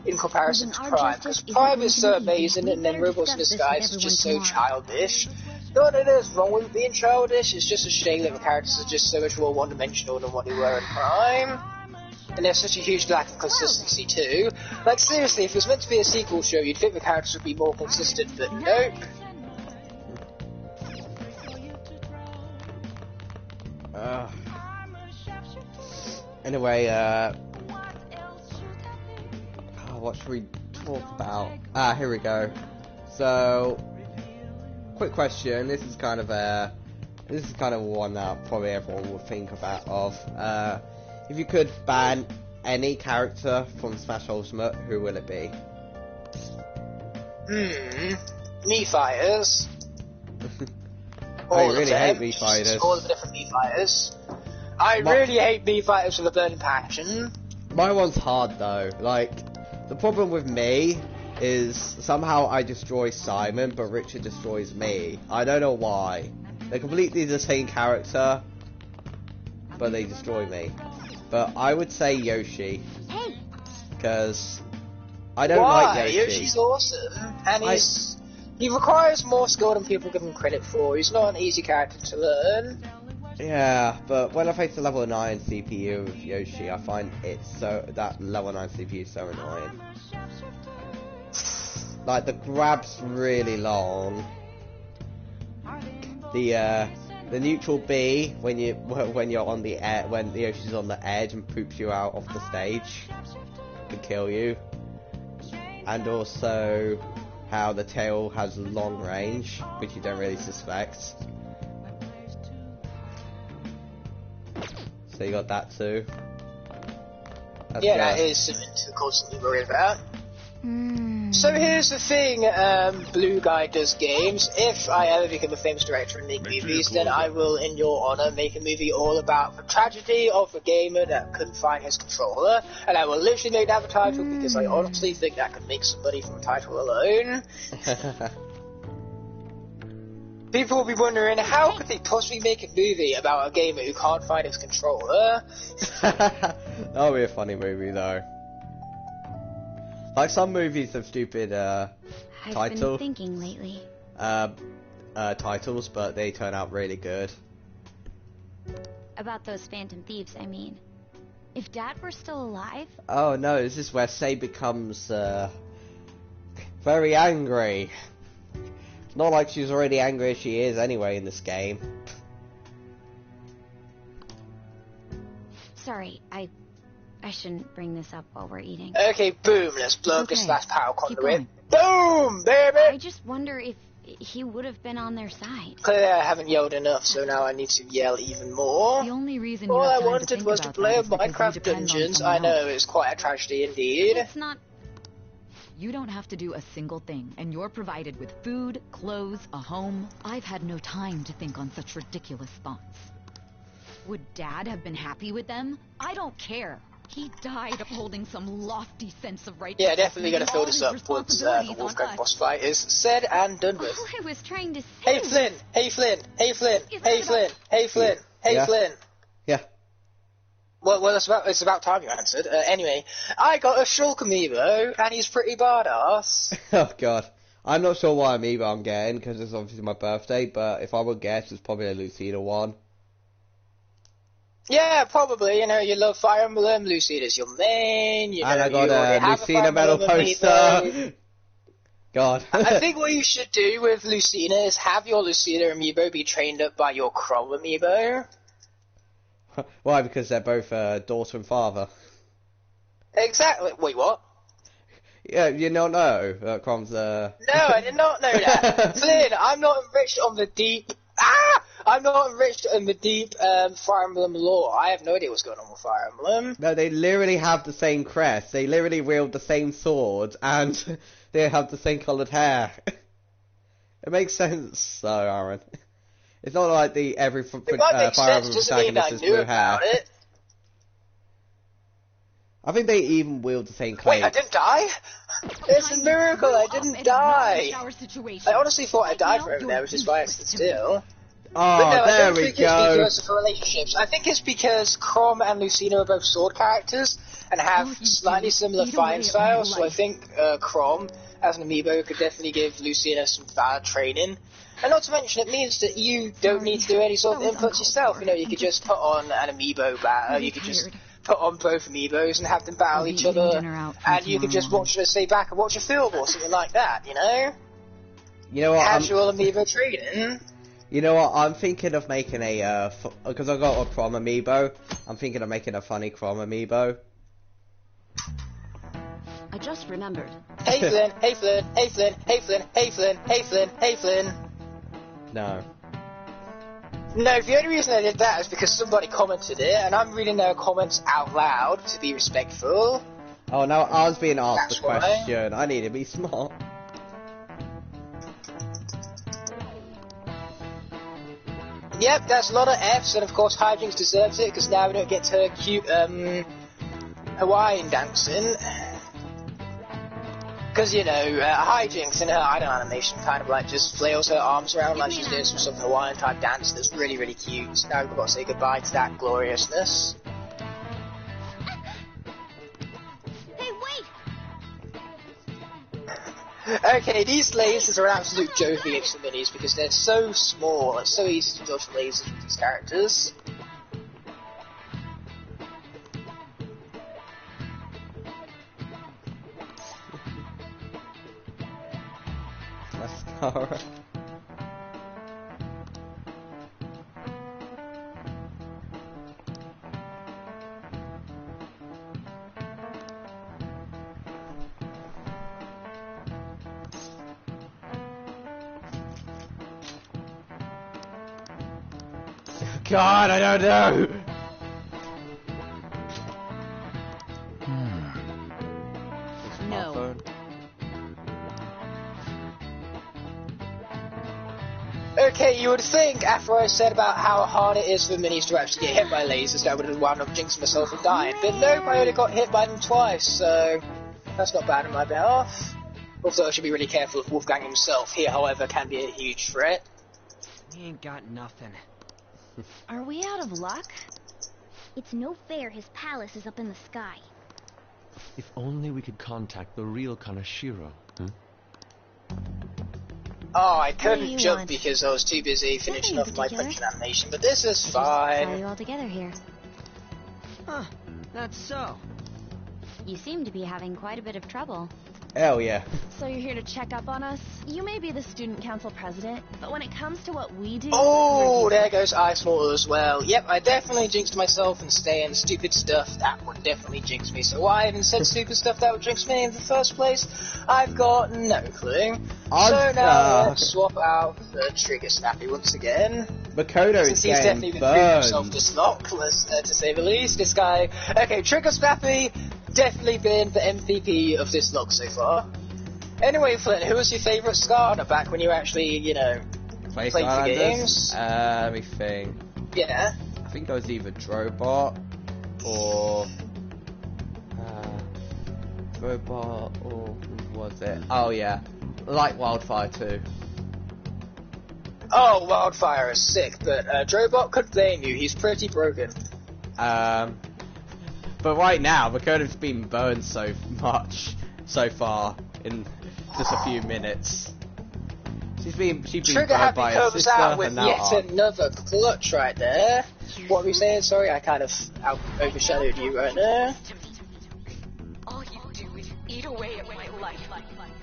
in comparison to Prime, because Prime is so amazing and then Robots in Disguise is just so childish. Not that there's wrong with being childish, it's just a shame that the characters are just so much more one-dimensional than what they were in Prime. And there's such a huge lack of consistency too. Like seriously, if it was meant to be a sequel show, you'd think the characters would be more consistent, but nope. Anyway, what should we talk about? Here we go. So, quick question. This is kind of one that probably everyone will think about. If you could ban any character from Smash Ultimate, who will it be? Mii Fighters. I really hate Mii Fighters. All the different Mii Fighters. I really hate Mii Fighters with a burning passion. My one's hard though. Like, the problem with me is somehow I destroy Simon, but Richard destroys me. I don't know why. They're completely the same character, but they destroy me. But I would say Yoshi. Hey! Because I don't like Yoshi. Yoshi's awesome. And he requires more skill than people give him credit for. He's not an easy character to learn. Yeah, but when I face the level 9 CPU with Yoshi, I find that level 9 CPU is so annoying. Like, the grab's really long. The neutral B when you're on the air, when the Yoshi's on the edge and poops you out off the stage, can kill you. And also how the tail has long range, which you don't really suspect. So you got that too. That is something to constantly worry about. So here's the thing, Blue Guy does games. If I ever become a famous director and make movies, then I will, in your honor, make a movie all about the tragedy of a gamer that couldn't find his controller, and I will literally make that the title because I honestly think that could make some money from the title alone. People will be wondering, how could they possibly make a movie about a gamer who can't find his controller? That'll be a funny movie though. Like some movies have stupid I've been thinking lately. Titles, but they turn out really good. About those Phantom Thieves, I mean. If Dad were still alive... Oh no, this is where Say becomes very angry. Not like she's already angry as she is anyway in this game. Sorry, I shouldn't bring this up while we're eating. Okay, boom, let's blow up this last power conduit. Boom, baby! I just wonder if he would have been on their side. Clearly I haven't yelled enough, so now I need to yell even more. The only reason all I wanted was to play Minecraft Dungeons. I know, it's quite a tragedy indeed. It's not... You don't have to do a single thing, and you're provided with food, clothes, a home. I've had no time to think on such ridiculous thoughts. Would Dad have been happy with them? I don't care. He died upholding some lofty sense of righteousness. Yeah, definitely gonna fill this up once the Wolfgang boss fight is said and done with. All I was trying to say. Hey Flynn! Hey Flynn! Hey Flynn! Hey Flynn! Hey Flynn! Hey Flynn! Yeah. Well, it's about time you answered. Anyway, I got a Shulk amiibo, and he's pretty badass. Oh god. I'm not sure what amiibo I'm getting, because it's obviously my birthday, but if I would guess, it's probably a Lucina one. Yeah, probably. You know, you love Fire Emblem, Lucina's your main, you know, and I got a Lucina medal poster. God. I think what you should do with Lucina is have your Lucina amiibo be trained up by your Crom amiibo. Why? Because they're both daughter and father. Exactly. Wait, what? Yeah, you don't know Crom's No, I did not know that. Flynn, I'm not enriched on the deep... I'm not enriched in the deep Fire Emblem lore. I have no idea what's going on with Fire Emblem. No, they literally have the same crest. They literally wield the same swords, and they have the same coloured hair. It makes sense, though, Aaron. It's not like every Fire Emblem protagonist is blue hair. It. I think they even wield the same claim. Wait, I didn't die? It's a miracle, I didn't die! I honestly thought I died for him there, which is why I stood still. Oh, but no, there we go. I don't think it's because of relationships. I think it's because Crom and Lucina are both sword characters and have slightly similar fighting styles, so I think Crom, as an amiibo, could definitely give Lucina some valid training. And not to mention, it means that you don't need to do any sort of inputs yourself. You know, you could just put on an amiibo battle, you could just put on both amiibos and have them battle each other, and you could just watch them stay back and watch a film or something like that, you know? You know what? Casual amiibo training. You know what? I'm thinking of making a because I got a Crom amiibo. I'm thinking of making a funny Crom amiibo. I just remembered. Hey Flynn, hey Flynn, hey Flynn, hey Flynn, hey Flynn, hey Flynn, hey Flynn. No. No, the only reason I did that is because somebody commented it, and I'm reading their comments out loud to be respectful. Oh, no, I was being asked the question. I need to be smart. Yep, that's a lot of Fs, and of course Hijinks deserves it, because now we don't get her cute, Hawaiian dancing. Because, you know, Hijinks in her idol animation kind of like just flails her arms around like she's doing some sort of Hawaiian type dance that's really, really cute. So now we've got to say goodbye to that gloriousness. Hey, wait! Okay, these lasers are an absolute joke against the minis because they're so small, it's so easy to dodge lasers with these characters. Alright. God, I don't know. No. Okay, you would think after I said about how hard it is for minis to actually get hit by lasers, that I would have wound up jinxing myself and dying. But nope, I only got hit by them twice, so that's not bad on my behalf. Also, I should be really careful of Wolfgang himself. He, however, can be a huge threat. We ain't got nothing. Are we out of luck? It's no fair his palace is up in the sky. If only we could contact the real Kanashiro. Oh, I couldn't jump because I was too busy finishing off my punching animation, but this is fine. Saw you all together here. Huh, that's so. You seem to be having quite a bit of trouble. Hell yeah. So you're here to check up on us? You may be the student council president, but when it comes to what we do... Oh, there goes Ice Water as well. Yep, I definitely jinxed myself and saying stupid stuff. That would definitely jinx me. So why I even said stupid stuff that would jinx me in the first place? I've got no clue. So now let's swap out the Trigger Snappy once again. Makoto is Since he's definitely been proving himself this lock, to say the least. This guy... Okay, Trigger Snappy... definitely been the MVP of this log so far. Anyway, Flynn, who was your favourite starter back when you actually, you know, played the games? Let me think. Yeah. I think it was either Drobot or Drobot or who was it? Oh yeah, like Wildfire too. Oh, Wildfire is sick, but Drobot could blame you. He's pretty broken. But right now, Makoto's been burned so much so far in just a few minutes. So She's been Trigger Happy by comes sister, out with and now yet another clutch right there. What were we saying? Sorry, I kind of overshadowed you right there. All you do is eat away at my life.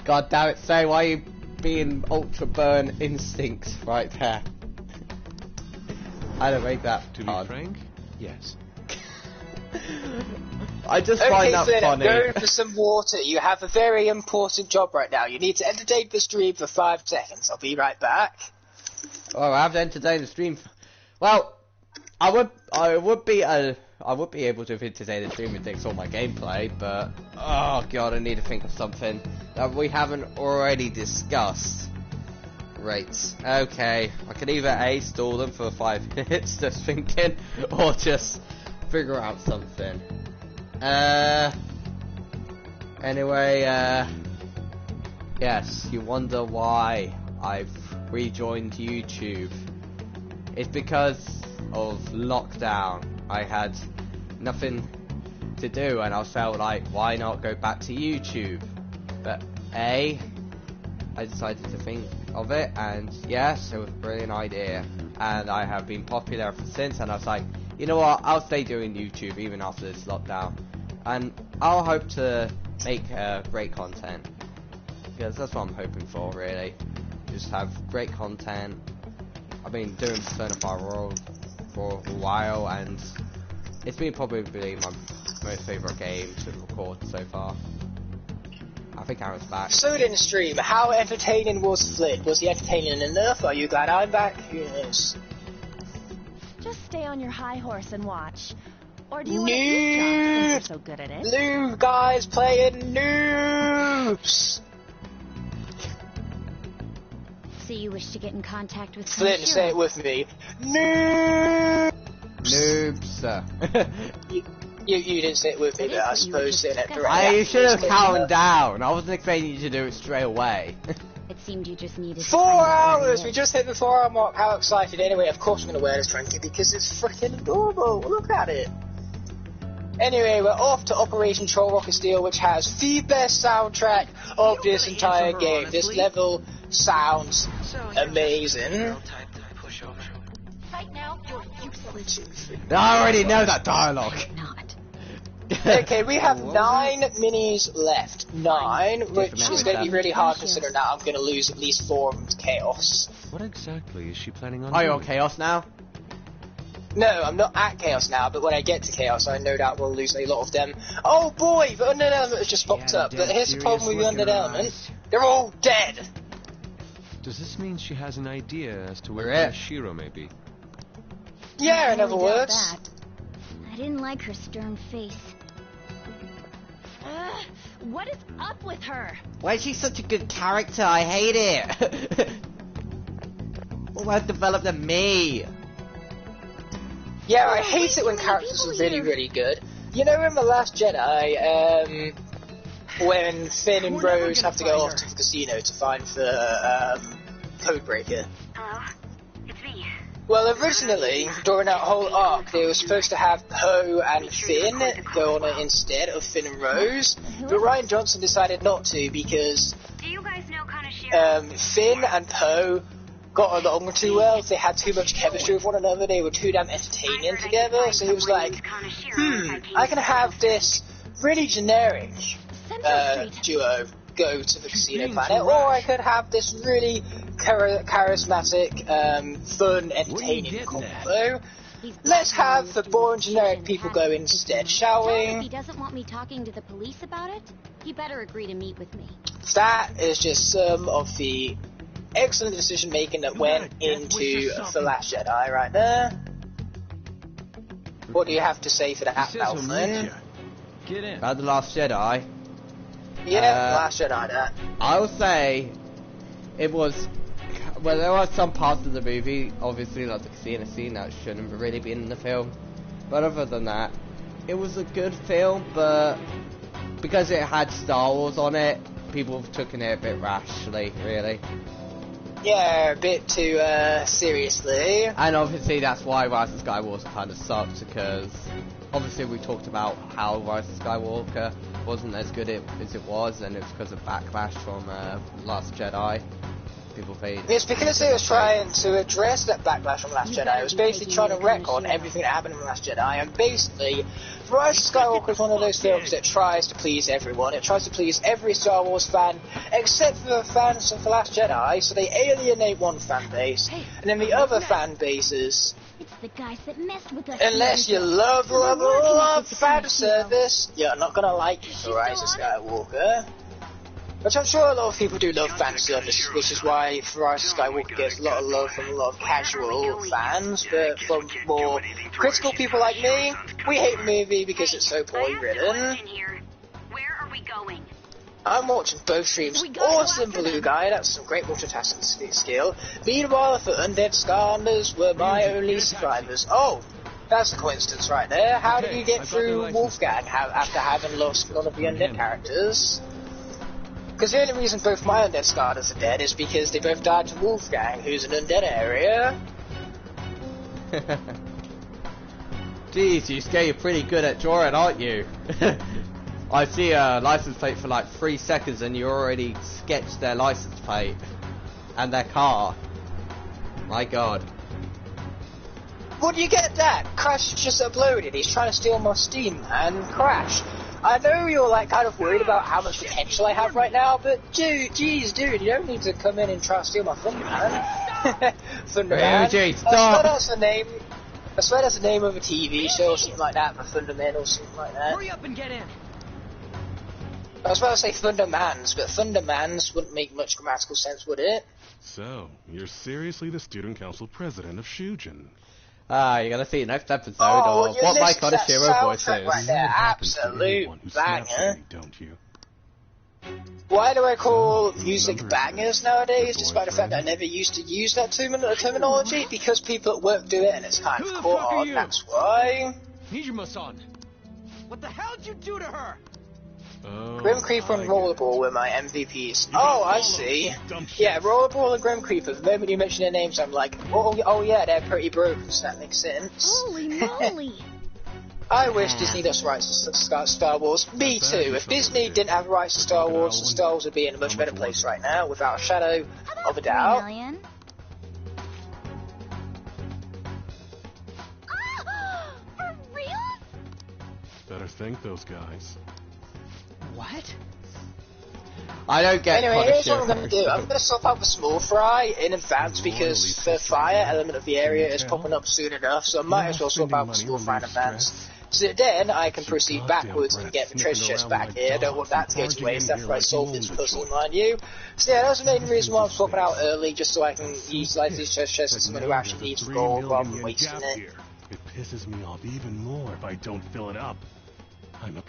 God damn it, say, why are you being ultra burn instincts right there? I don't make that. To be frank, yes. I just find that Flynn, funny. I'm going for some water. You have a very important job right now. You need to entertain the stream for 5 seconds. I'll be right back. Oh, I have to entertain the stream. Well, I would be able to entertain the stream and fix all my gameplay, but oh god, I need to think of something that we haven't already discussed. Right. Okay. I could either A, stall them for 5 minutes, just thinking, or just figure out something. Anyway, yes, you wonder why I've rejoined YouTube. It's because of lockdown. I had nothing to do and I felt like, why not go back to YouTube? But A, I decided to think of it, and yes, it was a brilliant idea, and I have been popular ever since, and I was like, you know what, I'll stay doing YouTube even after this lockdown, and I'll hope to make great content, because that's what I'm hoping for, really. Just have great content. I've been doing Persona 5 Royal for a while, and it's been probably my most favourite game to record so far. I think Aaron's back. So didn't stream. How entertaining was Flynn? Was he entertaining enough? Are you glad I'm back? Who knows? Just stay on your high horse and watch. Or do you want to do jobs since you're so good at it? Noob guys playing noobs! So you wish to get in contact with Flynn, Kaneshiro? say it with me. Noob! Noobs. You didn't say it with me, but I suppose saying it directly. You should have counted down. I wasn't expecting you to do it straight away. It seemed you just needed 4 hours! We just hit the 4 hour mark. How excited. Anyway, of course I'm going to wear this trinket because it's freaking adorable. Look at it. Anyway, we're off to Operation Troll Rocket Steel, which has the best soundtrack of this entire game. This level sounds amazing. Right now, you're useless. I already know that dialogue. Okay, we have 9 minis left. 9, which is going to be really hard considering that I'm going to lose at least 4 of them to Chaos. What exactly is she planning on Are you doing? on Chaos now? No, I'm not at Chaos now, but when I get to Chaos, I no doubt will lose a lot of them. Oh boy, the Undead Element has just popped up, but here's the problem with the Undead Element. They're all dead! Does this mean she has an idea as to where Shiro may be? Yeah, in other words. I didn't like her stern face. What is up with her? Why is she such a good character? I hate it. More developed than me. Yeah, I hate it when characters are really, really good. You know in The Last Jedi, when Finn and Rose have to go off to the casino to find the Codebreaker? Hello? It's me. Well, originally, during that whole arc, they were supposed to have Poe and Finn go on it instead of Finn and Rose, but Rian Johnson decided not to because Do you guys know Kaneshiro? Finn and Poe got along too well. They had too much chemistry with one another. They were too damn entertaining together. So he was like, I can have this really generic duo go to the casino planet, or I could have this really charismatic, fun, entertaining combo. Let's have the boring generic people go instead, shall If we? he doesn't want me talking to the police about it, he better agree to meet with me. That is just some of the excellent decision making that went into The Last Jedi right there. What do you have to say for that, Malcolm? Get in. About The Last Jedi. Yeah, Last Jedi, that. I would say it was. Well, there were some parts of the movie, obviously, like the casino scene, that shouldn't have really been in the film. But other than that, it was a good film, but because it had Star Wars on it, people took it a bit rashly, really. Yeah, a bit too seriously. And obviously that's why Rise of Skywalker kind of sucked, because obviously we talked about how Rise of Skywalker wasn't as good as it was, and it's because of backlash from Last Jedi. People hate. It's because they were trying to address that backlash from Last Jedi. It was basically trying to record everything that happened in Last Jedi, and basically, Rise of Skywalker is one of those films that tries to please everyone. It tries to please every Star Wars fan, except for the fans of The Last Jedi, so they alienate one fan base, and then the other fan bases... It's the guys that messed with us. Unless you love fan service, you're not gonna like The Rise of Skywalker. Which I'm sure a lot of people do love fan service, which is why Rise of Skywalker gets a lot of love from a lot of casual fans, but from more critical people like me, we hate the movie because it's so poorly written. Where are we going? I'm watching both streams. Awesome, Blue Guy, that's some great multitasking skill. Meanwhile, the Undead Skarners were my only survivors. Oh! That's a coincidence right there. How did you get through Wolfgang after having lost none of the undead characters? Because the only reason both my undead Skarners are dead is because they both died to Wolfgang, who's an undead area. Jeez, you scare you're pretty good at drawing, aren't you? I see a license plate for like 3 seconds and you already sketched their license plate. And their car. My god. Would you get that? Crash just uploaded, he's trying to steal my Steam, man. Crash. I know you're like kind of worried about how much potential I have right now, but geez, dude, you don't need to come in and try to steal my Thunder Man. Thunder Man. Stop. I swear that's the name of a TV show or something like that, for Thunder Man or something like that. Hurry up and get in. I was about to say Thunder Mans, but Thunder Mans wouldn't make much grammatical sense, would it? So, you're seriously the student council president of Shujin. You're gonna see next episode of what my Konashiro voice is. Right there, absolute banger. Don't you? Why do I call music bangers nowadays, despite the fact that I never used to use that terminology? Because people at work do it and it's kind of caught on, that's why. Nijima-san, what the hell did you do to her? Grim Creeper and Rollerball were my MVPs. Oh, I see. Yeah, Rollerball and Grim Creeper, the moment you mention their names, I'm like, oh yeah, they're pretty broken, so that makes sense. Holy moly! I wish Disney does rights to Star Wars. Me too. If Disney didn't have rights to Star Wars, Star Wars would be in a much better place right now, without a shadow of a doubt. For real? Better thank those guys. What? I don't get. Anyway, here's what I'm going to do. I'm going to swap out the small fry in advance because the fire element of the area is popping up soon enough, so I might as well swap out the small fry in advance. So then I can proceed backwards and get the treasure chest back here. I don't want that to go to waste after I solve this puzzle, mind you. So yeah, that's the main reason why I'm swapping out early, just so I can utilize these treasure chests as someone who actually needs gold rather than wasting it. It pisses me off even more if I don't fill it up.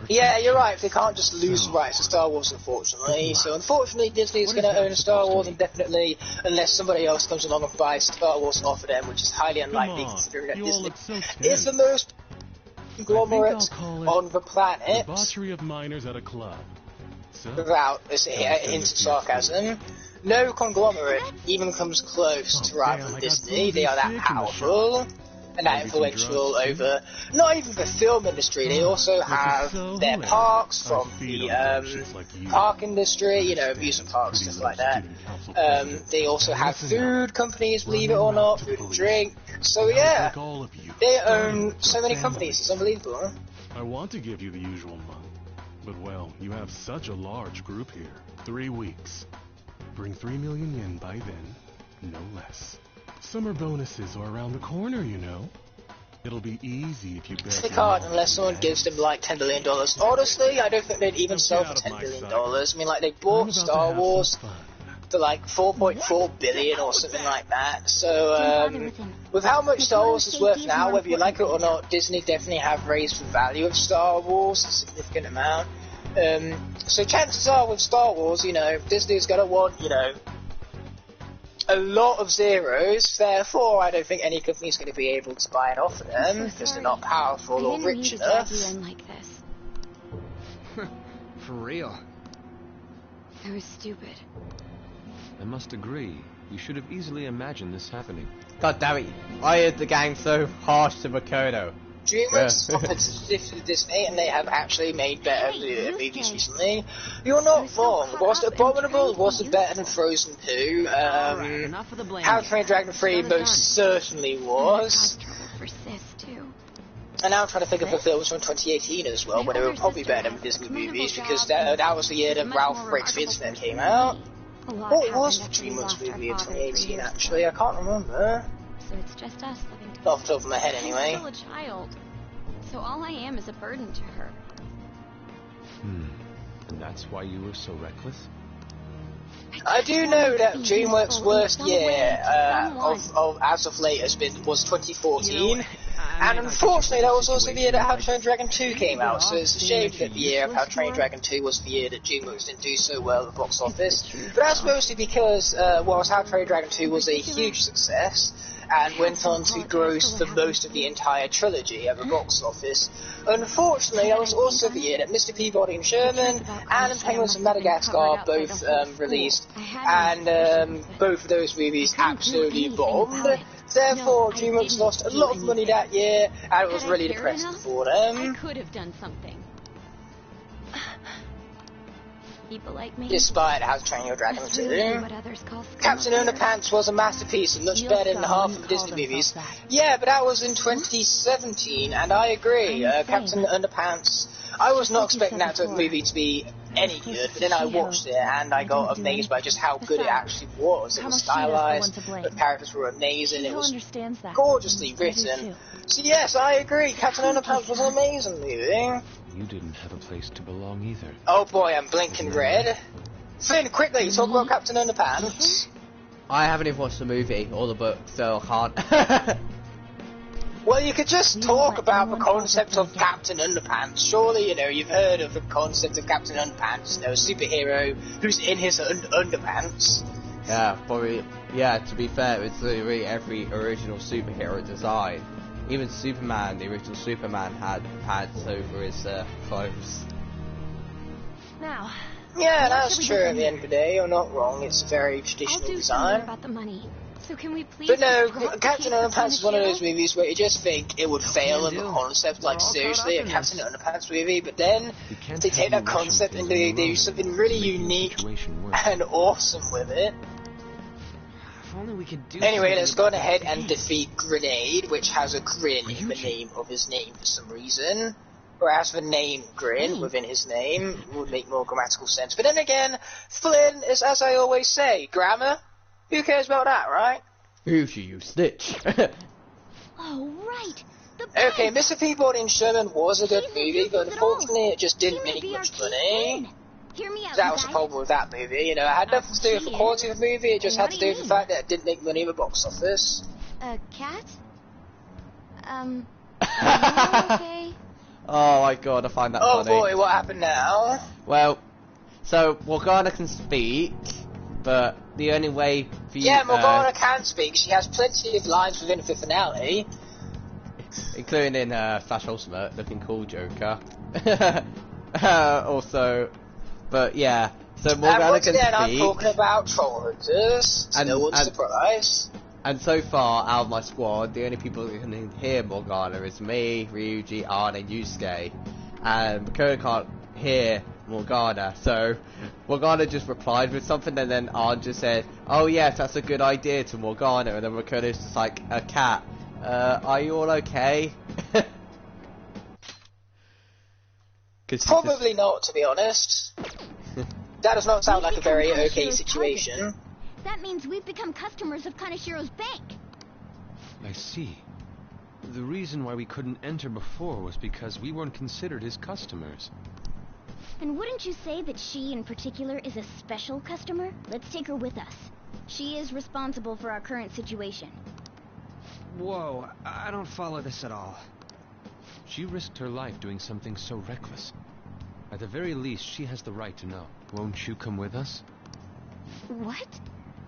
Yeah, you're right. They can't just lose the rights to Star Wars, unfortunately. So, unfortunately, Disney is going to own Star Wars indefinitely, unless somebody else comes along and buys Star Wars and offer them, which is highly unlikely, considering that Disney is the most conglomerate on the planet. Debauchery of minors at a club. So, without a hint of sarcasm. No conglomerate even comes close to rivaling Disney. They are that powerful and that influential over not even the film industry. They also have their parks from the park industry, you know, amusement parks, stuff like that. They also have food companies, believe it or not, food and drink. So yeah, they own so many companies. It's unbelievable. I want to give you the usual month, but well, you have such a large group here. 3 weeks. Bring 3 million yen by then, no less. Summer bonuses are around the corner, you know. It'll be easy if you bet. They can't unless someone gives them like $10 billion. Honestly, I don't think they'd even sell for $10 billion. I mean, like, they bought Star Wars for like 4.4 billion or something like that. So, with how much Star Wars is worth now, whether you like it or not, Disney definitely have raised the value of Star Wars a significant amount. So chances are with Star Wars, you know, Disney's gonna want, you know, a lot of zeros, therefore I don't think any company's going to be able to buy it off of them, because they're not powerful or rich enough. Like this. For real. I was stupid. I must agree. You should have easily imagined this happening. God damn it. Why is the gang so harsh to Makoto? DreamWorks competitive with Disney, and they have actually made better movies recently. You're not wrong. Was it abominable? Was it better than Frozen 2? How to Train Your Dragon 3 most certainly was. And now I'm trying to think of the films from 2018 as well, where they were probably better than Disney movies, because that was the year that Ralph Breaks the Internet came out. What was the DreamWorks movie in 2018, actually? I can't remember. So it's just us living together. Off the top of my head, anyway. I'm still a child, so all I am is a burden to her. And that's why you were so reckless? I do know that DreamWorks' worst year as of late was 2014, and unfortunately that was also the year that How to Train Your Dragon 2 came out, so it's a shame that the year of How to Train Your Dragon 2 was the year that DreamWorks didn't do so well at the box office, but that's mostly because whilst How to Train Your Dragon 2 was a huge success, and went on to gross for most of the entire trilogy at the box office. Unfortunately, that was also the year that Mr. Peabody and Sherman and Penguins of Madagascar both released, and both of those movies absolutely bombed. Therefore, DreamWorks lost a lot of money that year, and it was really depressing for them. I could have done something. People like me. Despite How to Train Your Dragon 2, Captain Underpants was a masterpiece and much better than half of the Disney movies. Yeah, but that was in 2017, and I agree. Captain Underpants, I was not expecting that movie to be any good, but then I watched it and I got amazed by just how good it actually was. It was stylized, the characters were amazing, it was gorgeously written. So yes, I agree, Captain Underpants was an amazing movie. You didn't have a place to belong either. Oh boy, I'm blinking red. Finn, quickly, talk about Captain Underpants. I haven't even watched the movie or the book, so I can't. Well, you could just talk about the concept of Captain Underpants. Surely, you've heard of the concept of Captain Underpants, a superhero who's in his underpants. Yeah, probably. Yeah, to be fair, it's literally every original superhero design. Even Superman, the original Superman, had pants over his clothes. Now. Yeah, that's true at the end of the day. You're not wrong. It's a very traditional design. About the money. So can we please? But no, Captain Underpants is one of those movies where you just think it would fail in the concept, like seriously, a Captain Underpants movie, but then they take that concept and they do something really unique and awesome with it. Anyway, let's go ahead and defeat Grenade, which has a grin in the name of his name for some reason. Whereas the name Grin within his name would make more grammatical sense. But then again, Flynn is, as I always say, grammar. Who cares about that, right? Who's you snitch? Oh, right. Okay, Mr. Peabody and Sherman was a good movie, but unfortunately it just didn't make much money. That was the problem with that movie, it had nothing to do with the quality of the movie, it just had to do with the fact that it didn't make money in the box office. A cat? Okay. Oh my god, I find that funny. Oh boy, what happened now? Well, so Morgana can speak, but the only way for you... Yeah, Morgana can speak, she has plenty of lines within the finale. Including in Flash Ultimate, looking cool Joker. Also... But yeah, so Morgana can speak. I'm talking about troll hunters. No one's surprised. And so far, out of my squad, the only people who can hear Morgana is me, Ryuji, Arn, and Yusuke. And Makoto can't hear Morgana, so Morgana just replied with something, and then Arn just said, "Oh yes, that's a good idea," to Morgana, and then Makoto's just like, "A cat. Are you all okay?" Probably not, to be honest. That does not sound like a very okay situation. That means we've become customers of Kanashiro's bank. I see. The reason why we couldn't enter before was because we weren't considered his customers. And wouldn't you say that she in particular is a special customer? Let's take her with us. She is responsible for our current situation. Whoa, I don't follow this at all. She risked her life doing something so reckless. At the very least, she has the right to know. Won't you come with us? What?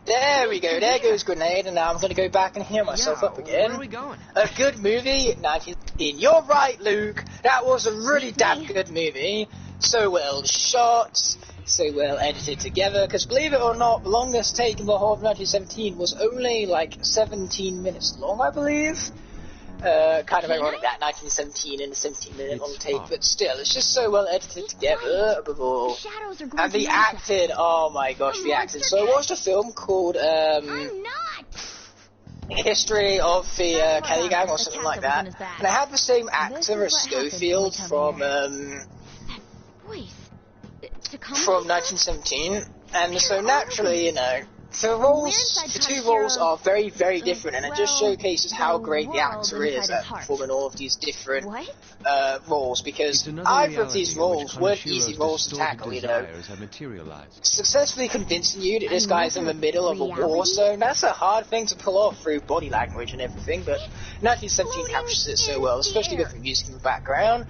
There we go, there goes Grenade, and now I'm going to go back and heal myself up again. Where are we going? A good movie, 1916. You're right, Luke. That was a really damn good movie. So well shot, so well edited together, because believe it or not, the longest take in the whole of 1917 was only like 17 minutes long, I believe. Kind of ironic that 1917 and a 17-minute long take, but still, it's just so well edited together, above all. And the acting, oh my gosh, the acting. So I watched a film called, History of the Kelly Gang or something like that, and I had the same actor as Schofield from 1917, and so naturally, you know, the two roles are very, very different, and it just showcases how great the actor is at performing all of these different roles, because either of these roles weren't easy roles to tackle, you know. Successfully convincing you that this guy's in the middle of a war zone, that's a hard thing to pull off through body language and everything, but 1917 captures it so well, especially with the music in the background.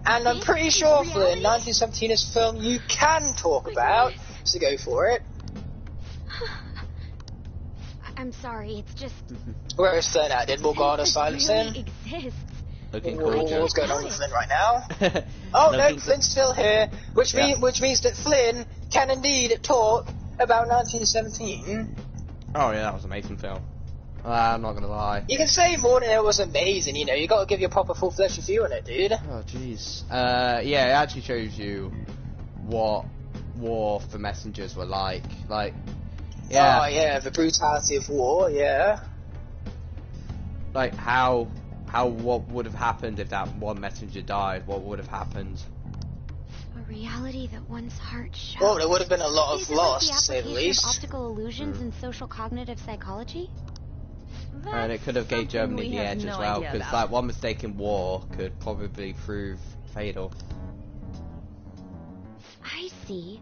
And I'm pretty sure Flynn, 1917 is a film you can talk about, so go for it. I'm sorry, it's just... Where is Flynn at? Did Morgana silence him? Looking cool. What's going on with Flynn right now? Oh no, Flynn's still here, which means that Flynn can indeed talk about 1917. Oh yeah, that was an amazing film. I'm not gonna lie. You can say more than it was amazing, you know, you gotta give your proper full-fledged review on it, dude. Oh jeez. Yeah, it actually shows you what war for messengers were like. Yeah. Oh yeah, the brutality of war, yeah. Like what would have happened if that one messenger died? What would have happened? A reality that one's heart shows. Well, there would have been a lot of loss, to say the least. Optical illusions in social cognitive psychology? And it could have gave Germany the edge as well, because like one mistake in war could probably prove fatal. I see.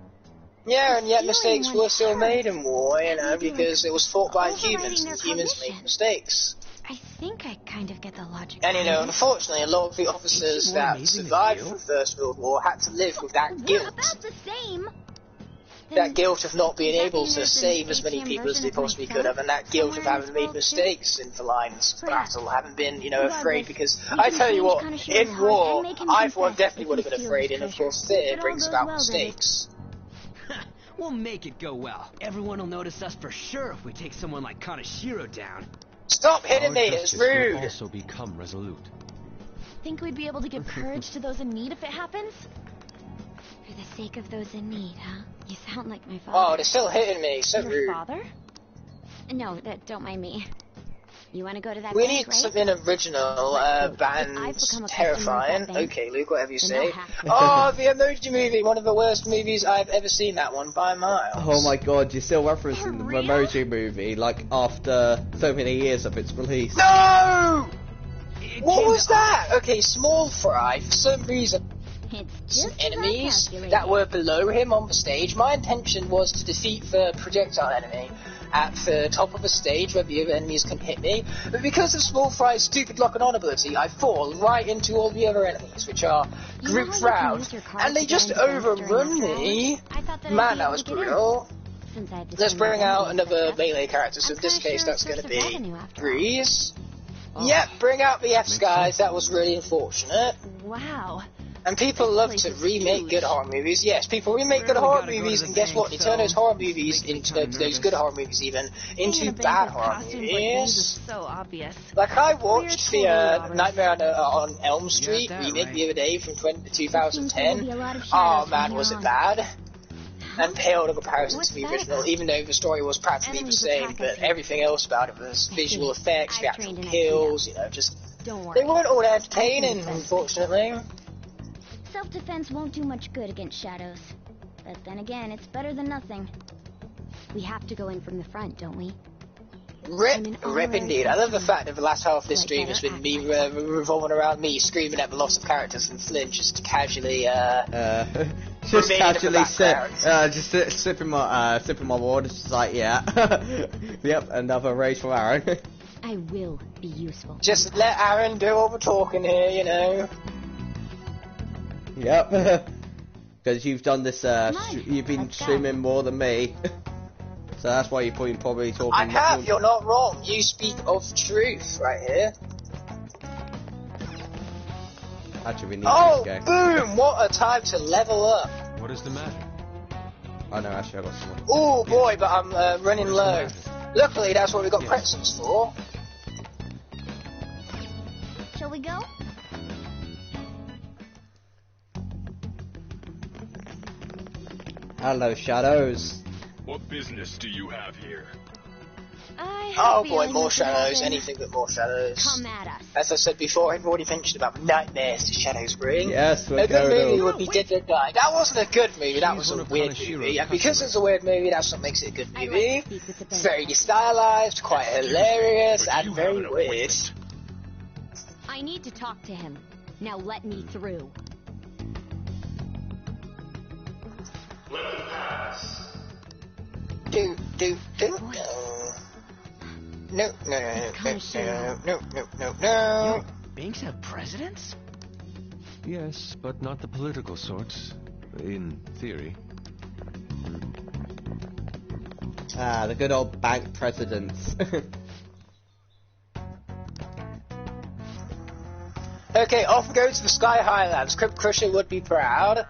Yeah, and yet mistakes were still made in war, you know, because it was fought by humans, and humans make mistakes. I think I kind of get the logic. And you know, unfortunately, a lot of the officers that survived the First World War had to live with that guilt. About the same. That guilt of not being able to save as many people as they possibly could have, and that guilt of having made mistakes in the lines of battle, having been, you know, afraid, because I tell you what, in war, I for one definitely would have been afraid, and of course fear brings about mistakes. We'll make it go well. Everyone will notice us for sure if we take someone like Kaneshiro down. Stop hitting me, it's rude! Also become resolute. Think we'd be able to give courage to those in need if it happens? For the sake of those in need, huh? You sound like my father. Oh, they're still hitting me, so Your rude. Father? No, don't mind me. You want to go to that We bank, need right? something original, band terrifying. Okay, Luke, whatever you say. Oh, the Emoji Movie, one of the worst movies I've ever seen, that one, by miles. Oh my god, you're still referencing the Emoji Movie, like, after so many years of its release. No! What was that? Okay, Small Fry, for some reason, some enemies that were below him on the stage. My intention was to defeat the projectile enemy at the top of the stage where the other enemies can hit me, but because of Small Fry's stupid lock-on ability, I fall right into all the other enemies, which are grouped round, and they just overrun me. Man, that was brutal. Let's bring out another melee character, so in this case that's going to be Breeze. Yep, bring out the Fs, guys, that was really unfortunate. Wow. And people love to remake good horror movies. Yes, people remake good horror movies, and guess what? They turn those horror movies into those good horror movies even into bad horror movies. So obvious. Like I watched the Nightmare on Elm Street remake the other day from 2010. Oh man, was it bad? And paled in comparison to the original, even though the story was practically the same, but everything else about it was visual effects, the actual kills, you know, just they weren't all entertaining, unfortunately. Self-defense won't do much good against shadows. But then again, it's better than nothing. We have to go in from the front, don't we? Rip indeed. I love the fact that the last half of this stream has been me revolving around me screaming at the loss of characters, and Flynn just casually just casually sipping my water, just like, yeah. Yep, another raise for Aaron. I will be useful. Just let Aaron do all the talking here, you know. Yep. Because you've done this, you've been streaming more than me. So that's why you're probably talking. I have, you're not wrong. You speak of truth right here. Actually, we need to go. Boom! What a time to level up. What is the matter? I know, actually, I got someone. Oh boy, but I'm running low. Luckily, that's what we got pretzels for. Shall we go? Hello, Shadows. What business do you have here? Oh boy, more shadows, anything but more shadows. Come at us. As I said before, I've already mentioned about nightmares the shadows bring. Yes, we're a good going movie on. would be Dead Don't Die. That wasn't a good movie, that was a weird movie. And because it's a weird movie, that's what makes it a good movie. Very stylized, quite hilarious, and very weird. I need to talk to him. Now let me through. Let us pass. No. No. Banks have presidents? Yes, but not the political sorts. In theory. Ah, the good old bank presidents. Okay, off we go to the Sky Highlands. Crypt Crusher would be proud.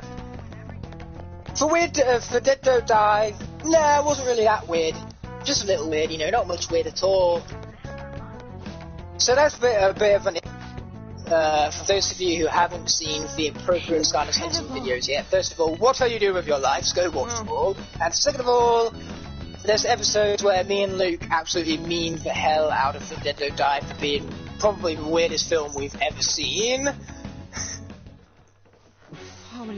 For Dead Don't Die, nah, it wasn't really that weird. Just a little weird, you know, not much weird at all. So that's a bit of an... for those of you who haven't seen the appropriate Skylanders Hunting videos yet, first of all, what are you doing with your lives? Go watch them all. And second of all, there's episodes where me and Luke absolutely mean the hell out of the Dead Don't Die for being probably the weirdest film we've ever seen.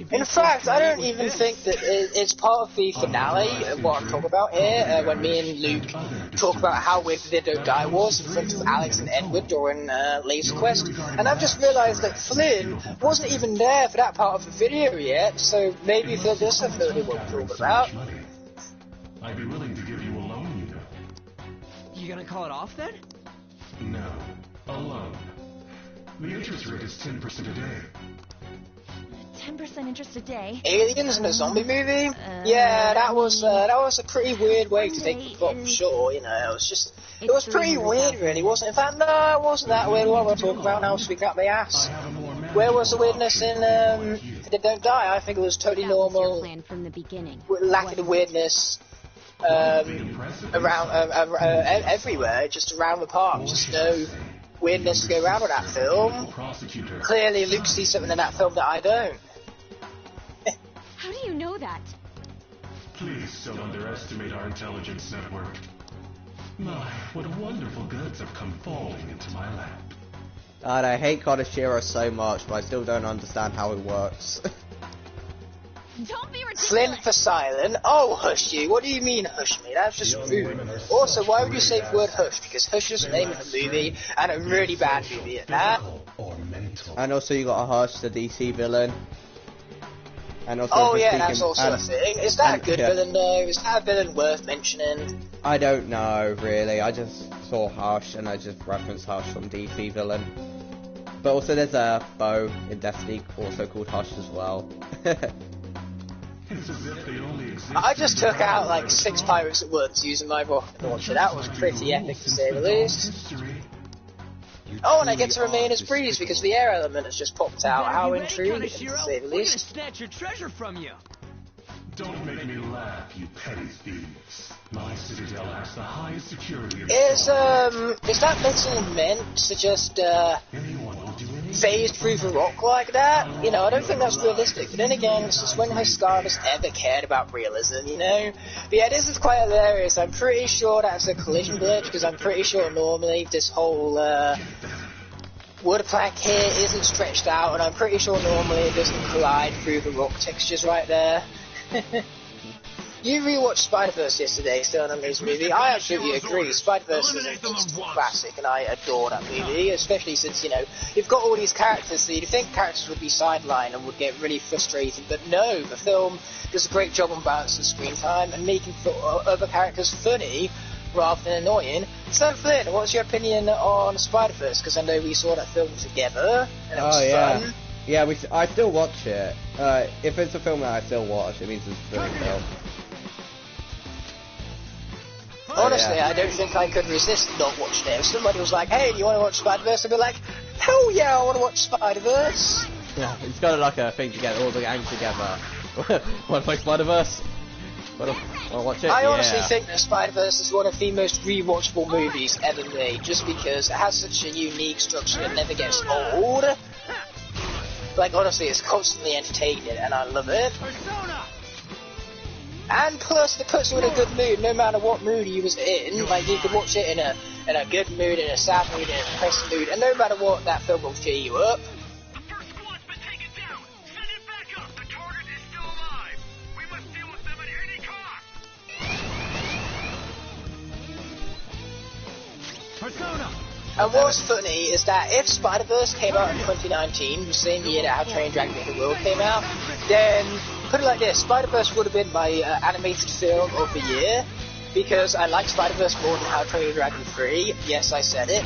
In fact, I don't even think that it's part of the finale, what I'm talking about here, when me and Luke talk about how weird the Dead Don't Die was in front of Alex and Edward during Laser Quest, and I've just realised that Flynn wasn't even there for that part of the video yet, so maybe for this episode it won't talk about. I'd be willing to give you a loan, you know. You gonna call it off then? No, a loan. The interest rate is 10% a day. 10% interest a day. Aliens in a zombie movie? Yeah, that was a pretty weird way to take the plot for sure, you know, it was pretty weird really, wasn't it? In fact, no, it wasn't that weird. What we're talking about now, speaking out my ass. Where was the weirdness in Dead Don't Die? I think it was totally normal. From the beginning. Lacking the weirdness around everywhere, just around the park, just no weirdness to go around with that film. Clearly Luke sees something in that film that I don't. How do you know that? Please don't underestimate our intelligence network. My, what wonderful goods have come falling into my lap. God, I hate Konashiro so much, but I still don't understand how it works. Don't be ridiculous. Flynn for silent. Oh, hush you. What do you mean, hush me? That's just rude. Also, why would you say the word hush? Because hush is the name of the movie, and a really bad movie at that. And also, you got a Hush, the DC villain. And also, oh yeah, that's also a thing. Is that a good villain though? Is that a villain worth mentioning? I don't know, really. I just saw Hush, and I just referenced Hush from DC villain. But also, there's a Bo in Destiny, also called Hush as well. I just took out like 6 pirates at once using my rocket launcher. That was pretty epic to say the least. Oh, and I get to remain as Breeze because the air element has just popped out. How intriguing, to say the least. We're gonna snatch your treasure from you. Don't make me laugh, you petty thieves. My citadel has the highest security. Is that missile meant to just phase through the rock like that? You know, I don't think that's realistic. But then again, since when has Skylanders ever cared about realism, you know? But yeah, this is quite hilarious. I'm pretty sure that's a collision glitch, because I'm pretty sure normally this whole wood plank here isn't stretched out, and I'm pretty sure normally it doesn't collide through the rock textures right there. You rewatched Spider-Verse yesterday, still an amazing movie. I absolutely agree. Spider-Verse is an instant classic, and I adore that movie, especially since, you know, you've got all these characters, so you'd think characters would be sidelined and would get really frustrated, but no, the film does a great job on balancing screen time and making other characters funny rather than annoying. So, Flynn, what's your opinion on Spider-Verse? Because I know we saw that film together, and it was fun. Yeah, I still watch it. If it's a film that I still watch, it means it's a brilliant film. Honestly, I don't think I could resist not watching it. If somebody was like, hey, do you want to watch Spider-Verse? I'd be like, hell yeah, I want to watch Spider-Verse. Yeah, it's kind of like a thing to get all the gang together. Want to play Spider-Verse? Wanna watch it? I honestly think that Spider-Verse is one of the most rewatchable movies ever made, just because it has such a unique structure that never gets old. Like, honestly, it's constantly entertaining, and I love it. And plus, it puts you in a good mood, no matter what mood you was in. Like, you could watch it in a good mood, in a sad mood, in a depressed mood, and no matter what, that film will cheer you up. And what's funny is that if Spider-Verse came out in 2019, the same year that How to Train Your Dragon the World came out, then, put it like this, Spider-Verse would have been my animated film of the year, because I like Spider-Verse more than How to Train Your Dragon 3. Yes, I said it.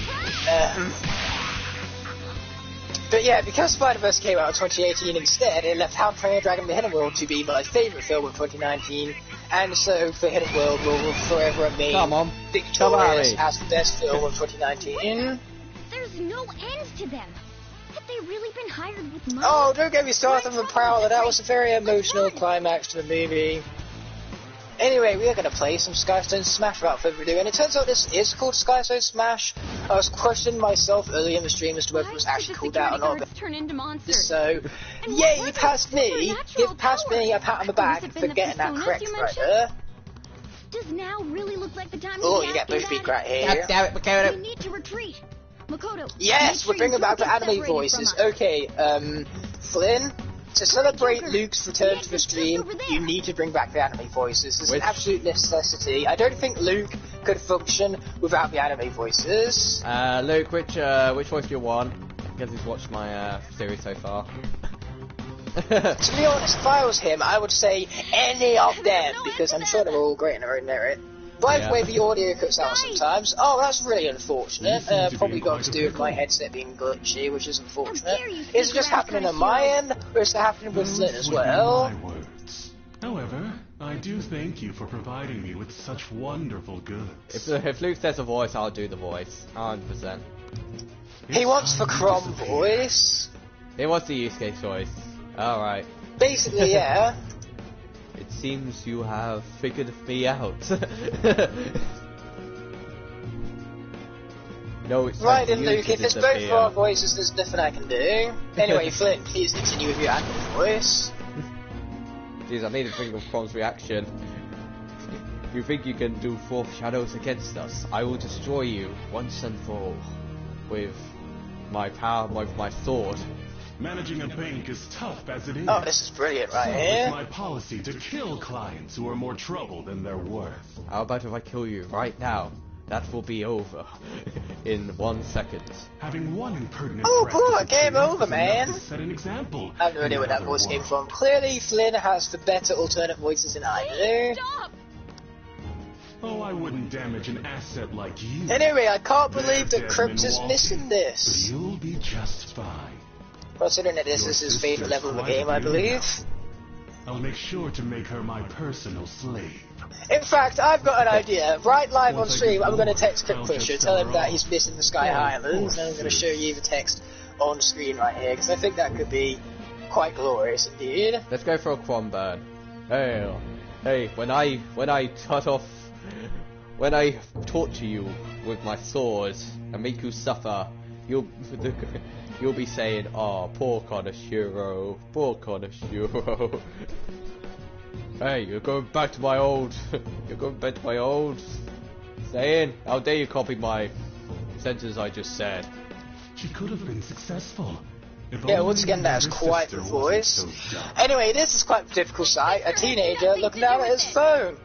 But yeah, because Spider-Verse came out in 2018 instead, it left How to Train Your Dragon the Hidden World to be my favourite film of 2019, and so The Hidden World will forever remain victorious as the best film of 2019. There's no end to them. Have they really been hired with money? Oh, don't get me started on the Prowler. That was a very emotional climax to the movie. Anyway, we are going to play some Skystone Smash without further ado, and it turns out this is called Skystone Smash. I was questioning myself earlier in the stream as to whether it was actually called that or not. Turn into monsters. So, yay, you passed me! Give past me a pat on the back for getting that correct right there. Does now really look like the time? Oh, you get both feet right here. Damn it, Makoto. We need to retreat. Makoto. Yes, we're bringing back the anime voices. Okay, Flynn. To celebrate Luke's return to the stream, you need to bring back the anime voices. It's an absolute necessity. I don't think Luke could function without the anime voices. Luke, which voice do you want? Because he's watched my series so far. To be honest, if I was him, I would say any of them, because I'm sure they're all great in their own merit. By the way, the audio cuts out sometimes. Oh, that's really unfortunate. Probably got to do with my headset being glitchy, which is unfortunate. Is it just happening on my end, or is it happening with Flynn as well? However, I do thank you for providing me with such wonderful goods. If Luke says a voice, I'll do the voice. 100%. He wants the Crom voice. He wants the Yusuke voice. Alright. Basically, yeah. It seems you have figured me out. No, it's right then, Luke, if it's both of our voices, there's nothing I can do. Anyway, Flynn, please continue with your acting voice. Jeez, I need to think of Crom's reaction. You think you can do 4 shadows against us? I will destroy you once and for all with my power, with my sword. Managing a bank is tough as it is. Oh, this is brilliant right here. It's my policy to kill clients who are more trouble than they're worth. How about if I kill you right now? That will be over in 1 second. Having one impertinent cool, game over, man. Set an example. I have no idea where that voice came from. Clearly, Flynn has the better alternate voices than I do. Stop! Oh, I wouldn't damage an asset like you. Anyway, I can't believe that Crypt is missing this. But you'll be just fine. Considering that this is his favourite level of the game, I believe. I'll make sure to make her my personal slave. In fact, I've got an idea. Right live on stream, I'm going to text Crypt Pusher, tell him that he's missing the Sky Highlands, and I'm going to show you the text on screen right here, because I think that could be quite glorious indeed. Let's go for a Crom burn. Hey, when I torture you with my sword and make you suffer, you'll be saying, "Oh, poor Konashiro, poor Konashiro." Hey, you're going back to my old saying. How dare you copy my sentence I just said? She could have been successful. Yeah, once again, that's quite the voice. Anyway, this is quite a difficult sight. A teenager looking down at his phone.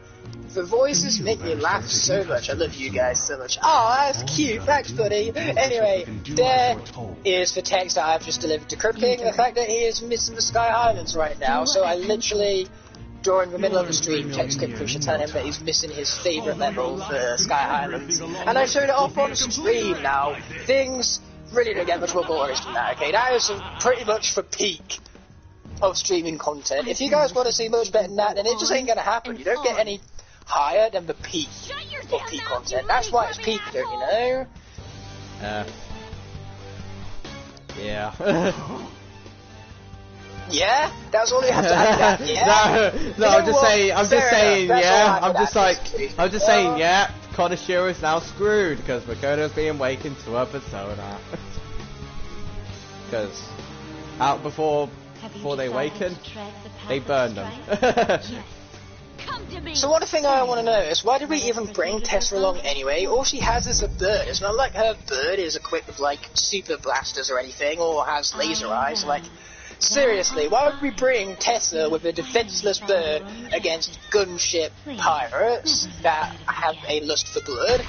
The voices make me laugh so much. I love you guys so much. Oh, that's cute. Thanks, buddy. Anyway, there is the text that I've just delivered to Crypt King. The fact that he is missing the Sky Highlands right now. So I literally, during the middle of the stream, text Crypt Pusher telling him that he's missing his favourite level for Sky Highlands. And I showed it off on stream now. Things really don't get much more glorious than that, okay? That is pretty much the peak of streaming content. If you guys want to see much better than that, then it just ain't going to happen. You don't get any higher than the peak of peak content. That's why it's peak, don't you know? Yeah. Yeah, that's all you have to add. That, yeah. No, I'm just saying. I'm just saying. Yeah, I'm just saying. Yeah, Konashiro is now screwed because Makoto's being awakened to her persona. Because out before they awaken, they burn them. So one thing I want to know is, why did we even bring Tessa along anyway? All she has is a bird. It's not like her bird is equipped with, like, super blasters or anything, or has laser eyes. Like, seriously, why would we bring Tessa with a defenseless bird against gunship pirates that have a lust for blood?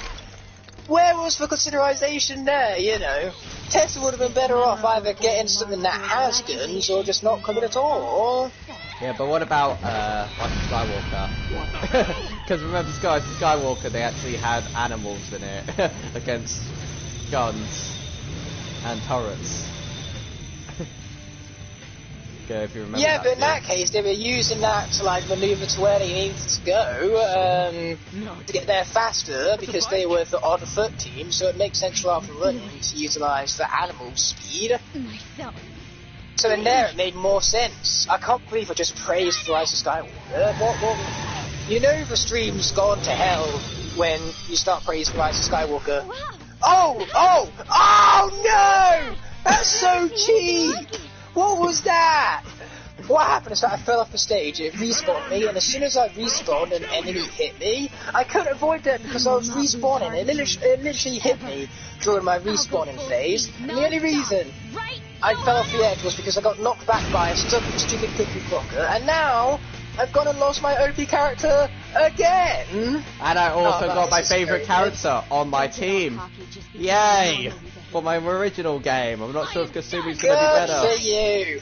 Where was the consideration there, you know? Tessa would have been better off either getting something that has guns or just not coming at all. Yeah, but what about Skywalker? Because remember Skywalker, they actually had animals in it against guns and turrets. Okay, if you remember. Yeah, but in that case, they were using that to like maneuver to where they needed to go to get there faster because they were the odd foot team. So it makes sense rather than running to utilise the animal speed. So in there, it made more sense. I can't believe I just praised the Rise of Skywalker. What? You know the stream's gone to hell when you start praising the Rise of Skywalker. Oh no! That's so cheap! What was that? What happened is that I fell off the stage, it respawned me, and as soon as I respawned and an enemy hit me, I couldn't avoid that because I was respawning. It literally hit me during my respawning phase, and the only reason I fell off the edge was because I got knocked back by a stupid cookie blocker, and now I've gone and lost my OP character again! And I also got my favourite character on my team. Yay! For my original game. I'm not sure if Kasumi's going to be better. Good for you!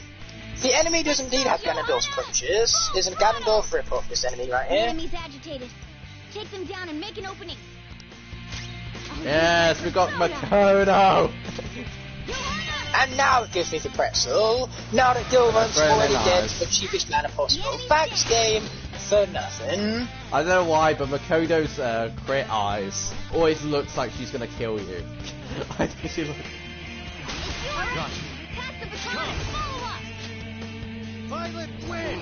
The enemy does indeed have Ganondorf's punches. There's a Ganondorf rip-off, this enemy right here. Enemy's agitated. Take them down and make an opening. Yes, we got Makoto! And now it gives me the pretzel. Now that Gilman's already dead to the cheapest manner possible. Thanks, game, for nothing. I don't know why, but Makoto's crit eyes always looks like she's gonna kill you. I think she looks... Violet win!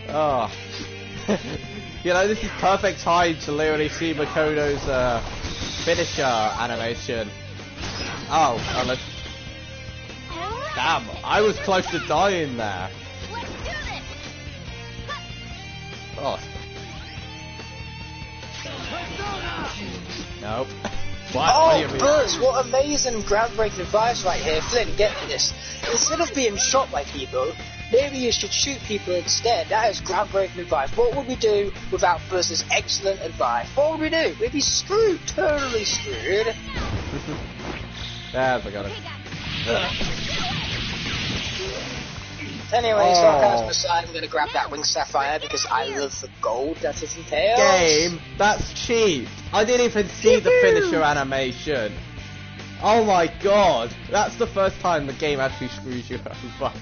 Oh. You know, this is perfect time to literally see Makoto's finisher animation. Oh, look. Damn, I was close to dying there. Oh. Nope. What? Oh, Buzz, what amazing groundbreaking advice right here. Flynn, get this. Instead of being shot by people, maybe you should shoot people instead. That is groundbreaking advice. What would we do without Buzz's excellent advice? What would we do? We'd be screwed. Totally screwed. I forgot it. Anyway, sarcasm aside, I'm going to grab that Wing Sapphire because I love the gold that it entails. Game, that's cheap. I didn't even see the finisher animation. Oh my god, that's the first time the game actually screws you over.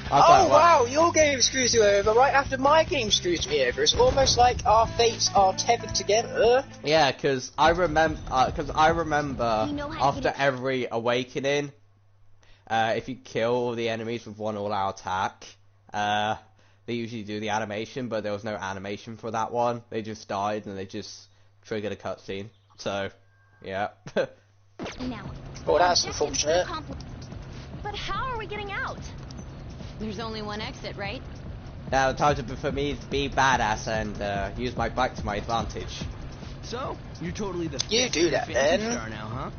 Wow, your game screws you over right after my game screws me over. It's almost like our fates are tethered together. Yeah, because I remember after every awakening, if you kill all the enemies with one all-out attack, they usually do the animation, but there was no animation for that one. They just died and they just triggered a cutscene. So, yeah. Well, that's unfortunate. But how are we getting out? There's only one exit, right? Now, time for me to be badass and use my bike to my advantage. So, you're totally the you do that, then. Star now, huh?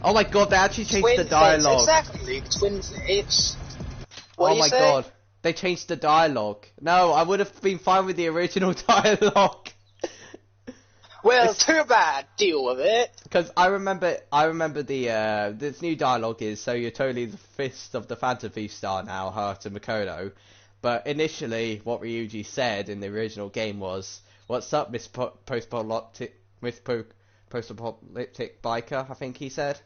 Oh my god, they actually changed the dialogue. Exactly, twin fates. Oh my god, they changed the dialogue. No, I would have been fine with the original dialogue. Well, too bad. Deal with it. Because I remember the this new dialogue is, so you're totally the fist of the Phantom Thief star now, her to Makoto. But initially, what Ryuji said in the original game was, "What's up, Miss Post-Apocalyptic Biker?" I think he said.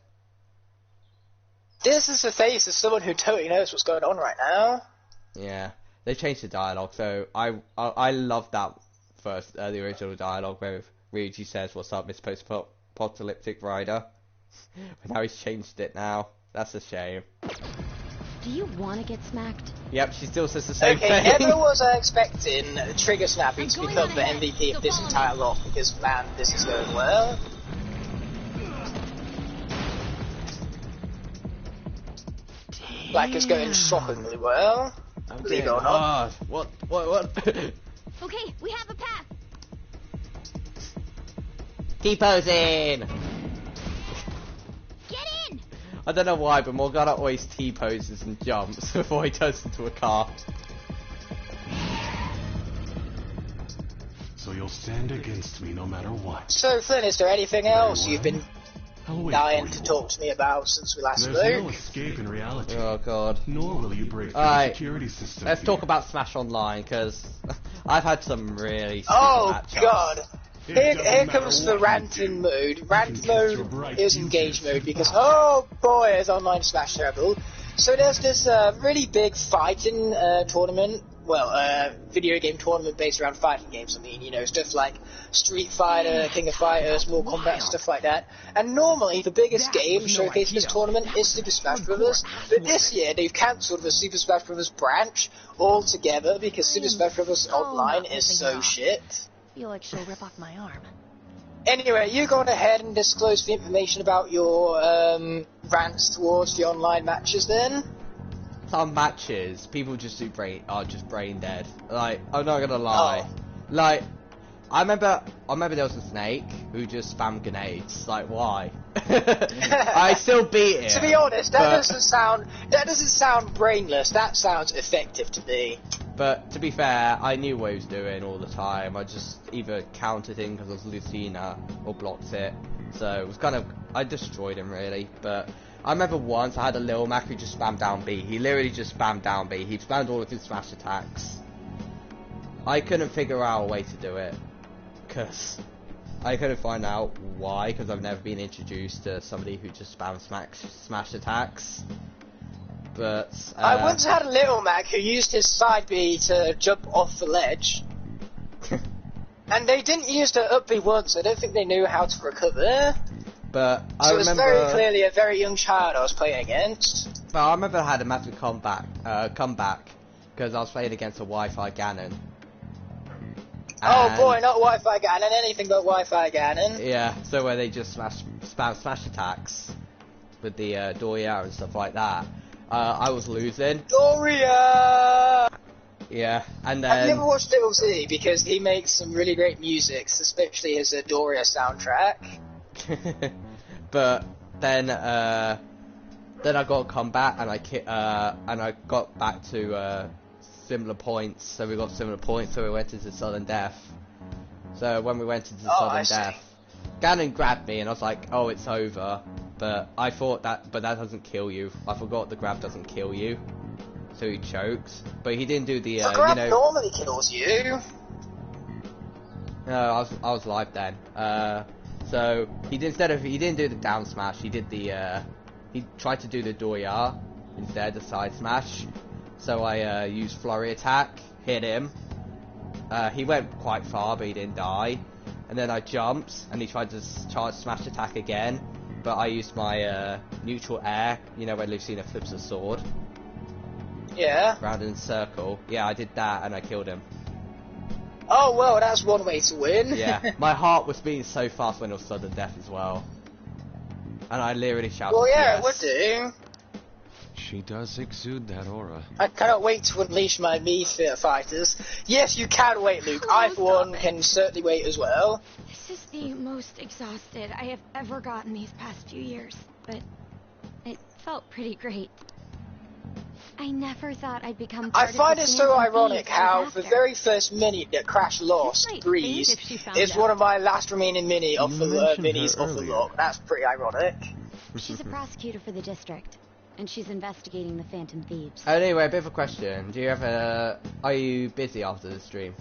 This is the face of someone who totally knows what's going on right now. Yeah, they changed the dialogue, so I love that first the original dialogue where Ryuji says, "What's up, Miss Post-Apocalyptic Rider?" But now he's changed it now. That's a shame. Do you want to get smacked? Yep, she still says the same thing. Never was I expecting Trigger Snapping to become the MVP of this entire lot, because, man, this is going well. Like, it's going shockingly well. Believe it or not. What? Okay, we have a path. T-posing! Get in! I don't know why, but Morgana always T-poses and jumps before he turns into a car. So you'll stand against me no matter what. So, Flynn, is there anything else you've been dying to talk to me about since we last spoke? There's no escape in reality. Oh god. Nor will you break through the security system. Let's talk about Smash Online, because I've had some really stupid matchups. God. Here comes the ranting mode. Rant mode is engage mode, because, oh boy, is online Smash terrible. So there's this really big fighting tournament. Well, video game tournament based around fighting games, I mean, you know, stuff like Street Fighter, King of Fighters, Mortal Kombat, stuff like that. And normally, the biggest game showcased in this tournament is Super Smash Bros. But this year, they've cancelled the Super Smash Bros. Branch altogether, because Super Smash Bros. Online is so shit. I feel like she'll rip off my arm. Anyway, you go on ahead and disclose the information about your rants towards the online matches then. Some matches, people just are just brain dead. Like, I'm not gonna lie. Like, I remember there was a snake who just spammed grenades. Like, why? I still beat it. To be honest, that doesn't sound brainless. That sounds effective to me. But to be fair, I knew what he was doing all the time. I just either countered him because I was Lucina or blocked it. So it was kind of, I destroyed him really. But I remember once I had a Lil Mac who just spammed down B. He literally just spammed down B. He spammed all of his smash attacks. I couldn't figure out a way to do it, because I couldn't find out why, because I've never been introduced to somebody who just spams smash attacks. But I once had a Little Mac who used his side B to jump off the ledge. And they didn't use the up B once, I don't think they knew how to recover. But so it was very clearly a very young child I was playing against. But I remember I had a massive comeback, because I was playing against a Wi-Fi Ganon. Oh boy, not Wi-Fi Ganon, anything but Wi-Fi Ganon. Yeah, so where they just spam smash attacks with the Doria and stuff like that. I was losing. Doria! Yeah, and then... I've never watched Little Z, because he makes some really great music, especially his Doria soundtrack. But then I got a comeback, and I got back to similar points. So we got similar points. So we went into sudden death. So when we went into sudden death, Ganon grabbed me, and I was like, "Oh, it's over." But I thought that, but that doesn't kill you. I forgot the grab doesn't kill you. So he choked, but he didn't do the. The grab normally kills you. No, I was live then. So he didn't do the down smash. He did the he tried to do the Doya instead, the side smash. So I used flurry attack, hit him. He went quite far, but he didn't die. And then I jumped, and he tried to charge smash attack again. But I used my neutral air, you know, when Lucina flips a sword. Yeah. Round in a circle. Yeah, I did that, and I killed him. Oh, well, that's one way to win. Yeah, my heart was beating so fast when it was sudden death as well. And I literally shouted, well, yeah, yes. It would do. She does exude that aura. I cannot wait to unleash my Mii fighters. Yes, you can wait, Luke. I, for one, can certainly wait as well. This is the most exhausted I have ever gotten these past few years, but it felt pretty great. I never thought I'd become part I find of it so ironic how the very first mini that Crash lost, Breeze, is one of my last remaining minis off the lot. That's pretty ironic. She's a prosecutor for the district, and she's investigating the Phantom Thieves. Anyway, a bit of a question. Do you ever... are you busy after the stream?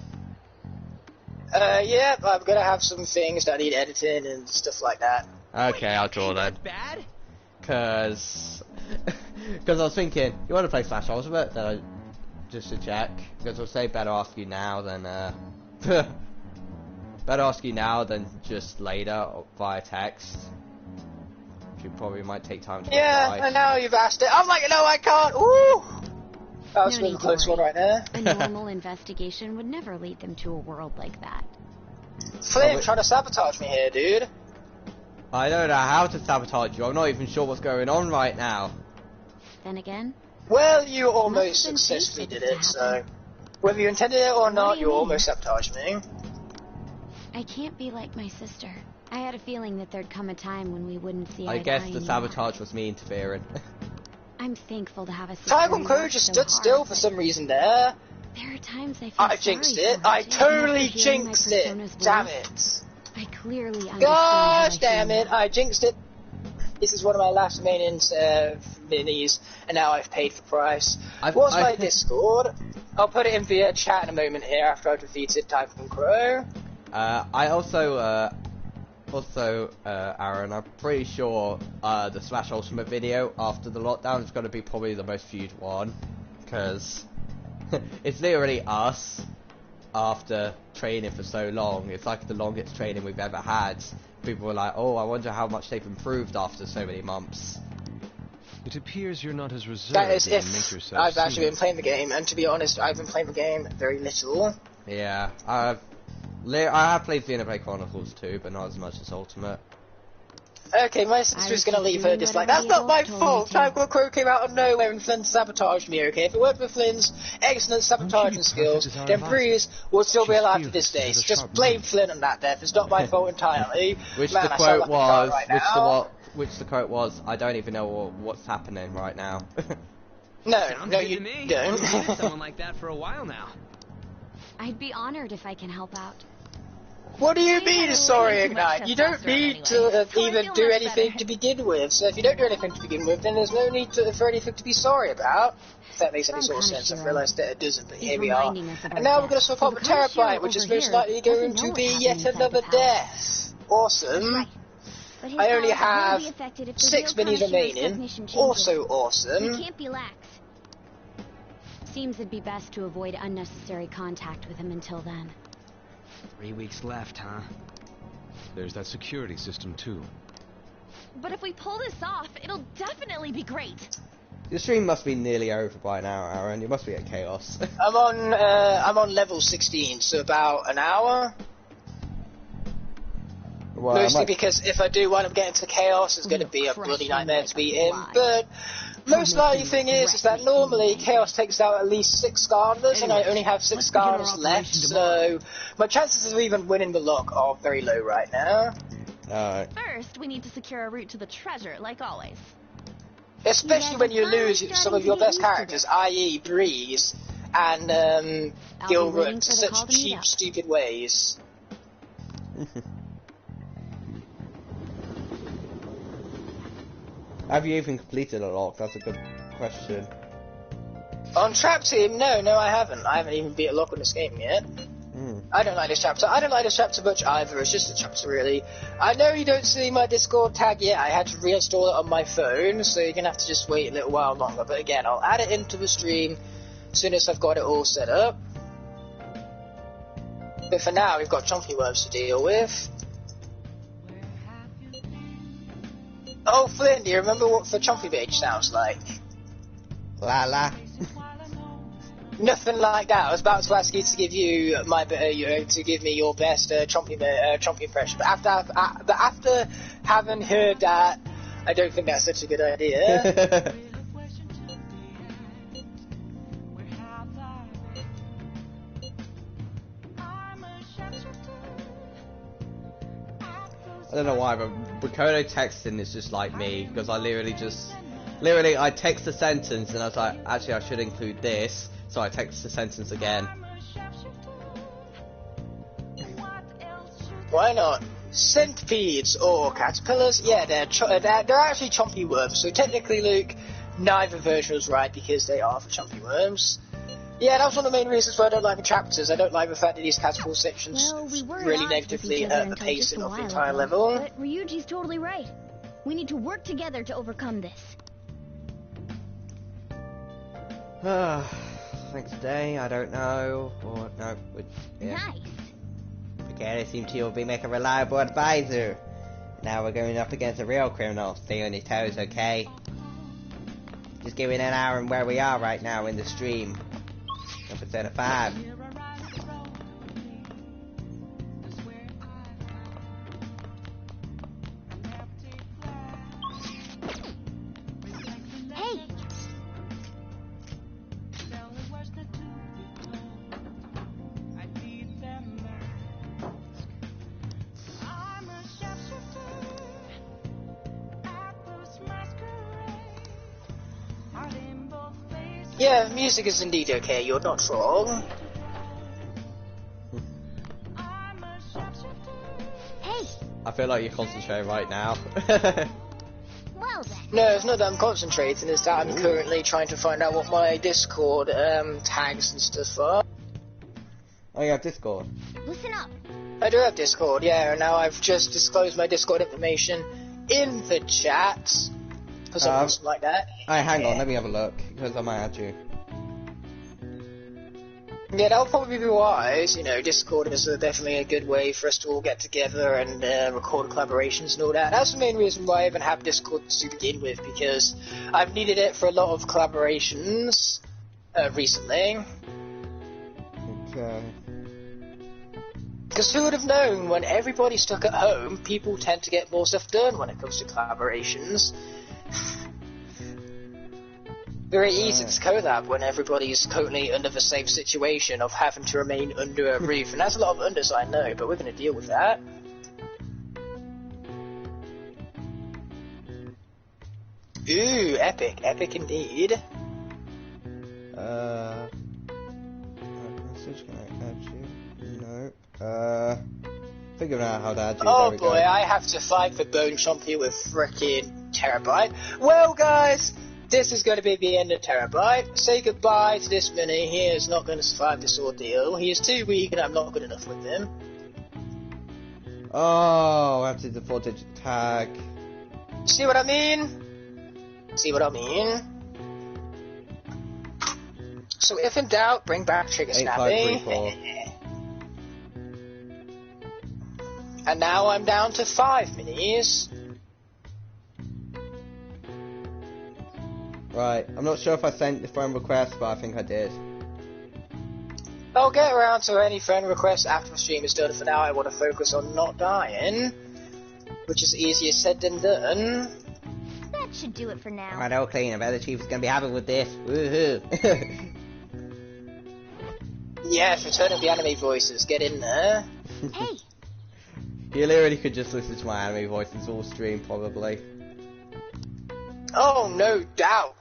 Yeah, I'm gonna have some things that need editing and stuff like that. Okay, I'll draw then. Bad? Because I was thinking, you want to play Smash Ultimate? Then just to check. Because I'll say better ask you now than better ask you now than just later via text. you probably might take time to Yeah, reply. and now you've asked it. I'm like, no, I can't. Ooh! That was a close one right there. A normal investigation would never lead them to a world like that. Flynn, trying to sabotage me here, dude. I don't know how to sabotage you. I'm not even sure what's going on right now. Then again... Well, you almost successfully did it, so... Whether you intended it or not, you almost sabotaged me. I can't be like my sister. I had a feeling that there'd come a time when we wouldn't see eye I to guess eye the anymore. sabotage was me interfering. I'm thankful to have a sister. Tygon Crow just stood still for some reason there. There are times I feel I jinxed it. I totally jinxed it. Damn it. I clearly understand. Gosh damn it, I jinxed it. This is one of my last remaining minis, and now I've paid for price. What's my Discord? I'll put it in via chat in a moment here after I've defeated Typhon Crow. I also, Aaron, I'm pretty sure the Smash Ultimate video after the lockdown is going to be probably the most viewed one, because it's literally us after training for so long. It's like the longest training we've ever had. People were like, oh, I wonder how much they've improved after so many months. It appears you're not as reserved That is as you if make yourself I've actually seem. been playing the game, and to be honest, I've been playing the game very little. Yeah, I have played Xenoblade Chronicles too, but not as much as Ultimate. Okay, my sister's gonna leave her dislike. That's not my fault! Typhon Crow came out of nowhere and Flynn sabotaged me, okay? If it weren't for Flynn's excellent sabotaging skills, then Breeze would still be alive to this day. So just blame Flynn on that death. It's not my fault entirely. Which Man, the I sound quote like a was, car right now. which the quote was, I don't even know what's happening right now. No, you don't. I've needed someone like that for a while now. I'd be honored if I can help out. What do you mean, sorry, Ignite? You don't need to even do anything to begin with. So if you don't do anything to begin with, then there's no need for anything to be sorry about. If that makes any sort of sense. I've realised that it doesn't, but here we are. And now we're going to swap up with Terabyte, which is most likely going to be yet another death. Awesome. I only have 6 minis remaining. Also awesome. We can't be lax. Seems it'd be best to avoid unnecessary contact with him until then. 3 weeks left, huh? There's that security system too. But if we pull this off, it'll definitely be great. Your stream must be nearly over by now, Aaron. You must be at Chaos. I'm on level 16, so about an hour. Well, mostly because if I do wind up getting to Chaos, it's going to be a bloody nightmare to beat him. But most likely thing is that normally Chaos takes out at least 6 Skarners, and I only have 6 Skarners left, so my chances of even winning the lock are very low right now. Alright. First, we need to secure a route to the treasure, like always. Especially when you lose some of your best characters, i.e. Breeze and Gilbert, to such cheap, stupid ways. Have you even completed a lock? That's a good question. On Trap Team, no, I haven't. I haven't even beat a lock on this game yet. I don't like this chapter. I don't like this chapter much either. It's just a chapter, really. I know you don't see my Discord tag yet. I had to reinstall it on my phone, so you're gonna have to just wait a little while longer. But again, I'll add it into the stream as soon as I've got it all set up. But for now, we've got Chompy Worms to deal with. Oh, Flynn, do you remember what the Chompy Beach sounds like? La la. Nothing like that. I was about to ask you to give you my to give me your best Chompy impression, but after having heard that, I don't think that's such a good idea. I don't know why, but Ricono texting is just like me, because I literally I text a sentence and I was like, actually I should include this, so I text the sentence again. Why not? Centipedes or caterpillars? Yeah, they're actually chompy worms, so technically, Luke, neither version was right because they are for chompy worms. Yeah, that was one of the main reasons why I don't like the chapters. I don't like the fact that these catapult sections really negatively hurt the pacing of the entire level. But Ryuji's totally right. We need to work together to overcome this. Next day, I don't know. Or, no, yeah. Nice. Okay, I seem to be make a reliable advisor. Now we're going up against a real criminal. Stay on your toes, okay? Just giving an hour on where we are right now in the stream. Episode 5. Yeah, music is indeed okay, you're not wrong. Hey! I feel like you're concentrating right now. Well then. No, it's not that I'm concentrating, it's that I'm currently trying to find out what my Discord tags and stuff are. Oh, you have Discord? Listen up. I do have Discord, yeah, and now I've just disclosed my Discord information in the chat. For something like that. Alright, hang on, let me have a look, because I might add you. Yeah, that'll probably be wise. You know, Discord is definitely a good way for us to all get together and record collaborations and all that. That's the main reason why I even have Discord to begin with, because I've needed it for a lot of collaborations recently. Okay. Because who would have known, when everybody's stuck at home, people tend to get more stuff done when it comes to collaborations. Very easy to collab when everybody's currently under the same situation of having to remain under a roof, and that's a lot of unders, I know, but we're going to deal with that. Ooh, epic, epic indeed. Message, can I add you? No. Figuring out how to add you. Oh boy, I have to fight for Bone Chomp here with frickin' Terabyte. Well guys, this is going to be the end of Terabyte. Say goodbye to this mini. He is not going to survive this ordeal. He is too weak and I'm not good enough with him. Oh, I have to do the 4-digit tag. See what I mean? See what I mean? So if in doubt, bring back Trigger Snappy. And now I'm down to 5 minis. Right, I'm not sure if I sent the friend request, but I think I did. I'll get around to any friend requests after the stream is done. For now, I want to focus on not dying, which is easier said than done. That should do it for now. Right, all clean. I bet the chief is going to be happy with this. Woohoo! Yes, return of the anime voices. Get in there. Hey! You literally could just listen to my anime voices all stream, probably. Oh, no doubt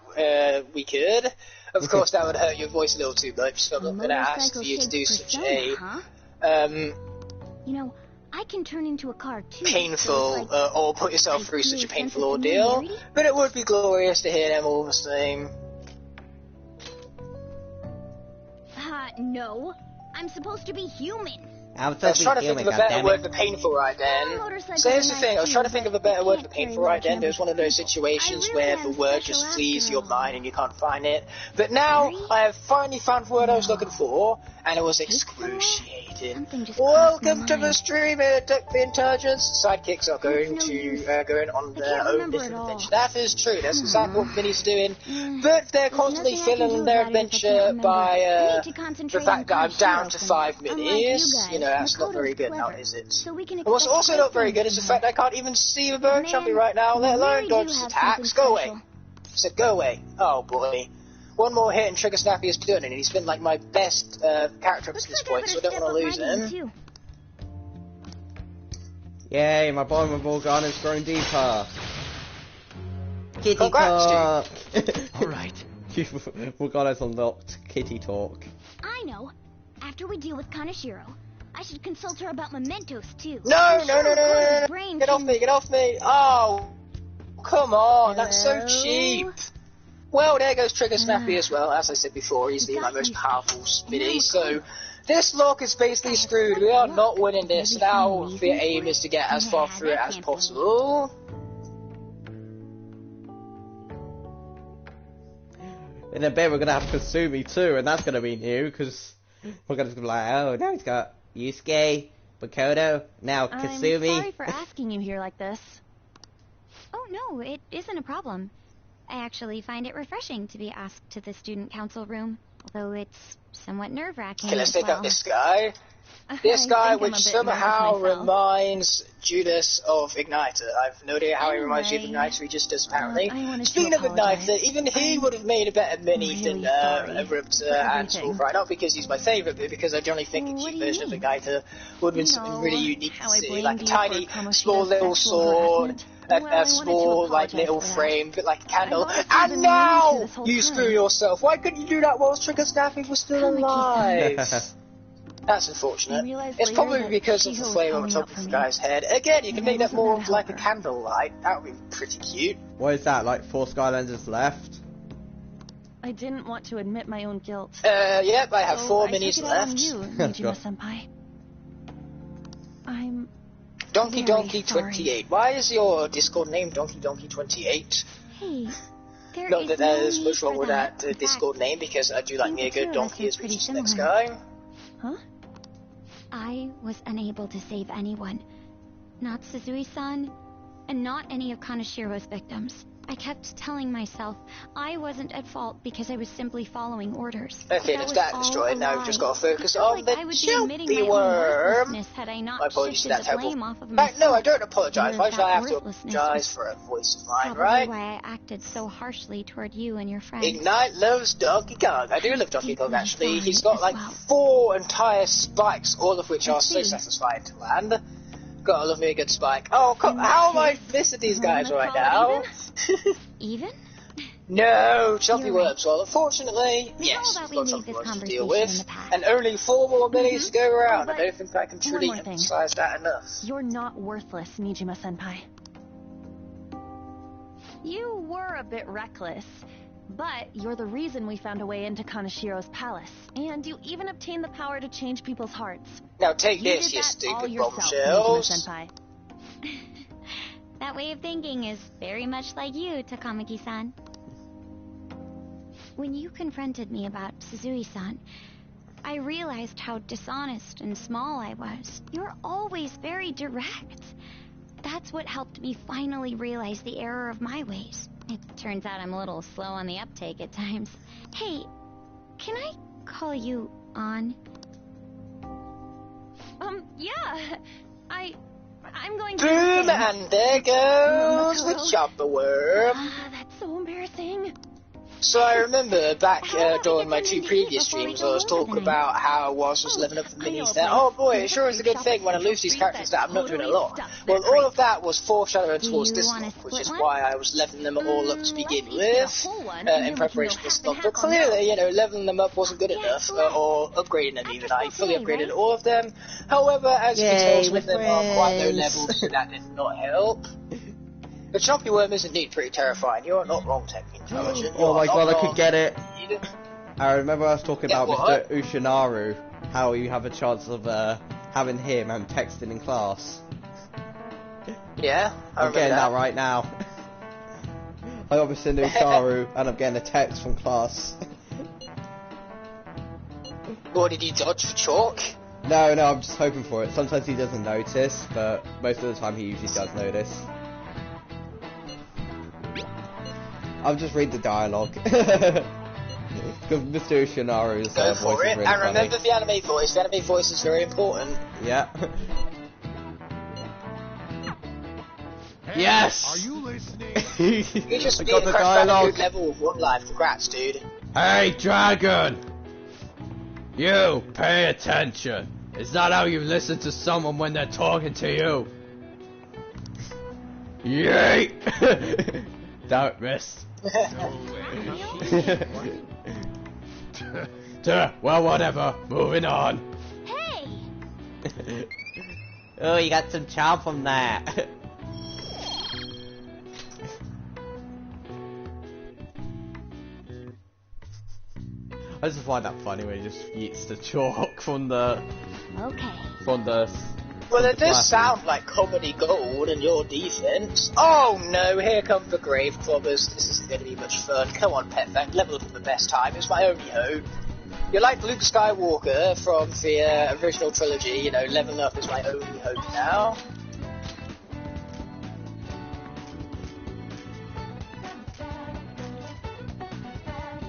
we could. Of course, that would hurt your voice a little too much, so I'm not going to ask for you to do such a, you know, I can turn into a car too. Painful, or put yourself through such a painful ordeal, but it would be glorious to hear them all the same. No. I'm supposed to be human. I was trying to think of a better word for painful right then. So here's the thing, I was trying to think of a better word for painful right then. There's one of those situations where the word just flees your mind and you can't find it. But now, I have finally found the word I was looking for, and it was excruciating. Welcome to the stream, the intelligence. Sidekicks are going on their own different adventure. That is true, that's exactly what Minnie's doing. But they're constantly filling their adventure by the fact that I'm down to 5 minis. You know, that's not very good now, is it? And what's also not very good is the fact I can't even see the Bone Chompy right now, let alone dodge his attacks. Go away. I said go away. Oh boy. One more hit and Trigger Snappy is done, and he's been like my best character up to this point, so I don't want to lose him. Yay, my bond with Morgana's grown deeper. Kitty Congrats, talk! Alright. Morgana's unlocked kitty talk. I know. After we deal with Kaneshiro, I should consult her about mementos too. No! Get off me, get off me! Oh, come on, that's so cheap. Well, there goes Trigger Snappy as well. As I said before, he's my most powerful spinny, so this lock is basically screwed. We are not winning this. Now the aim is to get as far through it as possible. In a bit we're gonna have Kasumi too, and that's gonna be new, because we're gonna be like, oh, now he's got Yusuke, Makoto, now Kasumi. I'm sorry for asking you here like this. Oh no, it isn't a problem. I actually find it refreshing to be asked to the student council room, although it's somewhat nerve-wracking. Okay, let's take out this guy. This guy, which somehow reminds Judas of Igniter. I've no idea how he reminds you of Igniter, he just does apparently. Speaking of Igniter, even he would have made a better mini than Rupter and Skullfry. Not because he's my favourite, but because I generally think a cute version of Igniter would have been something really unique to see. Like a tiny, small little sword, a small, like, little frame, bit like a candle. And now you screw yourself. Why couldn't you do that whilst Trigger Snappy was still alive? That's unfortunate. It's probably because of the flame on top of the guy's head. Again, you can make that more like a candlelight. That would be pretty cute. What is that, like 4 Skylanders left? I didn't want to admit my own guilt. Yep, I have 4 minis left. Mijima-senpai. I'm Donkey Donkey 28. Why is your Discord name Donkey Donkey 28? Hey, not that there's much wrong with that Discord name, because I do like me a good donkey as the next guy. Huh? I was unable to save anyone. Not Suzui-san, and not any of Kanashiro's victims. I kept telling myself I wasn't at fault because I was simply following orders. Okay, that's that destroyed. Now we've just got to focus on the Jumpy Worm. My apologies for that terrible. No, I don't apologise. Why should I have to apologise for a voice of mine, right? Why I acted so harshly toward you and your friends. Ignite loves Donkey Kong. I do love Donkey Kong, actually. He's got like 4 entire spikes, all of which are so satisfying to land. Gotta love me a good spike. Oh, how am I missing these guys right now? Even? No, Choppy Worms. Well, unfortunately, yes, we've got Choppy Worms to deal with, and only 4 more minutes to go around. I don't think I can truly emphasize that enough. You're not worthless, Mijima-senpai. You were a bit reckless, but you're the reason we found a way into Kanashiro's palace, and you even obtained the power to change people's hearts. Now take this, you stupid bombshells. That way of thinking is very much like you, Takamaki-san. When you confronted me about Suzui-san, I realized how dishonest and small I was. You're always very direct. That's what helped me finally realize the error of my ways. It turns out I'm a little slow on the uptake at times. Hey, can I call you on? Yeah. I'm going to... Boom, and there goes the Chopper Worm. That's so embarrassing. So I remember back during my 2 previous streams, I was talking about how I was leveling up the minis there. Oh boy, it sure is a good thing when I lose these characters that I'm not doing a lot. Well, all of that was foreshadowing towards this one, which is why I was leveling them all up to begin with, in preparation for this stuff. But clearly, you know, leveling them up wasn't good enough, or upgrading them even. I fully upgraded all of them. However, as you can tell, some of them are quite low level, so that did not help. The Choppy Worm is indeed pretty terrifying. You're not wrong, Technic Intelligent. Oh my god, I could get it. I remember I was talking about Mr. Ushinaru, how you have a chance of having him and texting in class. Yeah, I'm getting that right now. I got Mr. Ushinaru and I'm getting a text from class. What, did you dodge for chalk? No, I'm just hoping for it. Sometimes he doesn't notice, but most of the time he usually does notice. I'll just read the dialogue. Because Mr. Ushinaru's voice for it. Is really and remember funny. The anime voice. The anime voice is very important. Yeah. Hey, yes! Are you listening? You just beat the dialogue level with 1 life. Congrats, dude. Hey, Dragon! You, pay attention. Is that how you listen to someone when they're talking to you? Yay! Don't miss. Well, whatever. Moving on. Hey! Oh, you got some charm from that. I just find that funny when he just eats the chalk from the... Okay. From the... Well, it does sound like comedy gold in your defense. Oh no, here come the grave clubbers. This isn't going to be much fun. Come on, Petfang, level up at the best time. It's my only hope. You're like Luke Skywalker from the original trilogy, you know, leveling up is my only hope now.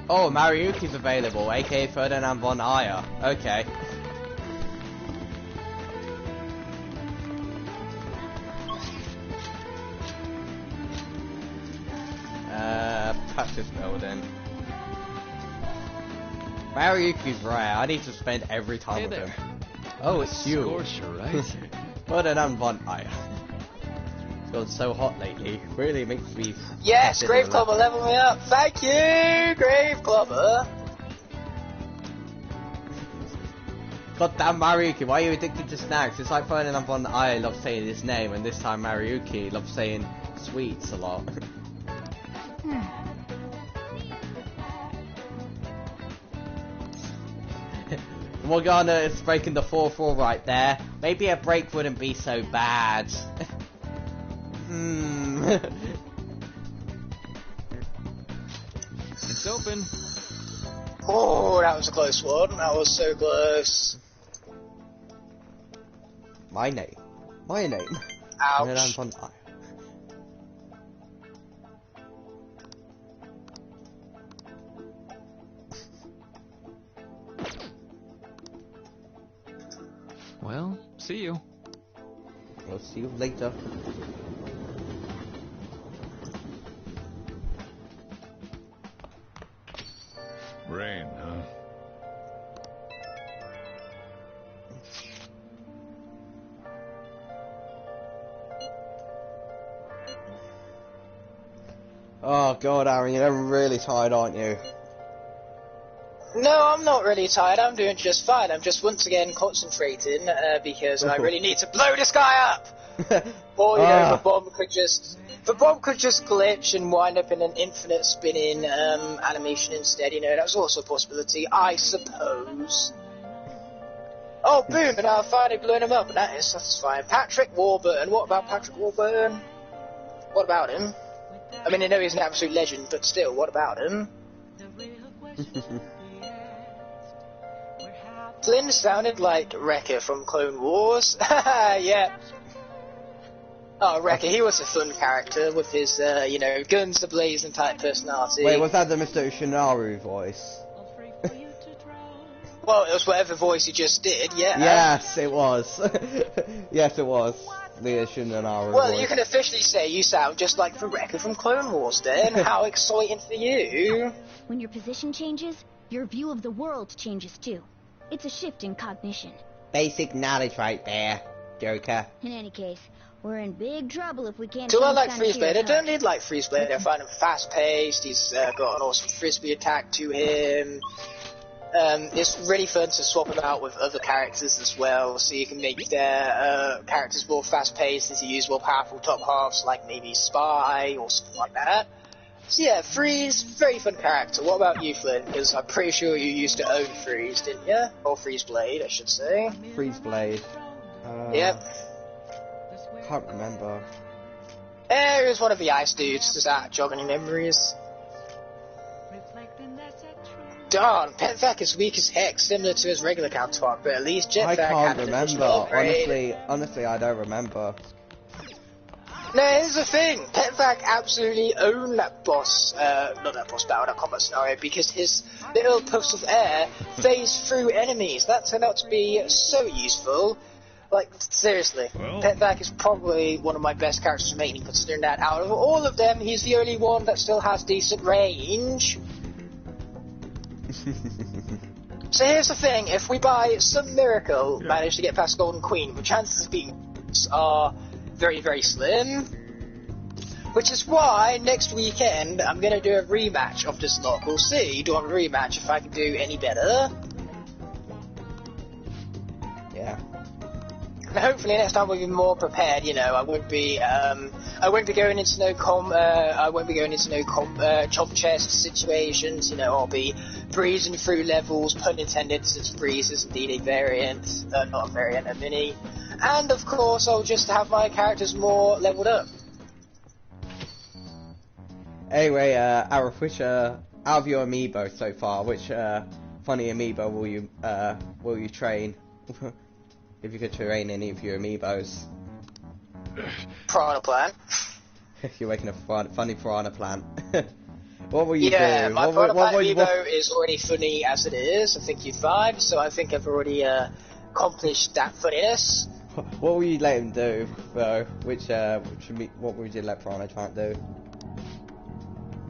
Oh, Mariuki's available, aka Ferdinand von Ayer. Okay. Practice building. Mariuki's rare. I need to spend every time with him. Oh, it's you. Scorcher, right? Ferdinand von Ayer. It's gone so hot lately. Really makes me. Yes, Grave Clubber, level me up. Thank you, Grave Clubber. Goddamn Mariuki, why are you addicted to snacks? It's like Ferdinand von Ayer loves saying his name, and this time Mariuki loves saying sweets a lot. Morgana is breaking the 4th wall right there. Maybe a break wouldn't be so bad. It's open. Oh, that was a close one. That was so close. My name. Ouch. Ferdinand von Ayer. Well, see you. We'll see you later. Rain, huh? Oh god, Aaron, you're really tired, aren't you? No, I'm not really tired. I'm doing just fine. I'm just once again concentrating because I really need to blow this guy up. Or you know, the bomb could just glitch and wind up in an infinite spinning animation instead. You know, that's also a possibility, I suppose. Oh, boom! And I finally blew him up, and that is satisfying. Patrick Warburton. What about Patrick Warburton? What about him? I mean, I know he's an absolute legend, but still, what about him? Flynn sounded like Wrecker from Clone Wars. Yeah. Oh, Wrecker, he was a fun character with his, you know, guns a-blazing type personality. Wait, was that the Mr. Ushinaru voice? Well, it was whatever voice he just did, yeah. Yes, it was. Yes, it was. The Ushinaru Well, voice. you can officially say you sound just like the Wrecker from Clone Wars then. How exciting for you. When your position changes, your view of the world changes too. It's a shift in cognition. Basic knowledge right there, Joker. In any case, we're in big trouble if we can't... Do I like Freezeblade? I don't need like Freezeblade. I find him fast-paced, he's got an awesome frisbee attack to him. It's really fun to swap him out with other characters as well, so you can make their characters more fast-paced as you use more powerful top halves, like maybe Spy or something like that. So yeah, Freeze, very fun character. What about you, Flynn? Because I'm pretty sure you used to own Freeze, didn't you? Or Freezeblade, I should say. Freezeblade. Yep. Can't remember. He was one of the ice dudes. Does that jog any memories? Darn, Petvac is weak as heck, similar to his regular counterpart, but at least Jetvac I can't had remember. Honestly, I don't remember. No, here's the thing. Petvac absolutely owned that boss, not that boss battle, that combat scenario, because his little puffs of air phased through enemies. That turned out to be so useful. Like, seriously, Petvac is probably one of my best characters remaining, considering that out of all of them, he's the only one that still has decent range. So here's the thing, if we by some miracle manage to get past Golden Queen, the chances of beating are very, very slim. Which is why next weekend I'm going to do a rematch of this lot. We'll see, do a rematch if I can do any better. Yeah. And hopefully next time we'll be more prepared. You know, I won't be going into no chomp chest situations. You know, I'll be breezing through levels, pun intended, since Breeze is indeed a variant, not a variant, a mini. And of course, I'll just have my characters more leveled up. Anyway, Arif, which out of your amiibo so far, which funny amiibo will you train? If you could train any of your amiibos. Piranha plant. You're making a funny piranha plant. What will you do? Yeah, my piranha plant amiibo is already funny as it is. I think you'd find, so I think I've already accomplished that funniness. What will you let him do, though? What would you let Piranha Plant do?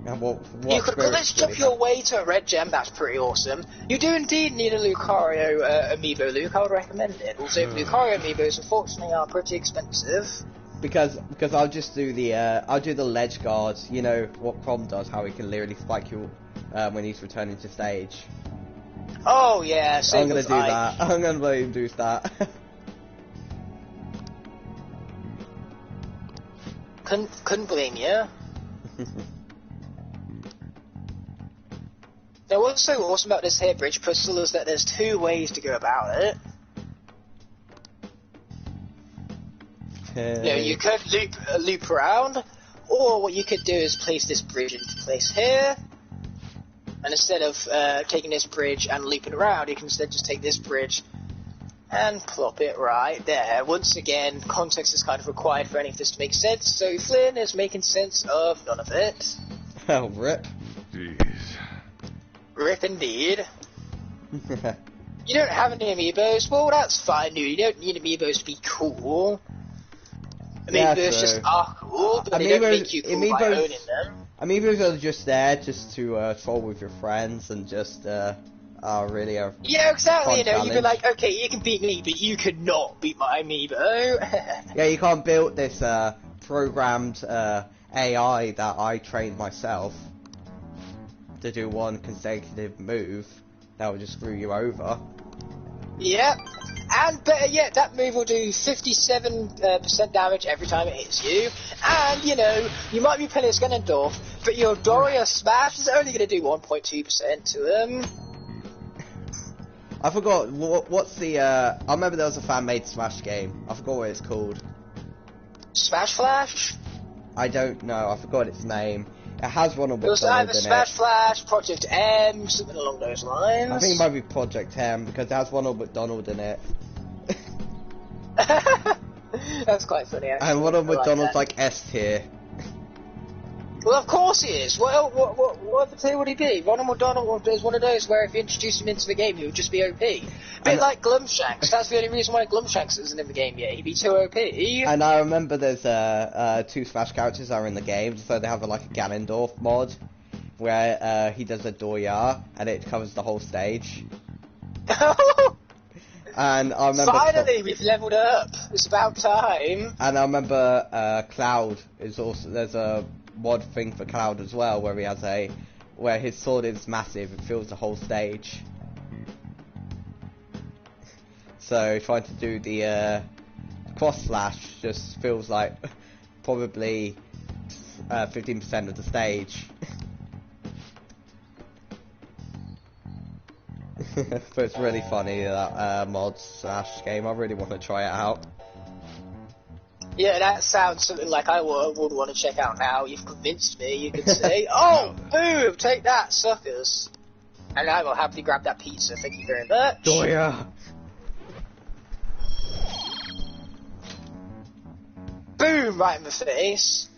And what you could glitch up your way to a red gem, that's pretty awesome. You do indeed need a Lucario amiibo, Luke, I would recommend it. Also, Lucario amiibos, unfortunately, are pretty expensive. Because I'll just do the ledge guard, you know, what Crom does, how he can literally spike you when he's returning to stage. Oh yeah, I'm gonna do that. I'm gonna let him do that. Couldn't blame you. Now, what's so awesome about this here bridge puzzle is that there's two ways to go about it. You know, you could loop around, or what you could do is place this bridge into place here, and instead of taking this bridge and looping around, you can instead just take this bridge and plop it right there. Once again, context is kind of required for any of this to make sense, so Flynn is making sense of none of it. Oh, rip. Jeez. Rip indeed. You don't have any amiibos? Well, that's fine, dude. You don't need amiibos to be cool. Amiibos just are cool, but they don't make you cool by owning them. Amiibos are just there just to troll with your friends and just are really a yeah, exactly. You know, you'd be like, okay, you can beat me, but you could not beat my amiibo. Yeah, you can't build this programmed AI that I trained myself to do one consecutive move that will just screw you over. Yep. And better yet, that move will do 57% damage every time it hits you. And, you know, you might be playing as Ganondorf, but your Doria Smash is only going to do 1.2% to him. I forgot, what's the, I remember there was a fan-made Smash game. I forgot what it's called. Smash Flash? I don't know, I forgot its name. It has Ronald McDonald in it. It was either Smash Flash, Project M, something along those lines. I think it might be Project M, because it has Ronald McDonald in it. That's quite funny, actually. And Ronald McDonald's like S tier. Well, of course he is. What other tier would he be? Ronald McDonald is one of those where if you introduce him into the game, he would just be OP. Bit like Glumshanks. That's the only reason why Glumshanks isn't in the game yet. He'd be too OP. And I remember there's two Smash characters that are in the game, so they have like a Ganondorf mod where he does a Doya and it covers the whole stage. And I remember finally we've leveled up. It's about time. And I remember Cloud is also there's a mod thing for Cloud as well where he has where his sword is massive, it fills the whole stage. So trying to do the cross slash just feels like probably 15% of the stage. But it's really funny, that mod slash game. I really want to try it out. Yeah, that sounds something like I would want to check out now. You've convinced me, you could say. Oh, boom, take that, suckers. And I will happily grab that pizza, thank you very much. Oh, yeah. Boom, right in the face.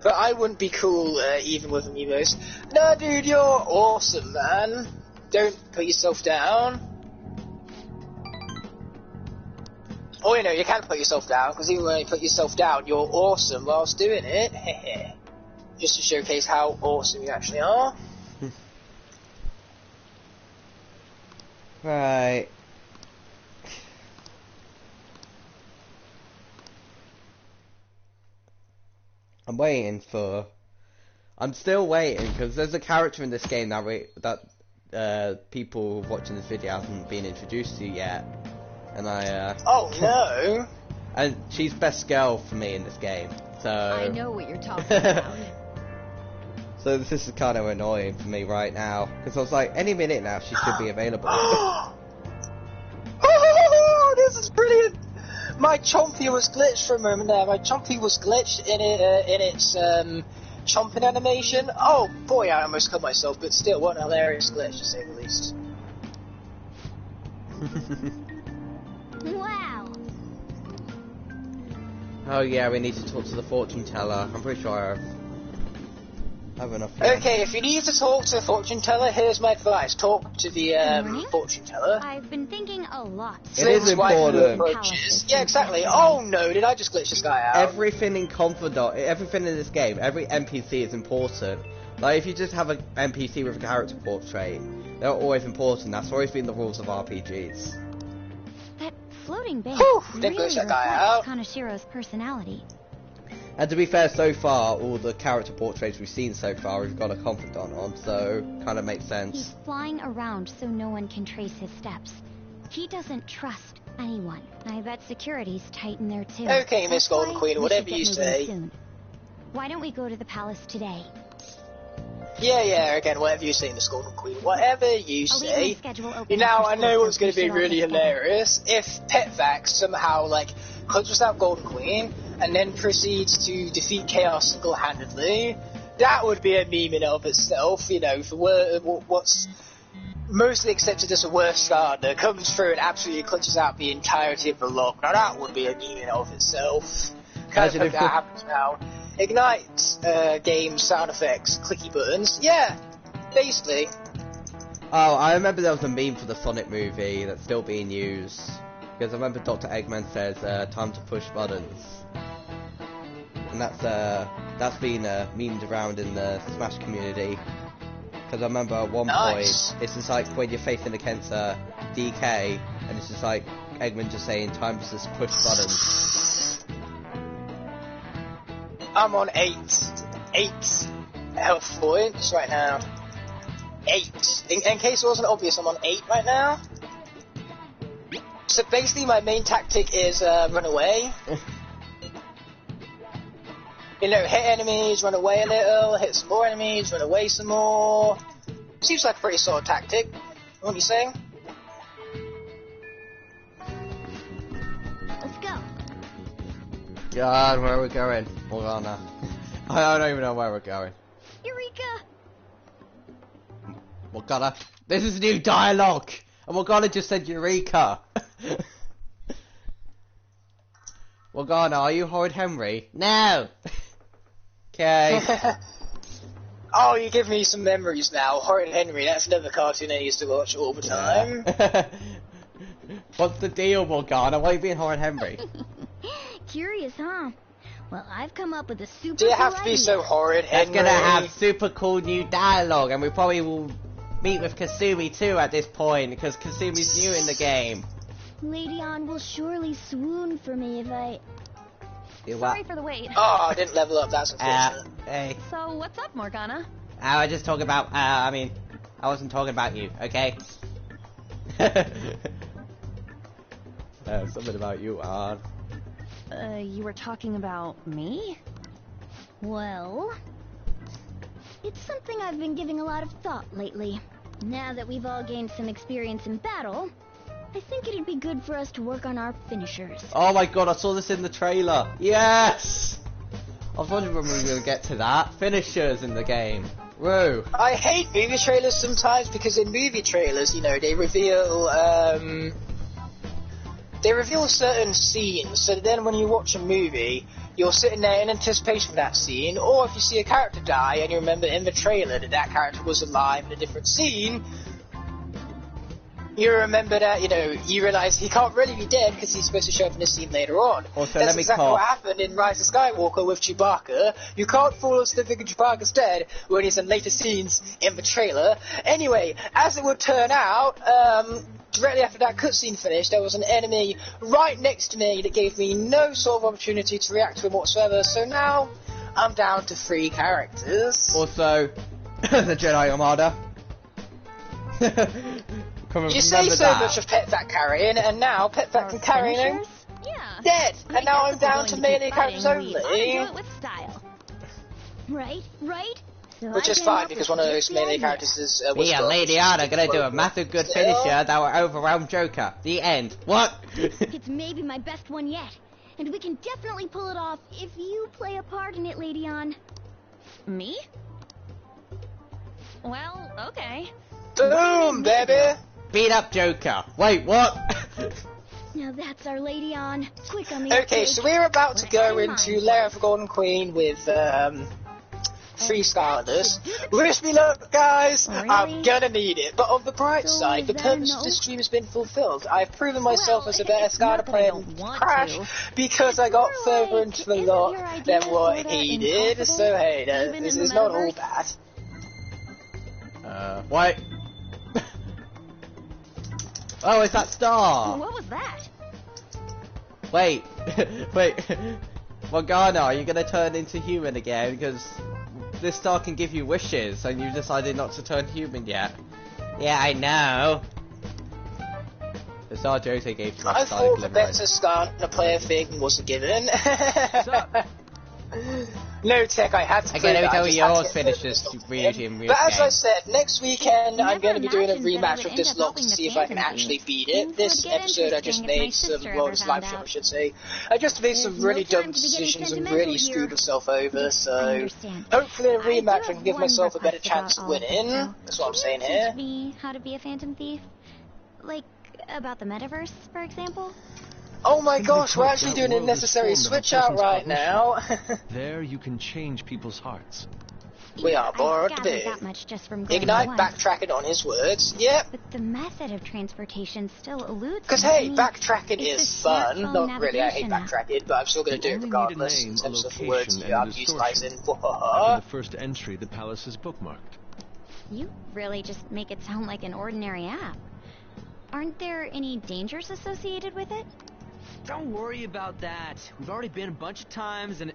But I wouldn't be cool even with amiibos. No, dude, you're awesome, man. Don't put yourself down. Or, you know, you can put yourself down, because even when you put yourself down, you're awesome whilst doing it. Just to showcase how awesome you actually are. Right. I'm still waiting because there's a character in this game that people watching this video haven't been introduced to yet, and oh no! And she's best girl for me in this game, so I know what you're talking about. So this is kind of annoying for me right now because I was like, any minute now she should be available. Oh, this is brilliant! My my Chompy was glitched for a moment there. My Chompy was glitched in its chomping animation. Oh boy, I almost cut myself, but still, what a hilarious glitch to say the least. Wow. Oh yeah, we need to talk to the fortune teller. I'm pretty sure I have enough. Okay, if you need to talk to a fortune teller, here's my advice. Talk to the fortune teller. I've been thinking a lot. It is important. Yeah, exactly. Oh no, did I just glitch this guy out? Everything in Confidant, everything in this game, every NPC is important. Like, if you just have an NPC with a character portrait, they're always important. That's always been the rules of RPGs. That floating base Didn't glitch really that guy out. reflects Kanashiro's personality. And to be fair, so far, all the character portraits we've seen so far, we've got a Confidant on, so kind of makes sense. He's flying around so no one can trace his steps. He doesn't trust anyone. I bet security's tight in there too. Okay, Miss Golden Queen, whatever you say. Soon. Why don't we go to the palace today? Yeah, again, whatever you say, Miss Golden Queen, whatever you say. Now, I know what's going to be really hilarious. If Petvac somehow, like, hunts out Golden Queen, and then proceeds to defeat Chaos single-handedly, that would be a meme in of itself, you know, for what's mostly accepted as a worst gardener comes through and absolutely clutches out the entirety of the lock. Now that would be a meme in of itself. Kind of like that happens now. Ignite game sound effects, clicky buttons. Yeah, basically. Oh, I remember there was a meme for the Sonic movie that's still being used. Because I remember Dr. Eggman says, time to push buttons. And that's been memed around in the Smash community. Because I remember at one point, it's just like when you're facing against DK, and it's just like Eggman just saying, time to just push buttons. I'm on 8 health points right now. 8. In case it wasn't obvious, I'm on 8 right now. So basically my main tactic is run away. You know, hit enemies, run away a little, hit some more enemies, run away some more. Seems like a pretty solid tactic. What are you saying? Let's go. God, where are we going? Hold on now. I don't even know where we're going. Eureka! Morgana, this is new dialogue! And Morgana just said Eureka! Morgana, are you Horrid Henry? No! Okay. Oh, you give me some memories now. Horrid Henry, that's another cartoon I used to watch all the time. What's the deal, Morgana? Why are you being Horrid Henry? Curious, huh? Well, I've come up with a super Do you have to be so horrid, Henry? That's gonna have super cool new dialogue, and we probably will meet with Kasumi too at this point, because Kasumi's new in the game. Lady Ann will surely swoon for me if I... Sorry for the wait. Oh, I didn't level up, that's unfortunate. Hey. So, what's up, Morgana? I was just talking about, I wasn't talking about you, okay? Something about you, Ann. You were talking about me? Well... it's something I've been giving a lot of thought lately. Now that we've all gained some experience in battle, I think it'd be good for us to work on our finishers. Oh my god, I saw this in the trailer. Yes! I was wondering when we were going to get to that. Finishers in the game. Whoa. I hate movie trailers sometimes because in movie trailers, you know, they reveal certain scenes, so then when you watch a movie, you're sitting there in anticipation for that scene, or if you see a character die and you remember in the trailer that character was alive in a different scene, you remember that, you know, you realise he can't really be dead because he's supposed to show up in a scene later on. Also, That's exactly what happened in Rise of Skywalker with Chewbacca. You can't fool us to think Chewbacca's dead when he's in later scenes in the trailer. Anyway, as it would turn out, directly after that cutscene finished, there was an enemy right next to me that gave me no sort of opportunity to react to him whatsoever, so now I'm down to 3 characters. Also, the Jedi Armada. You say so much of Petvac carrying, and now Petvac can carry him dead, and now I'm down to melee characters only. Do it with style. Right? So which is fine, because one of those melee characters is... Me and Lady Anna gonna do a massive good finisher that will overwhelm Joker. The end. What? It's maybe my best one yet. And we can definitely pull it off if you play a part in it, Lady Ann. Me? Well, okay. Boom, baby! Beat up Joker. Wait, what? Now that's our Lady Ann. Quick on the Okay, uptake. so we're about to go into Lair of the Golden Queen with 3 Scarlets. Wish me luck, guys! Really? I'm gonna need it. But on the bright side, the purpose of this stream has been fulfilled. I've proven myself as a better Scarlet player than Crash because I got further into the lot than what he did. So hey, this is not all bad. What? Oh, it's that star! What was that? Wait, wait. Morgana, are you gonna turn into human again? Because this star can give you wishes, and you decided not to turn human yet. Yeah, I know. The star Jose gave to us. I thought the better Scarlet player thing was a given. No tech, I had to. Okay, let me tell you yours finishes really in real But as game. I said, next weekend I'm going to be doing a rematch of this lot to see if I can actually beat it. This episode I just made some, well, this live show I should say, I just made some really dumb decisions and really screwed myself over, so hopefully in a rematch I can give myself a better chance of winning. That's what I'm saying here. Teach me how to be a Phantom Thief? Like, about the metaverse, for example? Oh my gosh, we're actually doing a necessary switch out right now. There you can change people's hearts. We are bored to be. Ignite backtracking on his words. Yep. But the method of transportation still eludes me. Because hey, backtracking is fun. Not really, I hate backtracking, but I'm still going to do it regardless in terms of the words I'm utilizing. In the first entry, the palace is bookmarked. You really just make it sound like an ordinary app. Aren't there any dangers associated with it? Don't worry about that. We've already been a bunch of times and...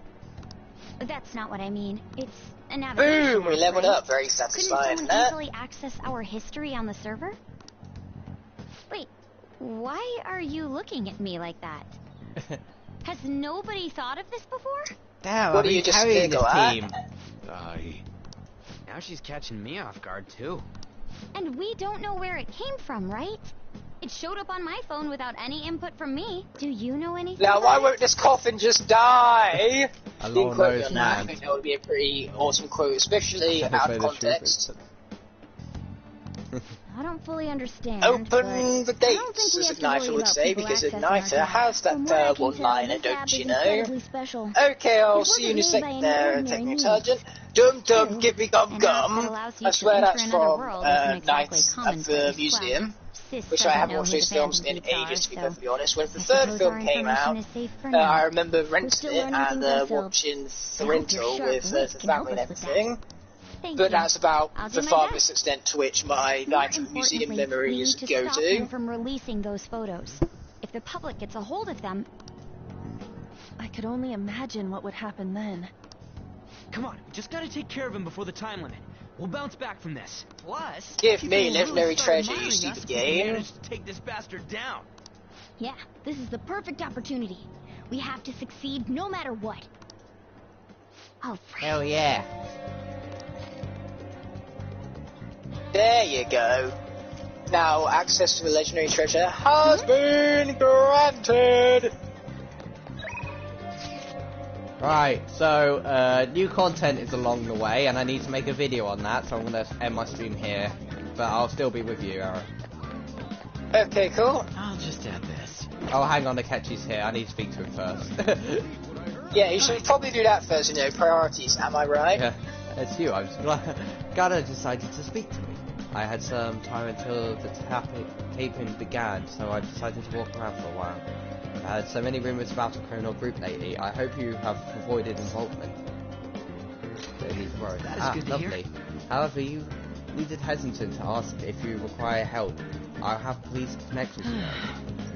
That's not what I mean. It's a navigation. Boom! We leveled up. Very Couldn't satisfying. someone easily access our history on the server? Wait, why are you looking at me like that? Has nobody thought of this before? Damn, what do you just giggle at? Now she's catching me off guard too. And we don't know where it came from, right? It showed up on my phone without any input from me. Do you know anything? Now, why won't this coffin just die? A long-nosed man. I think that would be a pretty awesome quote, especially out of context. I don't fully understand. Open the gates, as Igniter would say, because Igniter has that one-liner, don't you know? Okay, I'll see you in a second there, Techno-Intelligent. Dum-dum, give me gum-gum. I swear that's from Nights at the Museum, which I haven't watched those films in ages, to be perfectly honest. When the third film came out, I remember renting it and watching the rental with the family and everything. But that's about the farthest extent to which my Night at the Museum memories go to. From releasing those photos. If the public gets a hold of them, I could only imagine what would happen then. Come on, we just gotta take care of him before the time limit. We'll bounce back from this. Plus, give me legendary treasure, you stupid game. Managed to take this bastard down. Yeah, this is the perfect opportunity. We have to succeed no matter what. Oh, hell yeah. There you go. Now, access to the legendary treasure has been granted! Right, so, new content is along the way, and I need to make a video on that, so I'm gonna end my stream here. But I'll still be with you, Aaron. Okay, cool. I'll just add this. Oh, hang on, Akechi's here. I need to speak to him first. Yeah, you should probably do that first, you know, priorities, am I right? Yeah, it's you. I'm glad Ghana decided to speak to me. I had some time until the taping began, so I decided to walk around for a while. I had so many rumours about a criminal group lately. I hope you have avoided involvement. Don't need to worry. That is good to lovely. hear. However, you needed hesitant to ask if you require help. I'll have police connections to you.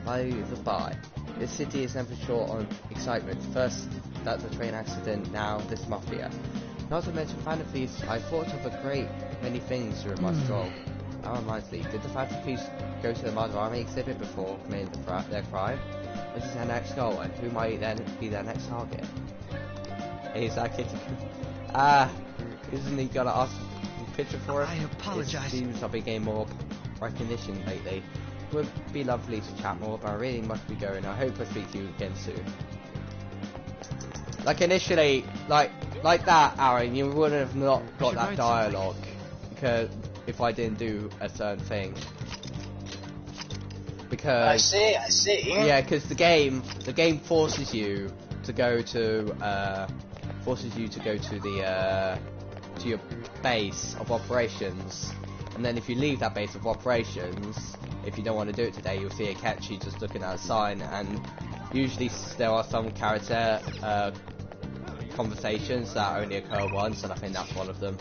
By the by, this city is never short on excitement. First, that the train accident, now this mafia. Not to mention Phantom Thieves, I thought of a great many things during my stroll. That reminds me, did the Phantom Thieves go to the Mother Army exhibit before committing their crime? This is their next goal, and who might then be their next target? Exactly. Isn't he gonna ask a picture for us? I apologize. It seems I've been getting more recognition lately. It would be lovely to chat more, but I really must be going. I hope I speak to you again soon. Like initially, like that, Aaron, you wouldn't have not got that dialogue because if I didn't do a certain thing. Because I see. Yeah, because the game forces you to go to to your base of operations, and then if you leave that base of operations, if you don't want to do it today, you'll see a catchy just looking at a sign, and usually there are some character conversations that only occur once, and I think that's one of them.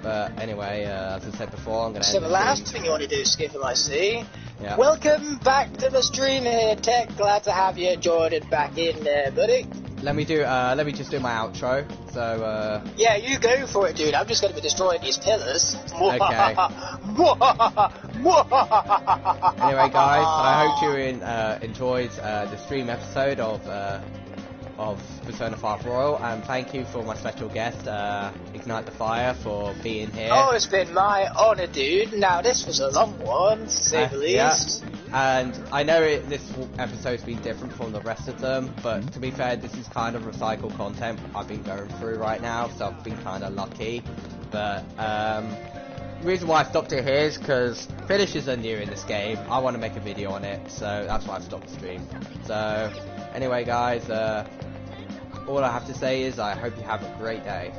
But anyway, as I said before, I'm going to end the last thing you want to do, Skipper, I see. Yeah. Welcome back to the stream here, Tech. Glad to have you joined back in there, buddy. Let me just do my outro. So yeah, you go for it, dude. I'm just going to be destroying these pillars. Okay. Anyway, guys, I hope you enjoyed the stream episode of Persona 5 Royal, and thank you for my special guest, Ignite the Fire, for being here. Oh, it's been my honour, dude. Now, this was a long one, to say the least. Yeah. And I know this episode's been different from the rest of them, but to be fair, this is kind of recycled content I've been going through right now, so I've been kind of lucky. But the reason why I stopped it here is because finishes are new in this game. I want to make a video on it, so that's why I stopped the stream. So, anyway, guys, all I have to say is I hope you have a great day.